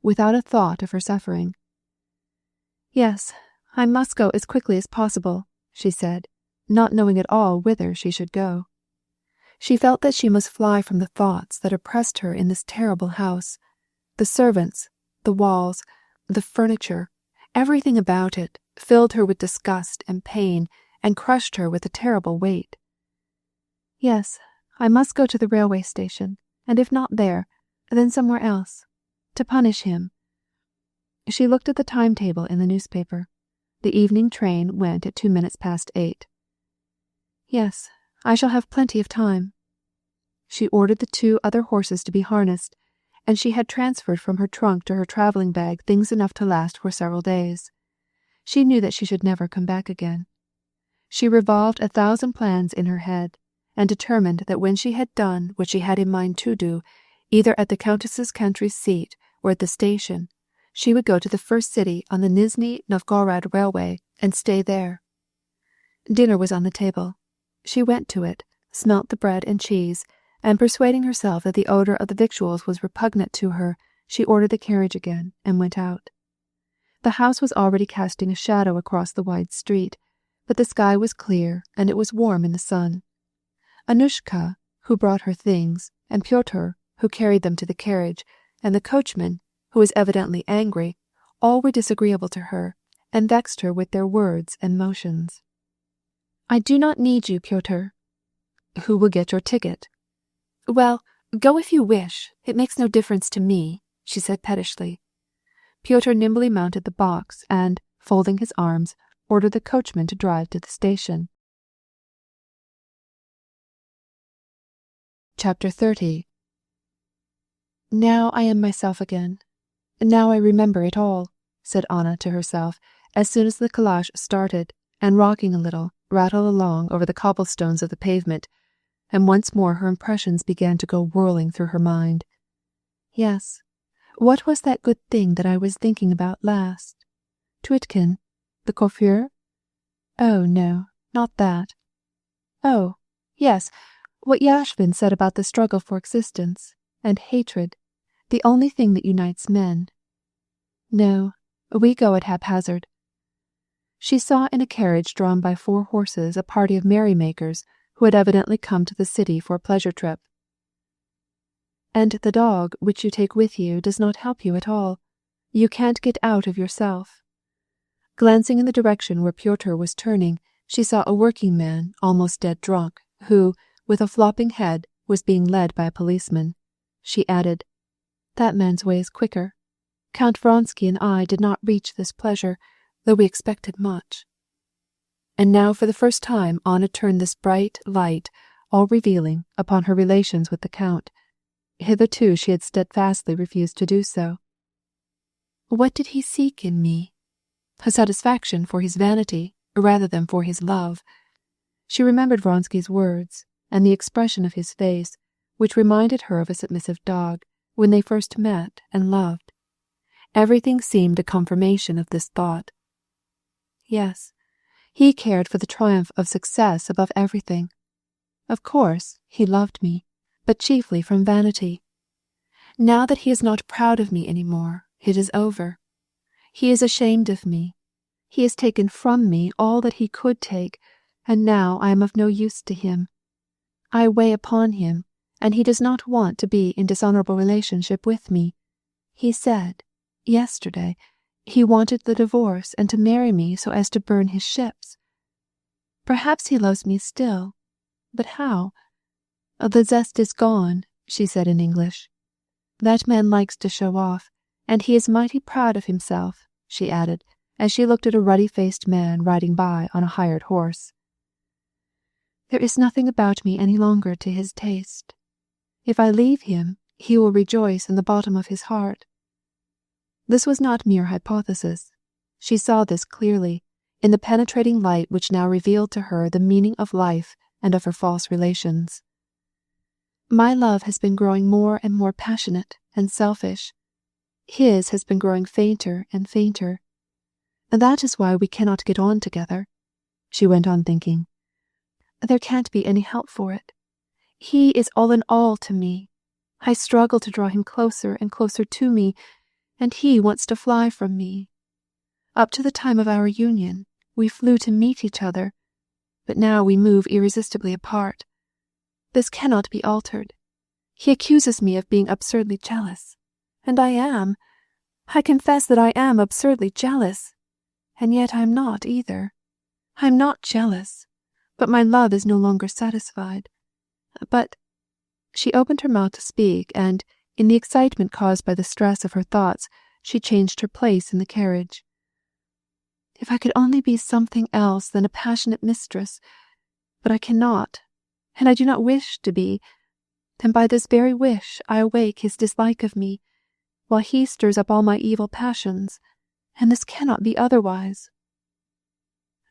without a thought of her suffering. "Yes, I must go as quickly as possible," she said, not knowing at all whither she should go. She felt that she must fly from the thoughts that oppressed her in this terrible house. The servants, the walls, the furniture, everything about it, filled her with disgust and pain and crushed her with a terrible weight. "Yes, I must go to the railway station, and if not there, then somewhere else, to punish him." She looked at the timetable in the newspaper. The evening train went at 8:02. "Yes, I shall have plenty of time." She ordered the 2 other horses to be harnessed, and she had transferred from her trunk to her travelling bag things enough to last for several days. She knew that she should never come back again. She revolved 1,000 plans in her head, and determined that when she had done what she had in mind to do, either at the Countess's country seat or at the station, she would go to the first city on the Nizhny Novgorod railway and stay there. Dinner was on the table. She went to it, smelt the bread and cheese, and persuading herself that the odour of the victuals was repugnant to her, she ordered the carriage again and went out. The house was already casting a shadow across the wide street, but the sky was clear and it was warm in the sun. Anushka, who brought her things, and Pyotr, who carried them to the carriage, and the coachman, who was evidently angry, all were disagreeable to her, and vexed her with their words and motions. "I do not need you, Pyotr." "Who will get your ticket?" "Well, go if you wish. It makes no difference to me," she said pettishly. Pyotr nimbly mounted the box and, folding his arms, ordered the coachman to drive to the station. Chapter 30. "Now I am myself again. Now I remember it all," said Anna to herself, as soon as the calash started, and rocking a little, rattled along over the cobblestones of the pavement, and once more her impressions began to go whirling through her mind. Yes, what was that good thing that I was thinking about last? Tuitkin? The coiffure? Oh, no, not that. Oh, yes, what Yashvin said about the struggle for existence, and hatred, the only thing that unites men. No, we go at haphazard. She saw in a carriage drawn by 4 horses a party of merrymakers who had evidently come to the city for a pleasure trip. "And the dog which you take with you does not help you at all. You can't get out of yourself." Glancing in the direction where Pyotr was turning, she saw a working man, almost dead drunk, who, with a flopping head, was being led by a policeman. She added, "That man's way is quicker. Count Vronsky and I did not reach this pleasure, though we expected much." And now for the first time Anna turned this bright light, all revealing, upon her relations with the Count. Hitherto she had steadfastly refused to do so. What did he seek in me? A satisfaction for his vanity, rather than for his love. She remembered Vronsky's words, and the expression of his face, which reminded her of a submissive dog, when they first met and loved. Everything seemed a confirmation of this thought. Yes, he cared for the triumph of success above everything. Of course, he loved me, but chiefly from vanity. Now that he is not proud of me any more, it is over. He is ashamed of me. He has taken from me all that he could take, and now I am of no use to him. I weigh upon him, and he does not want to be in dishonorable relationship with me. He said, yesterday, he wanted the divorce and to marry me so as to burn his ships. Perhaps he loves me still, but how? The zest is gone, she said in English. That man likes to show off, and he is mighty proud of himself, she added, as she looked at a ruddy-faced man riding by on a hired horse. There is nothing about me any longer to his taste. If I leave him, he will rejoice in the bottom of his heart. This was not mere hypothesis. She saw this clearly, in the penetrating light which now revealed to her the meaning of life and of her false relations. My love has been growing more and more passionate and selfish. His has been growing fainter and fainter. That is why we cannot get on together, she went on thinking. There can't be any help for it. He is all in all to me. I struggle to draw him closer and closer to me, and he wants to fly from me. Up to the time of our union, we flew to meet each other, but now we move irresistibly apart. This cannot be altered. He accuses me of being absurdly jealous, and I am. I confess that I am absurdly jealous, and yet I am not either. I am not jealous, but my love is no longer satisfied. But she opened her mouth to speak, and, in the excitement caused by the stress of her thoughts, she changed her place in the carriage. If I could only be something else than a passionate mistress, but I cannot, and I do not wish to be, and by this very wish I awake his dislike of me, while he stirs up all my evil passions, and this cannot be otherwise.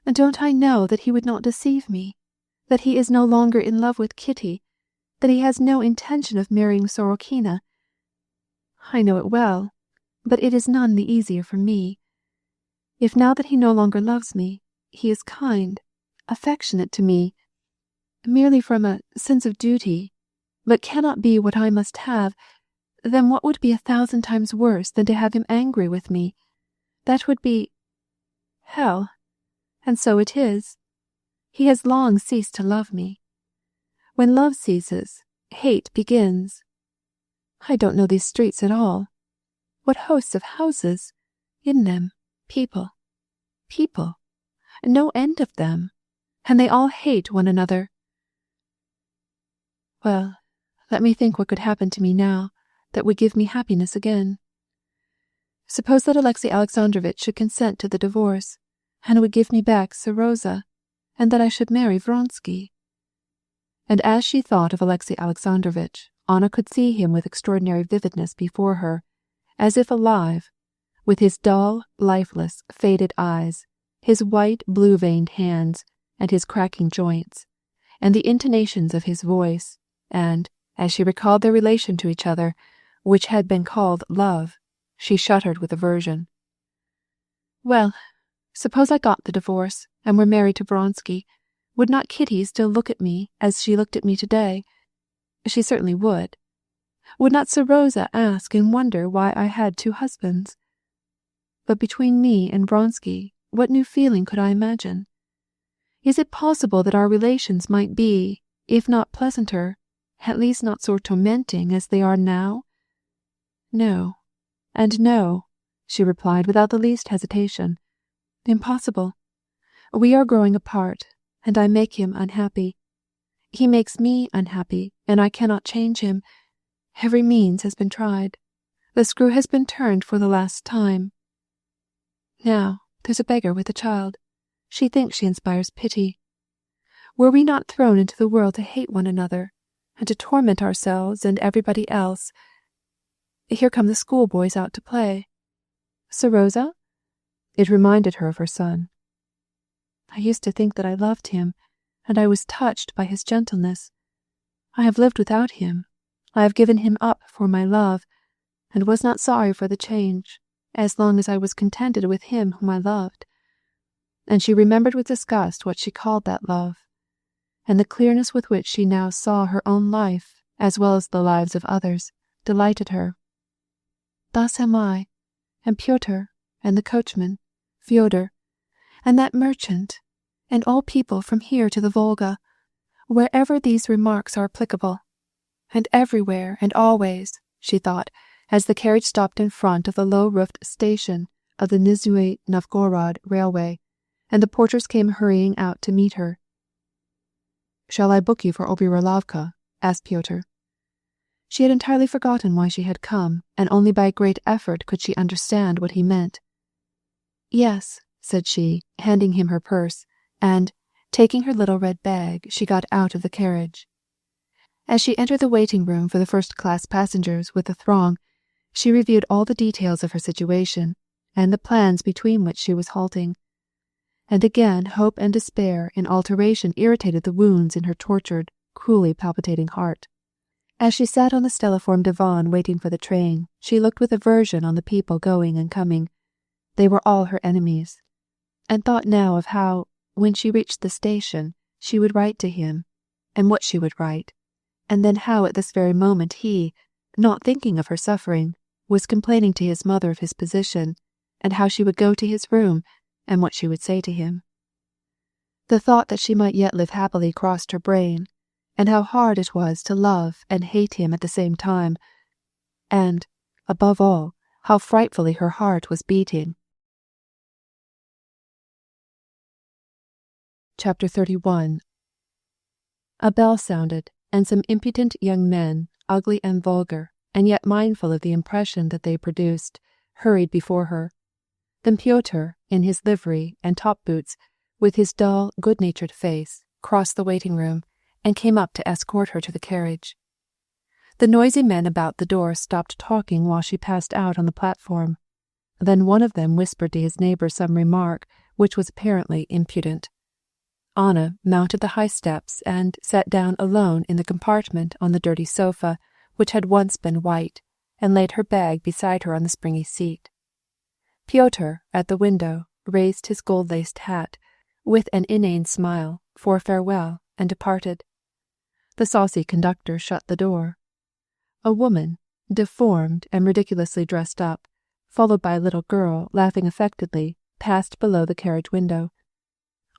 And don't I know that he would not deceive me, that he is no longer in love with Kitty, that he has no intention of marrying Sorokina? I know it well, but it is none the easier for me. If now that he no longer loves me, he is kind, affectionate to me, merely from a sense of duty, but cannot be what I must have, then what would be 1,000 times worse than to have him angry with me? That would be hell, and so it is. He has long ceased to love me. When love ceases, hate begins. I don't know these streets at all. What hosts of houses! In them, people, no end of them, and they all hate one another. Well, let me think what could happen to me now that would give me happiness again. Suppose that Alexei Alexandrovitch should consent to the divorce, and would give me back Serosa, and that I should marry Vronsky. And as she thought of Alexei Alexandrovitch, Anna could see him with extraordinary vividness before her, as if alive, with his dull, lifeless, faded eyes, his white, blue-veined hands, and his cracking joints, and the intonations of his voice, and, as she recalled their relation to each other, which had been called love, she shuddered with aversion. Well, suppose I got the divorce, and were married to Vronsky, would not Kitty still look at me as she looked at me today? She certainly would. Would not Serosa ask and wonder why I had 2 husbands? But between me and Vronsky, what new feeling could I imagine? Is it possible that our relations might be, if not pleasanter, at least not so tormenting as they are now? No, and no, she replied without the least hesitation. Impossible. We are growing apart, and I make him unhappy. He makes me unhappy, and I cannot change him. Every means has been tried. The screw has been turned for the last time. Now, there's a beggar with a child. She thinks she inspires pity. Were we not thrown into the world to hate one another, and to torment ourselves and everybody else? Here come the schoolboys out to play. Serosa? It reminded her of her son. I used to think that I loved him, and I was touched by his gentleness. I have lived without him. I have given him up for my love, and was not sorry for the change, as long as I was contented with him whom I loved. And she remembered with disgust what she called that love, and the clearness with which she now saw her own life, as well as the lives of others, delighted her. Thus am I, and Pyotr, and the coachman, Fyodor, and that merchant, and all people from here to the Volga. wherever these remarks are applicable. And everywhere and always, she thought, as the carriage stopped in front of the low-roofed station of the Nizhny Novgorod railway, and the porters came hurrying out to meet her. "Shall I book you for Obyralovka?" asked Pyotr. She had entirely forgotten why she had come, and only by a great effort could she understand what he meant. "Yes," said she, handing him her purse, and, taking her little red bag, she got out of the carriage. As she entered the waiting room for the first-class passengers with the throng, she reviewed all the details of her situation, and the plans between which she was halting. And again hope and despair in alteration irritated the wounds in her tortured, cruelly palpitating heart. As she sat on the stelliform divan waiting for the train, she looked with aversion on the people going and coming. They were all her enemies, and thought now of how, when she reached the station, she would write to him, and what she would write, and then how at this very moment he, not thinking of her suffering, was complaining to his mother of his position, and how she would go to his room, and what she would say to him. The thought that she might yet live happily crossed her brain, and how hard it was to love and hate him at the same time, and, above all, how frightfully her heart was beating. Chapter 31. A bell sounded, and some impudent young men, ugly and vulgar, and yet mindful of the impression that they produced, hurried before her. Then Pyotr, in his livery and top-boots, with his dull, good-natured face, crossed the waiting room, and came up to escort her to the carriage. The noisy men about the door stopped talking while she passed out on the platform. Then one of them whispered to his neighbour some remark which was apparently impudent. Anna mounted the high steps and sat down alone in the compartment on the dirty sofa, which had once been white, and laid her bag beside her on the springy seat. Pyotr, at the window, raised his gold-laced hat, with an inane smile, for farewell, and departed. The saucy conductor shut the door. A woman, deformed and ridiculously dressed up, followed by a little girl laughing affectedly, passed below the carriage window.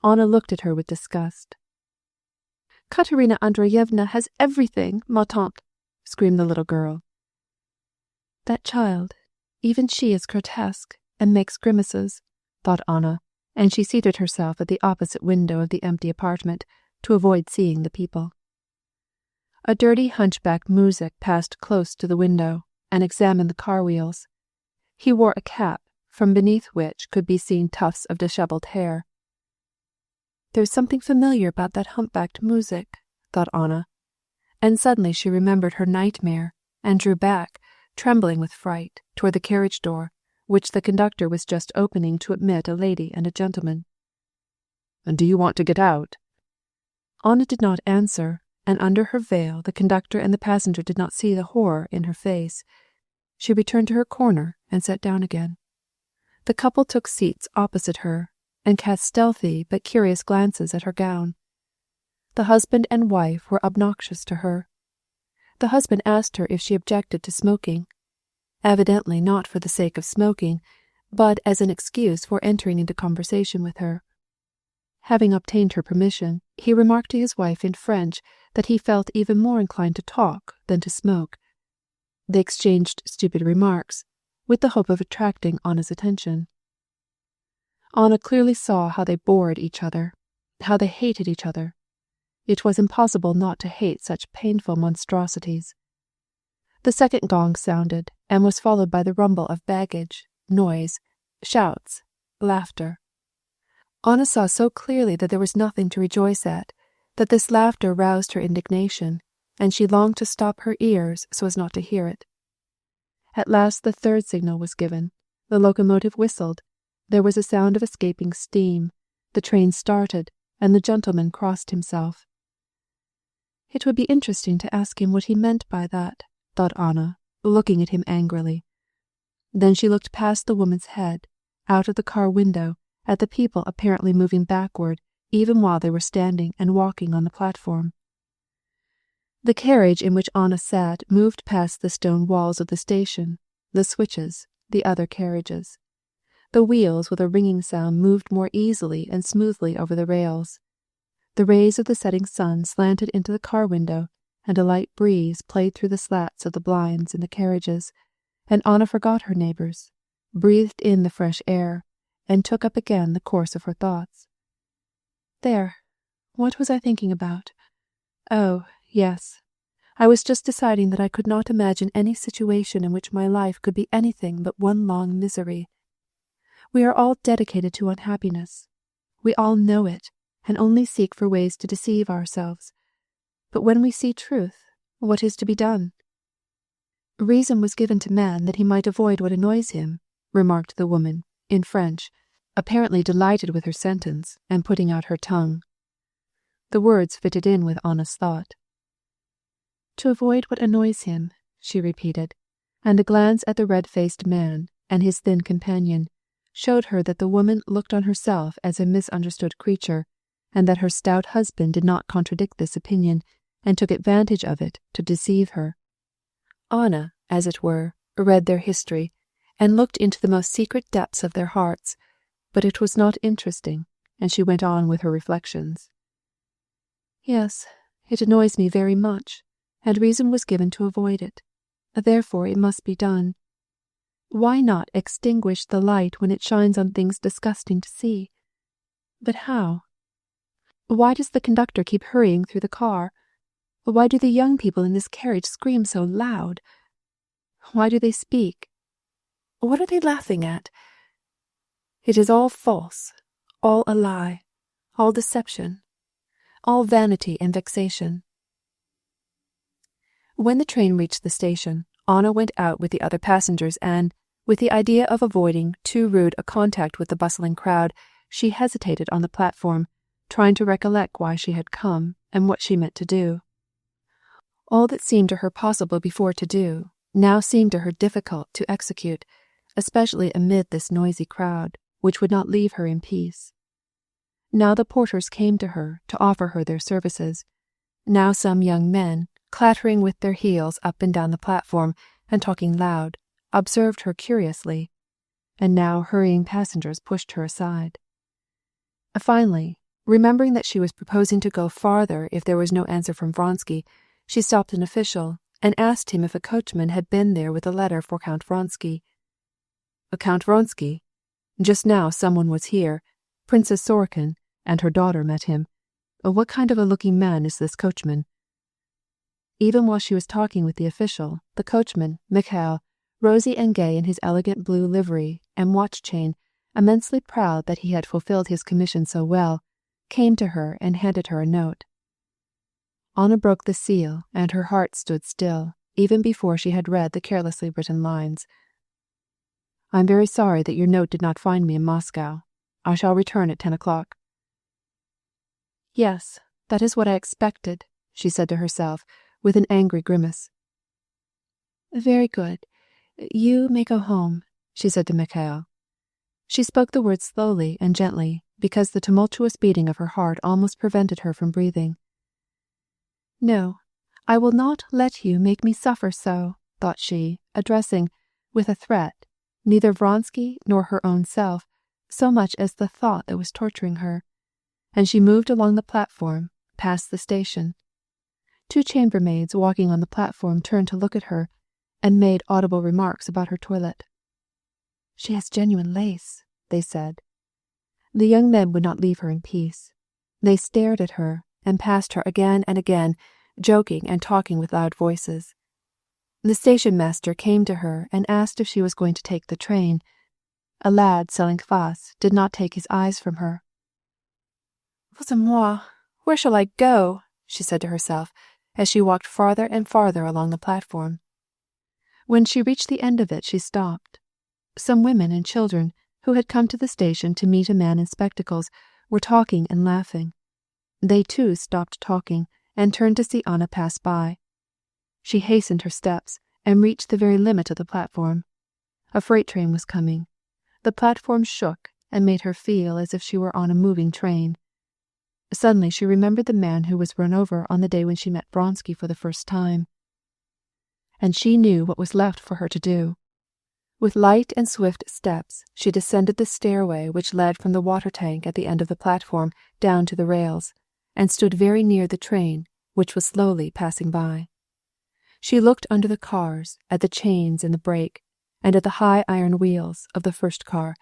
Anna looked at her with disgust. "Katerina Andreevna has everything, ma tante," screamed the little girl. "That child, even she is grotesque, and makes grimaces," thought Anna, and she seated herself at the opposite window of the empty apartment, to avoid seeing the people. A dirty hunchbacked muzhik passed close to the window, and examined the car wheels. He wore a cap, from beneath which could be seen tufts of dishevelled hair. "There's something familiar about that humpbacked muzhik," thought Anna, and suddenly she remembered her nightmare, and drew back, trembling with fright, toward the carriage door, which the conductor was just opening to admit a lady and a gentleman. "Do you want to get out?" Anna did not answer, and under her veil the conductor and the passenger did not see the horror in her face. She returned to her corner and sat down again. The couple took seats opposite her, and cast stealthy but curious glances at her gown. The husband and wife were obnoxious to her. The husband asked her if she objected to smoking, evidently not for the sake of smoking, but as an excuse for entering into conversation with her. Having obtained her permission, he remarked to his wife in French that he felt even more inclined to talk than to smoke. They exchanged stupid remarks, with the hope of attracting Anna's attention. Anna clearly saw how they bored each other, how they hated each other. It was impossible not to hate such painful monstrosities. The second gong sounded, and was followed by the rumble of baggage, noise, shouts, laughter. Anna saw so clearly that there was nothing to rejoice at, that this laughter roused her indignation, and she longed to stop her ears so as not to hear it. At last the third signal was given. The locomotive whistled. There was a sound of escaping steam. The train started, and the gentleman crossed himself. It would be interesting to ask him what he meant by that, thought Anna, looking at him angrily. Then she looked past the woman's head, out of the car window, at the people apparently moving backward, even while they were standing and walking on the platform. The carriage in which Anna sat moved past the stone walls of the station, the switches, the other carriages. The wheels with a ringing sound moved more easily and smoothly over the rails. The rays of the setting sun slanted into the car window, and a light breeze played through the slats of the blinds in the carriages, and Anna forgot her neighbours, breathed in the fresh air, and took up again the course of her thoughts. There, what was I thinking about? Oh, yes. I was just deciding that I could not imagine any situation in which my life could be anything but one long misery. We are all dedicated to unhappiness. We all know it, and only seek for ways to deceive ourselves. But when we see truth, what is to be done? Reason was given to man that he might avoid what annoys him, remarked the woman, in French, apparently delighted with her sentence, and putting out her tongue. The words fitted in with Anna's thought. To avoid what annoys him, she repeated, and a glance at the red-faced man and his thin companion showed her that the woman looked on herself as a misunderstood creature, and that her stout husband did not contradict this opinion, and took advantage of it to deceive her. Anna, as it were, read their history, and looked into the most secret depths of their hearts, but it was not interesting, and she went on with her reflections. Yes, it annoys me very much, and reason was given to avoid it. Therefore it must be done. Why not extinguish the light when it shines on things disgusting to see? But how? Why does the conductor keep hurrying through the car? Why do the young people in this carriage scream so loud? Why do they speak? What are they laughing at? It is all false, all a lie, all deception, all vanity and vexation. When the train reached the station, Anna went out with the other passengers and, with the idea of avoiding too rude a contact with the bustling crowd, she hesitated on the platform, trying to recollect why she had come and what she meant to do. All that seemed to her possible before to do now seemed to her difficult to execute, especially amid this noisy crowd, which would not leave her in peace. Now the porters came to her to offer her their services. Now some young men, clattering with their heels up and down the platform and talking loud, observed her curiously, and now hurrying passengers pushed her aside. Finally, remembering that she was proposing to go farther if there was no answer from Vronsky, she stopped an official and asked him if a coachman had been there with a letter for Count Vronsky. Count Vronsky? Just now someone was here. Princess Sorokin and her daughter met him. What kind of a looking man is this coachman? Even while she was talking with the official, the coachman, Mikhail, rosy and gay in his elegant blue livery and watch chain, immensely proud that he had fulfilled his commission so well, came to her and handed her a note. Anna broke the seal, and her heart stood still, even before she had read the carelessly written lines. I am very sorry that your note did not find me in Moscow. I shall return at 10 o'clock. Yes, that is what I expected, she said to herself, with an angry grimace. Very good. You may go home, she said to Mikhail. She spoke the words slowly and gently, because the tumultuous beating of her heart almost prevented her from breathing. No, I will not let you make me suffer so, thought she, addressing, with a threat, neither Vronsky nor her own self, so much as the thought that was torturing her, and she moved along the platform, past the station. 2 chambermaids walking on the platform turned to look at her, and made audible remarks about her toilet. She has genuine lace, they said. The young men would not leave her in peace. They stared at her, and passed her again and again, joking and talking with loud voices. The station master came to her and asked if she was going to take the train. A lad selling kvass did not take his eyes from her. "Vous et moi, where shall I go?" she said to herself, as she walked farther and farther along the platform. When she reached the end of it, she stopped. Some women and children, who had come to the station to meet a man in spectacles, were talking and laughing. They too stopped talking, and turned to see Anna pass by. She hastened her steps, and reached the very limit of the platform. A freight train was coming. The platform shook, and made her feel as if she were on a moving train. Suddenly she remembered the man who was run over on the day when she met Vronsky for the first time. And she knew what was left for her to do. With light and swift steps, she descended the stairway which led from the water tank at the end of the platform down to the rails, and stood very near the train, which was slowly passing by. She looked under the cars, at the chains and the brake, and at the high iron wheels of the first car,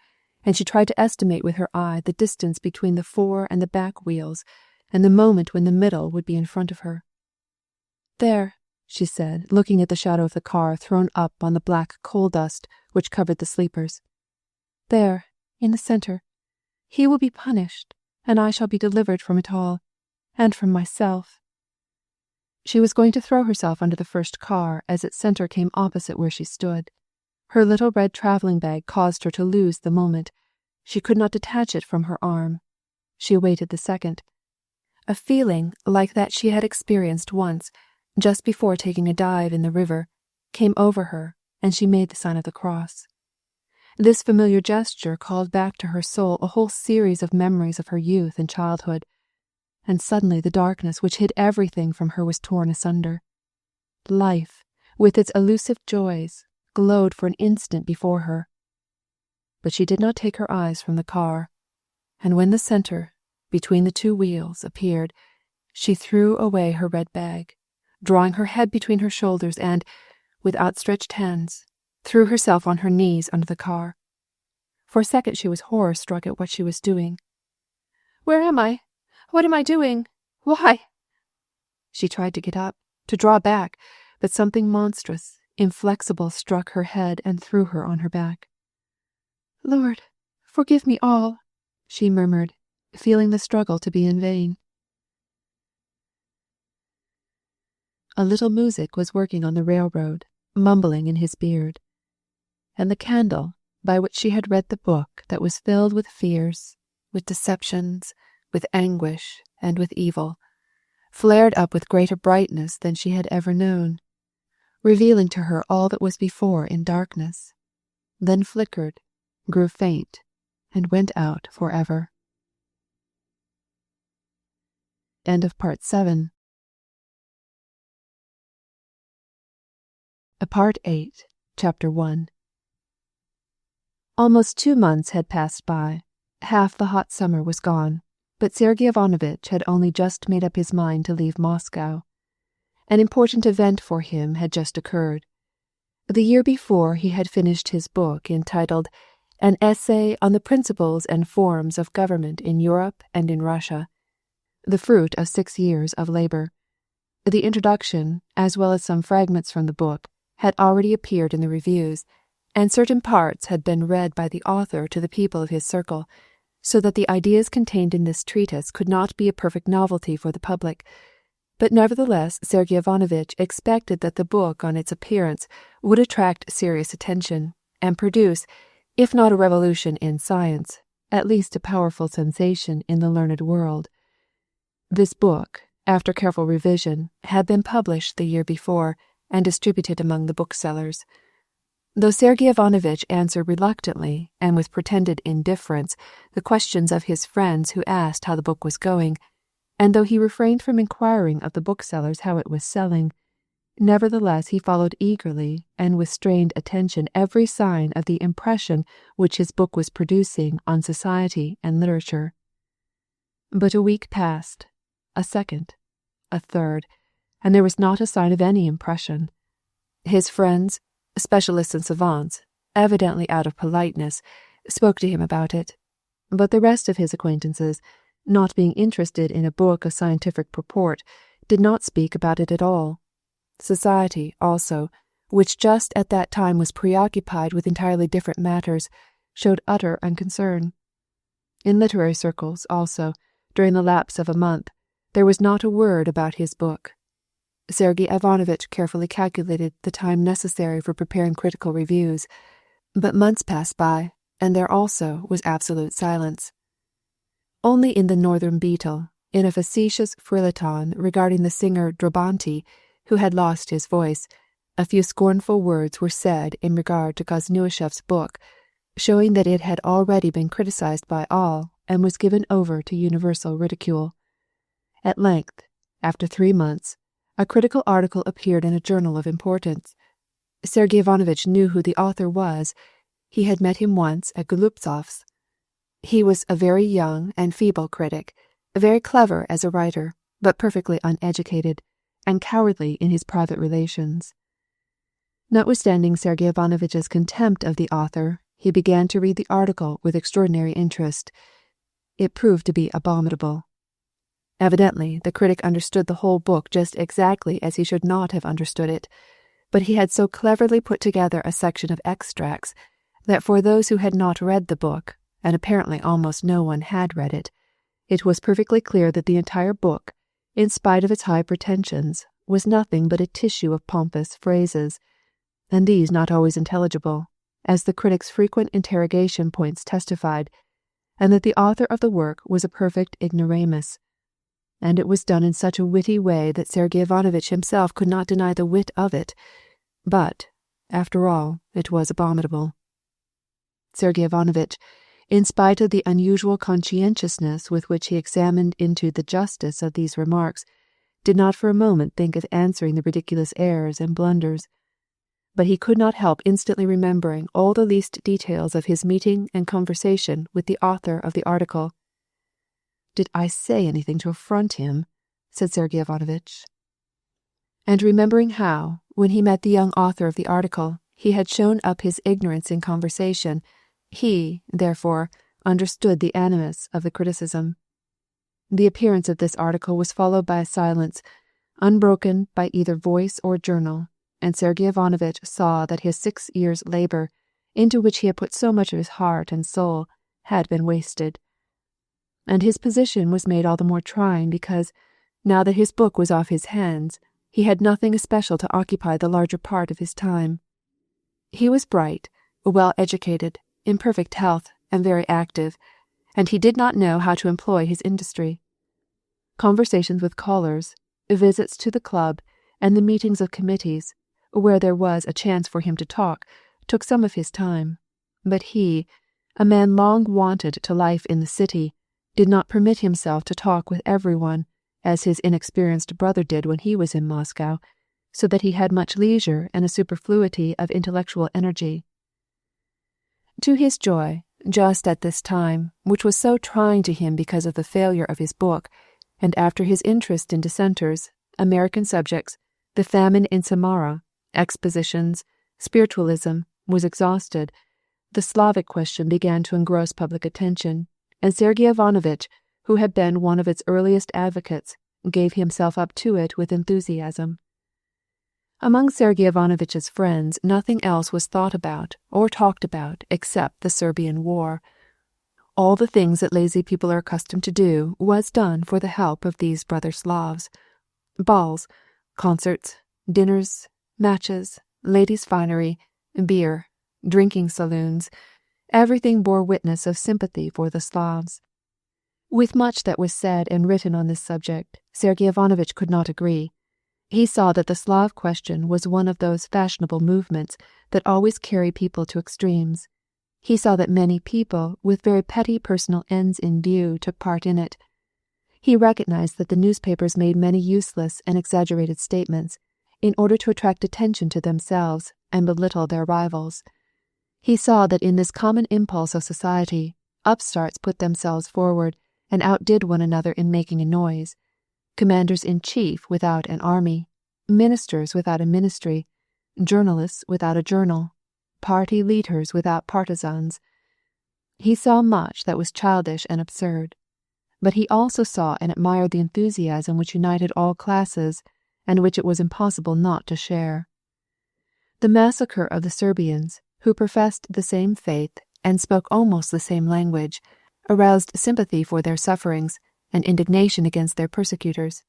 and she tried to estimate with her eye the distance between the fore and the back wheels, and the moment when the middle would be in front of her. "There," she said, looking at the shadow of the car thrown up on the black coal dust which covered the sleepers. "There, in the center. He will be punished, and I shall be delivered from it all, and from myself." She was going to throw herself under the first car as its center came opposite where she stood. Her little red traveling bag caused her to lose the moment. She could not detach it from her arm. She awaited the second. A feeling like that she had experienced once, just before taking a dive in the river, came over her, and she made the sign of the cross. This familiar gesture called back to her soul a whole series of memories of her youth and childhood, and suddenly the darkness which hid everything from her was torn asunder. Life, with its elusive joys, glowed for an instant before her. But she did not take her eyes from the car, and when the center, between the two wheels, appeared, she threw away her red bag, drawing her head between her shoulders and, with outstretched hands, threw herself on her knees under the car. For a second she was horror-struck at what she was doing. "Where am I? What am I doing? Why?" She tried to get up, to draw back, but something monstrous, inflexible struck her head and threw her on her back. "Lord, forgive me all," she murmured, feeling the struggle to be in vain. A little music was working on the railroad, mumbling in his beard, and the candle by which she had read the book that was filled with fears, with deceptions, with anguish, and with evil, flared up with greater brightness than she had ever known, revealing to her all that was before in darkness, then flickered, grew faint, and went out forever. End of Part 7. Part 8, Chapter 1. Almost 2 months had passed by. Half the hot summer was gone, but Sergei Ivanovitch had only just made up his mind to leave Moscow. An important event for him had just occurred. The year before he had finished his book entitled An Essay on the Principles and Forms of Government in Europe and in Russia, the fruit of 6 years of labor. The introduction, as well as some fragments from the book, had already appeared in the reviews, and certain parts had been read by the author to the people of his circle, so that the ideas contained in this treatise could not be a perfect novelty for the public. But nevertheless Sergei Ivanovitch expected that the book on its appearance would attract serious attention, and produce, if not a revolution in science, at least a powerful sensation in the learned world. This book, after careful revision, had been published the year before, and distributed among the booksellers. Though Sergei Ivanovitch answered reluctantly and with pretended indifference the questions of his friends who asked how the book was going, and though he refrained from inquiring of the booksellers how it was selling, nevertheless he followed eagerly and with strained attention every sign of the impression which his book was producing on society and literature. But a week passed, a second, a third, and there was not a sign of any impression. His friends, specialists and savants, evidently out of politeness, spoke to him about it, but the rest of his acquaintances, not being interested in a book of scientific purport, did not speak about it at all. Society, also, which just at that time was preoccupied with entirely different matters, showed utter unconcern. In literary circles, also, during the lapse of a month, there was not a word about his book. Sergei Ivanovitch carefully calculated the time necessary for preparing critical reviews, but months passed by, and there also was absolute silence. Only in the Northern Beetle, in a facetious feuilleton regarding the singer Drobanti, who had lost his voice, a few scornful words were said in regard to Kosnuishev's book, showing that it had already been criticized by all and was given over to universal ridicule. At length, after 3 months, a critical article appeared in a journal of importance. Sergei Ivanovitch knew who the author was. He had met him once at Golubtsov's. He was a very young and feeble critic, very clever as a writer, but perfectly uneducated, and cowardly in his private relations. Notwithstanding Sergei Ivanovitch's contempt of the author, he began to read the article with extraordinary interest. It proved to be abominable. Evidently, the critic understood the whole book just exactly as he should not have understood it, but he had so cleverly put together a section of extracts that for those who had not read the book, and apparently almost no one had read it, it was perfectly clear that the entire book, in spite of its high pretensions, was nothing but a tissue of pompous phrases, and these not always intelligible, as the critic's frequent interrogation points testified, and that the author of the work was a perfect ignoramus. And it was done in such a witty way that Sergei Ivanovitch himself could not deny the wit of it, but, after all, it was abominable. Sergei Ivanovitch, in spite of the unusual conscientiousness with which he examined into the justice of these remarks, did not for a moment think of answering the ridiculous errors and blunders. But he could not help instantly remembering all the least details of his meeting and conversation with the author of the article. "Did I say anything to affront him?" said Sergei Ivanovitch. And remembering how, when he met the young author of the article, he had shown up his ignorance in conversation, he, therefore, understood the animus of the criticism. The appearance of this article was followed by a silence, unbroken by either voice or journal, and Sergei Ivanovitch saw that his 6 years' labour, into which he had put so much of his heart and soul, had been wasted. And his position was made all the more trying because, now that his book was off his hands, he had nothing especial to occupy the larger part of his time. He was bright, well-educated, in perfect health, and very active, and he did not know how to employ his industry. Conversations with callers, visits to the club, and the meetings of committees, where there was a chance for him to talk, took some of his time, but he, a man long wonted to life in the city, did not permit himself to talk with everyone, as his inexperienced brother did when he was in Moscow, so that he had much leisure and a superfluity of intellectual energy. To his joy, just at this time, which was so trying to him because of the failure of his book, and after his interest in dissenters, American subjects, the famine in Samara, expositions, spiritualism, was exhausted, the Slavic question began to engross public attention, and Sergei Ivanovitch, who had been one of its earliest advocates, gave himself up to it with enthusiasm. Among Sergei Ivanovitch's friends nothing else was thought about or talked about except the Serbian war. All the things that lazy people are accustomed to do was done for the help of these brother Slavs. Balls, concerts, dinners, matches, ladies' finery, beer, drinking saloons, everything bore witness of sympathy for the Slavs. With much that was said and written on this subject, Sergei Ivanovitch could not agree. He saw that the Slav question was one of those fashionable movements that always carry people to extremes. He saw that many people, with very petty personal ends in view, took part in it. He recognized that the newspapers made many useless and exaggerated statements in order to attract attention to themselves and belittle their rivals. He saw that in this common impulse of society, upstarts put themselves forward and outdid one another in making a noise. Commanders-in-chief without an army, ministers without a ministry, journalists without a journal, party leaders without partisans. He saw much that was childish and absurd, but he also saw and admired the enthusiasm which united all classes and which it was impossible not to share. The massacre of the Serbians, who professed the same faith and spoke almost the same language, aroused sympathy for their sufferings and indignation against their persecutors,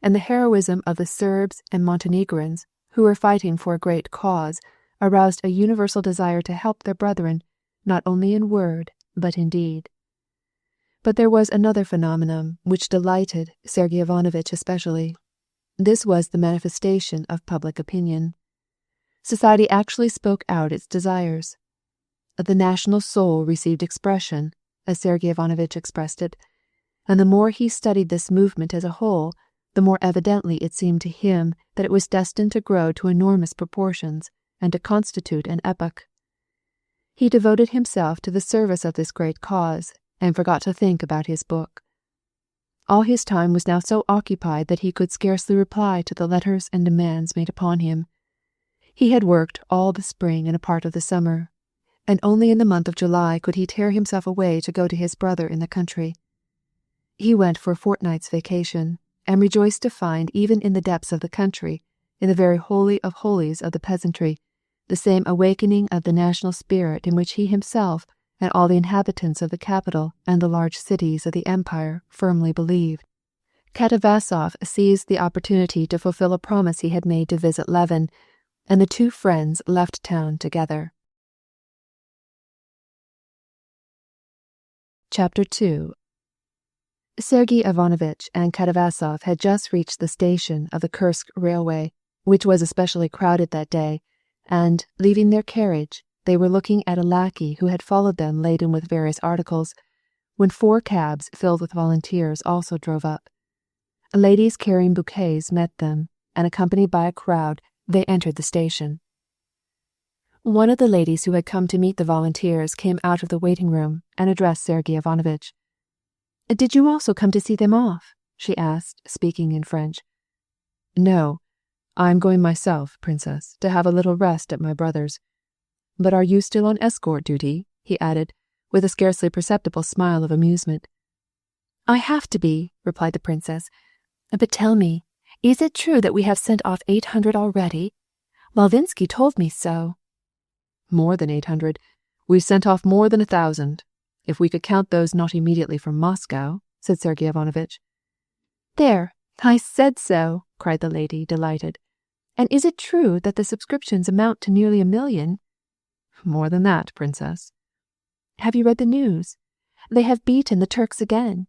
and the heroism of the Serbs and Montenegrins, who were fighting for a great cause, aroused a universal desire to help their brethren, not only in word, but in deed. But there was another phenomenon which delighted Sergei Ivanovitch especially. This was the manifestation of public opinion. Society actually spoke out its desires. The national soul received expression, as Sergei Ivanovitch expressed it, and the more he studied this movement as a whole, the more evidently it seemed to him that it was destined to grow to enormous proportions and to constitute an epoch. He devoted himself to the service of this great cause and forgot to think about his book. All his time was now so occupied that he could scarcely reply to the letters and demands made upon him. He had worked all the spring and a part of the summer, and only in the month of July could he tear himself away to go to his brother in the country. He went for a fortnight's vacation, and rejoiced to find even in the depths of the country, in the very holy of holies of the peasantry, the same awakening of the national spirit in which he himself and all the inhabitants of the capital and the large cities of the empire firmly believed. Katavasov seized the opportunity to fulfill a promise he had made to visit Levin, and the two friends left town together. Chapter 2. Sergei Ivanovitch and Katavasov had just reached the station of the Kursk railway, which was especially crowded that day, and, leaving their carriage, they were looking at a lackey who had followed them laden with various articles, when 4 cabs filled with volunteers also drove up. Ladies carrying bouquets met them, and accompanied by a crowd, they entered the station. One of the ladies who had come to meet the volunteers came out of the waiting room and addressed Sergei Ivanovitch. "Did you also come to see them off?" she asked, speaking in French. "No, I am going myself, Princess, to have a little rest at my brother's. But are you still on escort duty?" he added, with a scarcely perceptible smile of amusement. "I have to be," replied the princess. "But tell me, is it true that we have sent off 800 already? Malvinsky told me so." "More than 800. We've sent off more than 1,000, if we could count those not immediately from Moscow," said Sergei Ivanovitch. "There, I said so," cried the lady, delighted. "And is it true that the subscriptions amount to nearly 1 million? "More than that, Princess." "Have you read the news? They have beaten the Turks again."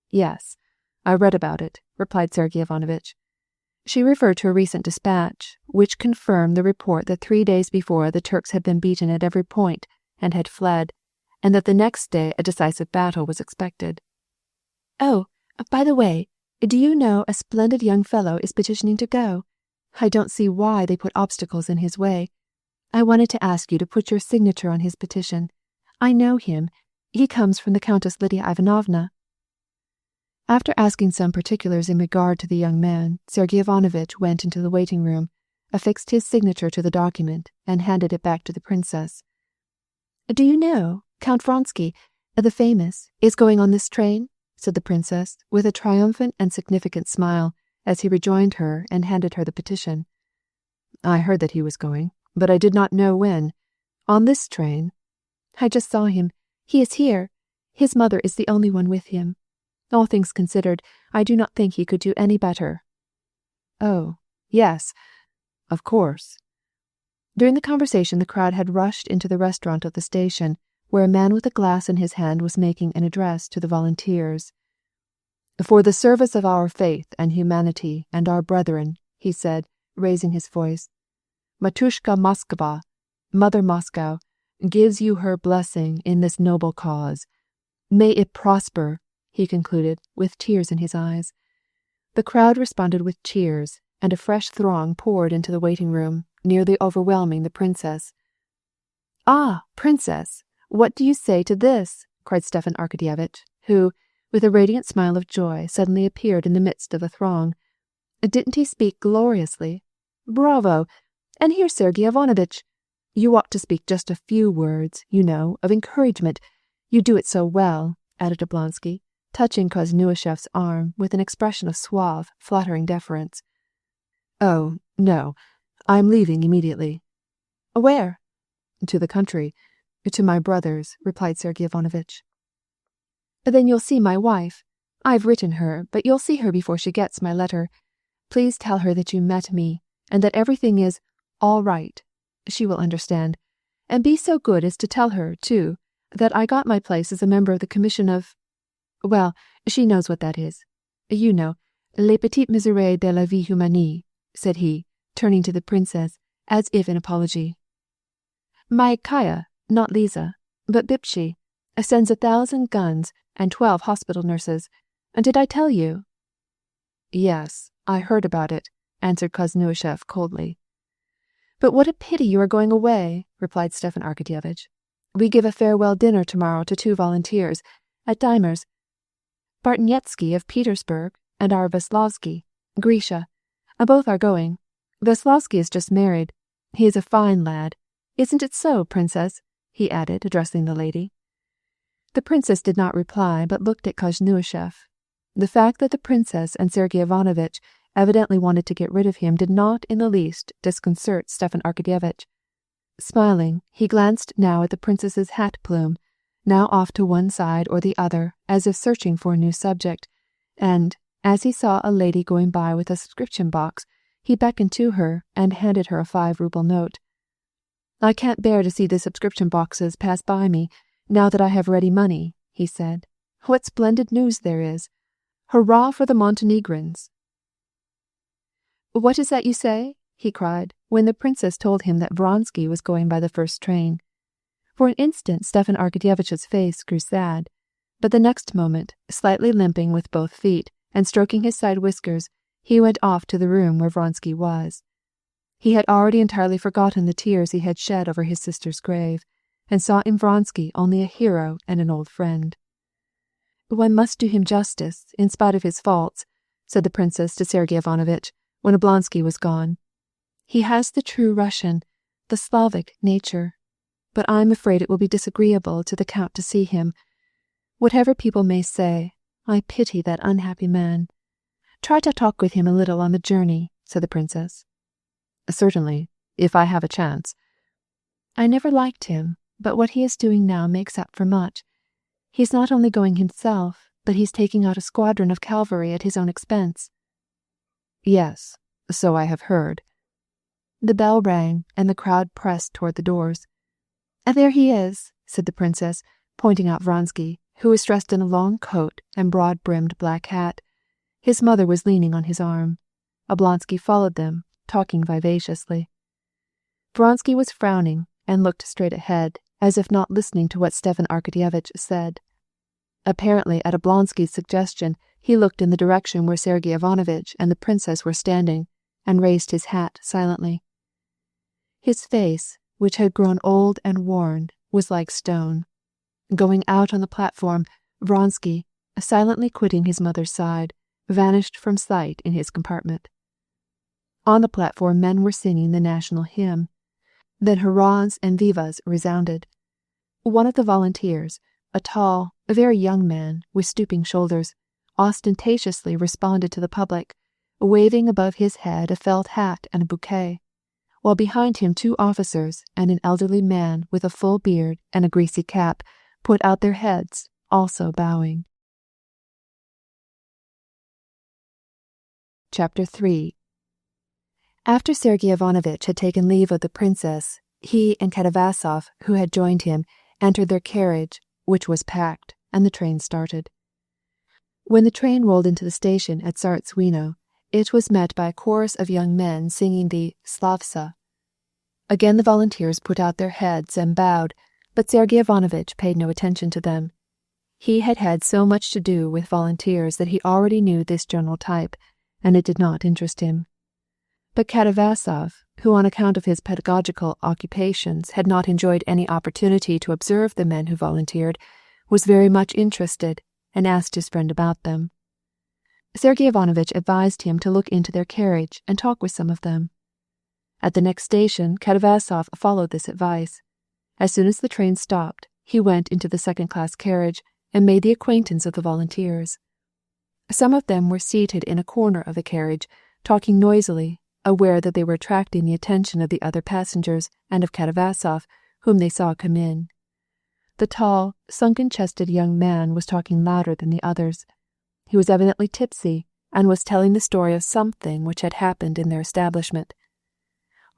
"Yes, I read about it," replied Sergei Ivanovitch. She referred to a recent dispatch, which confirmed the report that 3 days before the Turks had been beaten at every point and had fled, and that the next day a decisive battle was expected. "Oh, by the way, do you know a splendid young fellow is petitioning to go? I don't see why they put obstacles in his way. I wanted to ask you to put your signature on his petition. I know him. He comes from the Countess Lydia Ivanovna." After asking some particulars in regard to the young man, Sergei Ivanovitch went into the waiting room, affixed his signature to the document, and handed it back to the princess. "Do you know, Count Vronsky, the famous, is going on this train?" said the princess, with a triumphant and significant smile, as he rejoined her and handed her the petition. "I heard that he was going, but I did not know when. On this train?" "I just saw him. He is here. His mother is the only one with him. All things considered, I do not think he could do any better." "Oh, yes, of course." During the conversation the crowd had rushed into the restaurant of the station, where a man with a glass in his hand was making an address to the volunteers. "For the service of our faith and humanity and our brethren," he said, raising his voice, "Matushka Moskva, Mother Moscow, gives you her blessing in this noble cause. May it prosper," he concluded, with tears in his eyes. The crowd responded with cheers, and a fresh throng poured into the waiting room, nearly overwhelming the princess. "Ah, princess, what do you say to this?" cried Stepan Arkadyevitch, who, with a radiant smile of joy, suddenly appeared in the midst of the throng. "Didn't he speak gloriously? Bravo! And here's Sergei Ivanovitch. You ought to speak just a few words, you know, of encouragement. You do it so well," added Oblonsky, touching Kozneushev's arm with an expression of suave, flattering deference. "Oh, no, I am leaving immediately." "Where?" "To the country, to my brother's," replied Sergei Ivanovitch. "Then you'll see my wife. I've written her, but you'll see her before she gets my letter. Please tell her that you met me, and that everything is all right. She will understand. And be so good as to tell her, too, that I got my place as a member of the Commission of... Well, she knows what that is. You know, les petites misères de la vie humaine," said he, turning to the princess, as if in apology. "My Kaya, not Lisa, but Bipshy, sends 1,000 guns and 12 hospital nurses. Did I tell you?" "Yes, I heard about it," answered Kozneushchev coldly. "But what a pity you are going away," replied Stepan Arkadyevitch. "We give a farewell dinner tomorrow to 2 volunteers, at Daimer's. Bartnietsky of Petersburg and our Veslovsky, Grisha. Both are going. Veslovsky is just married. He is a fine lad. Isn't it so, Princess?" he added, addressing the lady. The princess did not reply, but looked at Kozneusev. The fact that the princess and Sergei Ivanovich evidently wanted to get rid of him did not in the least disconcert Stepan Arkadyevitch. Smiling, he glanced now at the princess's hat plume, now off to one side or the other, as if searching for a new subject, and, as he saw a lady going by with a subscription box, he beckoned to her and handed her a 5-ruble note. "I can't bear to see the subscription boxes pass by me, now that I have ready money," he said. "What splendid news there is! Hurrah for the Montenegrins!" "What is that you say?" he cried, when the princess told him that Vronsky was going by the first train. For an instant Stepan Arkadyevitch's face grew sad, but the next moment, slightly limping with both feet and stroking his side whiskers, he went off to the room where Vronsky was. He had already entirely forgotten the tears he had shed over his sister's grave, and saw in Vronsky only a hero and an old friend. "One must do him justice, in spite of his faults," said the princess to Sergei Ivanovitch, when Oblonsky was gone. "He has the true Russian, the Slavic nature. But I am afraid it will be disagreeable to the Count to see him. Whatever people may say, I pity that unhappy man. Try to talk with him a little on the journey," said the princess. "Certainly, if I have a chance." "I never liked him, but what he is doing now makes up for much. He's not only going himself, but he's taking out a squadron of cavalry at his own expense." "Yes, so I have heard." The bell rang, and the crowd pressed toward the doors. "There he is," said the princess, pointing out Vronsky, who was dressed in a long coat and broad-brimmed black hat. His mother was leaning on his arm. Oblonsky followed them, talking vivaciously. Vronsky was frowning and looked straight ahead, as if not listening to what Stepan Arkadyevitch said. Apparently, at Oblonsky's suggestion, he looked in the direction where Sergei Ivanovitch and the princess were standing, and raised his hat silently. His face, which had grown old and worn, was like stone. Going out on the platform, Vronsky, silently quitting his mother's side, vanished from sight in his compartment. On the platform men were singing the national hymn. Then hurrahs and vivas resounded. One of the volunteers, a tall, very young man with stooping shoulders, ostentatiously responded to the public, waving above his head a felt hat and a bouquet, while behind him 2 officers and an elderly man with a full beard and a greasy cap put out their heads, also bowing. Chapter 3. After Sergei Ivanovitch had taken leave of the princess, he and Katavasov, who had joined him, entered their carriage, which was packed, and the train started. When the train rolled into the station at Tsaritsino, it was met by a chorus of young men singing the Slavsa. Again the volunteers put out their heads and bowed, but Sergei Ivanovitch paid no attention to them. He had had so much to do with volunteers that he already knew this general type, and it did not interest him. But Katavasov, who on account of his pedagogical occupations had not enjoyed any opportunity to observe the men who volunteered, was very much interested and asked his friend about them. Sergei Ivanovitch advised him to look into their carriage and talk with some of them. At the next station, Katavasov followed this advice. As soon as the train stopped, he went into the second-class carriage and made the acquaintance of the volunteers. Some of them were seated in a corner of the carriage, talking noisily, aware that they were attracting the attention of the other passengers and of Katavasov, whom they saw come in. The tall, sunken-chested young man was talking louder than the others. He was evidently tipsy, and was telling the story of something which had happened in their establishment.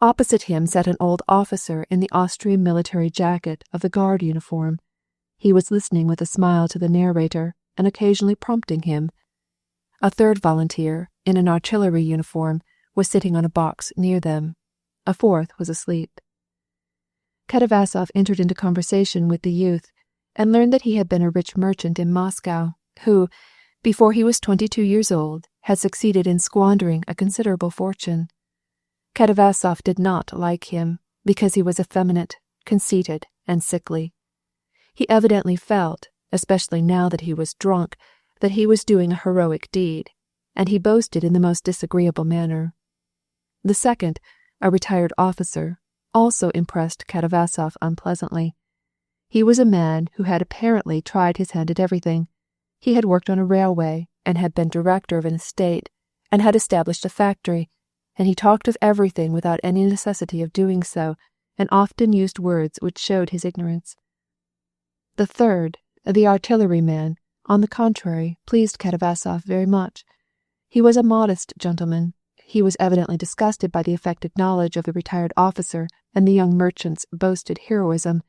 Opposite him sat an old officer in the Austrian military jacket of the guard uniform. He was listening with a smile to the narrator, and occasionally prompting him. A third volunteer, in an artillery uniform, was sitting on a box near them. A fourth was asleep. Katavasov entered into conversation with the youth, and learned that he had been a rich merchant in Moscow, who, before he was 22 years old, had succeeded in squandering a considerable fortune. Katavasov did not like him, because he was effeminate, conceited, and sickly. He evidently felt, especially now that he was drunk, that he was doing a heroic deed, and he boasted in the most disagreeable manner. The second, a retired officer, also impressed Katavasov unpleasantly. He was a man who had apparently tried his hand at everything. He had worked on a railway, and had been director of an estate, and had established a factory, and he talked of everything without any necessity of doing so, and often used words which showed his ignorance. The third, the artilleryman, on the contrary, pleased Katavasov very much. He was a modest gentleman. He was evidently disgusted by the affected knowledge of the retired officer and the young merchant's boasted heroism,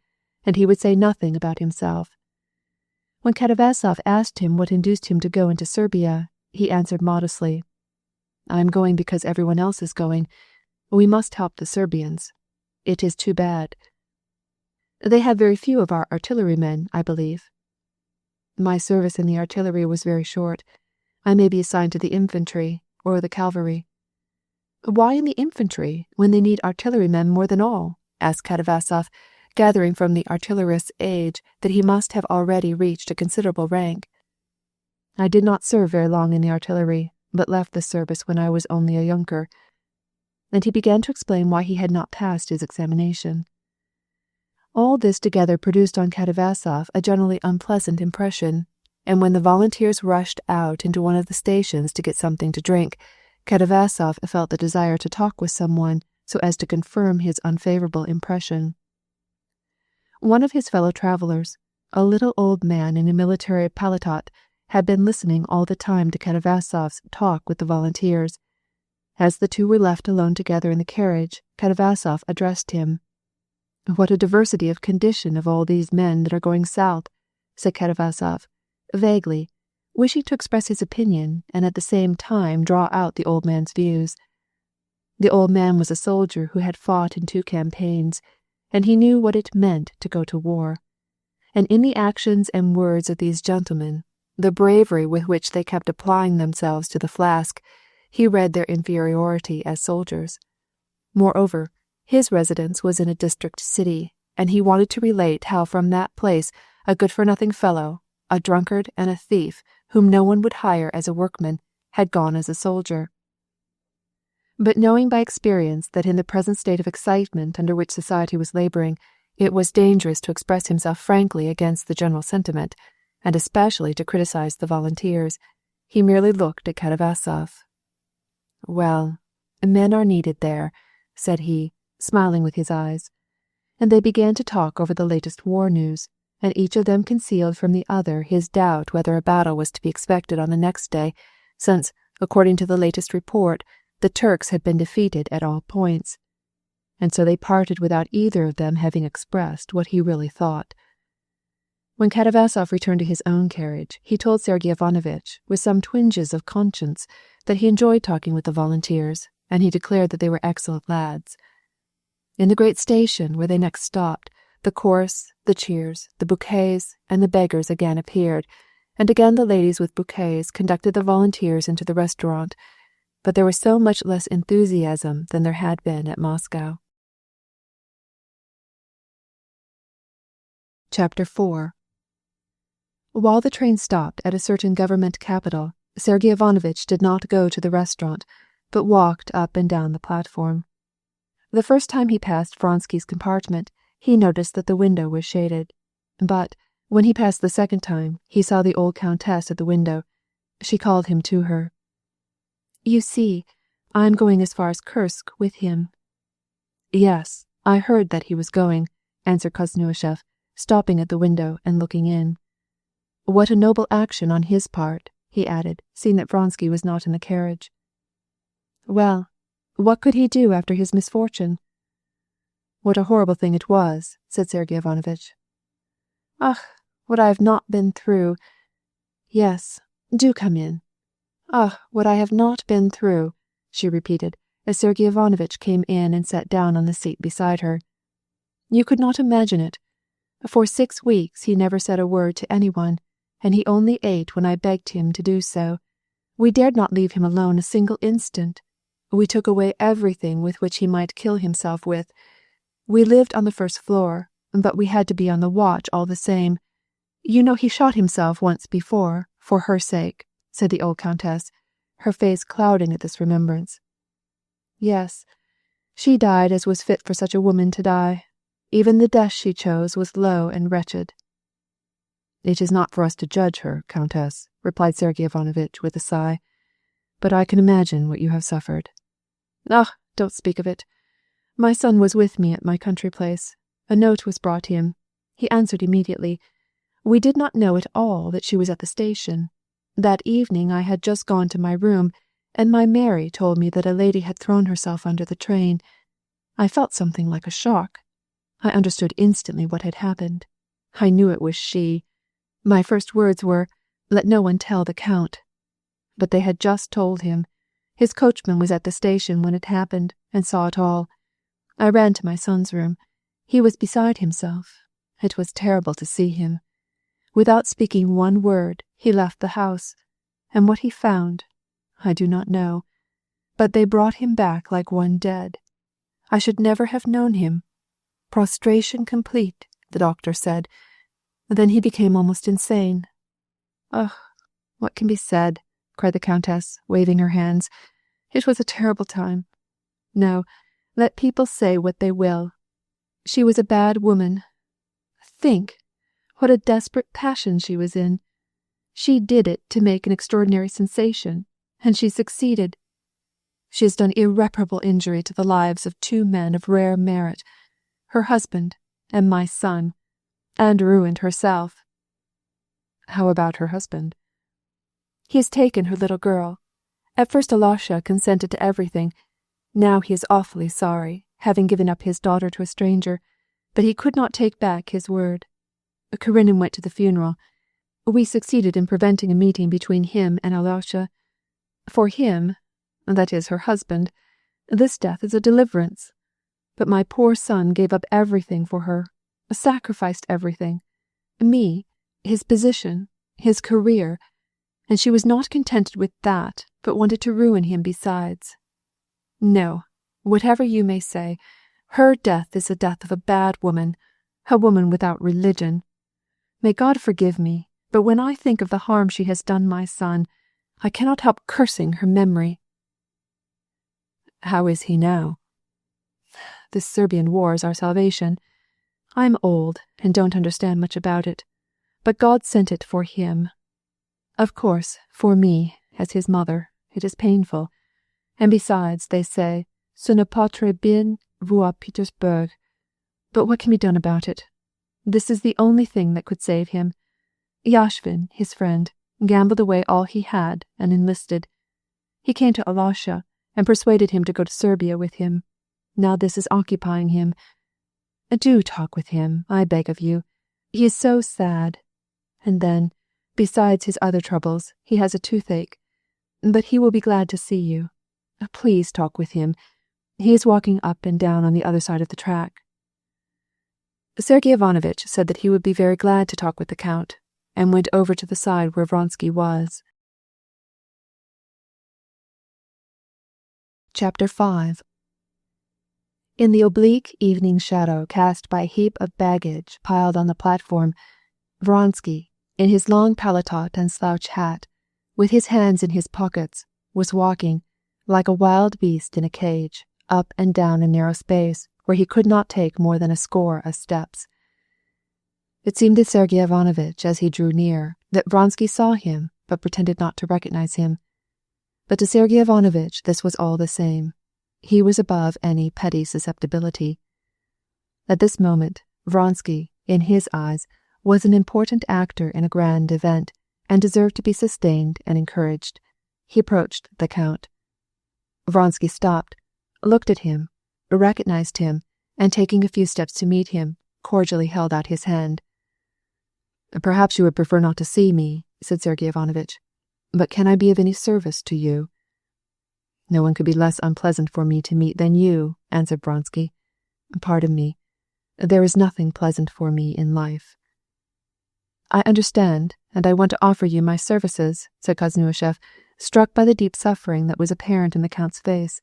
and he would say nothing about himself. When Katavasov asked him what induced him to go into Serbia, he answered modestly, "I am going because everyone else is going. We must help the Serbians. It is too bad. They have very few of our artillerymen, I believe." "My service in the artillery was very short. I may be assigned to the infantry or the cavalry." "Why in the infantry, when they need artillerymen more than all?" asked Katavasov, gathering from the artillerist's age that he must have already reached a considerable rank. "I did not serve very long in the artillery, but left the service when I was only a yunker." And he began to explain why he had not passed his examination. All this together produced on Katavasov a generally unpleasant impression, and when the volunteers rushed out into one of the stations to get something to drink, Katavasov felt the desire to talk with someone so as to confirm his unfavorable impression. One of his fellow travelers, a little old man in a military paletot, had been listening all the time to Katavasov's talk with the volunteers. As the two were left alone together in the carriage, Katavasov addressed him. "What a diversity of condition of all these men that are going south," said Katavasov, vaguely, wishing to express his opinion and at the same time draw out the old man's views. The old man was a soldier who had fought in 2 campaigns, and he knew what it meant to go to war. And in the actions and words of these gentlemen, the bravery with which they kept applying themselves to the flask, he read their inferiority as soldiers. Moreover, his residence was in a district city, and he wanted to relate how from that place a good-for-nothing fellow, a drunkard and a thief, whom no one would hire as a workman, had gone as a soldier. But knowing by experience that in the present state of excitement under which society was laboring, it was dangerous to express himself frankly against the general sentiment, and especially to criticize the volunteers, he merely looked at Katavasov. "Well, men are needed there," said he, smiling with his eyes, and they began to talk over the latest war news, and each of them concealed from the other his doubt whether a battle was to be expected on the next day, since, according to the latest report, the Turks had been defeated at all points. And so they parted without either of them having expressed what he really thought. When Katavasov returned to his own carriage, he told Sergei Ivanovitch, with some twinges of conscience, that he enjoyed talking with the volunteers, and he declared that they were excellent lads. In the great station where they next stopped, the chorus, the cheers, the bouquets, and the beggars again appeared, and again the ladies with bouquets conducted the volunteers into the restaurant, but there was so much less enthusiasm than there had been at Moscow. Chapter 4. While the train stopped at a certain government capital, Sergei Ivanovitch did not go to the restaurant, but walked up and down the platform. The first time he passed Vronsky's compartment, he noticed that the window was shaded. But, when he passed the second time, he saw the old countess at the window. She called him to her. "You see, I'm going as far as Kursk with him." "Yes, I heard that he was going," answered Kosnuishev, stopping at the window and looking in. "What a noble action on his part," he added, seeing that Vronsky was not in the carriage. "Well, what could he do after his misfortune?" "What a horrible thing it was," said Sergei Ivanovitch. "Ah, what I have not been through. Yes, do come in. Ah, what I have not been through," she repeated, as Sergei Ivanovitch came in and sat down on the seat beside her. "You could not imagine it. For 6 weeks he never said a word to anyone, and he only ate when I begged him to do so. We dared not leave him alone a single instant. We took away everything with which he might kill himself with. We lived on the first floor, but we had to be on the watch all the same. You know he shot himself once before, for her sake," said the old countess, her face clouding at this remembrance. "Yes, she died as was fit for such a woman to die. Even the death she chose was low and wretched." "It is not for us to judge her, Countess," replied Sergei Ivanovitch with a sigh, "but I can imagine what you have suffered." "Ah, don't speak of it. My son was with me at my country place. A note was brought him. He answered immediately. We did not know at all that she was at the station. That evening I had just gone to my room, and my Mary told me that a lady had thrown herself under the train. I felt something like a shock. I understood instantly what had happened. I knew it was she. My first words were, 'Let no one tell the Count.' But they had just told him. His coachman was at the station when it happened, and saw it all. I ran to my son's room. He was beside himself. It was terrible to see him. Without speaking one word, he left the house, and what he found, I do not know. But they brought him back like one dead. I should never have known him. Prostration complete, the doctor said. Then he became almost insane." "Ugh, what can be said?" cried the countess, waving her hands. "It was a terrible time. No, let people say what they will. She was a bad woman. Think what a desperate passion she was in. She did it to make an extraordinary sensation, and she succeeded. She has done irreparable injury to the lives of two men of rare merit, her husband and my son, and ruined herself." "How about her husband?" "He has taken her little girl. At first Alyosha consented to everything. Now he is awfully sorry, having given up his daughter to a stranger, but he could not take back his word. Karenina went to the funeral. We succeeded in preventing a meeting between him and Alyosha. For him, that is her husband, this death is a deliverance. But my poor son gave up everything for her, sacrificed everything. Me, his position, his career, and she was not contented with that, but wanted to ruin him besides. No, whatever you may say, her death is the death of a bad woman, a woman without religion. May God forgive me, but when I think of the harm she has done my son, I cannot help cursing her memory." "How is he now?" "This Serbian war is our salvation. I am old and don't understand much about it, but God sent it for him. Of course, for me, as his mother, it is painful. And besides, they say, ce n'est pas très bien vu à Petersburg. But what can be done about it? This is the only thing that could save him. Yashvin, his friend, gambled away all he had and enlisted. He came to Alyosha and persuaded him to go to Serbia with him. Now this is occupying him. Do talk with him, I beg of you. He is so sad. And then, besides his other troubles, he has a toothache. But he will be glad to see you. Please talk with him. He is walking up and down on the other side of the track." Sergei Ivanovitch said that he would be very glad to talk with the Count, and went over to the side where Vronsky was. Chapter 5. In the oblique evening shadow cast by a heap of baggage piled on the platform, Vronsky, in his long paletot and slouch hat, with his hands in his pockets, was walking, like a wild beast in a cage, up and down a narrow space where he could not take more than a score of steps. It seemed to Sergei Ivanovitch as he drew near that Vronsky saw him but pretended not to recognize him. But to Sergei Ivanovitch this was all the same. He was above any petty susceptibility. At this moment, Vronsky, in his eyes, was an important actor in a grand event, and deserved to be sustained and encouraged. He approached the Count. Vronsky stopped, looked at him, recognized him, and taking a few steps to meet him, cordially held out his hand. "Perhaps you would prefer not to see me," said Sergei Ivanovitch, "but can I be of any service to you?" "No one could be less unpleasant for me to meet than you," answered Vronsky. "Pardon me. There is nothing pleasant for me in life." "I understand, and I want to offer you my services," said Kosnuyshev, struck by the deep suffering that was apparent in the Count's face.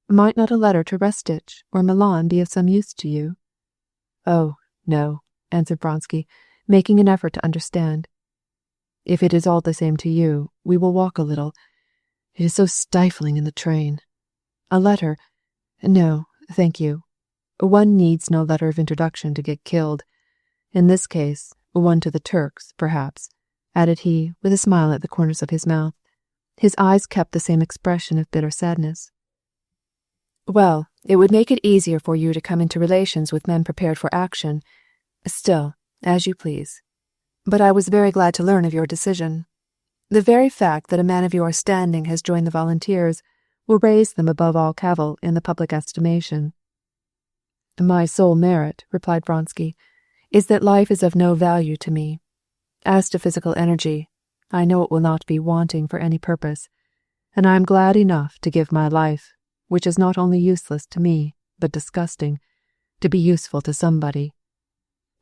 "Might not a letter to Restich or Milan be of some use to you?" "Oh, no," answered Vronsky, making an effort to understand. If it is all the same to you, we will walk a little. It is so stifling in the train. A letter? No, thank you. One needs no letter of introduction to get killed. In this case, one to the Turks, perhaps," added he, with a smile at the corners of his mouth. His eyes kept the same expression of bitter sadness. "Well, it would make it easier for you to come into relations with men prepared for action. Still, as you please. But I was very glad to learn of your decision. The very fact that a man of your standing has joined the volunteers will raise them above all cavil in the public estimation." "My sole merit," replied Vronsky, "is that life is of no value to me. As to physical energy, I know it will not be wanting for any purpose, and I am glad enough to give my life, which is not only useless to me, but disgusting, to be useful to somebody."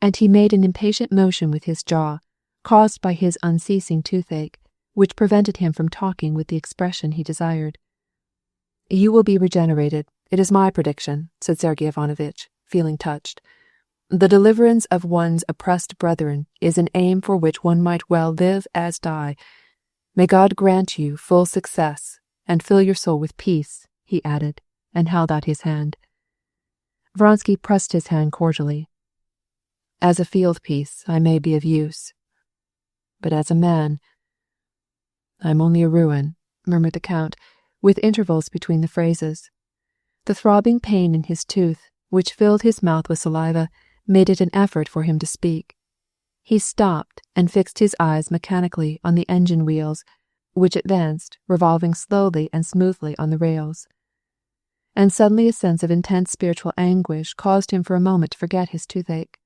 And he made an impatient motion with his jaw, caused by his unceasing toothache, which prevented him from talking with the expression he desired. "You will be regenerated, it is my prediction," said Sergei Ivanovitch, feeling touched. "The deliverance of one's oppressed brethren is an aim for which one might well live as die. May God grant you full success, and fill your soul with peace," he added, and held out his hand. Vronsky pressed his hand cordially. "As a field piece, I may be of use. But as a man, I am only a ruin," murmured the Count, with intervals between the phrases. The throbbing pain in his tooth, which filled his mouth with saliva, made it an effort for him to speak. He stopped and fixed his eyes mechanically on the engine wheels, which advanced, revolving slowly and smoothly on the rails. And suddenly a sense of intense spiritual anguish caused him for a moment to forget his toothache.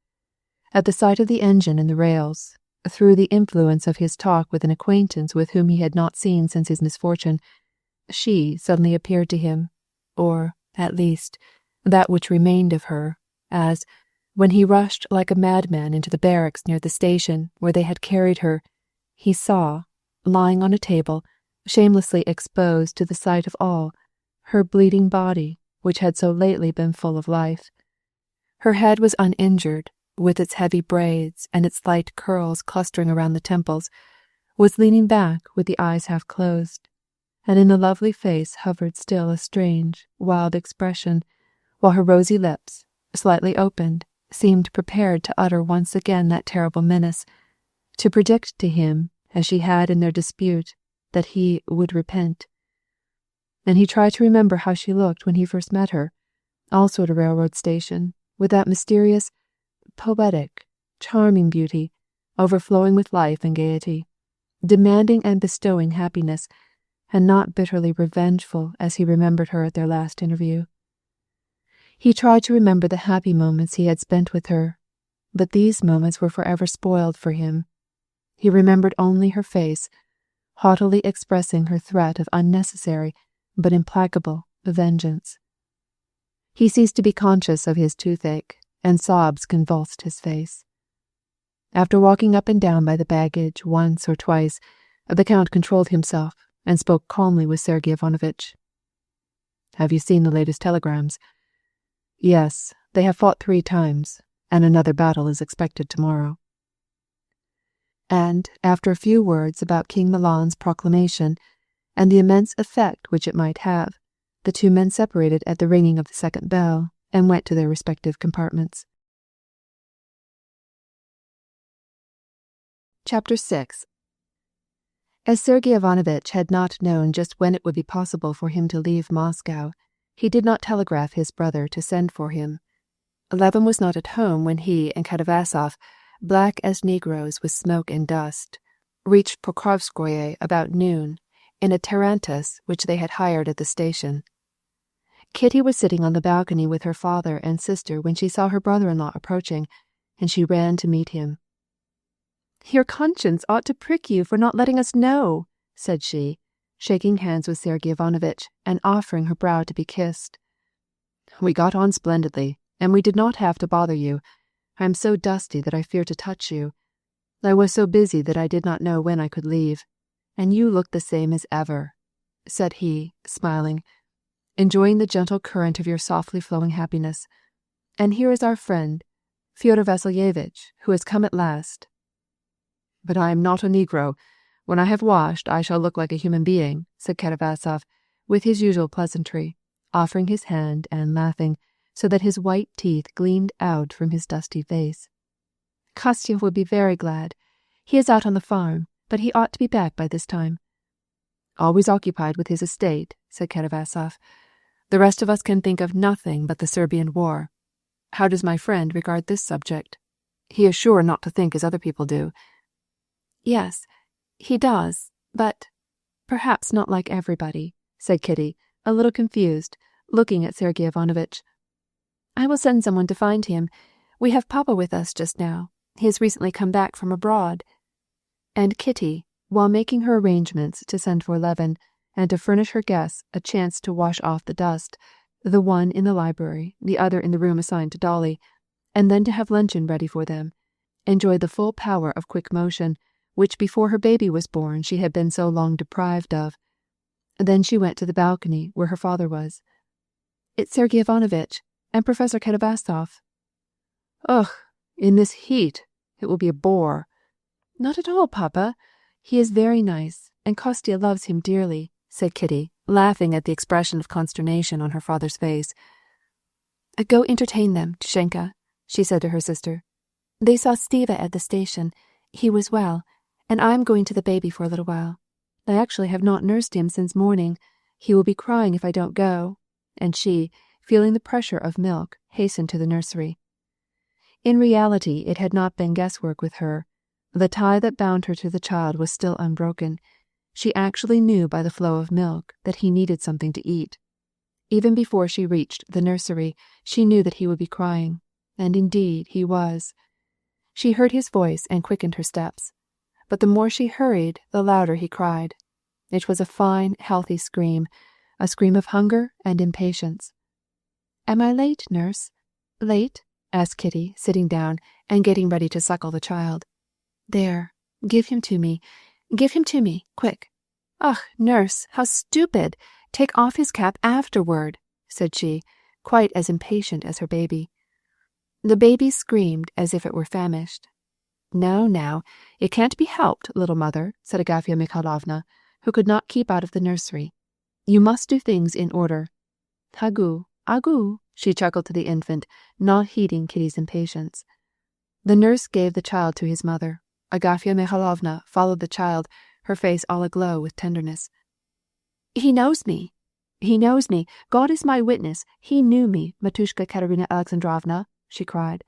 At the sight of the engine and the rails, through the influence of his talk with an acquaintance with whom he had not seen since his misfortune, she suddenly appeared to him, or, at least, that which remained of her, as, when he rushed like a madman into the barracks near the station where they had carried her, he saw, lying on a table, shamelessly exposed to the sight of all, her bleeding body, which had so lately been full of life. Her head was uninjured, with its heavy braids and its light curls clustering around the temples, was leaning back with the eyes half closed, and in the lovely face hovered still a strange, wild expression, while her rosy lips, slightly opened, seemed prepared to utter once again that terrible menace, to predict to him, as she had in their dispute, that he would repent. And he tried to remember how she looked when he first met her, also at a railroad station, with that mysterious, poetic, charming beauty, overflowing with life and gaiety, demanding and bestowing happiness, and not bitterly revengeful as he remembered her at their last interview. He tried to remember the happy moments he had spent with her, but these moments were forever spoiled for him. He remembered only her face, haughtily expressing her threat of unnecessary but implacable vengeance. He ceased to be conscious of his toothache, and sobs convulsed his face. After walking up and down by the baggage once or twice, the Count controlled himself and spoke calmly with Sergei Ivanovitch. "Have you seen the latest telegrams?" "Yes, they have fought 3 times, and another battle is expected tomorrow." And, after a few words about King Milan's proclamation, and the immense effect which it might have, the 2 men separated at the ringing of the second bell, and went to their respective compartments. Chapter 6. As Sergei Ivanovitch had not known just when it would be possible for him to leave Moscow, he did not telegraph his brother to send for him. Levin was not at home when he and Katavasov, black as negroes with smoke and dust, reached Pokrovskoye about noon, in a tarantass which they had hired at the station. Kitty was sitting on the balcony with her father and sister when she saw her brother-in-law approaching, and she ran to meet him. "Your conscience ought to prick you for not letting us know," said she, shaking hands with Sergei Ivanovitch and offering her brow to be kissed. "We got on splendidly, and we did not have to bother you. I am so dusty that I fear to touch you. I was so busy that I did not know when I could leave, and you look the same as ever," said he, smiling, "enjoying the gentle current of your softly flowing happiness. And here is our friend, Fyodor Vasilievich, who has come at last." But I am not a Negro. When I have washed, I shall look like a human being," said Katavasov, with his usual pleasantry, offering his hand and laughing, so that his white teeth gleamed out from his dusty face. "Kostya will be very glad. He is out on the farm, but he ought to be back by this time." "Always occupied with his estate," said Katavasov. "The rest of us can think of nothing but the Serbian war. How does my friend regard this subject? He is sure not to think as other people do." "Yes, he does, but perhaps not like everybody," said Kitty, a little confused, looking at Sergey Ivanovitch. "I will send someone to find him. We have Papa with us just now. He has recently come back from abroad." And Kitty, while making her arrangements to send for Levin and to furnish her guests a chance to wash off the dust, the one in the library, the other in the room assigned to Dolly, and then to have luncheon ready for them, enjoyed the full power of quick motion, which before her baby was born she had been so long deprived of. Then she went to the balcony where her father was. "It's Sergey Ivanovitch and Professor Katavasov." "Ugh, in this heat, it will be a bore." "Not at all, Papa. He is very nice, and Kostya loves him dearly," said Kitty, laughing at the expression of consternation on her father's face. "Go entertain them, Tushenka," she said to her sister. "They saw Stiva at the station. He was well, and I am going to the baby for a little while. I actually have not nursed him since morning. He will be crying if I don't go." And she, feeling the pressure of milk, hastened to the nursery. In reality, it had not been guesswork with her. The tie that bound her to the child was still unbroken. She actually knew by the flow of milk that he needed something to eat. Even before she reached the nursery, she knew that he would be crying, and indeed he was. She heard his voice and quickened her steps. But the more she hurried, the louder he cried. It was a fine, healthy scream, a scream of hunger and impatience. "Am I late, nurse? Late?" asked Kitty, sitting down and getting ready to suckle the child. "There, give him to me. Give him to me, quick." "Ugh, nurse, how stupid! Take off his cap afterward," said she, quite as impatient as her baby. The baby screamed as if it were famished. Now, it can't be helped, little mother," said Agafya Mikhailovna, who could not keep out of the nursery. "You must do things in order." "Agu, agu," she chuckled to the infant, not heeding Kitty's impatience. The nurse gave the child to his mother. Agafya Mikhailovna followed the child, her face all aglow with tenderness. "He knows me. He knows me. God is my witness. He knew me, Matushka Katerina Alexandrovna," she cried.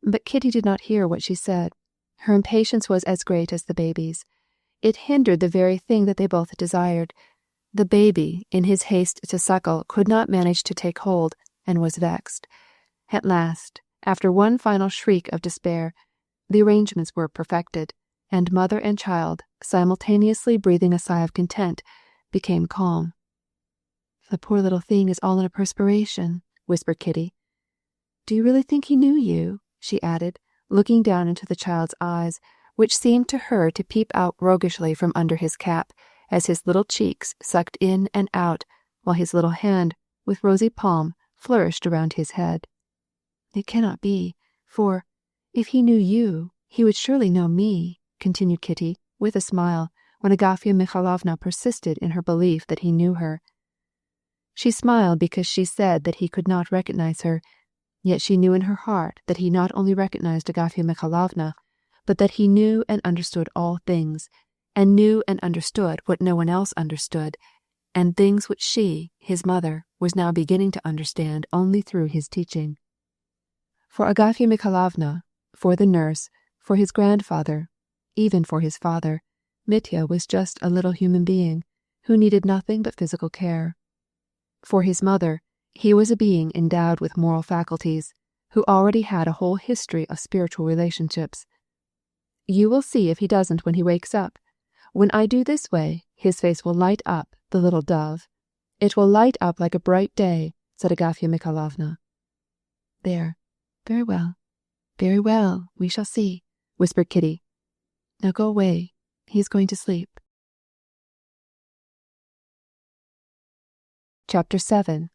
But Kitty did not hear what she said. Her impatience was as great as the baby's. It hindered the very thing that they both desired. The baby, in his haste to suckle, could not manage to take hold, and was vexed. At last, after one final shriek of despair, the arrangements were perfected, and mother and child, simultaneously breathing a sigh of content, became calm. "The poor little thing is all in a perspiration," whispered Kitty. "Do you really think he knew you?" she added, looking down into the child's eyes, which seemed to her to peep out roguishly from under his cap, as his little cheeks sucked in and out, while his little hand, with rosy palm, flourished around his head. "It cannot be, for, if he knew you, he would surely know me," continued Kitty, with a smile, when Agafya Mikhailovna persisted in her belief that he knew her. She smiled because she said that he could not recognize her, yet she knew in her heart that he not only recognized Agafya Mikhailovna, but that he knew and understood all things, and knew and understood what no one else understood, and things which she, his mother, was now beginning to understand only through his teaching. For Agafya Mikhailovna, for the nurse, for his grandfather, even for his father, Mitya was just a little human being who needed nothing but physical care. For his mother, he was a being endowed with moral faculties, who already had a whole history of spiritual relationships. "You will see if he doesn't when he wakes up. When I do this way, his face will light up, the little dove. It will light up like a bright day," said Agafya Mikhailovna. "There, very well, we shall see," whispered Kitty. "Now go away, he is going to sleep." Chapter 7.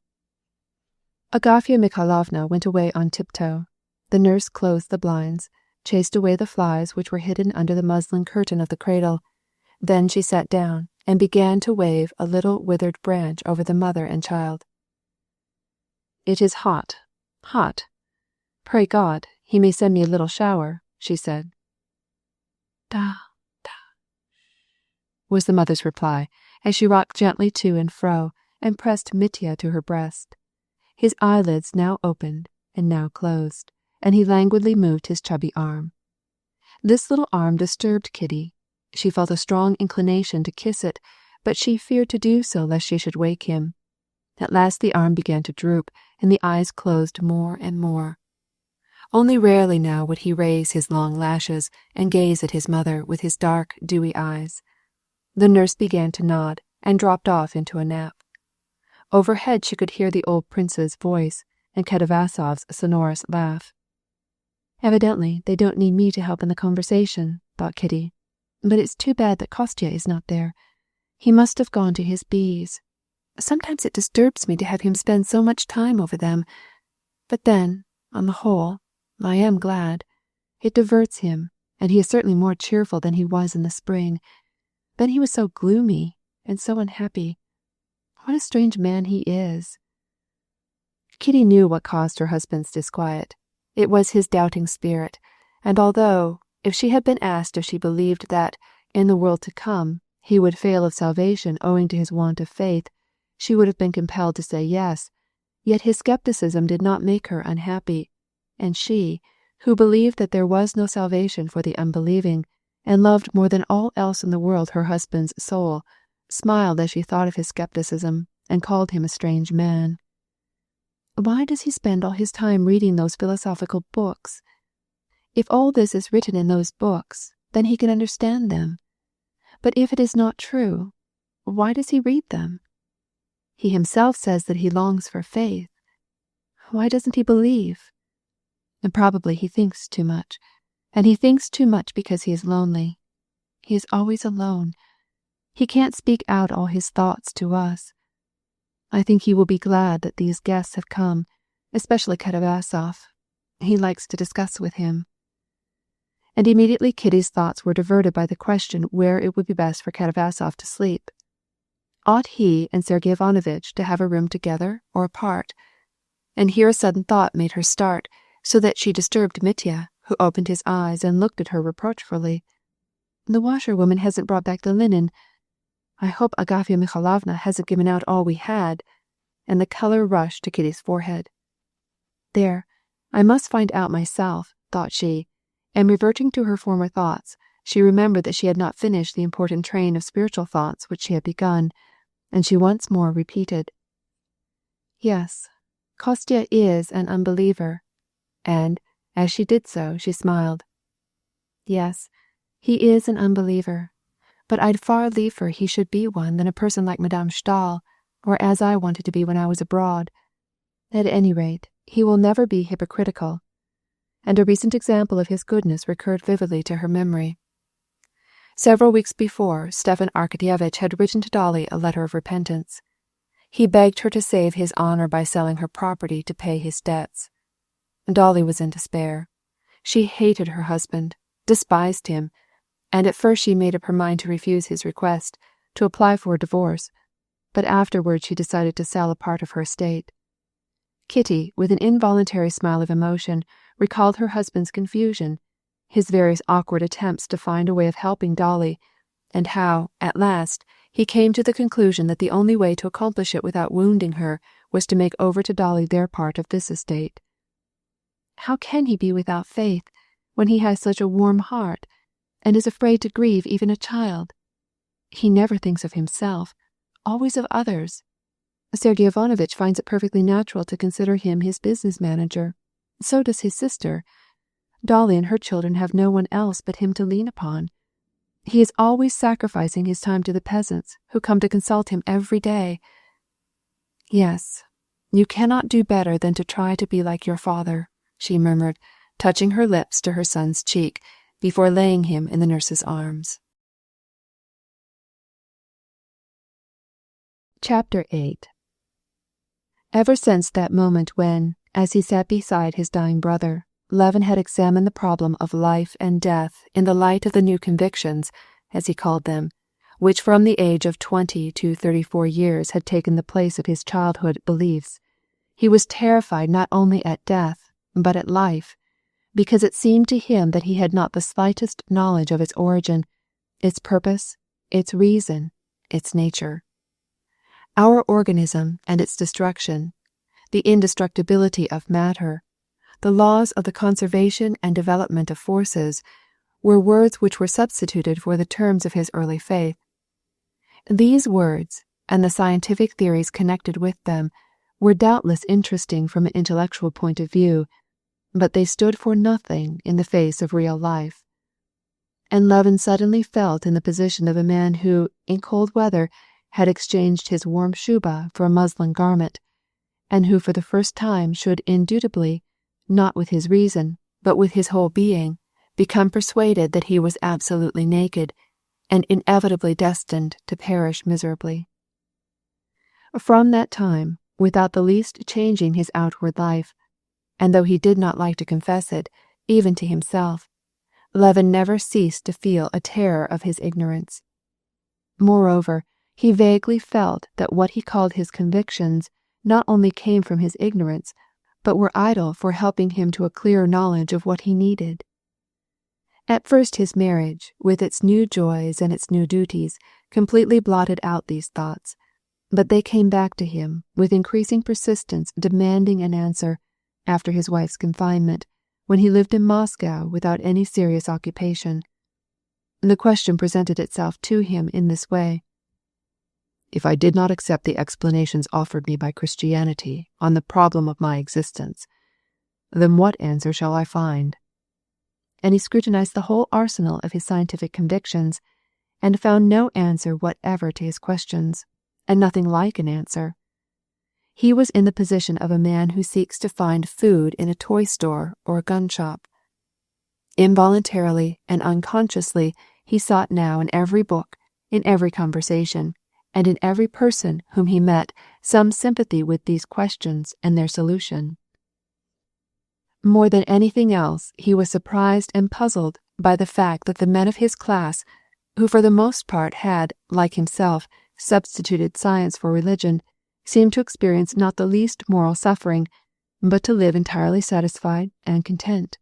Agafya Mikhailovna went away on tiptoe. The nurse closed the blinds, chased away the flies which were hidden under the muslin curtain of the cradle. Then she sat down and began to wave a little withered branch over the mother and child. "It is hot, hot. Pray God, he may send me a little shower," she said. "Da, da," was the mother's reply, as she rocked gently to and fro and pressed Mitya to her breast. His eyelids now opened and now closed, and he languidly moved his chubby arm. This little arm disturbed Kitty. She felt a strong inclination to kiss it, but she feared to do so lest she should wake him. At last the arm began to droop, and the eyes closed more and more. Only rarely now would he raise his long lashes and gaze at his mother with his dark, dewy eyes. The nurse began to nod and dropped off into a nap. Overhead she could hear the old prince's voice and Katavasov's sonorous laugh. "Evidently they don't need me to help in the conversation," thought Kitty. "But it's too bad that Kostya is not there. He must have gone to his bees. Sometimes it disturbs me to have him spend so much time over them. But then, on the whole, I am glad. It diverts him, and he is certainly more cheerful than he was in the spring. Then he was so gloomy and so unhappy. What a strange man he is." Kitty knew what caused her husband's disquiet. It was his doubting spirit, and although, if she had been asked if she believed that, in the world to come, he would fail of salvation owing to his want of faith, she would have been compelled to say yes, yet his skepticism did not make her unhappy, and she, who believed that there was no salvation for the unbelieving, and loved more than all else in the world her husband's soul, smiled as she thought of his skepticism, and called him a strange man. Why does he spend all his time reading those philosophical books? If all this is written in those books, then he can understand them. But if it is not true, why does he read them? He himself says that he longs for faith. Why doesn't he believe? And probably he thinks too much, and he thinks too much because he is lonely. He is always alone. He can't speak out all his thoughts to us. I think he will be glad that these guests have come, especially Katavasov. He likes to discuss with him. And immediately Kitty's thoughts were diverted by the question where it would be best for Katavasov to sleep. Ought he and Sergei Ivanovitch to have a room together or apart? And here a sudden thought made her start, so that she disturbed Mitya, who opened his eyes and looked at her reproachfully. "The washerwoman hasn't brought back the linen. I hope Agafya Mikhailovna hasn't given out all we had," and the color rushed to Kitty's forehead. "There, I must find out myself," thought she, and reverting to her former thoughts, she remembered that she had not finished the important train of spiritual thoughts which she had begun, and she once more repeated, "Yes, Kostya is an unbeliever," and, as she did so, she smiled. "Yes, he is an unbeliever, but I'd far liefer he should be one than a person like Madame Stahl, or as I wanted to be when I was abroad. At any rate, he will never be hypocritical." And a recent example of his goodness recurred vividly to her memory. Several weeks before, Stepan Arkadyevitch had written to Dolly a letter of repentance. He begged her to save his honor by selling her property to pay his debts. Dolly was in despair. She hated her husband, despised him, and at first she made up her mind to refuse his request, to apply for a divorce, but afterwards she decided to sell a part of her estate. Kitty, with an involuntary smile of emotion, recalled her husband's confusion, his various awkward attempts to find a way of helping Dolly, and how, at last, he came to the conclusion that the only way to accomplish it without wounding her was to make over to Dolly their part of this estate. How can he be without faith when he has such a warm heart and is afraid to grieve even a child? He never thinks of himself, always of others. Sergei Ivanovitch finds it perfectly natural to consider him his business manager. So does his sister. Dolly and her children have no one else but him to lean upon. He is always sacrificing his time to the peasants who come to consult him every day. "Yes, you cannot do better than to try to be like your father," she murmured, touching her lips to her son's cheek before laying him in the nurse's arms. Chapter 8. Ever since that moment when, as he sat beside his dying brother, Levin had examined the problem of life and death in the light of the new convictions, as he called them, which from the age of 20 to 34 years had taken the place of his childhood beliefs. He was terrified not only at death, but at life, because it seemed to him that he had not the slightest knowledge of its origin, its purpose, its reason, its nature. Our organism and its destruction, the indestructibility of matter, the laws of the conservation and development of forces, were words which were substituted for the terms of his early faith. These words, and the scientific theories connected with them, were doubtless interesting from an intellectual point of view, but they stood for nothing in the face of real life. And Levin suddenly felt in the position of a man who, in cold weather, had exchanged his warm shuba for a muslin garment, and who for the first time should indubitably, not with his reason, but with his whole being, become persuaded that he was absolutely naked, and inevitably destined to perish miserably. From that time, without the least changing his outward life, and though he did not like to confess it, even to himself, Levin never ceased to feel a terror of his ignorance. Moreover, he vaguely felt that what he called his convictions not only came from his ignorance, but were idle for helping him to a clearer knowledge of what he needed. At first his marriage, with its new joys and its new duties, completely blotted out these thoughts, but they came back to him with increasing persistence, demanding an answer, after his wife's confinement, when he lived in Moscow without any serious occupation. The question presented itself to him in this way: if I did not accept the explanations offered me by Christianity on the problem of my existence, then what answer shall I find? And he scrutinized the whole arsenal of his scientific convictions, and found no answer whatever to his questions, and nothing like an answer. He was in the position of a man who seeks to find food in a toy store or a gun shop. Involuntarily and unconsciously he sought now in every book, in every conversation, and in every person whom he met some sympathy with these questions and their solution. More than anything else, he was surprised and puzzled by the fact that the men of his class, who for the most part had, like himself, substituted science for religion, seemed to experience not the least moral suffering, but to live entirely satisfied and content.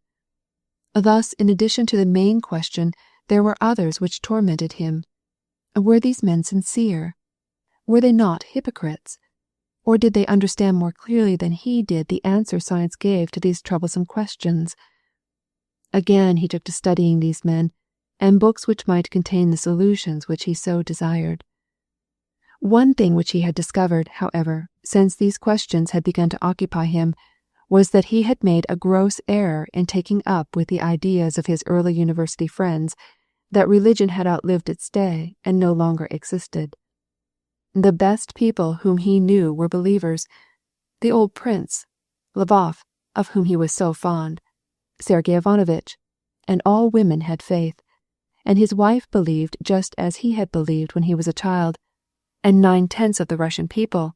Thus, in addition to the main question, there were others which tormented him. Were these men sincere? Were they not hypocrites? Or did they understand more clearly than he did the answer science gave to these troublesome questions? Again he took to studying these men, and books which might contain the solutions which he so desired. One thing which he had discovered, however, since these questions had begun to occupy him, was that he had made a gross error in taking up with the ideas of his early university friends that religion had outlived its day and no longer existed. The best people whom he knew were believers: the old prince, Lvov, of whom he was so fond, Sergei Ivanovitch, and all women had faith, and his wife believed just as he had believed when he was a child, and 9/10 of the Russian people,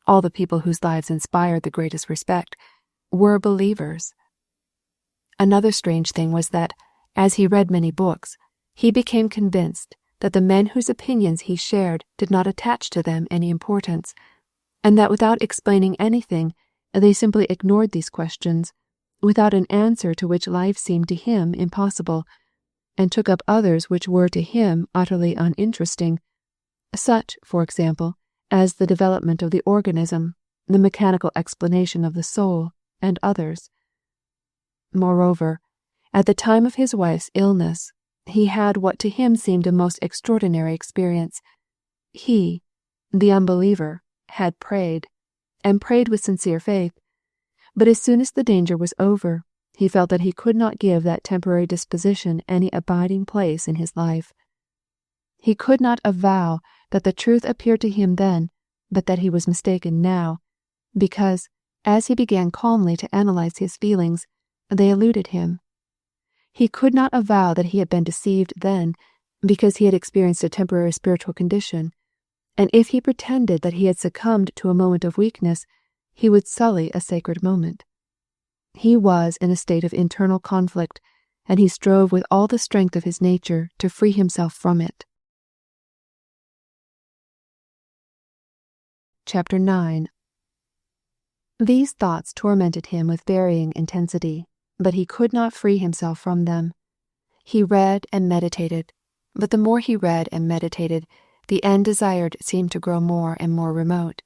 all the people whose lives inspired the greatest respect, were believers. Another strange thing was that, as he read many books, he became convinced that the men whose opinions he shared did not attach to them any importance, and that without explaining anything, they simply ignored these questions, without an answer to which life seemed to him impossible, and took up others which were to him utterly uninteresting, such, for example, as the development of the organism, the mechanical explanation of the soul, and others. Moreover, at the time of his wife's illness, he had what to him seemed a most extraordinary experience. He, the unbeliever, had prayed, and prayed with sincere faith, but as soon as the danger was over, he felt that he could not give that temporary disposition any abiding place in his life. He could not avow that the truth appeared to him then, but that he was mistaken now, because, as he began calmly to analyze his feelings, they eluded him. He could not avow that he had been deceived then, because he had experienced a temporary spiritual condition, and if he pretended that he had succumbed to a moment of weakness, he would sully a sacred moment. He was in a state of internal conflict, and he strove with all the strength of his nature to free himself from it. Chapter 9. These thoughts tormented him with varying intensity, but he could not free himself from them. He read and meditated, but the more he read and meditated, the end desired seemed to grow more and more remote.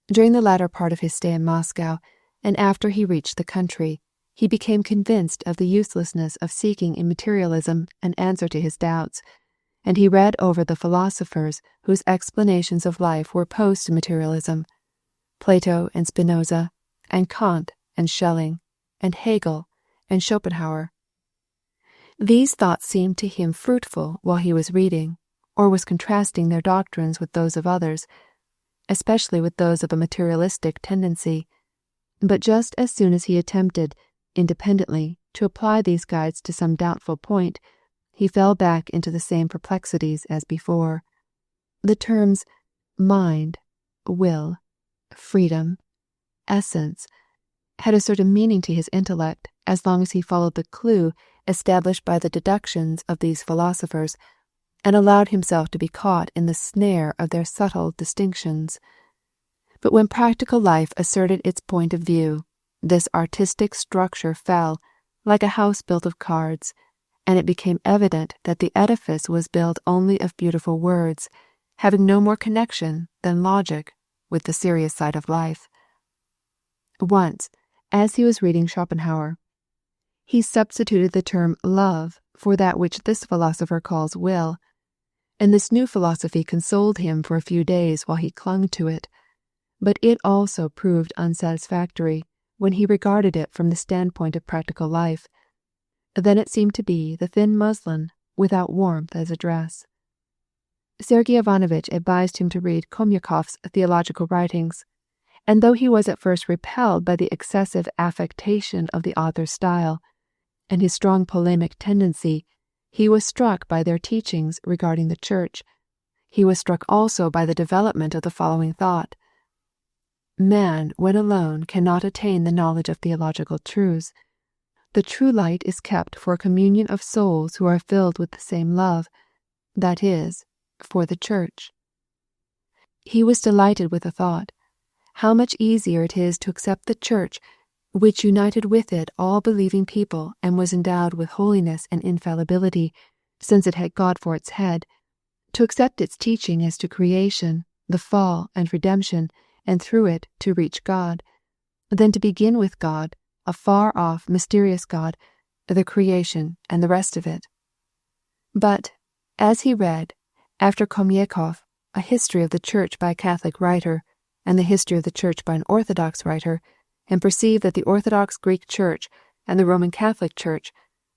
During the latter part of his stay in Moscow, and after he reached the country, he became convinced of the uselessness of seeking in materialism an answer to his doubts, and he read over the philosophers whose explanations of life were post-materialism, Plato and Spinoza, and Kant and Schelling, and Hegel and Schopenhauer. These thoughts seemed to him fruitful while he was reading, or was contrasting their doctrines with those of others, especially with those of a materialistic tendency. But just as soon as he attempted, independently, to apply these guides to some doubtful point, he fell back into the same perplexities as before. The terms mind, will, freedom, essence, had a certain meaning to his intellect as long as he followed the clue established by the deductions of these philosophers, and allowed himself to be caught in the snare of their subtle distinctions. But when practical life asserted its point of view, this artistic structure fell, like a house built of cards, and it became evident that the edifice was built only of beautiful words, having no more connection than logic with the serious side of life. Once, as he was reading Schopenhauer, he substituted the term love for that which this philosopher calls will, and this new philosophy consoled him for a few days while he clung to it, but it also proved unsatisfactory when he regarded it from the standpoint of practical life. Then it seemed to be the thin muslin without warmth as a dress. Sergei Ivanovitch advised him to read Khomyakov's theological writings, and though he was at first repelled by the excessive affectation of the author's style and his strong polemic tendency, he was struck by their teachings regarding the Church. He was struck also by the development of the following thought: man, when alone, cannot attain the knowledge of theological truths. The true light is kept for a communion of souls who are filled with the same love, that is, for the Church. He was delighted with the thought. How much easier it is to accept the Church, which united with it all believing people and was endowed with holiness and infallibility, since it had God for its head, to accept its teaching as to creation, the fall, and redemption, and through it to reach God, than to begin with God, a far-off, mysterious God, the creation, and the rest of it. But, as he read, after Khomyakov, a history of the Church by a Catholic writer, and the history of the Church by an Orthodox writer, and perceived that the Orthodox Greek Church and the Roman Catholic Church,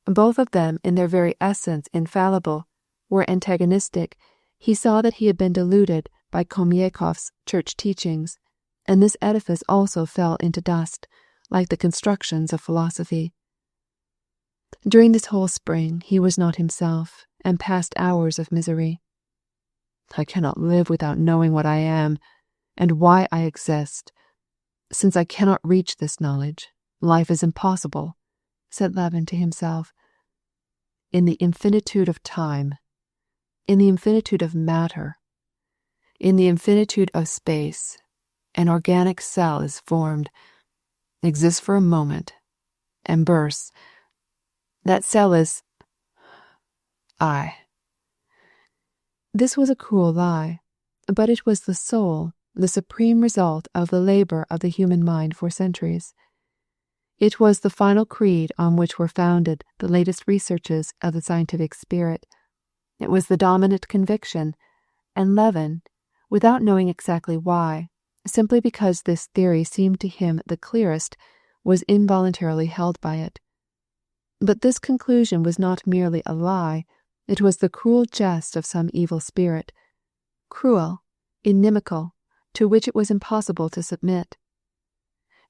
both of them in their very essence infallible, were antagonistic, he saw that he had been deluded by Khomyakov's church teachings, and this edifice also fell into dust, like the constructions of philosophy. During this whole spring he was not himself, and passed hours of misery. I cannot live without knowing what I am, and why I exist. Since I cannot reach this knowledge, life is impossible, said Levin to himself. In the infinitude of time, in the infinitude of matter, in the infinitude of space, an organic cell is formed, exists for a moment, and bursts. That cell is I. This was a cruel lie, but it was the soul, the supreme result of the labor of the human mind for centuries. It was the final creed on which were founded the latest researches of the scientific spirit. It was the dominant conviction, and Levin, without knowing exactly why, simply because this theory seemed to him the clearest, was involuntarily held by it. But this conclusion was not merely a lie, it was the cruel jest of some evil spirit, cruel, inimical, to which it was impossible to submit.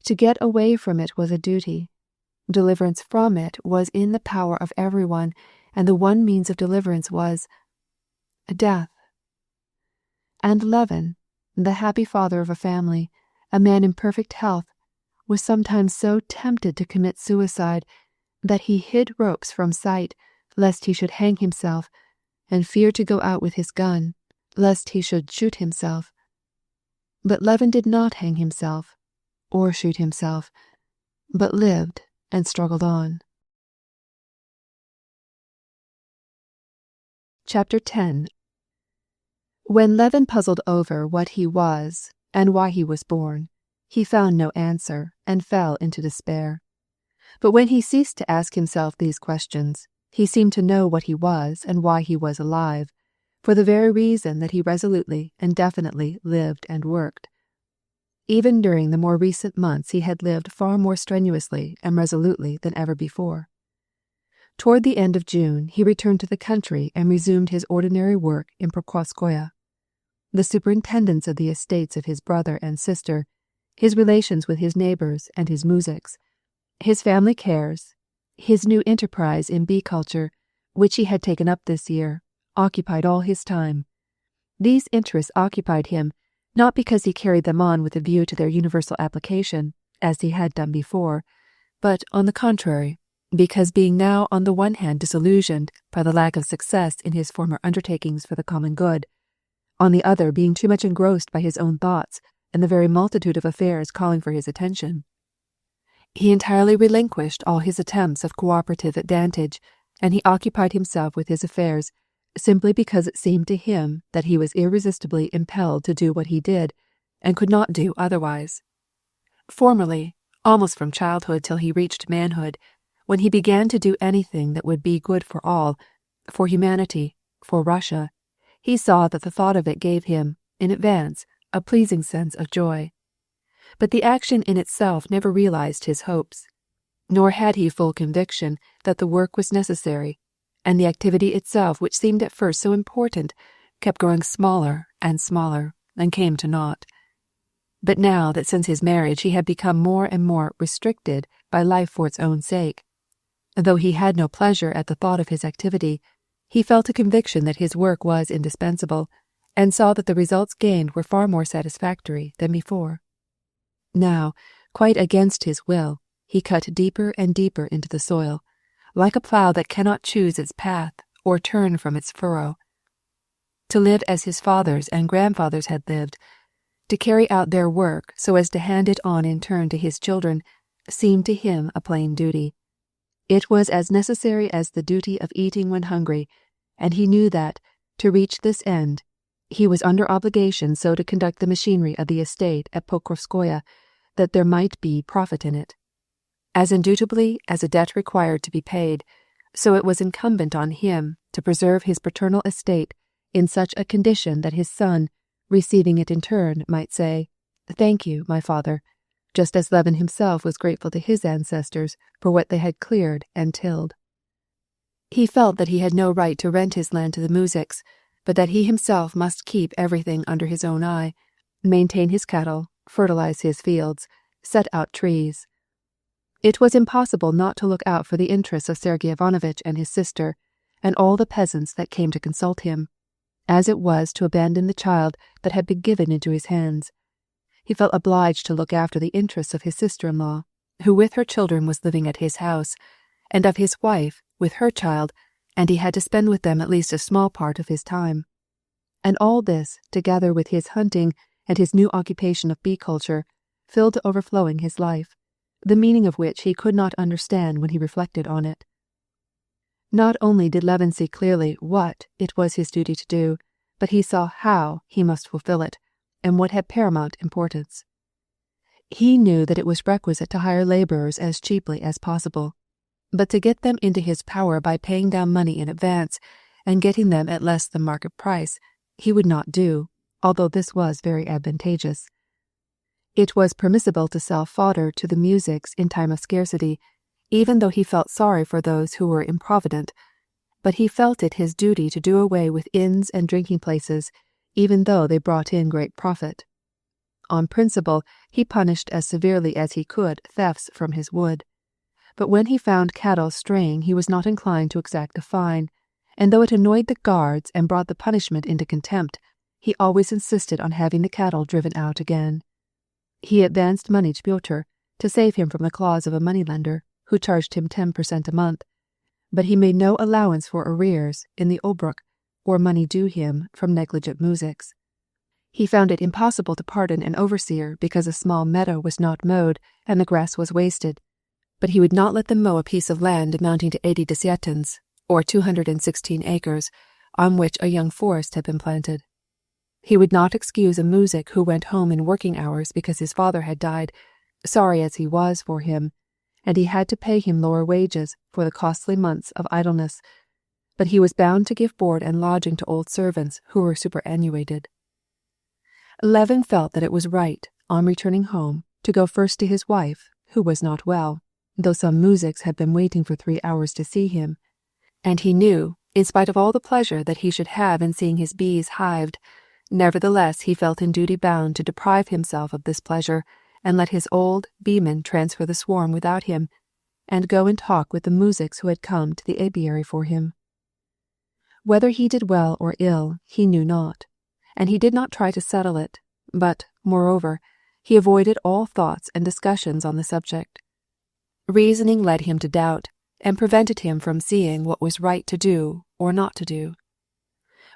To get away from it was a duty. Deliverance from it was in the power of everyone, and the one means of deliverance was death. And Levin, the happy father of a family, a man in perfect health, was sometimes so tempted to commit suicide that he hid ropes from sight lest he should hang himself, and feared to go out with his gun lest he should shoot himself. But Levin did not hang himself or shoot himself, but lived and struggled on. Chapter 10. When Levin puzzled over what he was and why he was born, he found no answer and fell into despair. But when he ceased to ask himself these questions, he seemed to know what he was and why he was alive, for the very reason that he resolutely and definitely lived and worked. Even during the more recent months he had lived far more strenuously and resolutely than ever before. Toward the end of June he returned to the country and resumed his ordinary work in Pokrovskoye. The superintendence of the estates of his brother and sister, his relations with his neighbors and his muzhiks, his family cares, his new enterprise in bee culture, which he had taken up this year, occupied all his time. These interests occupied him, not because he carried them on with a view to their universal application, as he had done before, but, on the contrary, because being now on the one hand disillusioned by the lack of success in his former undertakings for the common good, on the other being too much engrossed by his own thoughts and the very multitude of affairs calling for his attention, he entirely relinquished all his attempts of cooperative advantage, and he occupied himself with his affairs simply because it seemed to him that he was irresistibly impelled to do what he did, and could not do otherwise. Formerly, almost from childhood till he reached manhood, when he began to do anything that would be good for all, for humanity, for Russia, he saw that the thought of it gave him, in advance, a pleasing sense of joy. But the action in itself never realized his hopes, nor had he full conviction that the work was necessary, and the activity itself, which seemed at first so important, kept growing smaller, and came to naught. But now that since his marriage he had become more and more restricted by life for its own sake, though he had no pleasure at the thought of his activity, he felt a conviction that his work was indispensable, and saw that the results gained were far more satisfactory than before. Now, quite against his will, he cut deeper and deeper into the soil, like a plough that cannot choose its path or turn from its furrow. To live as his fathers and grandfathers had lived, to carry out their work so as to hand it on in turn to his children, seemed to him a plain duty. It was as necessary as the duty of eating when hungry, and he knew that, to reach this end, he was under obligation so to conduct the machinery of the estate at Pokrovskoye that there might be profit in it. As indubitably as a debt required to be paid, so it was incumbent on him to preserve his paternal estate in such a condition that his son, receiving it in turn, might say, "Thank you, my father," just as Levin himself was grateful to his ancestors for what they had cleared and tilled. He felt that he had no right to rent his land to the muzhiks, but that he himself must keep everything under his own eye, maintain his cattle, fertilize his fields, set out trees. It was impossible not to look out for the interests of Sergei Ivanovitch and his sister, and all the peasants that came to consult him, as it was to abandon the child that had been given into his hands. He felt obliged to look after the interests of his sister-in-law, who with her children was living at his house, and of his wife with her child, and he had to spend with them at least a small part of his time. And all this, together with his hunting and his new occupation of bee culture, filled to overflowing his life, the meaning of which he could not understand when he reflected on it. Not only did Levin see clearly what it was his duty to do, but he saw how he must fulfill it, and what had paramount importance. He knew that it was requisite to hire laborers as cheaply as possible, but to get them into his power by paying down money in advance and getting them at less than market price, he would not do, although this was very advantageous. It was permissible to sell fodder to the muzhiks in time of scarcity, even though he felt sorry for those who were improvident, but he felt it his duty to do away with inns and drinking places, even though they brought in great profit. On principle, he punished as severely as he could thefts from his wood. But when he found cattle straying, he was not inclined to exact a fine, and though it annoyed the guards and brought the punishment into contempt, he always insisted on having the cattle driven out again. He advanced money to Pyotr, to save him from the claws of a moneylender who charged him 10% a month, but he made no allowance for arrears in the obruk, or money due him from negligent muzhiks. He found it impossible to pardon an overseer because a small meadow was not mowed and the grass was wasted, but he would not let them mow a piece of land amounting to 80 desyatins, or 216 acres, on which a young forest had been planted. He would not excuse a muzhik who went home in working hours because his father had died, sorry as he was for him, and he had to pay him lower wages for the costly months of idleness, but he was bound to give board and lodging to old servants who were superannuated. Levin felt that it was right, on returning home, to go first to his wife, who was not well, though some muzhiks had been waiting for 3 hours to see him, and he knew, in spite of all the pleasure that he should have in seeing his bees hived, nevertheless he felt in duty bound to deprive himself of this pleasure and let his old beeman transfer the swarm without him, and go and talk with the muzhiks who had come to the apiary for him. Whether he did well or ill, he knew not, and he did not try to settle it, but, moreover, he avoided all thoughts and discussions on the subject. Reasoning led him to doubt, and prevented him from seeing what was right to do or not to do.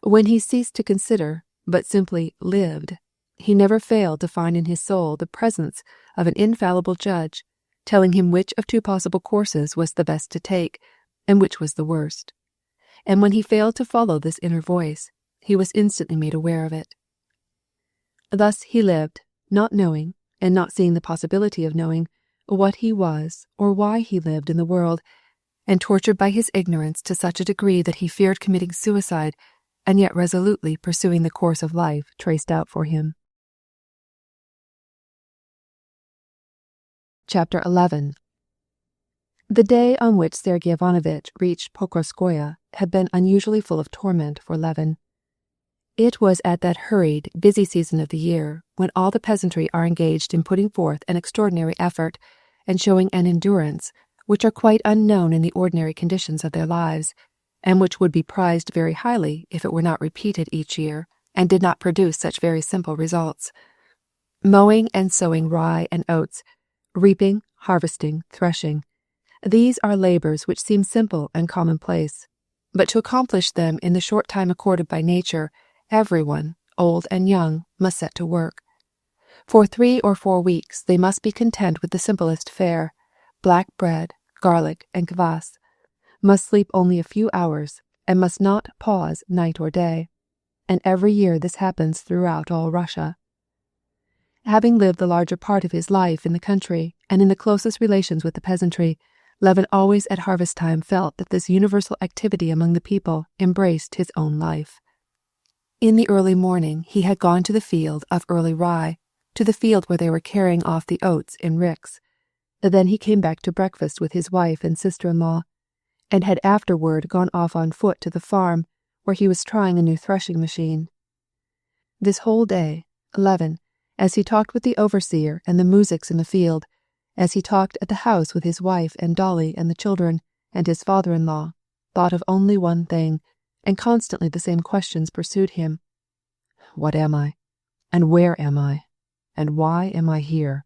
When he ceased to consider, but simply lived, he never failed to find in his soul the presence of an infallible judge, telling him which of 2 possible courses was the best to take, and which was the worst. And when he failed to follow this inner voice, he was instantly made aware of it. Thus he lived, not knowing, and not seeing the possibility of knowing, what he was or why he lived in the world, and tortured by his ignorance to such a degree that he feared committing suicide, and yet resolutely pursuing the course of life traced out for him. Chapter 11. The day on which Sergei Ivanovitch reached Pokrovskoye had been unusually full of torment for Levin. It was at that hurried, busy season of the year when all the peasantry are engaged in putting forth an extraordinary effort and showing an endurance which are quite unknown in the ordinary conditions of their lives, and which would be prized very highly if it were not repeated each year and did not produce such very simple results. Mowing and sowing rye and oats, reaping, harvesting, threshing, these are labors which seem simple and commonplace, but to accomplish them in the short time accorded by nature, everyone, old and young, must set to work. For 3 or 4 weeks they must be content with the simplest fare, black bread, garlic, and kvass, must sleep only a few hours, and must not pause night or day, and every year this happens throughout all Russia. Having lived the larger part of his life in the country and in the closest relations with the peasantry, Levin always at harvest time felt that this universal activity among the people embraced his own life. In the early morning he had gone to the field of early rye, to the field where they were carrying off the oats in ricks. Then he came back to breakfast with his wife and sister-in-law, and had afterward gone off on foot to the farm, where he was trying a new threshing machine. This whole day, Levin, as he talked with the overseer and the muzhiks in the field, as he talked at the house with his wife and Dolly and the children and his father-in-law, thought of only one thing, and constantly the same questions pursued him. What am I? And where am I? And why am I here?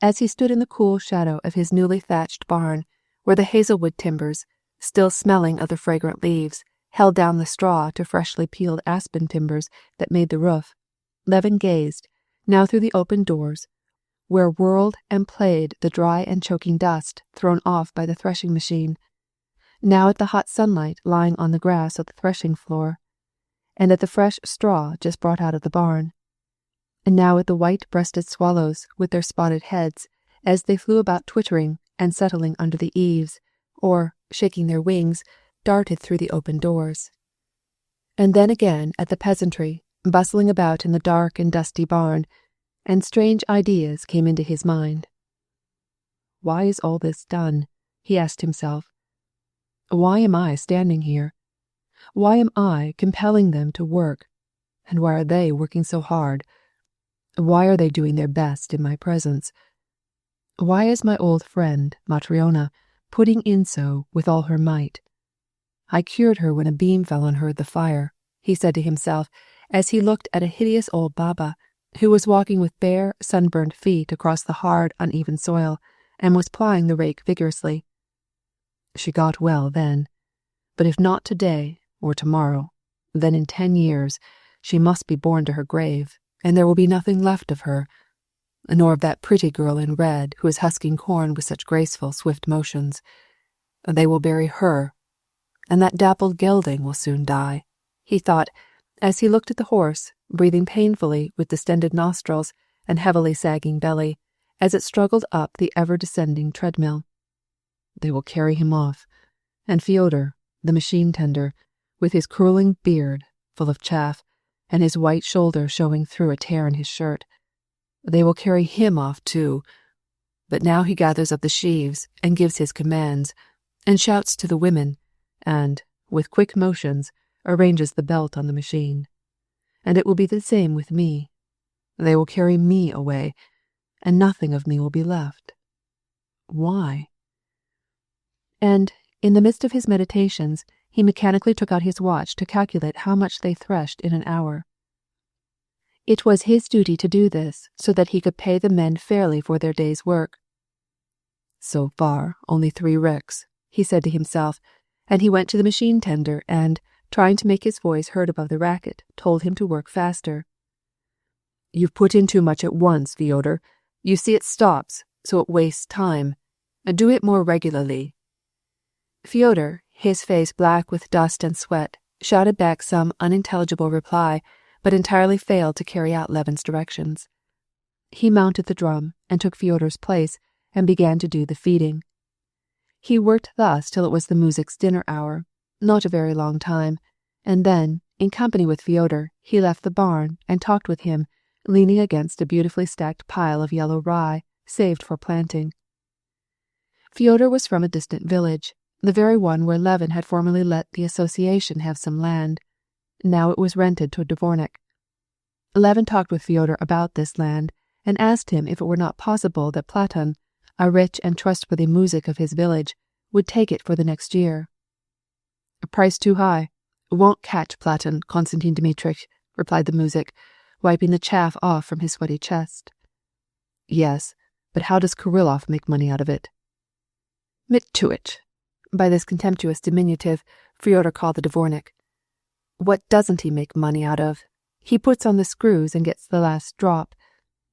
As he stood in the cool shadow of his newly thatched barn, where the hazelwood timbers, still smelling of the fragrant leaves, held down the straw to freshly peeled aspen timbers that made the roof, Levin gazed, now through the open doors, where whirled and played the dry and choking dust thrown off by the threshing machine, now at the hot sunlight lying on the grass of the threshing floor, and at the fresh straw just brought out of the barn, and now at the white-breasted swallows with their spotted heads as they flew about twittering and settling under the eaves, or, shaking their wings, darted through the open doors. And then again at the peasantry, bustling about in the dark and dusty barn, and strange ideas came into his mind. Why is all this done? He asked himself. Why am I standing here? Why am I compelling them to work? And why are they working so hard? Why are they doing their best in my presence? Why is my old friend, Matryona, putting in so with all her might? I cured her when a beam fell on her at the fire, he said to himself, as he looked at a hideous old baba, who was walking with bare, sunburned feet across the hard, uneven soil, and was plying the rake vigorously. She got well then, but if not today or tomorrow, then in 10 years she must be borne to her grave, and there will be nothing left of her, nor of that pretty girl in red who is husking corn with such graceful, swift motions. They will bury her, and that dappled gelding will soon die, he thought, as he looked at the horse, breathing painfully with distended nostrils and heavily sagging belly, as it struggled up the ever-descending treadmill. They will carry him off, and Fyodor, the machine tender, with his curling beard full of chaff, and his white shoulder showing through a tear in his shirt. They will carry him off too, but now he gathers up the sheaves and gives his commands, and shouts to the women, and, with quick motions, arranges the belt on the machine. And it will be the same with me. They will carry me away, and nothing of me will be left. Why? And, in the midst of his meditations, he mechanically took out his watch to calculate how much they threshed in an hour. It was his duty to do this so that he could pay the men fairly for their day's work. So far, only 3 ricks, he said to himself, and he went to the machine tender and, trying to make his voice heard above the racket, told him to work faster. You've put in too much at once, Fyodor. You see it stops, so it wastes time. Do it more regularly. Fyodor, his face black with dust and sweat, shouted back some unintelligible reply, but entirely failed to carry out Levin's directions. He mounted the drum and took Fyodor's place and began to do the feeding. He worked thus till it was the music's dinner hour, not a very long time, and then, in company with Fyodor, he left the barn and talked with him, leaning against a beautifully stacked pile of yellow rye, saved for planting. Fyodor was from a distant village, the very one where Levin had formerly let the association have some land. Now it was rented to a dvornik. Levin talked with Fyodor about this land, and asked him if it were not possible that Platon, a rich and trustworthy muzhik of his village, would take it for the next year. "A price too high. Won't catch Platon, Konstantin Dmitrich," replied the muzhik, wiping the chaff off from his sweaty chest. "Yes, but how does Kirillov make money out of it?" "Mittuich." By this contemptuous diminutive, Fyodor called the dvornik. "What doesn't he make money out of? He puts on the screws and gets the last drop.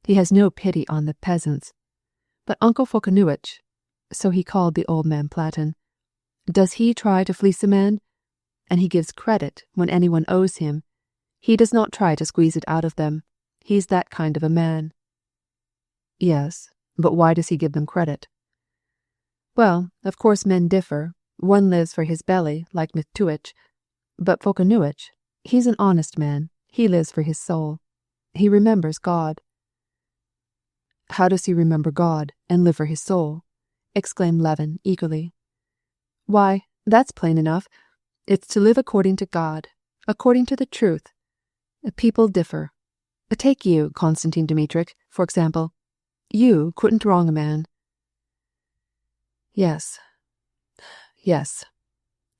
He has no pity on the peasants. But Uncle Fokanuich," so he called the old man Platon, "does he try to fleece a man? And he gives credit when anyone owes him. He does not try to squeeze it out of them. He's that kind of a man." "Yes, but why does he give them credit?" "Well, of course men differ. One lives for his belly, like Mittuich. But Fokanuich, he's an honest man. He lives for his soul. He remembers God." "How does he remember God and live for his soul?" exclaimed Levin eagerly. "Why, that's plain enough. It's to live according to God, according to the truth. People differ. Take you, Konstantin Dmitrich, for example. You couldn't wrong a man." Yes.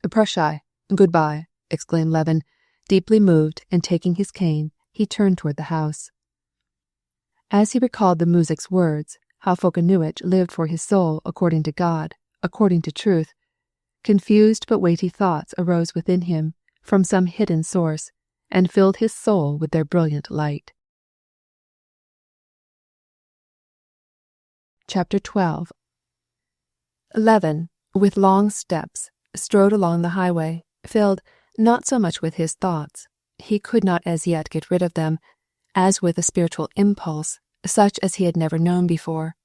"Prashai, goodbye," exclaimed Levin, deeply moved, and taking his cane, he turned toward the house. As he recalled the muzhik's words, how Fokanuich lived for his soul according to God, according to truth, confused but weighty thoughts arose within him from some hidden source, and filled his soul with their brilliant light. Chapter 12. Levin, with long steps, strode along the highway, filled not so much with his thoughts, he could not as yet get rid of them, as with a spiritual impulse, such as he had never known before.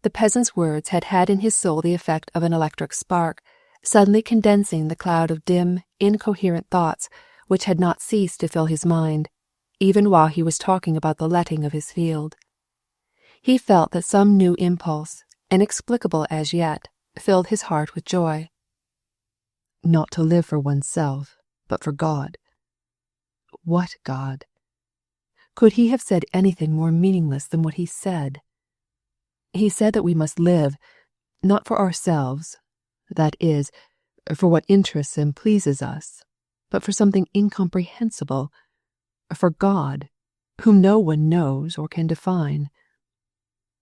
The peasant's words had had in his soul the effect of an electric spark, suddenly condensing the cloud of dim, incoherent thoughts which had not ceased to fill his mind, even while he was talking about the letting of his field. He felt that some new impulse, inexplicable as yet, filled his heart with joy. Not to live for oneself, but for God. What God? Could he have said anything more meaningless than what he said? He said that we must live, not for ourselves, that is, for what interests and pleases us, but for something incomprehensible, for God, whom no one knows or can define.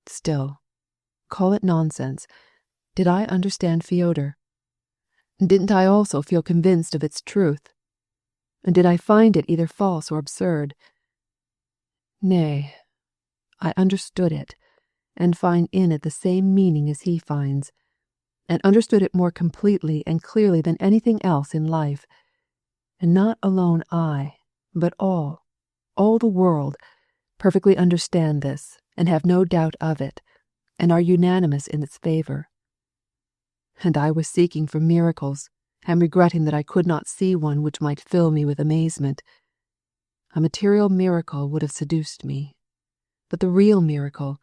Still, call it nonsense. Did I understand Fyodor? Didn't I also feel convinced of its truth? And did I find it either false or absurd? Nay, I understood it, and find in it the same meaning as he finds, and understood it more completely and clearly than anything else in life. And not alone I, but all the world, perfectly understand this, and have no doubt of it, and are unanimous in its favor. And I was seeking for miracles, and regretting that I could not see one which might fill me with amazement. A material miracle would have seduced me, but the real miracle,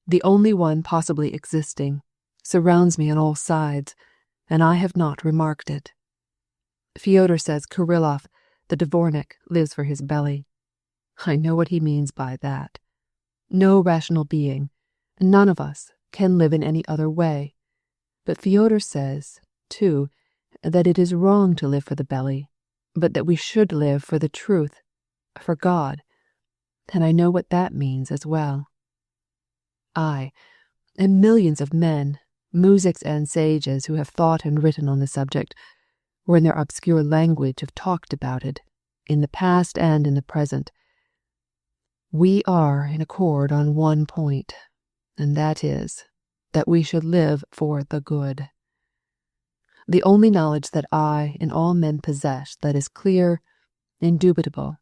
the only one possibly existing, surrounds me on all sides, and I have not remarked it. Fyodor says Kirillov, the dvornik, lives for his belly. I know what he means by that. No rational being, none of us, can live in any other way. But Fyodor says, too, that it is wrong to live for the belly, but that we should live for the truth, for God, and I know what that means as well. I, and millions of men, musics and sages who have thought and written on the subject, or in their obscure language have talked about it, in the past and in the present. We are in accord on one point, and that is, that we should live for the good. The only knowledge that I and all men possess that is clear, indubitable,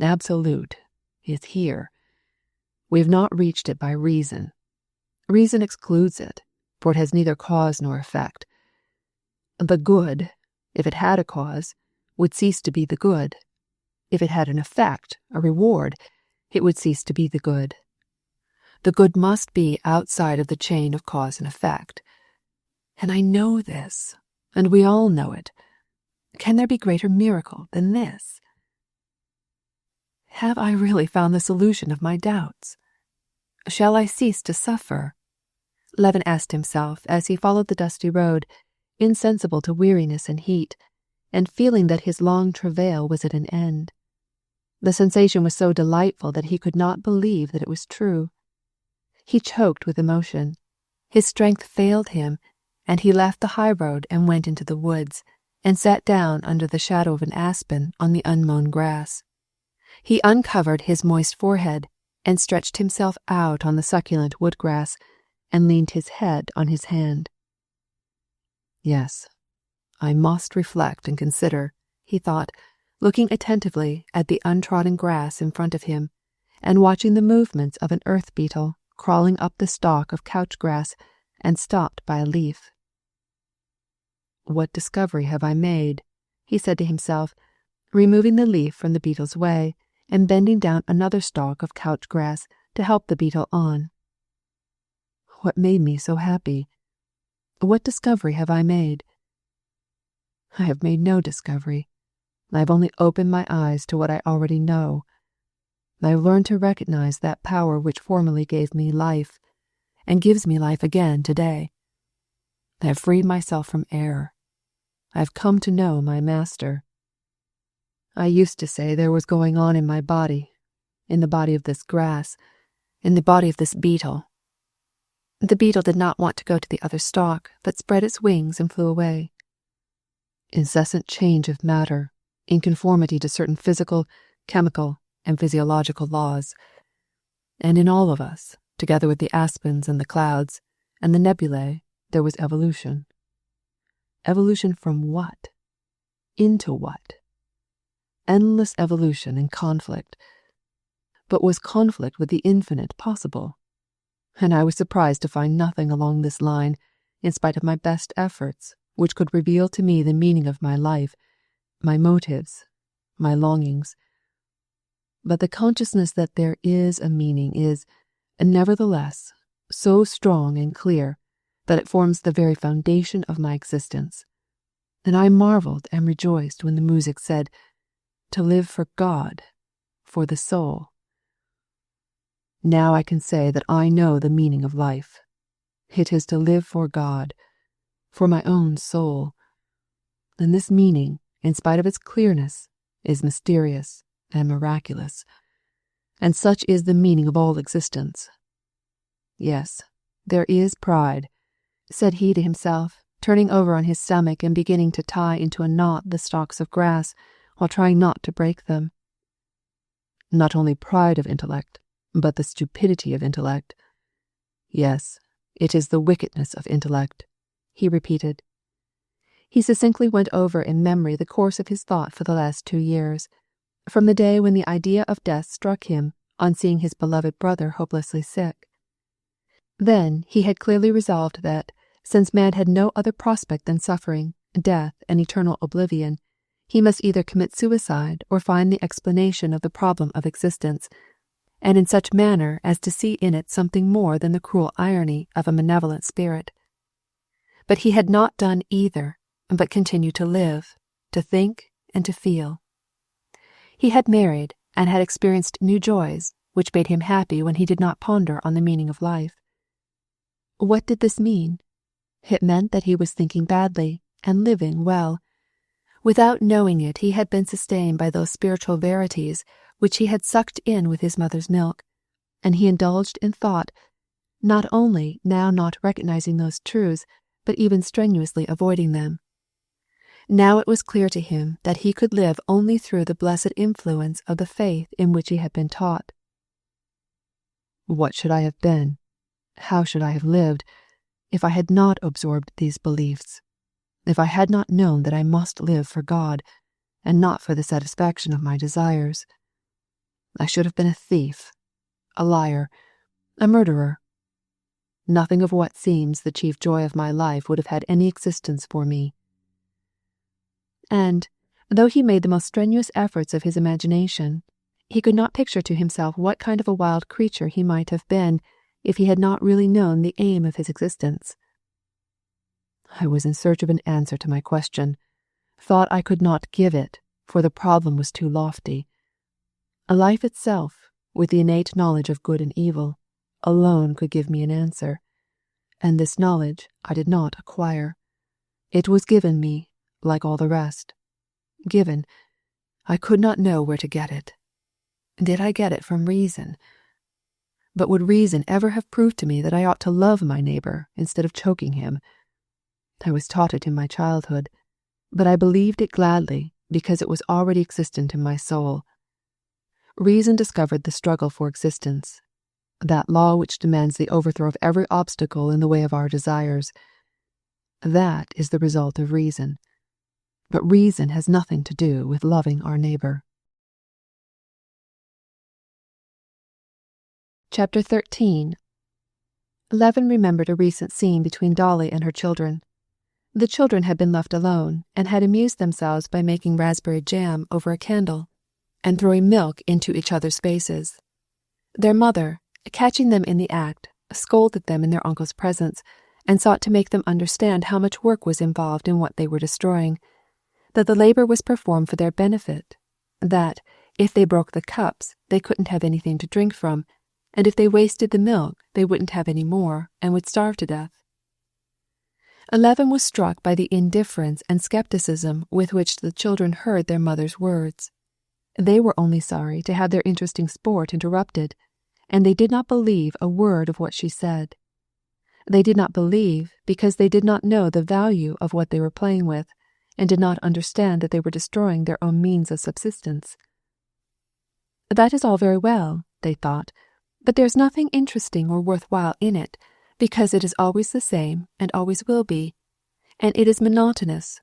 absolute, is here. We have not reached it by reason. Reason excludes it, for it has neither cause nor effect. The good, if it had a cause, would cease to be the good. If it had an effect, a reward, it would cease to be the good. The good must be outside of the chain of cause and effect. And I know this, and we all know it. Can there be greater miracle than this? Have I really found the solution of my doubts? Shall I cease to suffer? Levin asked himself as he followed the dusty road, insensible to weariness and heat, and feeling that his long travail was at an end. The sensation was so delightful that he could not believe that it was true. He choked with emotion. His strength failed him, and he left the high road and went into the woods, and sat down under the shadow of an aspen on the unmown grass. He uncovered his moist forehead, and stretched himself out on the succulent woodgrass, and leaned his head on his hand. Yes, I must reflect and consider, he thought, looking attentively at the untrodden grass in front of him, and watching the movements of an earth beetle crawling up the stalk of couch grass and stopped by a leaf. What discovery have I made? He said to himself, removing the leaf from the beetle's way and bending down another stalk of couch grass to help the beetle on. What made me so happy? What discovery have I made? I have made no discovery. I have only opened my eyes to what I already know. I have learned to recognize that power which formerly gave me life, and gives me life again today. I have freed myself from error. I have come to know my master. I used to say there was going on in my body, in the body of this grass, in the body of this beetle. The beetle did not want to go to the other stalk, but spread its wings and flew away. Incessant change of matter, in conformity to certain physical, chemical, and physiological laws. And in all of us, together with the aspens and the clouds, and the nebulae, there was evolution. Evolution from what? Into what? Endless evolution and conflict. But was conflict with the infinite possible? And I was surprised to find nothing along this line, in spite of my best efforts, which could reveal to me the meaning of my life, my motives, my longings. But the consciousness that there is a meaning is, nevertheless, so strong and clear that it forms the very foundation of my existence. And I marveled and rejoiced when the music said, to live for God, for the soul. Now I can say that I know the meaning of life. It is to live for God, for my own soul. And this meaning, in spite of its clearness, is mysterious and miraculous. and such is the meaning of all existence. Yes, there is pride, said he to himself, turning over on his stomach and beginning to tie into a knot the stalks of grass while trying not to break them. Not only pride of intellect, but the stupidity of intellect. Yes, it is the wickedness of intellect, he repeated. He succinctly went over in memory the course of his thought for the last 2 years, from the day when the idea of death struck him on seeing his beloved brother hopelessly sick. Then he had clearly resolved that, since man had no other prospect than suffering, death, and eternal oblivion, he must either commit suicide or find the explanation of the problem of existence, and in such manner as to see in it something more than the cruel irony of a malevolent spirit. But he had not done either, but continued to live, to think, and to feel. He had married and had experienced new joys, which made him happy when he did not ponder on the meaning of life. What did this mean? It meant that he was thinking badly and living well. Without knowing it, he had been sustained by those spiritual verities which he had sucked in with his mother's milk, and he indulged in thought, not only now not recognizing those truths, but even strenuously avoiding them. Now it was clear to him that he could live only through the blessed influence of the faith in which he had been taught. What should I have been? How should I have lived if I had not absorbed these beliefs, if I had not known that I must live for God and not for the satisfaction of my desires? I should have been a thief, a liar, a murderer. Nothing of what seems the chief joy of my life would have had any existence for me. And, though he made the most strenuous efforts of his imagination, he could not picture to himself what kind of a wild creature he might have been if he had not really known the aim of his existence. I was in search of an answer to my question, thought I could not give it, for the problem was too lofty. Life itself, with the innate knowledge of good and evil, alone could give me an answer, and this knowledge I did not acquire. It was given me, like all the rest. Given, I could not know where to get it. Did I get it from reason? But would reason ever have proved to me that I ought to love my neighbor instead of choking him? I was taught it in my childhood, but I believed it gladly because it was already existent in my soul. Reason discovered the struggle for existence, that law which demands the overthrow of every obstacle in the way of our desires. That is the result of reason. But reason has nothing to do with loving our neighbor. Chapter 13. Levin remembered a recent scene between Dolly and her children. The children had been left alone and had amused themselves by making raspberry jam over a candle and throwing milk into each other's faces. Their mother, catching them in the act, scolded them in their uncle's presence and sought to make them understand how much work was involved in what they were destroying, that the labor was performed for their benefit, that, if they broke the cups, they couldn't have anything to drink from, and if they wasted the milk, they wouldn't have any more and would starve to death. Levin was struck by the indifference and skepticism with which the children heard their mother's words. They were only sorry to have their interesting sport interrupted, and they did not believe a word of what she said. They did not believe because they did not know the value of what they were playing with, and did not understand that they were destroying their own means of subsistence. That is all very well, they thought, but there's nothing interesting or worthwhile in it, because it is always the same and always will be, and it is monotonous.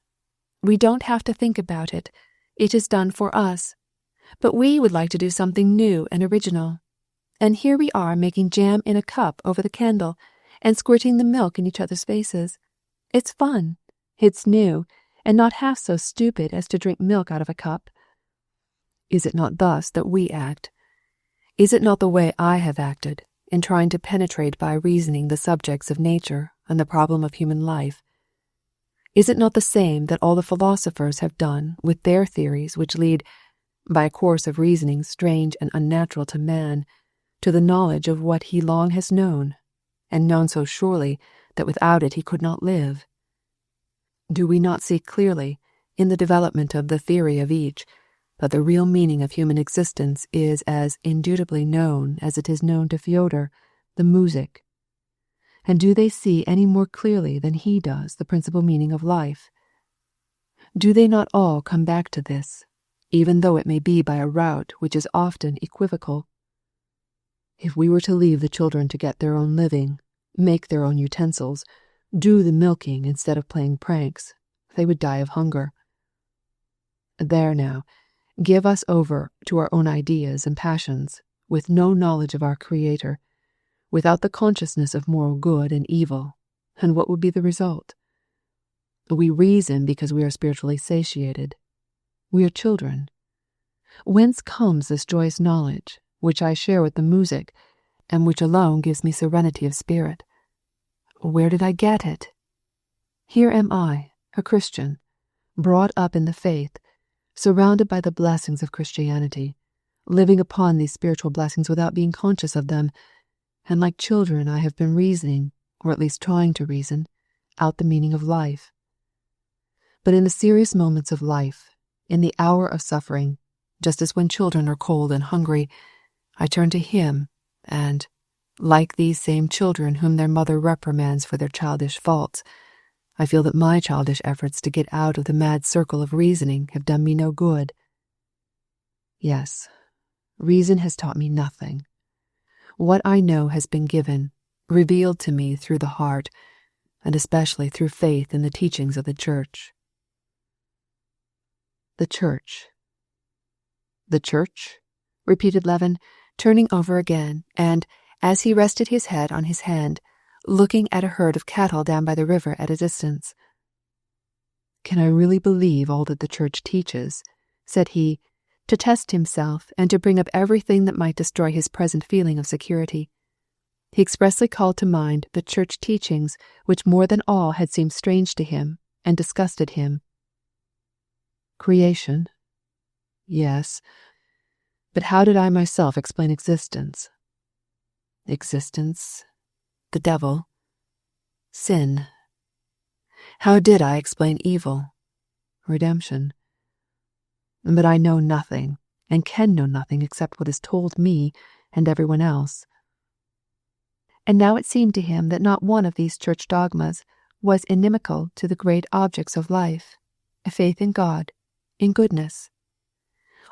We don't have to think about it. It is done for us. But we would like to do something new and original. And here we are making jam in a cup over the candle and squirting the milk in each other's faces. It's fun. It's new, and not half so stupid as to drink milk out of a cup. Is it not thus that we act? Is it not the way I have acted in trying to penetrate by reasoning the subjects of nature and the problem of human life? Is it not the same that all the philosophers have done with their theories which lead, by a course of reasoning strange and unnatural to man, to the knowledge of what he long has known, and known so surely that without it he could not live? Do we not see clearly, in the development of the theory of each, that the real meaning of human existence is as indubitably known as it is known to Fyodor, the music? And do they see any more clearly than he does the principal meaning of life? Do they not all come back to this, even though it may be by a route which is often equivocal? If we were to leave the children to get their own living, make their own utensils, do the milking instead of playing pranks, they would die of hunger. There now, give us over to our own ideas and passions, with no knowledge of our Creator, without the consciousness of moral good and evil, and what would be the result? We reason because we are spiritually satiated. We are children. Whence comes this joyous knowledge, which I share with the music, and which alone gives me serenity of spirit? Where did I get it? Here am I, a Christian, brought up in the faith, surrounded by the blessings of Christianity, living upon these spiritual blessings without being conscious of them, and like children I have been reasoning, or at least trying to reason, out the meaning of life. But in the serious moments of life, in the hour of suffering, just as when children are cold and hungry, I turn to Him, and, like these same children whom their mother reprimands for their childish faults, I feel that my childish efforts to get out of the mad circle of reasoning have done me no good. Yes, reason has taught me nothing. What I know has been given, revealed to me through the heart, and especially through faith in the teachings of the Church. The Church. The Church? Repeated Levin, turning over again, and, as he rested his head on his hand, looking at a herd of cattle down by the river at a distance. Can I really believe all that the Church teaches? Said he, to test himself and to bring up everything that might destroy his present feeling of security. He expressly called to mind the Church teachings which more than all had seemed strange to him and disgusted him. Creation? Yes. But how did I myself explain existence? Existence, the devil, sin. How did I explain evil? Redemption. But I know nothing, and can know nothing except what is told me and everyone else. And now it seemed to him that not one of these church dogmas was inimical to the great objects of life, faith in God, in goodness.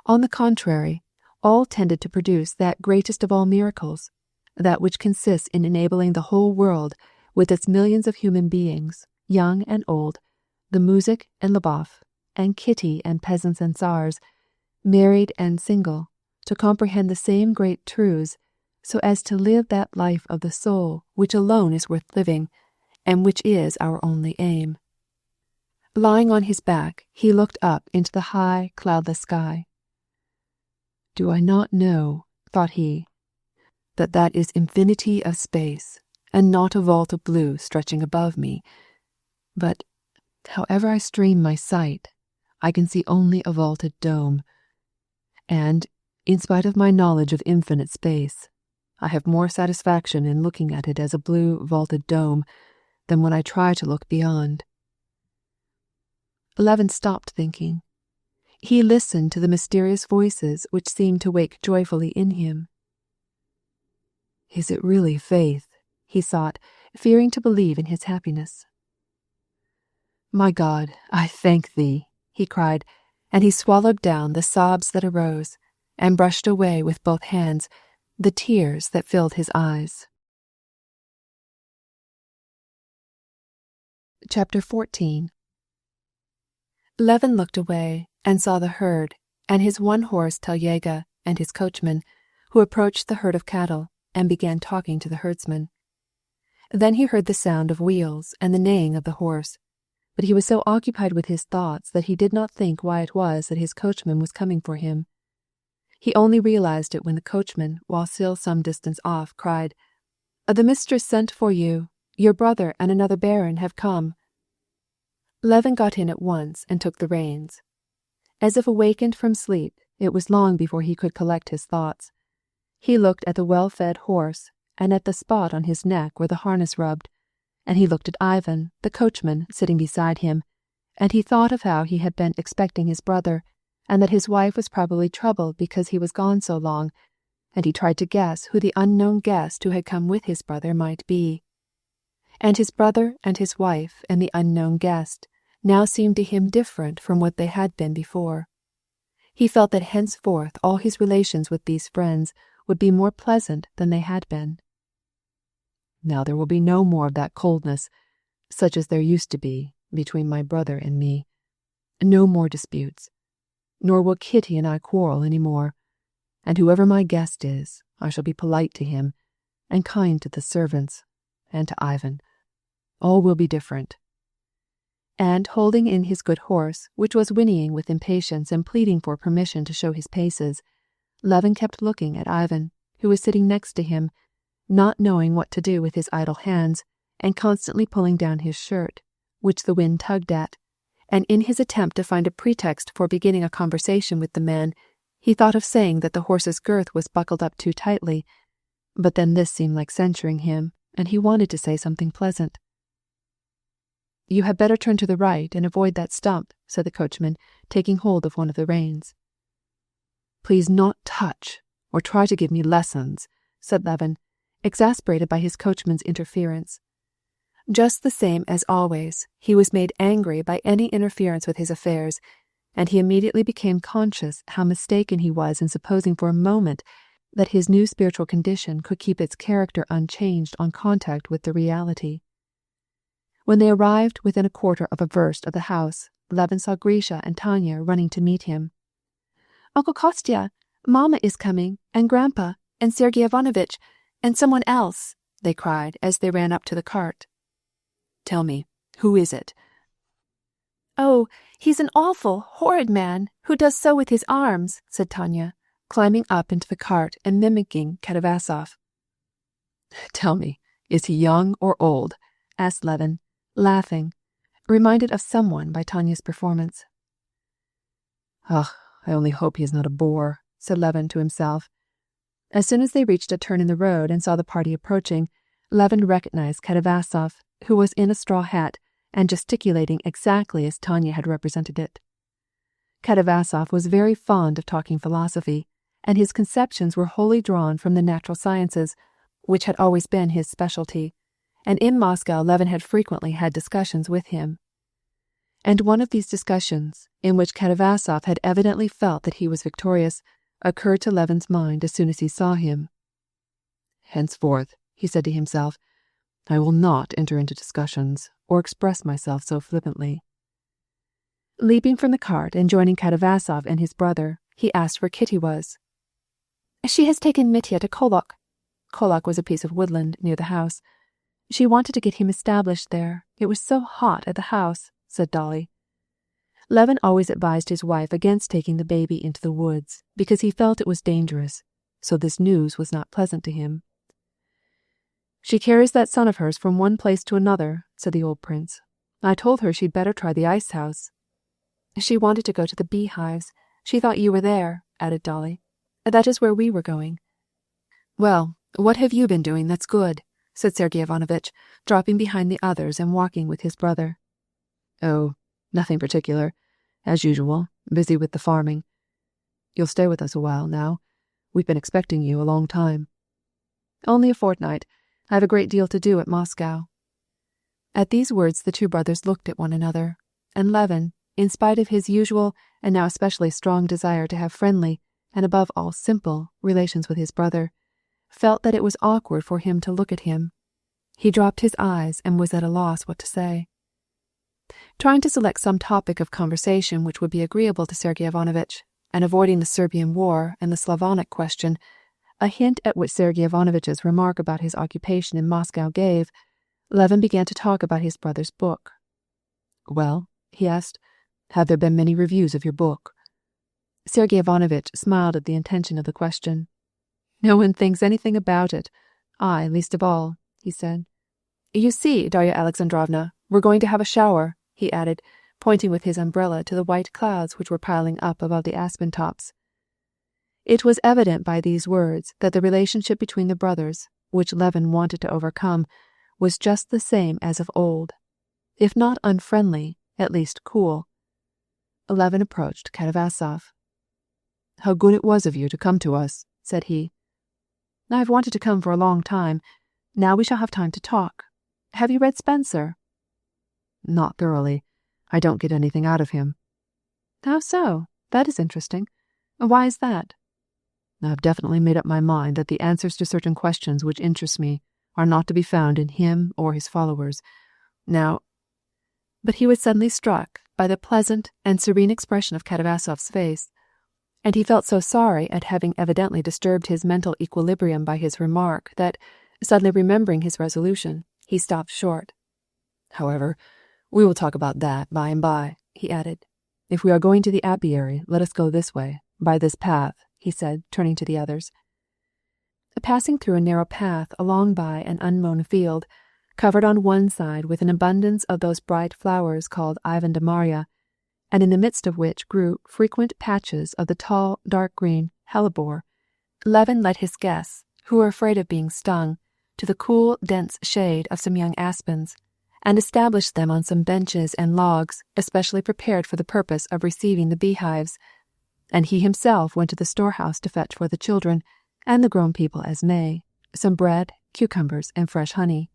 On the contrary, all tended to produce that greatest of all miracles, that which consists in enabling the whole world, with its millions of human beings, young and old, the music and Leboeuf, and Kitty and peasants and czars, married and single, to comprehend the same great truths, so as to live that life of the soul which alone is worth living, and which is our only aim. Lying on his back, he looked up into the high, cloudless sky. Do I not know, thought he, that that is infinity of space, and not a vault of blue stretching above me? But, however I strain my sight, I can see only a vaulted dome. And, in spite of my knowledge of infinite space, I have more satisfaction in looking at it as a blue vaulted dome than when I try to look beyond. Levin stopped thinking. He listened to the mysterious voices which seemed to wake joyfully in him. Is it really faith? He sought, fearing to believe in his happiness. My God, I thank Thee, he cried, and he swallowed down the sobs that arose, and brushed away with both hands the tears that filled his eyes. Chapter 14. Levin looked away and saw the herd, and his one-horse Teljega and his coachman, who approached the herd of cattle and began talking to the herdsman. Then he heard the sound of wheels and the neighing of the horse, but he was so occupied with his thoughts that he did not think why it was that his coachman was coming for him. He only realized it when the coachman, while still some distance off, cried, "The mistress sent for you. Your brother and another baron have come." Levin got in at once and took the reins. As if awakened from sleep, it was long before he could collect his thoughts. He looked at the well-fed horse and at the spot on his neck where the harness rubbed, and he looked at Ivan, the coachman, sitting beside him, and he thought of how he had been expecting his brother, and that his wife was probably troubled because he was gone so long, and he tried to guess who the unknown guest who had come with his brother might be. And his brother and his wife and the unknown guest now seemed to him different from what they had been before. He felt that henceforth all his relations with these friends would be more pleasant than they had been. Now there will be no more of that coldness, such as there used to be, between my brother and me. No more disputes. Nor will Kitty and I quarrel any more. And whoever my guest is, I shall be polite to him, and kind to the servants, and to Ivan. All will be different. And holding in his good horse, which was whinnying with impatience and pleading for permission to show his paces, Levin kept looking at Ivan, who was sitting next to him, not knowing what to do with his idle hands, and constantly pulling down his shirt, which the wind tugged at, and in his attempt to find a pretext for beginning a conversation with the man, he thought of saying that the horse's girth was buckled up too tightly, but then this seemed like censuring him, and he wanted to say something pleasant. "You had better turn to the right and avoid that stump," said the coachman, taking hold of one of the reins. "Please not touch, or try to give me lessons," said Levin, exasperated by his coachman's interference. Just the same as always, he was made angry by any interference with his affairs, and he immediately became conscious how mistaken he was in supposing for a moment that his new spiritual condition could keep its character unchanged on contact with the reality. When they arrived within a quarter of a verst of the house, Levin saw Grisha and Tanya running to meet him. "Uncle Kostya, Mama is coming, and Grandpa, and Sergei Ivanovitch, and someone else," they cried as they ran up to the cart. "Tell me, who is it?" "Oh, he's an awful, horrid man, who does so with his arms," said Tanya, climbing up into the cart and mimicking Katavasov. "Tell me, is he young or old?" asked Levin, laughing, reminded of someone by Tanya's performance. "Ugh, I only hope he is not a bore," said Levin to himself. As soon as they reached a turn in the road and saw the party approaching, Levin recognized Katavasov, who was in a straw hat and gesticulating exactly as Tanya had represented it. Katavasov was very fond of talking philosophy, and his conceptions were wholly drawn from the natural sciences, which had always been his specialty, and in Moscow Levin had frequently had discussions with him. And one of these discussions, in which Katavasov had evidently felt that he was victorious, occurred to Levin's mind as soon as he saw him. "Henceforth," he said to himself, "I will not enter into discussions or express myself so flippantly." Leaping from the cart and joining Katavasov and his brother, he asked where Kitty was. "She has taken Mitya to Kolok." Kolok was a piece of woodland near the house. "She wanted to get him established there. It was so hot at the house," said Dolly. Levin always advised his wife against taking the baby into the woods, because he felt it was dangerous, so this news was not pleasant to him. "She carries that son of hers from one place to another," said the old prince. "I told her she'd better try the ice house." "She wanted to go to the beehives. She thought you were there," added Dolly. "That is where we were going." "Well, what have you been doing that's good?" said Sergei Ivanovitch, dropping behind the others and walking with his brother. "Oh, nothing particular. As usual, busy with the farming. You'll stay with us a while now. We've been expecting you a long time." "Only a fortnight. I have a great deal to do at Moscow." At these words the two brothers looked at one another, and Levin, in spite of his usual and now especially strong desire to have friendly, and above all simple, relations with his brother, felt that it was awkward for him to look at him. He dropped his eyes and was at a loss what to say. Trying to select some topic of conversation which would be agreeable to Sergei Ivanovitch, and avoiding the Serbian war and the Slavonic question, a hint at which Sergei Ivanovitch's remark about his occupation in Moscow gave, Levin began to talk about his brother's book. "Well," he asked, "have there been many reviews of your book?" Sergei Ivanovitch smiled at the intention of the question. "No one thinks anything about it. I least of all," he said. "You see, Darya Alexandrovna, we're going to have a shower," he added, pointing with his umbrella to the white clouds which were piling up above the aspen tops. It was evident by these words that the relationship between the brothers, which Levin wanted to overcome, was just the same as of old, if not unfriendly, at least cool. Levin approached Katavasov. "How good it was of you to come to us," said he. "I've wanted to come for a long time. Now we shall have time to talk. Have you read Spencer?" "Not thoroughly. I don't get anything out of him." "How so? That is interesting. Why is that?" "I've definitely made up my mind that the answers to certain questions which interest me are not to be found in him or his followers. Now—" But he was suddenly struck by the pleasant and serene expression of Katavasov's face, and he felt so sorry at having evidently disturbed his mental equilibrium by his remark that, suddenly remembering his resolution, he stopped short. "However, we will talk about that by and by," he added. "If we are going to the apiary, let us go this way, by this path," he said, turning to the others. Passing through a narrow path along by an unmown field, covered on one side with an abundance of those bright flowers called Ivan de Maria, and in the midst of which grew frequent patches of the tall, dark green hellebore, Levin led his guests, who were afraid of being stung, to the cool, dense shade of some young aspens, and established them on some benches and logs especially prepared for the purpose of receiving the beehives, and he himself went to the storehouse to fetch for the children, and the grown people as may, some bread, cucumbers, and fresh honey.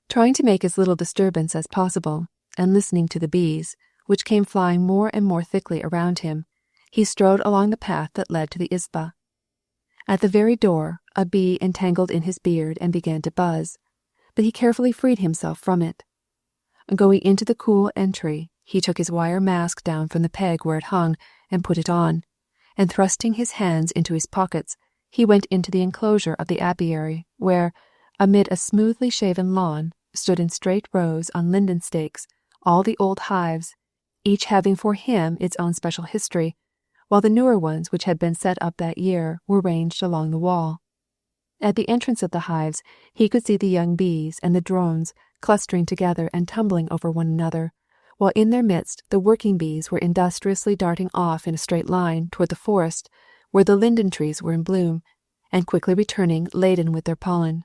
Trying to make as little disturbance as possible, and listening to the bees, which came flying more and more thickly around him, he strode along the path that led to the izba. At the very door, a bee entangled in his beard and began to buzz, but he carefully freed himself from it. Going into the cool entry, he took his wire mask down from the peg where it hung and put it on, and thrusting his hands into his pockets, he went into the enclosure of the apiary, where, amid a smoothly shaven lawn, stood in straight rows on linden stakes all the old hives, each having for him its own special history, while the newer ones which had been set up that year were ranged along the wall. At the entrance of the hives he could see the young bees and the drones clustering together and tumbling over one another, while in their midst the working bees were industriously darting off in a straight line toward the forest where the linden trees were in bloom, and quickly returning laden with their pollen.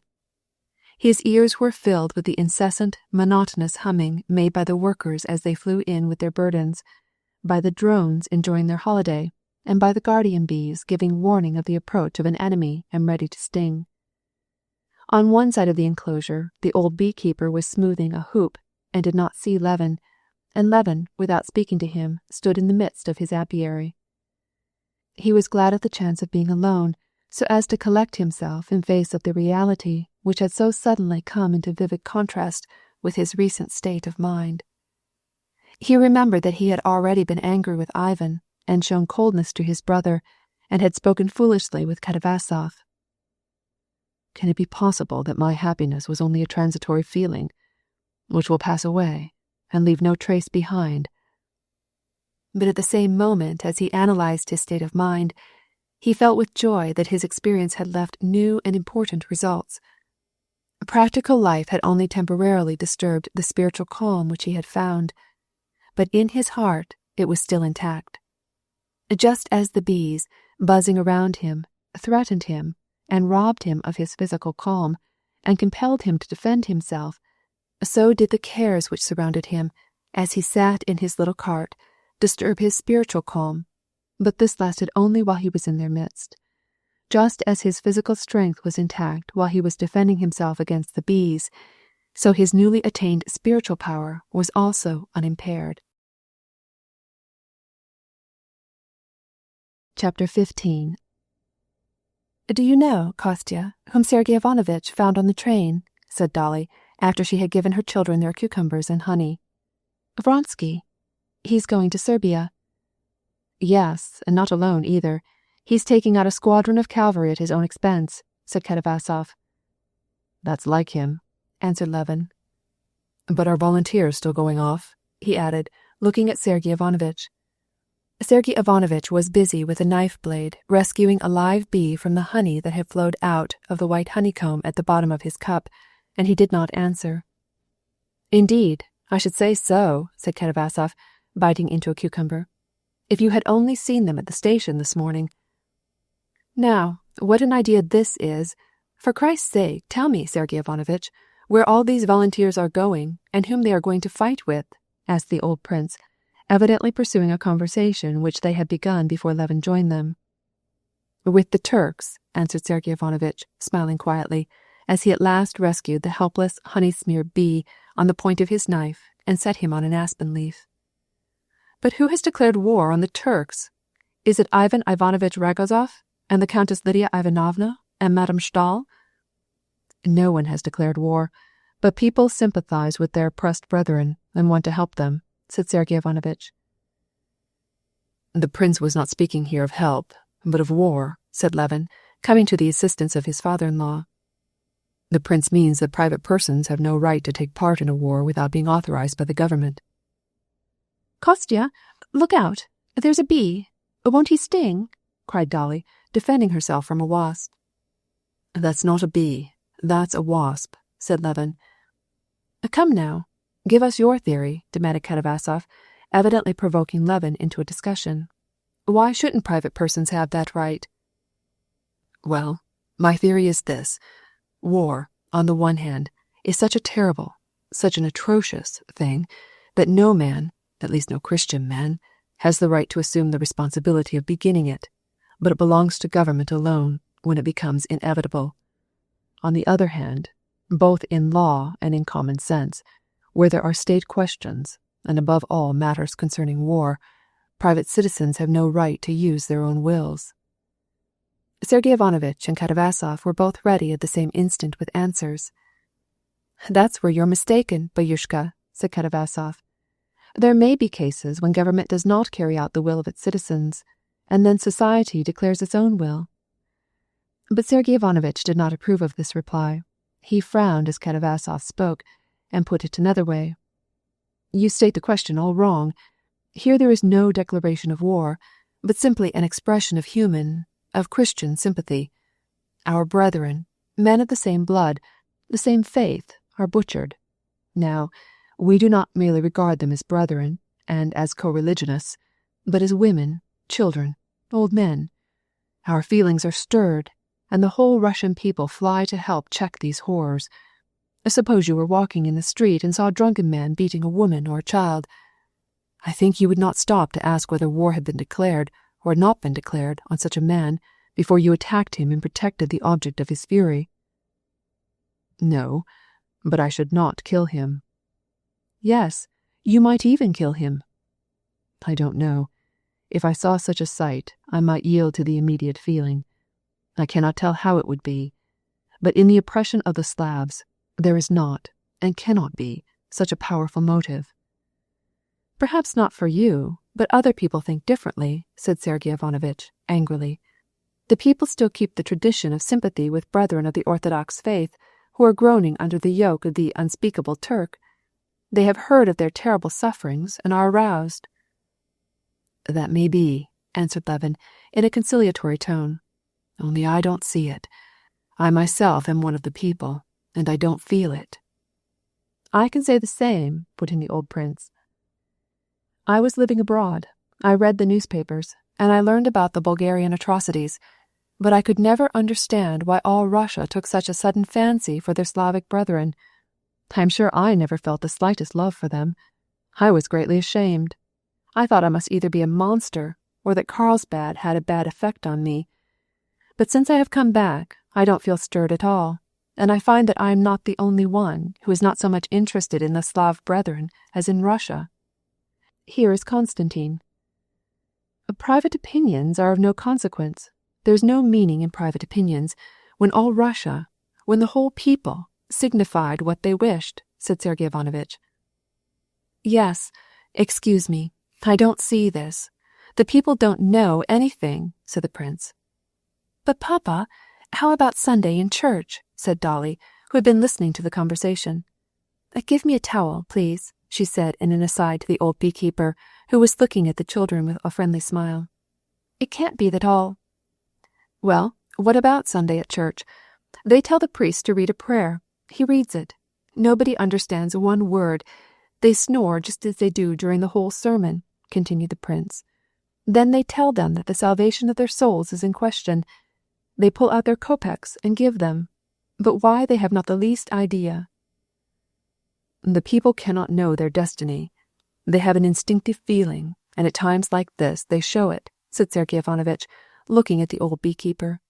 His ears were filled with the incessant, monotonous humming made by the workers as they flew in with their burdens, by the drones enjoying their holiday, and by the guardian bees giving warning of the approach of an enemy and ready to sting. On one side of the enclosure, the old beekeeper was smoothing a hoop and did not see Levin, and Levin, without speaking to him, stood in the midst of his apiary. He was glad of the chance of being alone, so as to collect himself in face of the reality which had so suddenly come into vivid contrast with his recent state of mind. He remembered that he had already been angry with Ivan and shown coldness to his brother, and had spoken foolishly with Katavasov. Can it be possible that my happiness was only a transitory feeling, which will pass away and leave no trace behind? But at the same moment as he analyzed his state of mind, he felt with joy that his experience had left new and important results. Practical life had only temporarily disturbed the spiritual calm which he had found, but in his heart it was still intact. Just as the bees, buzzing around him, threatened him and robbed him of his physical calm and compelled him to defend himself, so did the cares which surrounded him, as he sat in his little cart, disturb his spiritual calm, but this lasted only while he was in their midst. Just as his physical strength was intact while he was defending himself against the bees, so his newly attained spiritual power was also unimpaired. Chapter 15. "Do you know, Kostya, whom Sergei Ivanovitch found on the train?" said Dolly, after she had given her children their cucumbers and honey. "Vronsky. He's going to Serbia." "Yes, and not alone either. He's taking out a squadron of cavalry at his own expense," said Katavasov. "That's like him," answered Levin. "But are volunteers still going off?" he added, looking at Sergei Ivanovitch. Sergei Ivanovitch was busy with a knife blade rescuing a live bee from the honey that had flowed out of the white honeycomb at the bottom of his cup, and he did not answer. "Indeed, I should say so," said Katavasov, biting into a cucumber. "If you had only seen them at the station this morning." "Now, what an idea this is! For Christ's sake, tell me, Sergei Ivanovitch, where all these volunteers are going, and whom they are going to fight with," asked the old prince, evidently pursuing a conversation which they had begun before Levin joined them. "With the Turks," answered Sergei Ivanovitch, smiling quietly, as he at last rescued the helpless, honey-smeared bee on the point of his knife and set him on an aspen leaf. "But who has declared war on the Turks? Is it Ivan Ivanovitch Ragozov and the Countess Lydia Ivanovna and Madame Stahl?" "No one has declared war, but people sympathize with their oppressed brethren and want to help them," said Sergei Ivanovitch. "The prince was not speaking here of help, but of war," said Levin, coming to the assistance of his father-in-law. "The prince means that private persons have no right to take part in a war without being authorized by the government." "Kostya, look out! There's a bee. Won't he sting?" cried Dolly, defending herself from a wasp. "That's not a bee. That's a wasp," said Levin. "Come now, give us your theory," demanded Katavasov, evidently provoking Levin into a discussion. "Why shouldn't private persons have that right?" "Well, my theory is this. War, on the one hand, is such a terrible, such an atrocious thing that no man, at least no Christian man, has the right to assume the responsibility of beginning it, but it belongs to government alone when it becomes inevitable. On the other hand, both in law and in common sense, where there are state questions, and above all matters concerning war, private citizens have no right to use their own wills." Sergei Ivanovitch and Katavasov were both ready at the same instant with answers. "That's where you're mistaken, Bayushka," said Katavasov. "There may be cases when government does not carry out the will of its citizens, and then society declares its own will." But Sergei Ivanovitch did not approve of this reply. He frowned as Katavasov spoke, and put it another way. "You state the question all wrong. Here there is no declaration of war, but simply an expression of human, of Christian sympathy. Our brethren, men of the same blood, the same faith, are butchered. Now, we do not merely regard them as brethren, and as co-religionists, but as women, children, old men. Our feelings are stirred, and the whole Russian people fly to help check these horrors. Suppose you were walking in the street and saw a drunken man beating a woman or a child. I think you would not stop to ask whether war had been declared or had not been declared on such a man before you attacked him and protected the object of his fury." "No, but I should not kill him." "Yes, you might even kill him." "I don't know. If I saw such a sight, I might yield to the immediate feeling. I cannot tell how it would be, but in the oppression of the Slavs, there is not, and cannot be, such a powerful motive." "Perhaps not for you, but other people think differently," said Sergei Ivanovitch, angrily. "The people still keep the tradition of sympathy with brethren of the Orthodox faith who are groaning under the yoke of the unspeakable Turk. They have heard of their terrible sufferings and are aroused." "That may be," answered Levin, in a conciliatory tone. "Only I don't see it. I myself am one of the people, and I don't feel it." "I can say the same," put in the old prince. "I was living abroad. I read the newspapers, and I learned about the Bulgarian atrocities, but I could never understand why all Russia took such a sudden fancy for their Slavic brethren. I am sure I never felt the slightest love for them. I was greatly ashamed. I thought I must either be a monster or that Carlsbad had a bad effect on me. But since I have come back, I don't feel stirred at all, and I find that I am not the only one who is not so much interested in the Slav brethren as in Russia. Here is Constantine. Private opinions are of no consequence. There is no meaning in private opinions when all Russia, when the whole people, signified what they wished," said Sergei Ivanovitch. "Yes, excuse me, I don't see this. The people don't know anything," said the prince. "But, Papa, how about Sunday in church?" said Dolly, who had been listening to the conversation. "Give me a towel, please," she said in an aside to the old beekeeper, who was looking at the children with a friendly smile. "It can't be that all—" "Well, what about Sunday at church? They tell the priest to read a prayer. He reads it. Nobody understands one word. They snore just as they do during the whole sermon," continued the prince. "Then they tell them that the salvation of their souls is in question. They pull out their kopecks and give them, but why they have not the least idea." "The people cannot know their destiny. They have an instinctive feeling, and at times like this they show it, said Sergei Ivanovitch, looking at the old beekeeper.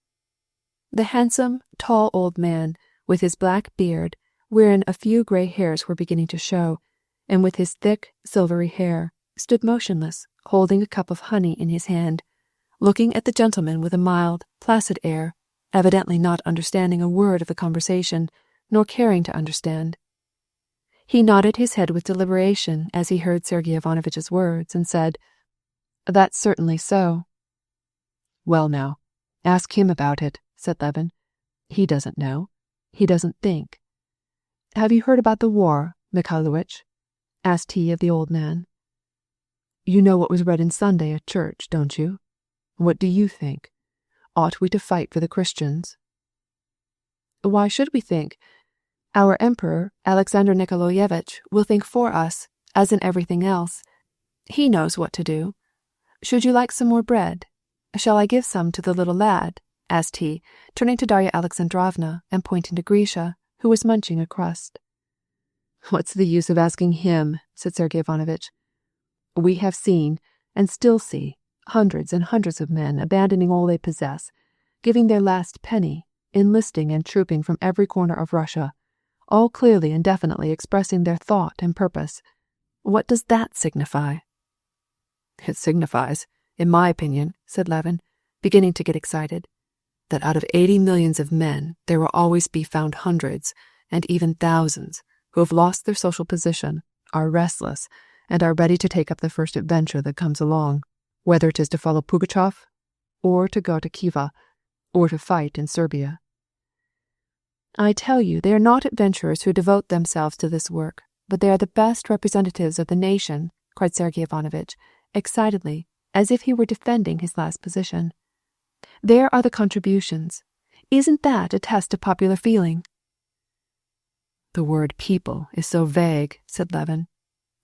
The handsome, tall old man, with his black beard, wherein a few grey hairs were beginning to show, and with his thick, silvery hair, stood motionless, holding a cup of honey in his hand, looking at the gentleman with a mild, placid air, evidently not understanding a word of the conversation, nor caring to understand. He nodded his head with deliberation as he heard Sergei Ivanovitch's words, and said, "That's certainly so." "Well now, ask him about it," said Levin. "He doesn't know. He doesn't think." "Have you heard about the war, Mikhailovitch?" asked he of the old man. "You know what was read in Sunday at church, don't you? What do you think? Ought we to fight for the Christians?" "Why should we think? Our Emperor, Alexander Nikolaevich, will think for us, as in everything else. He knows what to do. Should you like some more bread? Shall I give some to the little lad?" asked he, turning to Darya Alexandrovna and pointing to Grisha, who was munching a crust. "What's the use of asking him?" said Sergei Ivanovitch. "We have seen, and still see, hundreds and hundreds of men abandoning all they possess, giving their last penny, enlisting and trooping from every corner of Russia, all clearly and definitely expressing their thought and purpose. What does that signify?" "It signifies, in my opinion," said Levin, beginning to get excited, "that out of 80 millions of men there will always be found hundreds, and even thousands, who have lost their social position, are restless, and are ready to take up the first adventure that comes along, whether it is to follow Pugachev, or to go to Khiva, or to fight in Serbia." "I tell you they are not adventurers who devote themselves to this work, but they are the best representatives of the nation," cried Sergei Ivanovitch, excitedly, as if he were defending his last position. "There are the contributions. Isn't that a test of popular feeling?" "The word people is so vague," said Levin.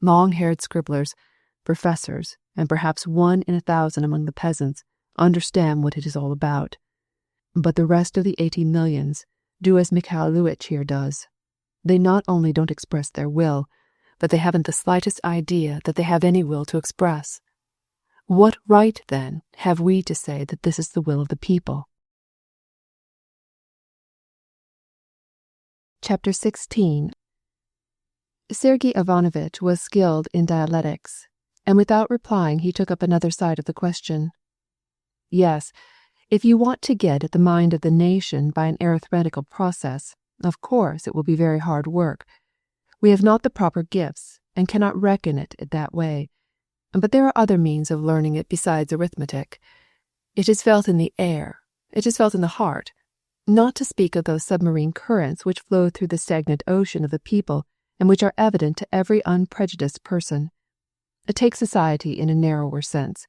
"Long-haired scribblers, professors, and perhaps 1 in 1,000 among the peasants understand what it is all about. But the rest of the 80 millions do as Mikhailovitch here does. They not only don't express their will, but they haven't the slightest idea that they have any will to express. What right, then, have we to say that this is the will of the people?" Chapter 16. Sergei Ivanovitch was skilled in dialectics, and without replying he took up another side of the question. "Yes, if you want to get at the mind of the nation by an arithmetical process, of course it will be very hard work. We have not the proper gifts, and cannot reckon it that way. But there are other means of learning it besides arithmetic. It is felt in the air, it is felt in the heart, not to speak of those submarine currents which flow through the stagnant ocean of the people and which are evident to every unprejudiced person. Take society in a narrower sense.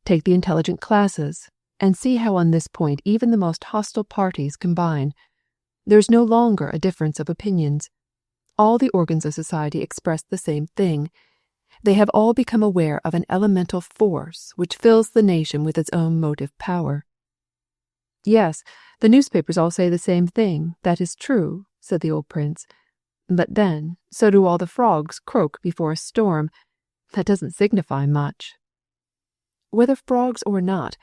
Take the intelligent classes, and see how on this point even the most hostile parties combine. There is no longer a difference of opinions. All the organs of society express the same thing. They have all become aware of an elemental force which fills the nation with its own motive power." "Yes, the newspapers all say the same thing, that is true," said the old prince. "But then, so do all the frogs croak before a storm. That doesn't signify much." "Whether frogs or not,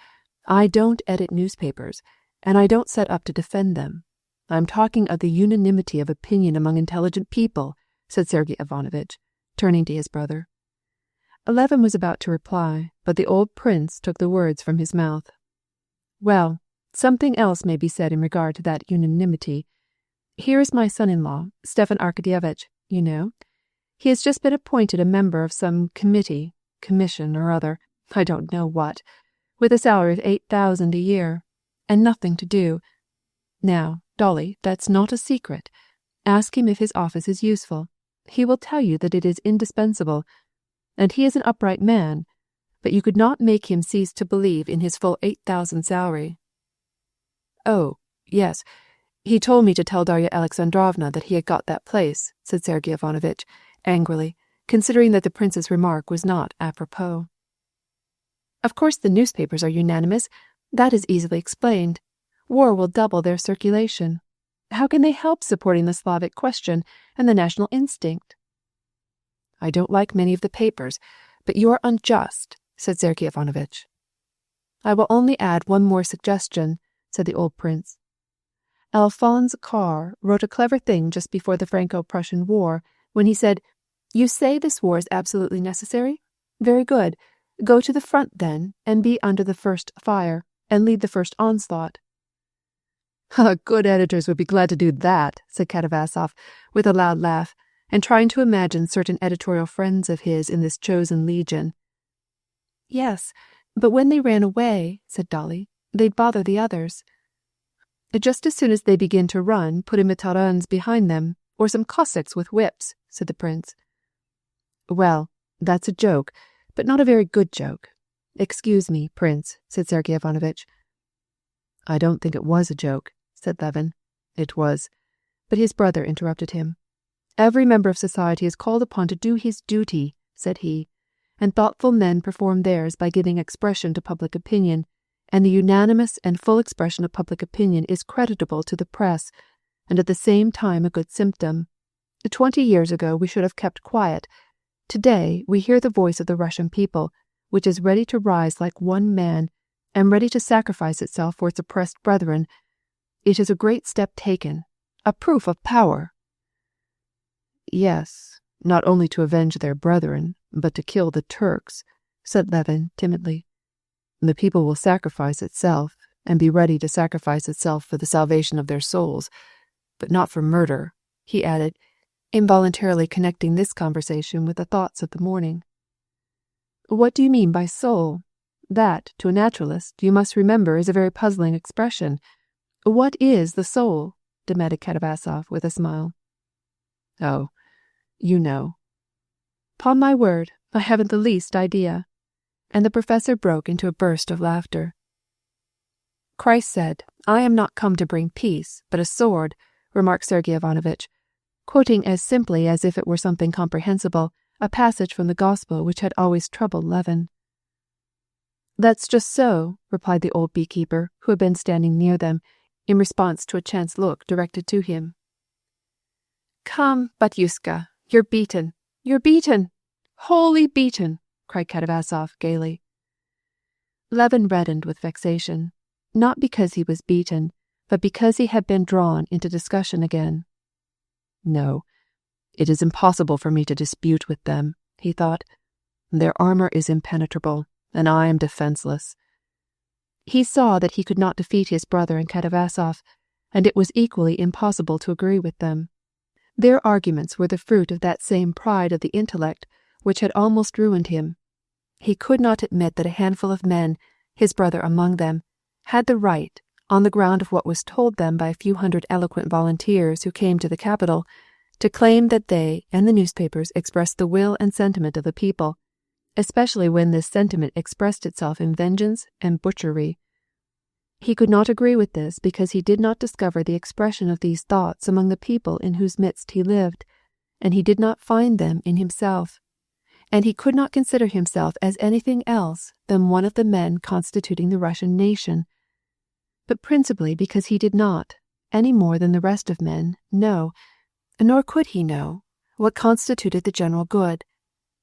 I don't edit newspapers, and I don't set up to defend them. I'm talking of the unanimity of opinion among intelligent people," said Sergei Ivanovitch, turning to his brother. Levin was about to reply, but the old prince took the words from his mouth. "Well, something else may be said in regard to that unanimity. Here is my son-in-law, Stepan Arkadyevitch, you know. He has just been appointed a member of some commission or other, I don't know what, with a salary of 8,000 a year, and nothing to do. Now, Dolly, that's not a secret. Ask him if his office is useful. He will tell you that it is indispensable. And he is an upright man, but you could not make him cease to believe in his full 8,000 salary." "Oh, yes, he told me to tell Darya Alexandrovna that he had got that place," said Sergei Ivanovitch, angrily, considering that the prince's remark was not apropos. "Of course the newspapers are unanimous. That is easily explained. War will double their circulation. How can they help supporting the Slavic question and the national instinct?" I don't like many of the papers, but you are unjust," said Sergei Ivanovitch. "I will only add one more suggestion," said the old prince. "Alphonse Karr wrote a clever thing just before the Franco-Prussian War, when he said, 'You say this war is absolutely necessary? Very good. Go to the front, then, and be under the first fire, and lead the first onslaught.'" "Good editors would be glad to do that," said Katavasov, with a loud laugh, and trying to imagine certain editorial friends of his in this chosen legion. "Yes, but when they ran away," said Dolly, "they'd bother the others." "Just as soon as they begin to run, put in veterans behind them, or some Cossacks with whips," said the prince. "Well, that's a joke, but not a very good joke. Excuse me, Prince," said Sergei Ivanovitch. "I don't think it was a joke," said Levin. "It was—" But his brother interrupted him. "Every member of society is called upon to do his duty," said he, "and thoughtful men perform theirs by giving expression to public opinion, and the unanimous and full expression of public opinion is creditable to the press, and at the same time a good symptom. 20 years ago we should have kept quiet. Today we hear the voice of the Russian people, which is ready to rise like one man, and ready to sacrifice itself for its oppressed brethren. It is a great step taken, a proof of power." "Yes, not only to avenge their brethren, but to kill the Turks," said Levin timidly. "The people will sacrifice itself, and be ready to sacrifice itself for the salvation of their souls, but not for murder," he added, involuntarily connecting this conversation with the thoughts of the morning. "What do you mean by soul? That, to a naturalist, you must remember, is a very puzzling expression. What is the soul?" demanded Katavasov with a smile. "Oh, you know." "'Pon my word, I haven't the least idea." And the professor broke into a burst of laughter. "Christ said, 'I am not come to bring peace, but a sword,'" remarked Sergei Ivanovitch, quoting as simply as if it were something comprehensible a passage from the Gospel which had always troubled Levin. "That's just so," replied the old beekeeper, who had been standing near them, in response to a chance look directed to him. "Come, Batyushka, you're beaten! You're beaten! Wholly beaten!" cried Katavasov gaily. Levin reddened with vexation, not because he was beaten, but because he had been drawn into discussion again. "No, it is impossible for me to dispute with them," he thought. "Their armor is impenetrable, and I am defenseless." He saw that he could not defeat his brother and Katavasov, and it was equally impossible to agree with them. Their arguments were the fruit of that same pride of the intellect which had almost ruined him. He could not admit that a handful of men, his brother among them, had the right, on the ground of what was told them by a few hundred eloquent volunteers who came to the capital, to claim that they and the newspapers expressed the will and sentiment of the people, especially when this sentiment expressed itself in vengeance and butchery. He could not agree with this because he did not discover the expression of these thoughts among the people in whose midst he lived, and he did not find them in himself, and he could not consider himself as anything else than one of the men constituting the Russian nation, but principally because he did not, any more than the rest of men, know, nor could he know, what constituted the general good,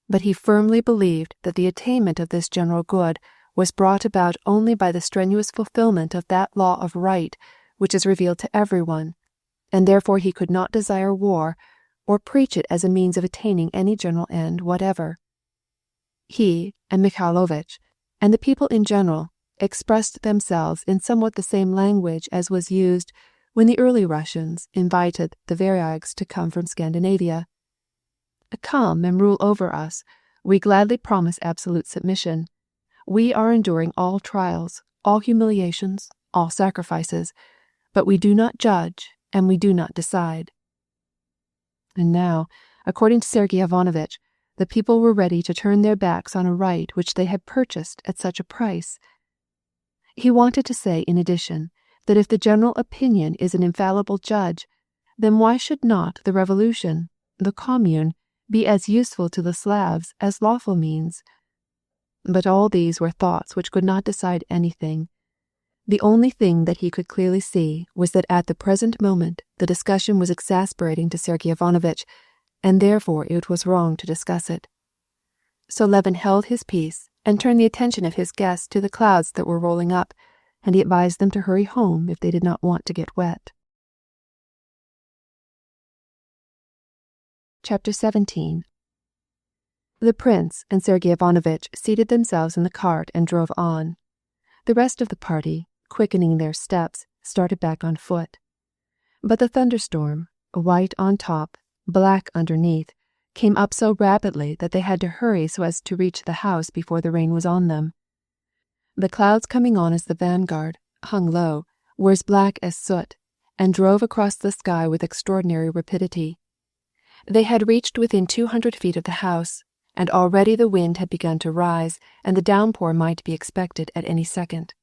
but he firmly believed that the attainment of this general good was brought about only by the strenuous fulfillment of that law of right which is revealed to everyone, and therefore he could not desire war or preach it as a means of attaining any general end whatever. He and Mikhailovich, and the people in general, expressed themselves in somewhat the same language as was used when the early Russians invited the Varyags to come from Scandinavia. "Come and rule over us. We gladly promise absolute submission. We are enduring all trials, all humiliations, all sacrifices, but we do not judge and we do not decide." And now, according to Sergei Ivanovitch, the people were ready to turn their backs on a right which they had purchased at such a price. He wanted to say, in addition, that if the general opinion is an infallible judge, then why should not the revolution, the commune, be as useful to the Slavs as lawful means? But all these were thoughts which could not decide anything. The only thing that he could clearly see was that at the present moment the discussion was exasperating to Sergei Ivanovitch, and therefore it was wrong to discuss it. So Levin held his peace and turned the attention of his guests to the clouds that were rolling up, and he advised them to hurry home if they did not want to get wet. Chapter 17. The prince and Sergei Ivanovitch seated themselves in the cart and drove on. The rest of the party, quickening their steps, started back on foot. But the thunderstorm, white on top, black underneath, came up so rapidly that they had to hurry so as to reach the house before the rain was on them. The clouds coming on as the vanguard, hung low, were as black as soot, and drove across the sky with extraordinary rapidity. They had reached within 200 feet of the house, and already the wind had begun to rise, and the downpour might be expected at any second.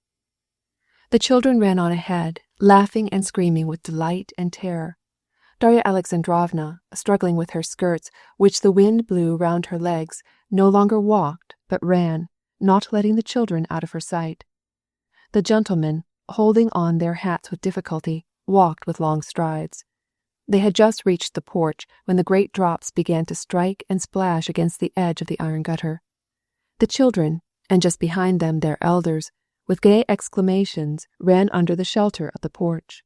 The children ran on ahead, laughing and screaming with delight and terror. Darya Alexandrovna, struggling with her skirts, which the wind blew round her legs, no longer walked, but ran, not letting the children out of her sight. The gentlemen, holding on their hats with difficulty, walked with long strides. They had just reached the porch when the great drops began to strike and splash against the edge of the iron gutter. The children, and just behind them their elders, with gay exclamations, ran under the shelter of the porch.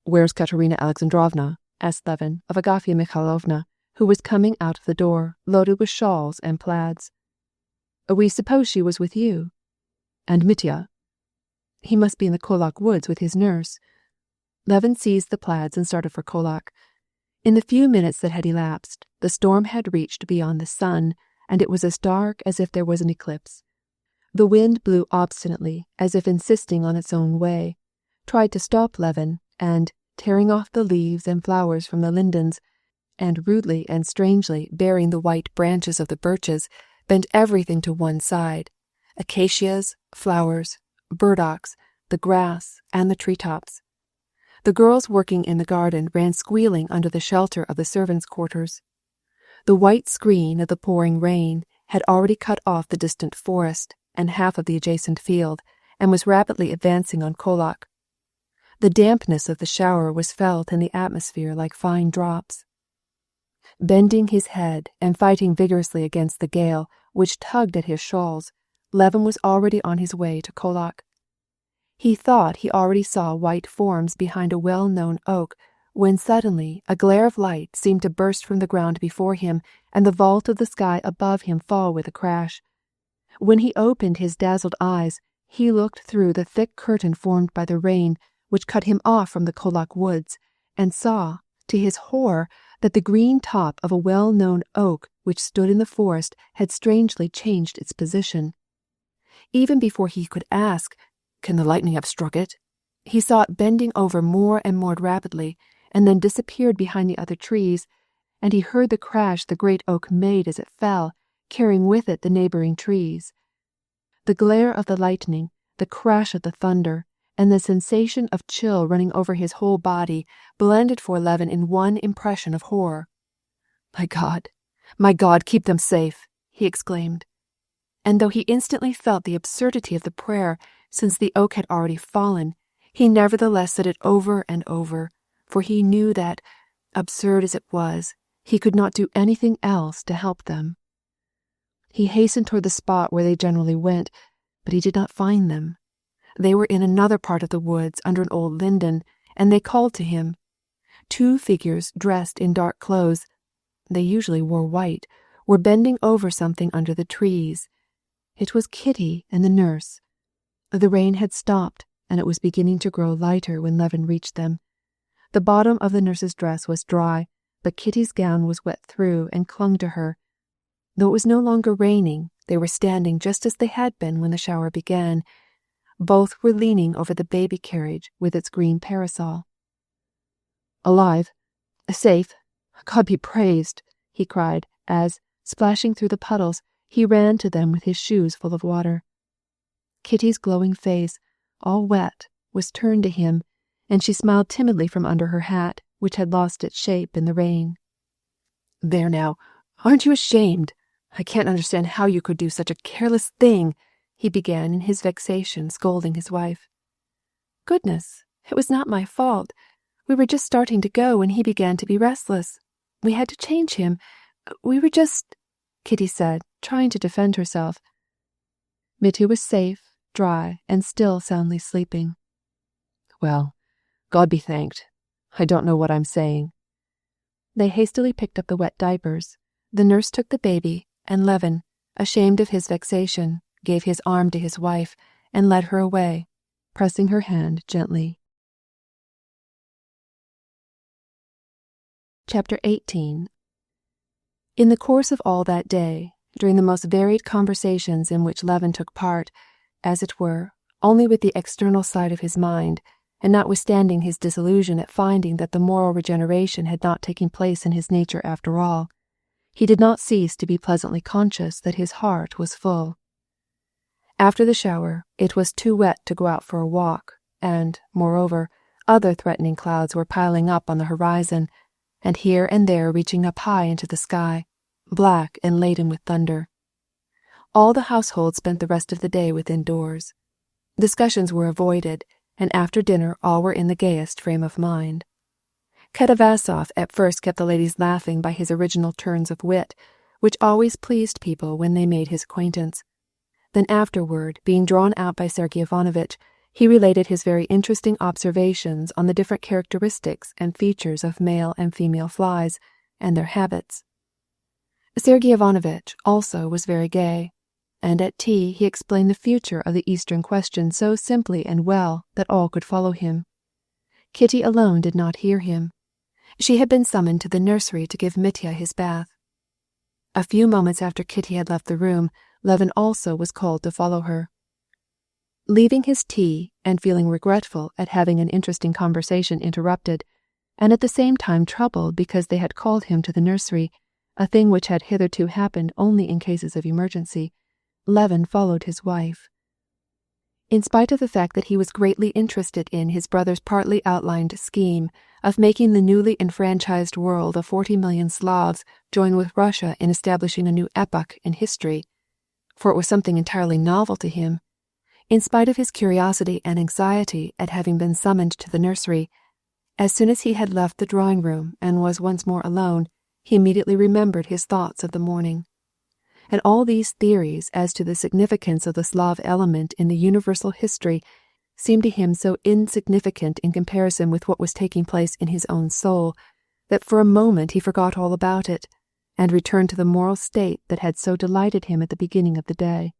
"Where's Katerina Alexandrovna?" asked Levin of Agafya Mikhailovna, who was coming out of the door, loaded with shawls and plaids. "We suppose she was with you." "And Mitya?" "He must be in the Kolak woods with his nurse." Levin seized the plaids and started for Kolak. In the few minutes that had elapsed, the storm had reached beyond the sun, and it was as dark as if there was an eclipse. The wind blew obstinately, as if insisting on its own way, tried to stop Levin, and, tearing off the leaves and flowers from the lindens, and rudely and strangely bearing the white branches of the birches, bent everything to one side: acacias, flowers, burdocks, the grass, and the treetops. The girls working in the garden ran squealing under the shelter of the servants' quarters. The white screen of the pouring rain had already cut off the distant forest and half of the adjacent field, and was rapidly advancing on Kolak. The dampness of the shower was felt in the atmosphere like fine drops. Bending his head and fighting vigorously against the gale, which tugged at his shawls, Levin was already on his way to Kolak. He thought he already saw white forms behind a well-known oak, when suddenly a glare of light seemed to burst from the ground before him, and the vault of the sky above him fall with a crash. When he opened his dazzled eyes, he looked through the thick curtain formed by the rain, which cut him off from the Kolak woods, and saw, to his horror, that the green top of a well-known oak which stood in the forest had strangely changed its position. Even before he could ask, "Can the lightning have struck it?" he saw it bending over more and more rapidly, and then disappeared behind the other trees, and he heard the crash the great oak made as it fell, carrying with it the neighboring trees. The glare of the lightning, the crash of the thunder, and the sensation of chill running over his whole body blended for Levin in one impression of horror. My God, keep them safe!" he exclaimed. And though he instantly felt the absurdity of the prayer, since the oak had already fallen, he nevertheless said it over and over, for he knew that, absurd as it was, he could not do anything else to help them. He hastened toward the spot where they generally went, but he did not find them. They were in another part of the woods under an old linden, and they called to him. 2 figures dressed in dark clothes, they usually wore white, were bending over something under the trees. It was Kitty and the nurse. The rain had stopped, and it was beginning to grow lighter when Levin reached them. The bottom of the nurse's dress was dry, but Kitty's gown was wet through and clung to her. Though it was no longer raining, they were standing just as they had been when the shower began. Both were leaning over the baby carriage with its green parasol. "Alive? Safe? God be praised!" he cried as, splashing through the puddles, he ran to them with his shoes full of water. Kitty's glowing face, all wet, was turned to him, and she smiled timidly from under her hat, which had lost its shape in the rain. "There now, aren't you ashamed? I can't understand how you could do such a careless thing," he began in his vexation, scolding his wife. "Goodness, it was not my fault. We were just starting to go when he began to be restless. We had to change him. We were just," Kitty said, trying to defend herself. Mitya was safe, dry, and still soundly sleeping. "Well, God be thanked. I don't know what I'm saying." They hastily picked up the wet diapers. The nurse took the baby, and Levin, ashamed of his vexation, gave his arm to his wife and led her away, pressing her hand gently. Chapter 18. In the course of all that day, during the most varied conversations in which Levin took part, as it were, only with the external side of his mind, and notwithstanding his disillusion at finding that the moral regeneration had not taken place in his nature after all, he did not cease to be pleasantly conscious that his heart was full. After the shower, it was too wet to go out for a walk, and, moreover, other threatening clouds were piling up on the horizon, and here and there reaching up high into the sky, black and laden with thunder. All the household spent the rest of the day within doors. Discussions were avoided, and after dinner all were in the gayest frame of mind. Katavasov at first kept the ladies laughing by his original turns of wit, which always pleased people when they made his acquaintance. Then afterward, being drawn out by Sergei Ivanovitch, he related his very interesting observations on the different characteristics and features of male and female flies, and their habits. Sergei Ivanovitch also was very gay, and at tea he explained the future of the Eastern question so simply and well that all could follow him. Kitty alone did not hear him. She had been summoned to the nursery to give Mitya his bath. A few moments after Kitty had left the room, Levin also was called to follow her. Leaving his tea and feeling regretful at having an interesting conversation interrupted, and at the same time troubled because they had called him to the nursery, a thing which had hitherto happened only in cases of emergency, Levin followed his wife. In spite of the fact that he was greatly interested in his brother's partly outlined scheme of making the newly enfranchised world of 40 million Slavs join with Russia in establishing a new epoch in history, for it was something entirely novel to him, in spite of his curiosity and anxiety at having been summoned to the nursery, as soon as he had left the drawing-room and was once more alone, he immediately remembered his thoughts of the morning. And all these theories as to the significance of the Slav element in the universal history seemed to him so insignificant in comparison with what was taking place in his own soul, that for a moment he forgot all about it, and returned to the moral state that had so delighted him at the beginning of the day.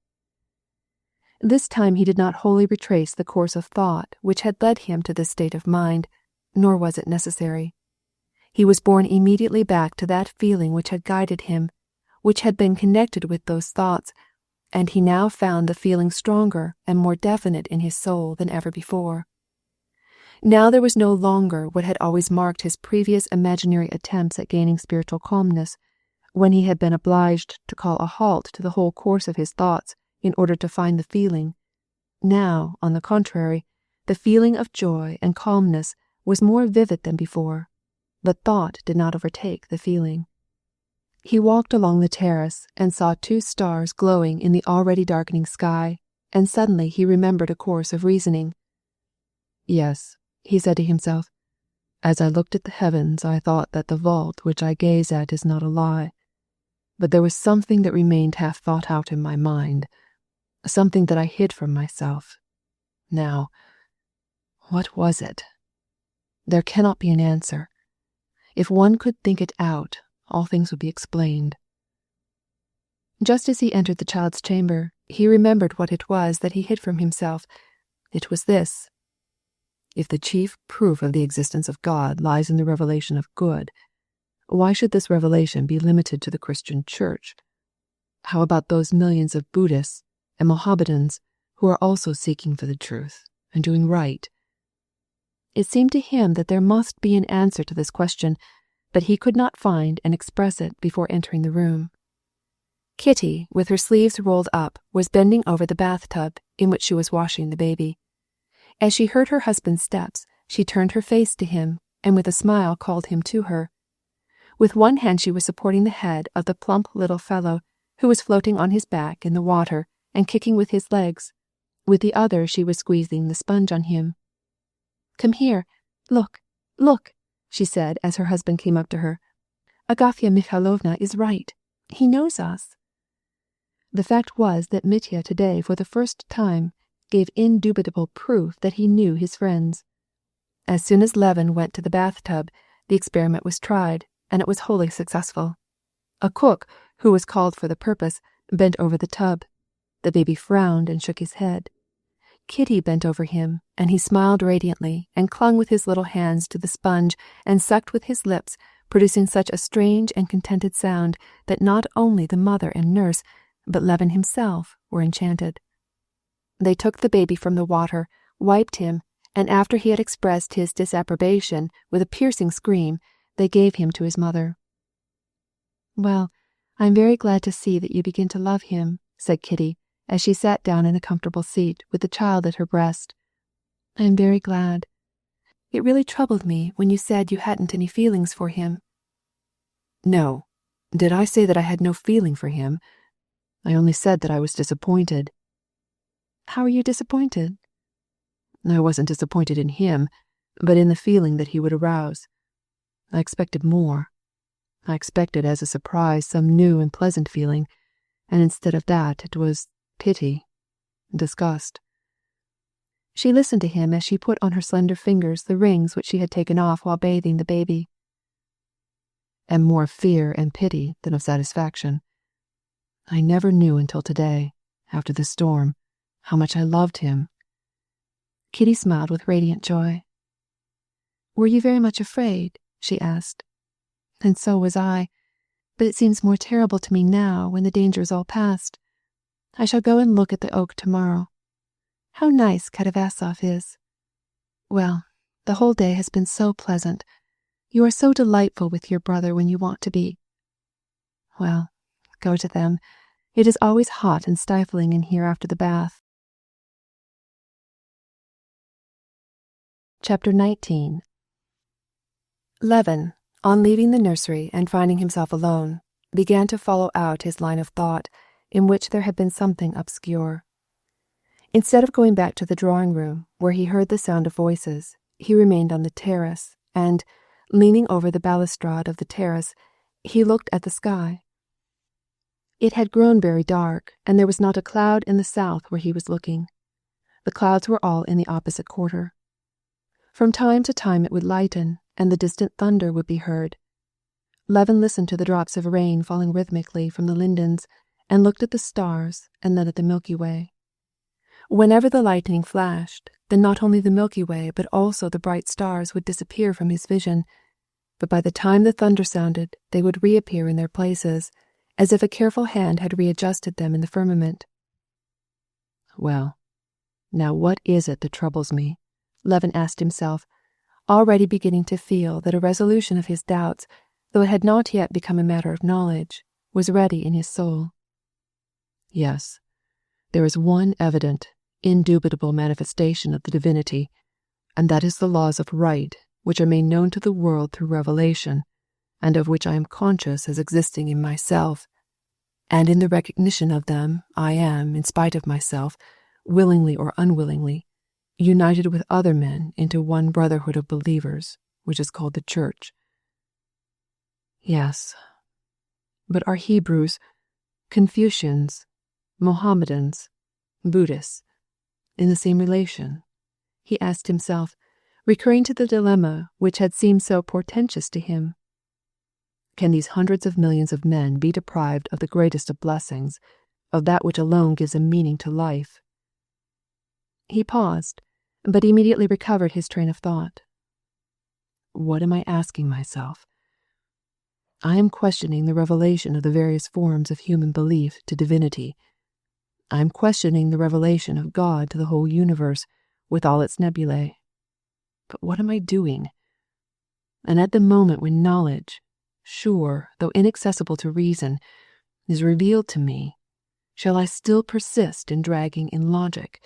This time he did not wholly retrace the course of thought which had led him to this state of mind, nor was it necessary. He was borne immediately back to that feeling which had guided him, which had been connected with those thoughts, and he now found the feeling stronger and more definite in his soul than ever before. Now there was no longer what had always marked his previous imaginary attempts at gaining spiritual calmness, when he had been obliged to call a halt to the whole course of his thoughts in order to find the feeling. Now, on the contrary, the feeling of joy and calmness was more vivid than before. The thought did not overtake the feeling. He walked along the terrace and saw 2 stars glowing in the already darkening sky, and suddenly he remembered a course of reasoning. "Yes," he said to himself, "as I looked at the heavens I thought that the vault which I gaze at is not a lie. But there was something that remained half thought out in my mind, something that I hid from myself. Now, what was it? There cannot be an answer. If one could think it out, all things would be explained." Just as he entered the child's chamber, he remembered what it was that he hid from himself. It was this: if the chief proof of the existence of God lies in the revelation of good, why should this revelation be limited to the Christian Church? How about those millions of Buddhists and Mohammedans who are also seeking for the truth and doing right? It seemed to him that there must be an answer to this question, but he could not find and express it before entering the room. Kitty, with her sleeves rolled up, was bending over the bathtub in which she was washing the baby. As she heard her husband's steps, she turned her face to him and with a smile called him to her. With one hand she was supporting the head of the plump little fellow who was floating on his back in the water and kicking with his legs. With the other she was squeezing the sponge on him. "Come here. Look, look," she said as her husband came up to her. Agafya Mikhailovna is right. He knows us." The fact was that Mitya today for the first time gave indubitable proof that he knew his friends. As soon as Levin went to the bathtub, the experiment was tried, and it was wholly successful. A cook, who was called for the purpose, bent over the tub. The baby frowned and shook his head. Kitty bent over him, and he smiled radiantly and clung with his little hands to the sponge and sucked with his lips, producing such a strange and contented sound that not only the mother and nurse, but Levin himself, were enchanted. They took the baby from the water, wiped him, and after he had expressed his disapprobation with a piercing scream, they gave him to his mother. "Well, I am very glad to see that you begin to love him," said Kitty, as she sat down in a comfortable seat with the child at her breast. "I am very glad. It really troubled me when you said you hadn't any feelings for him." "No. Did I say that I had no feeling for him? I only said that I was disappointed." "How are you disappointed?" "I wasn't disappointed in him, but in the feeling that he would arouse. I expected more. I expected as a surprise some new and pleasant feeling, and instead of that it was pity, disgust." She listened to him as she put on her slender fingers the rings which she had taken off while bathing the baby. "And more of fear and pity than of satisfaction. I never knew until today, after the storm, how much I loved him." Kitty smiled with radiant joy. "Were you very much afraid?" she asked. "And so was I, but it seems more terrible to me now when the danger is all past. I shall go and look at the oak tomorrow. How nice Katavasov is. Well, the whole day has been so pleasant. You are so delightful with your brother when you want to be. Well, go to them. It is always hot and stifling in here after the bath." Chapter 19. Levin, on leaving the nursery and finding himself alone, began to follow out his line of thought, in which there had been something obscure. Instead of going back to the drawing-room, where he heard the sound of voices, he remained on the terrace, and, leaning over the balustrade of the terrace, he looked at the sky. It had grown very dark, and there was not a cloud in the south where he was looking. The clouds were all in the opposite quarter. From time to time it would lighten, and the distant thunder would be heard. Levin listened to the drops of rain falling rhythmically from the lindens, and looked at the stars and then at the Milky Way. Whenever the lightning flashed, then not only the Milky Way but also the bright stars would disappear from his vision, but by the time the thunder sounded, they would reappear in their places, as if a careful hand had readjusted them in the firmament. "Well, now what is it that troubles me?" Levin asked himself, already beginning to feel that a resolution of his doubts, though it had not yet become a matter of knowledge, was ready in his soul. "Yes, there is one evident, indubitable manifestation of the divinity, and that is the laws of right which are made known to the world through revelation, and of which I am conscious as existing in myself, and in the recognition of them I am, in spite of myself, willingly or unwillingly, united with other men into one brotherhood of believers, which is called the Church." "Yes, but are Hebrews, Confucians, Mohammedans, Buddhists in the same relation?" he asked himself, recurring to the dilemma which had seemed so portentous to him. "Can these hundreds of millions of men be deprived of the greatest of blessings, of that which alone gives a meaning to life?" He paused, but immediately recovered his train of thought. "What am I asking myself? I am questioning the revelation of the various forms of human belief to divinity. I am questioning the revelation of God to the whole universe with all its nebulae. But what am I doing? And at the moment when knowledge, sure though inaccessible to reason, is revealed to me, shall I still persist in dragging in logic?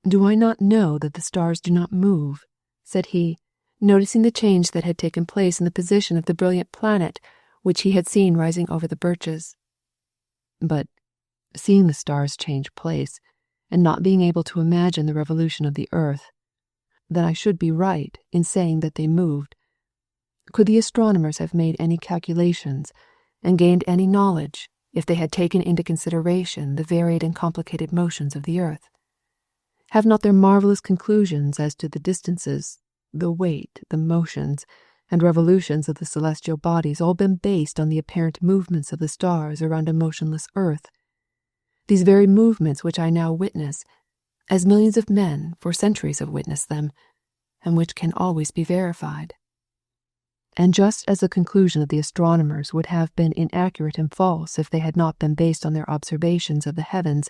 Do I not know that the stars do not move?" said he, noticing the change that had taken place in the position of the brilliant planet which he had seen rising over the birches. "But seeing the stars change place, and not being able to imagine the revolution of the earth, then I should be right in saying that they moved. Could the astronomers have made any calculations and gained any knowledge if they had taken into consideration the varied and complicated motions of the earth? Have not their marvelous conclusions as to the distances, the weight, the motions, and revolutions of the celestial bodies all been based on the apparent movements of the stars around a motionless earth? These very movements which I now witness, as millions of men for centuries have witnessed them, and which can always be verified. And just as the conclusion of the astronomers would have been inaccurate and false if they had not been based on their observations of the heavens,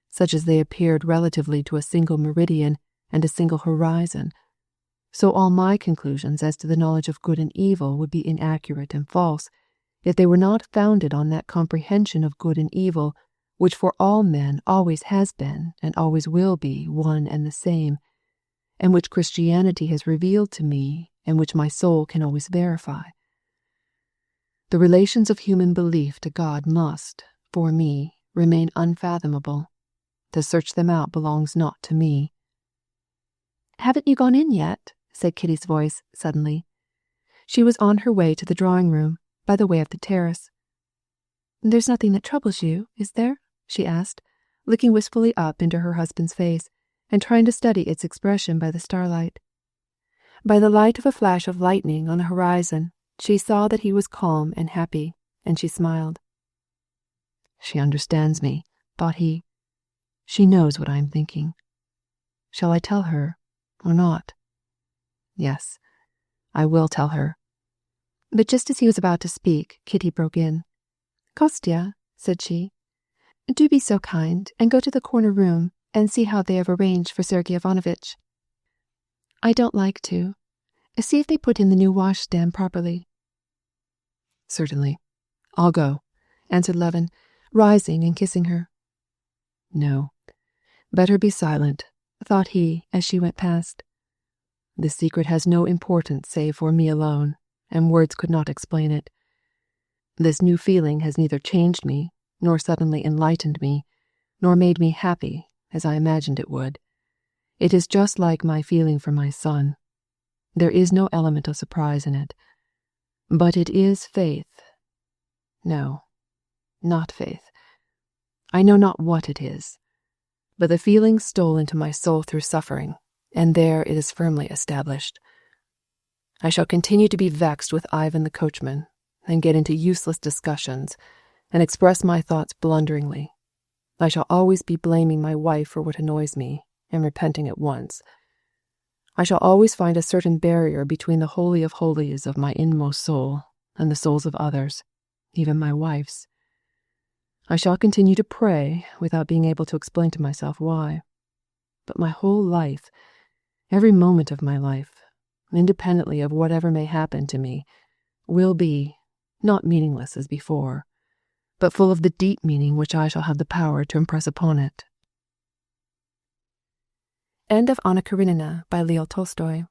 such as they appeared relatively to a single meridian and a single horizon, so all my conclusions as to the knowledge of good and evil would be inaccurate and false if they were not founded on that comprehension of good and evil which for all men always has been and always will be one and the same, and which Christianity has revealed to me and which my soul can always verify. The relations of human belief to God must, for me, remain unfathomable. To search them out belongs not to me. "Haven't you gone in yet?" said Kitty's voice suddenly. She was on her way to the drawing-room, by the way of the terrace. "There's nothing that troubles you, is there?" she asked, looking wistfully up into her husband's face and trying to study its expression by the starlight. By the light of a flash of lightning on the horizon, she saw that he was calm and happy, and she smiled. She understands me, thought he. She knows what I am thinking. Shall I tell her, or not? Yes, I will tell her. But just as he was about to speak, Kitty broke in. "Kostya," said she, "do be so kind and go to the corner room and see how they have arranged for Sergei Ivanovitch." "I don't like to. See if they put in the new washstand properly." "Certainly. I'll go," answered Levin, rising and kissing her. "No, better be silent," thought he as she went past. "This secret has no importance save for me alone, and words could not explain it. This new feeling has neither changed me, nor suddenly enlightened me, nor made me happy, as I imagined it would. It is just like my feeling for my son. There is no element of surprise in it. But it is faith. No, not faith. I know not what it is. But the feeling stole into my soul through suffering, and there it is firmly established. I shall continue to be vexed with Ivan the coachman, and get into useless discussions, and express my thoughts blunderingly. I shall always be blaming my wife for what annoys me, and repenting at once. I shall always find a certain barrier between the holy of holies of my inmost soul and the souls of others, even my wife's. I shall continue to pray without being able to explain to myself why. But my whole life, every moment of my life, independently of whatever may happen to me, will be, not meaningless as before, but full of the deep meaning which I shall have the power to impress upon it. End of Anna Karenina by Leo Tolstoy.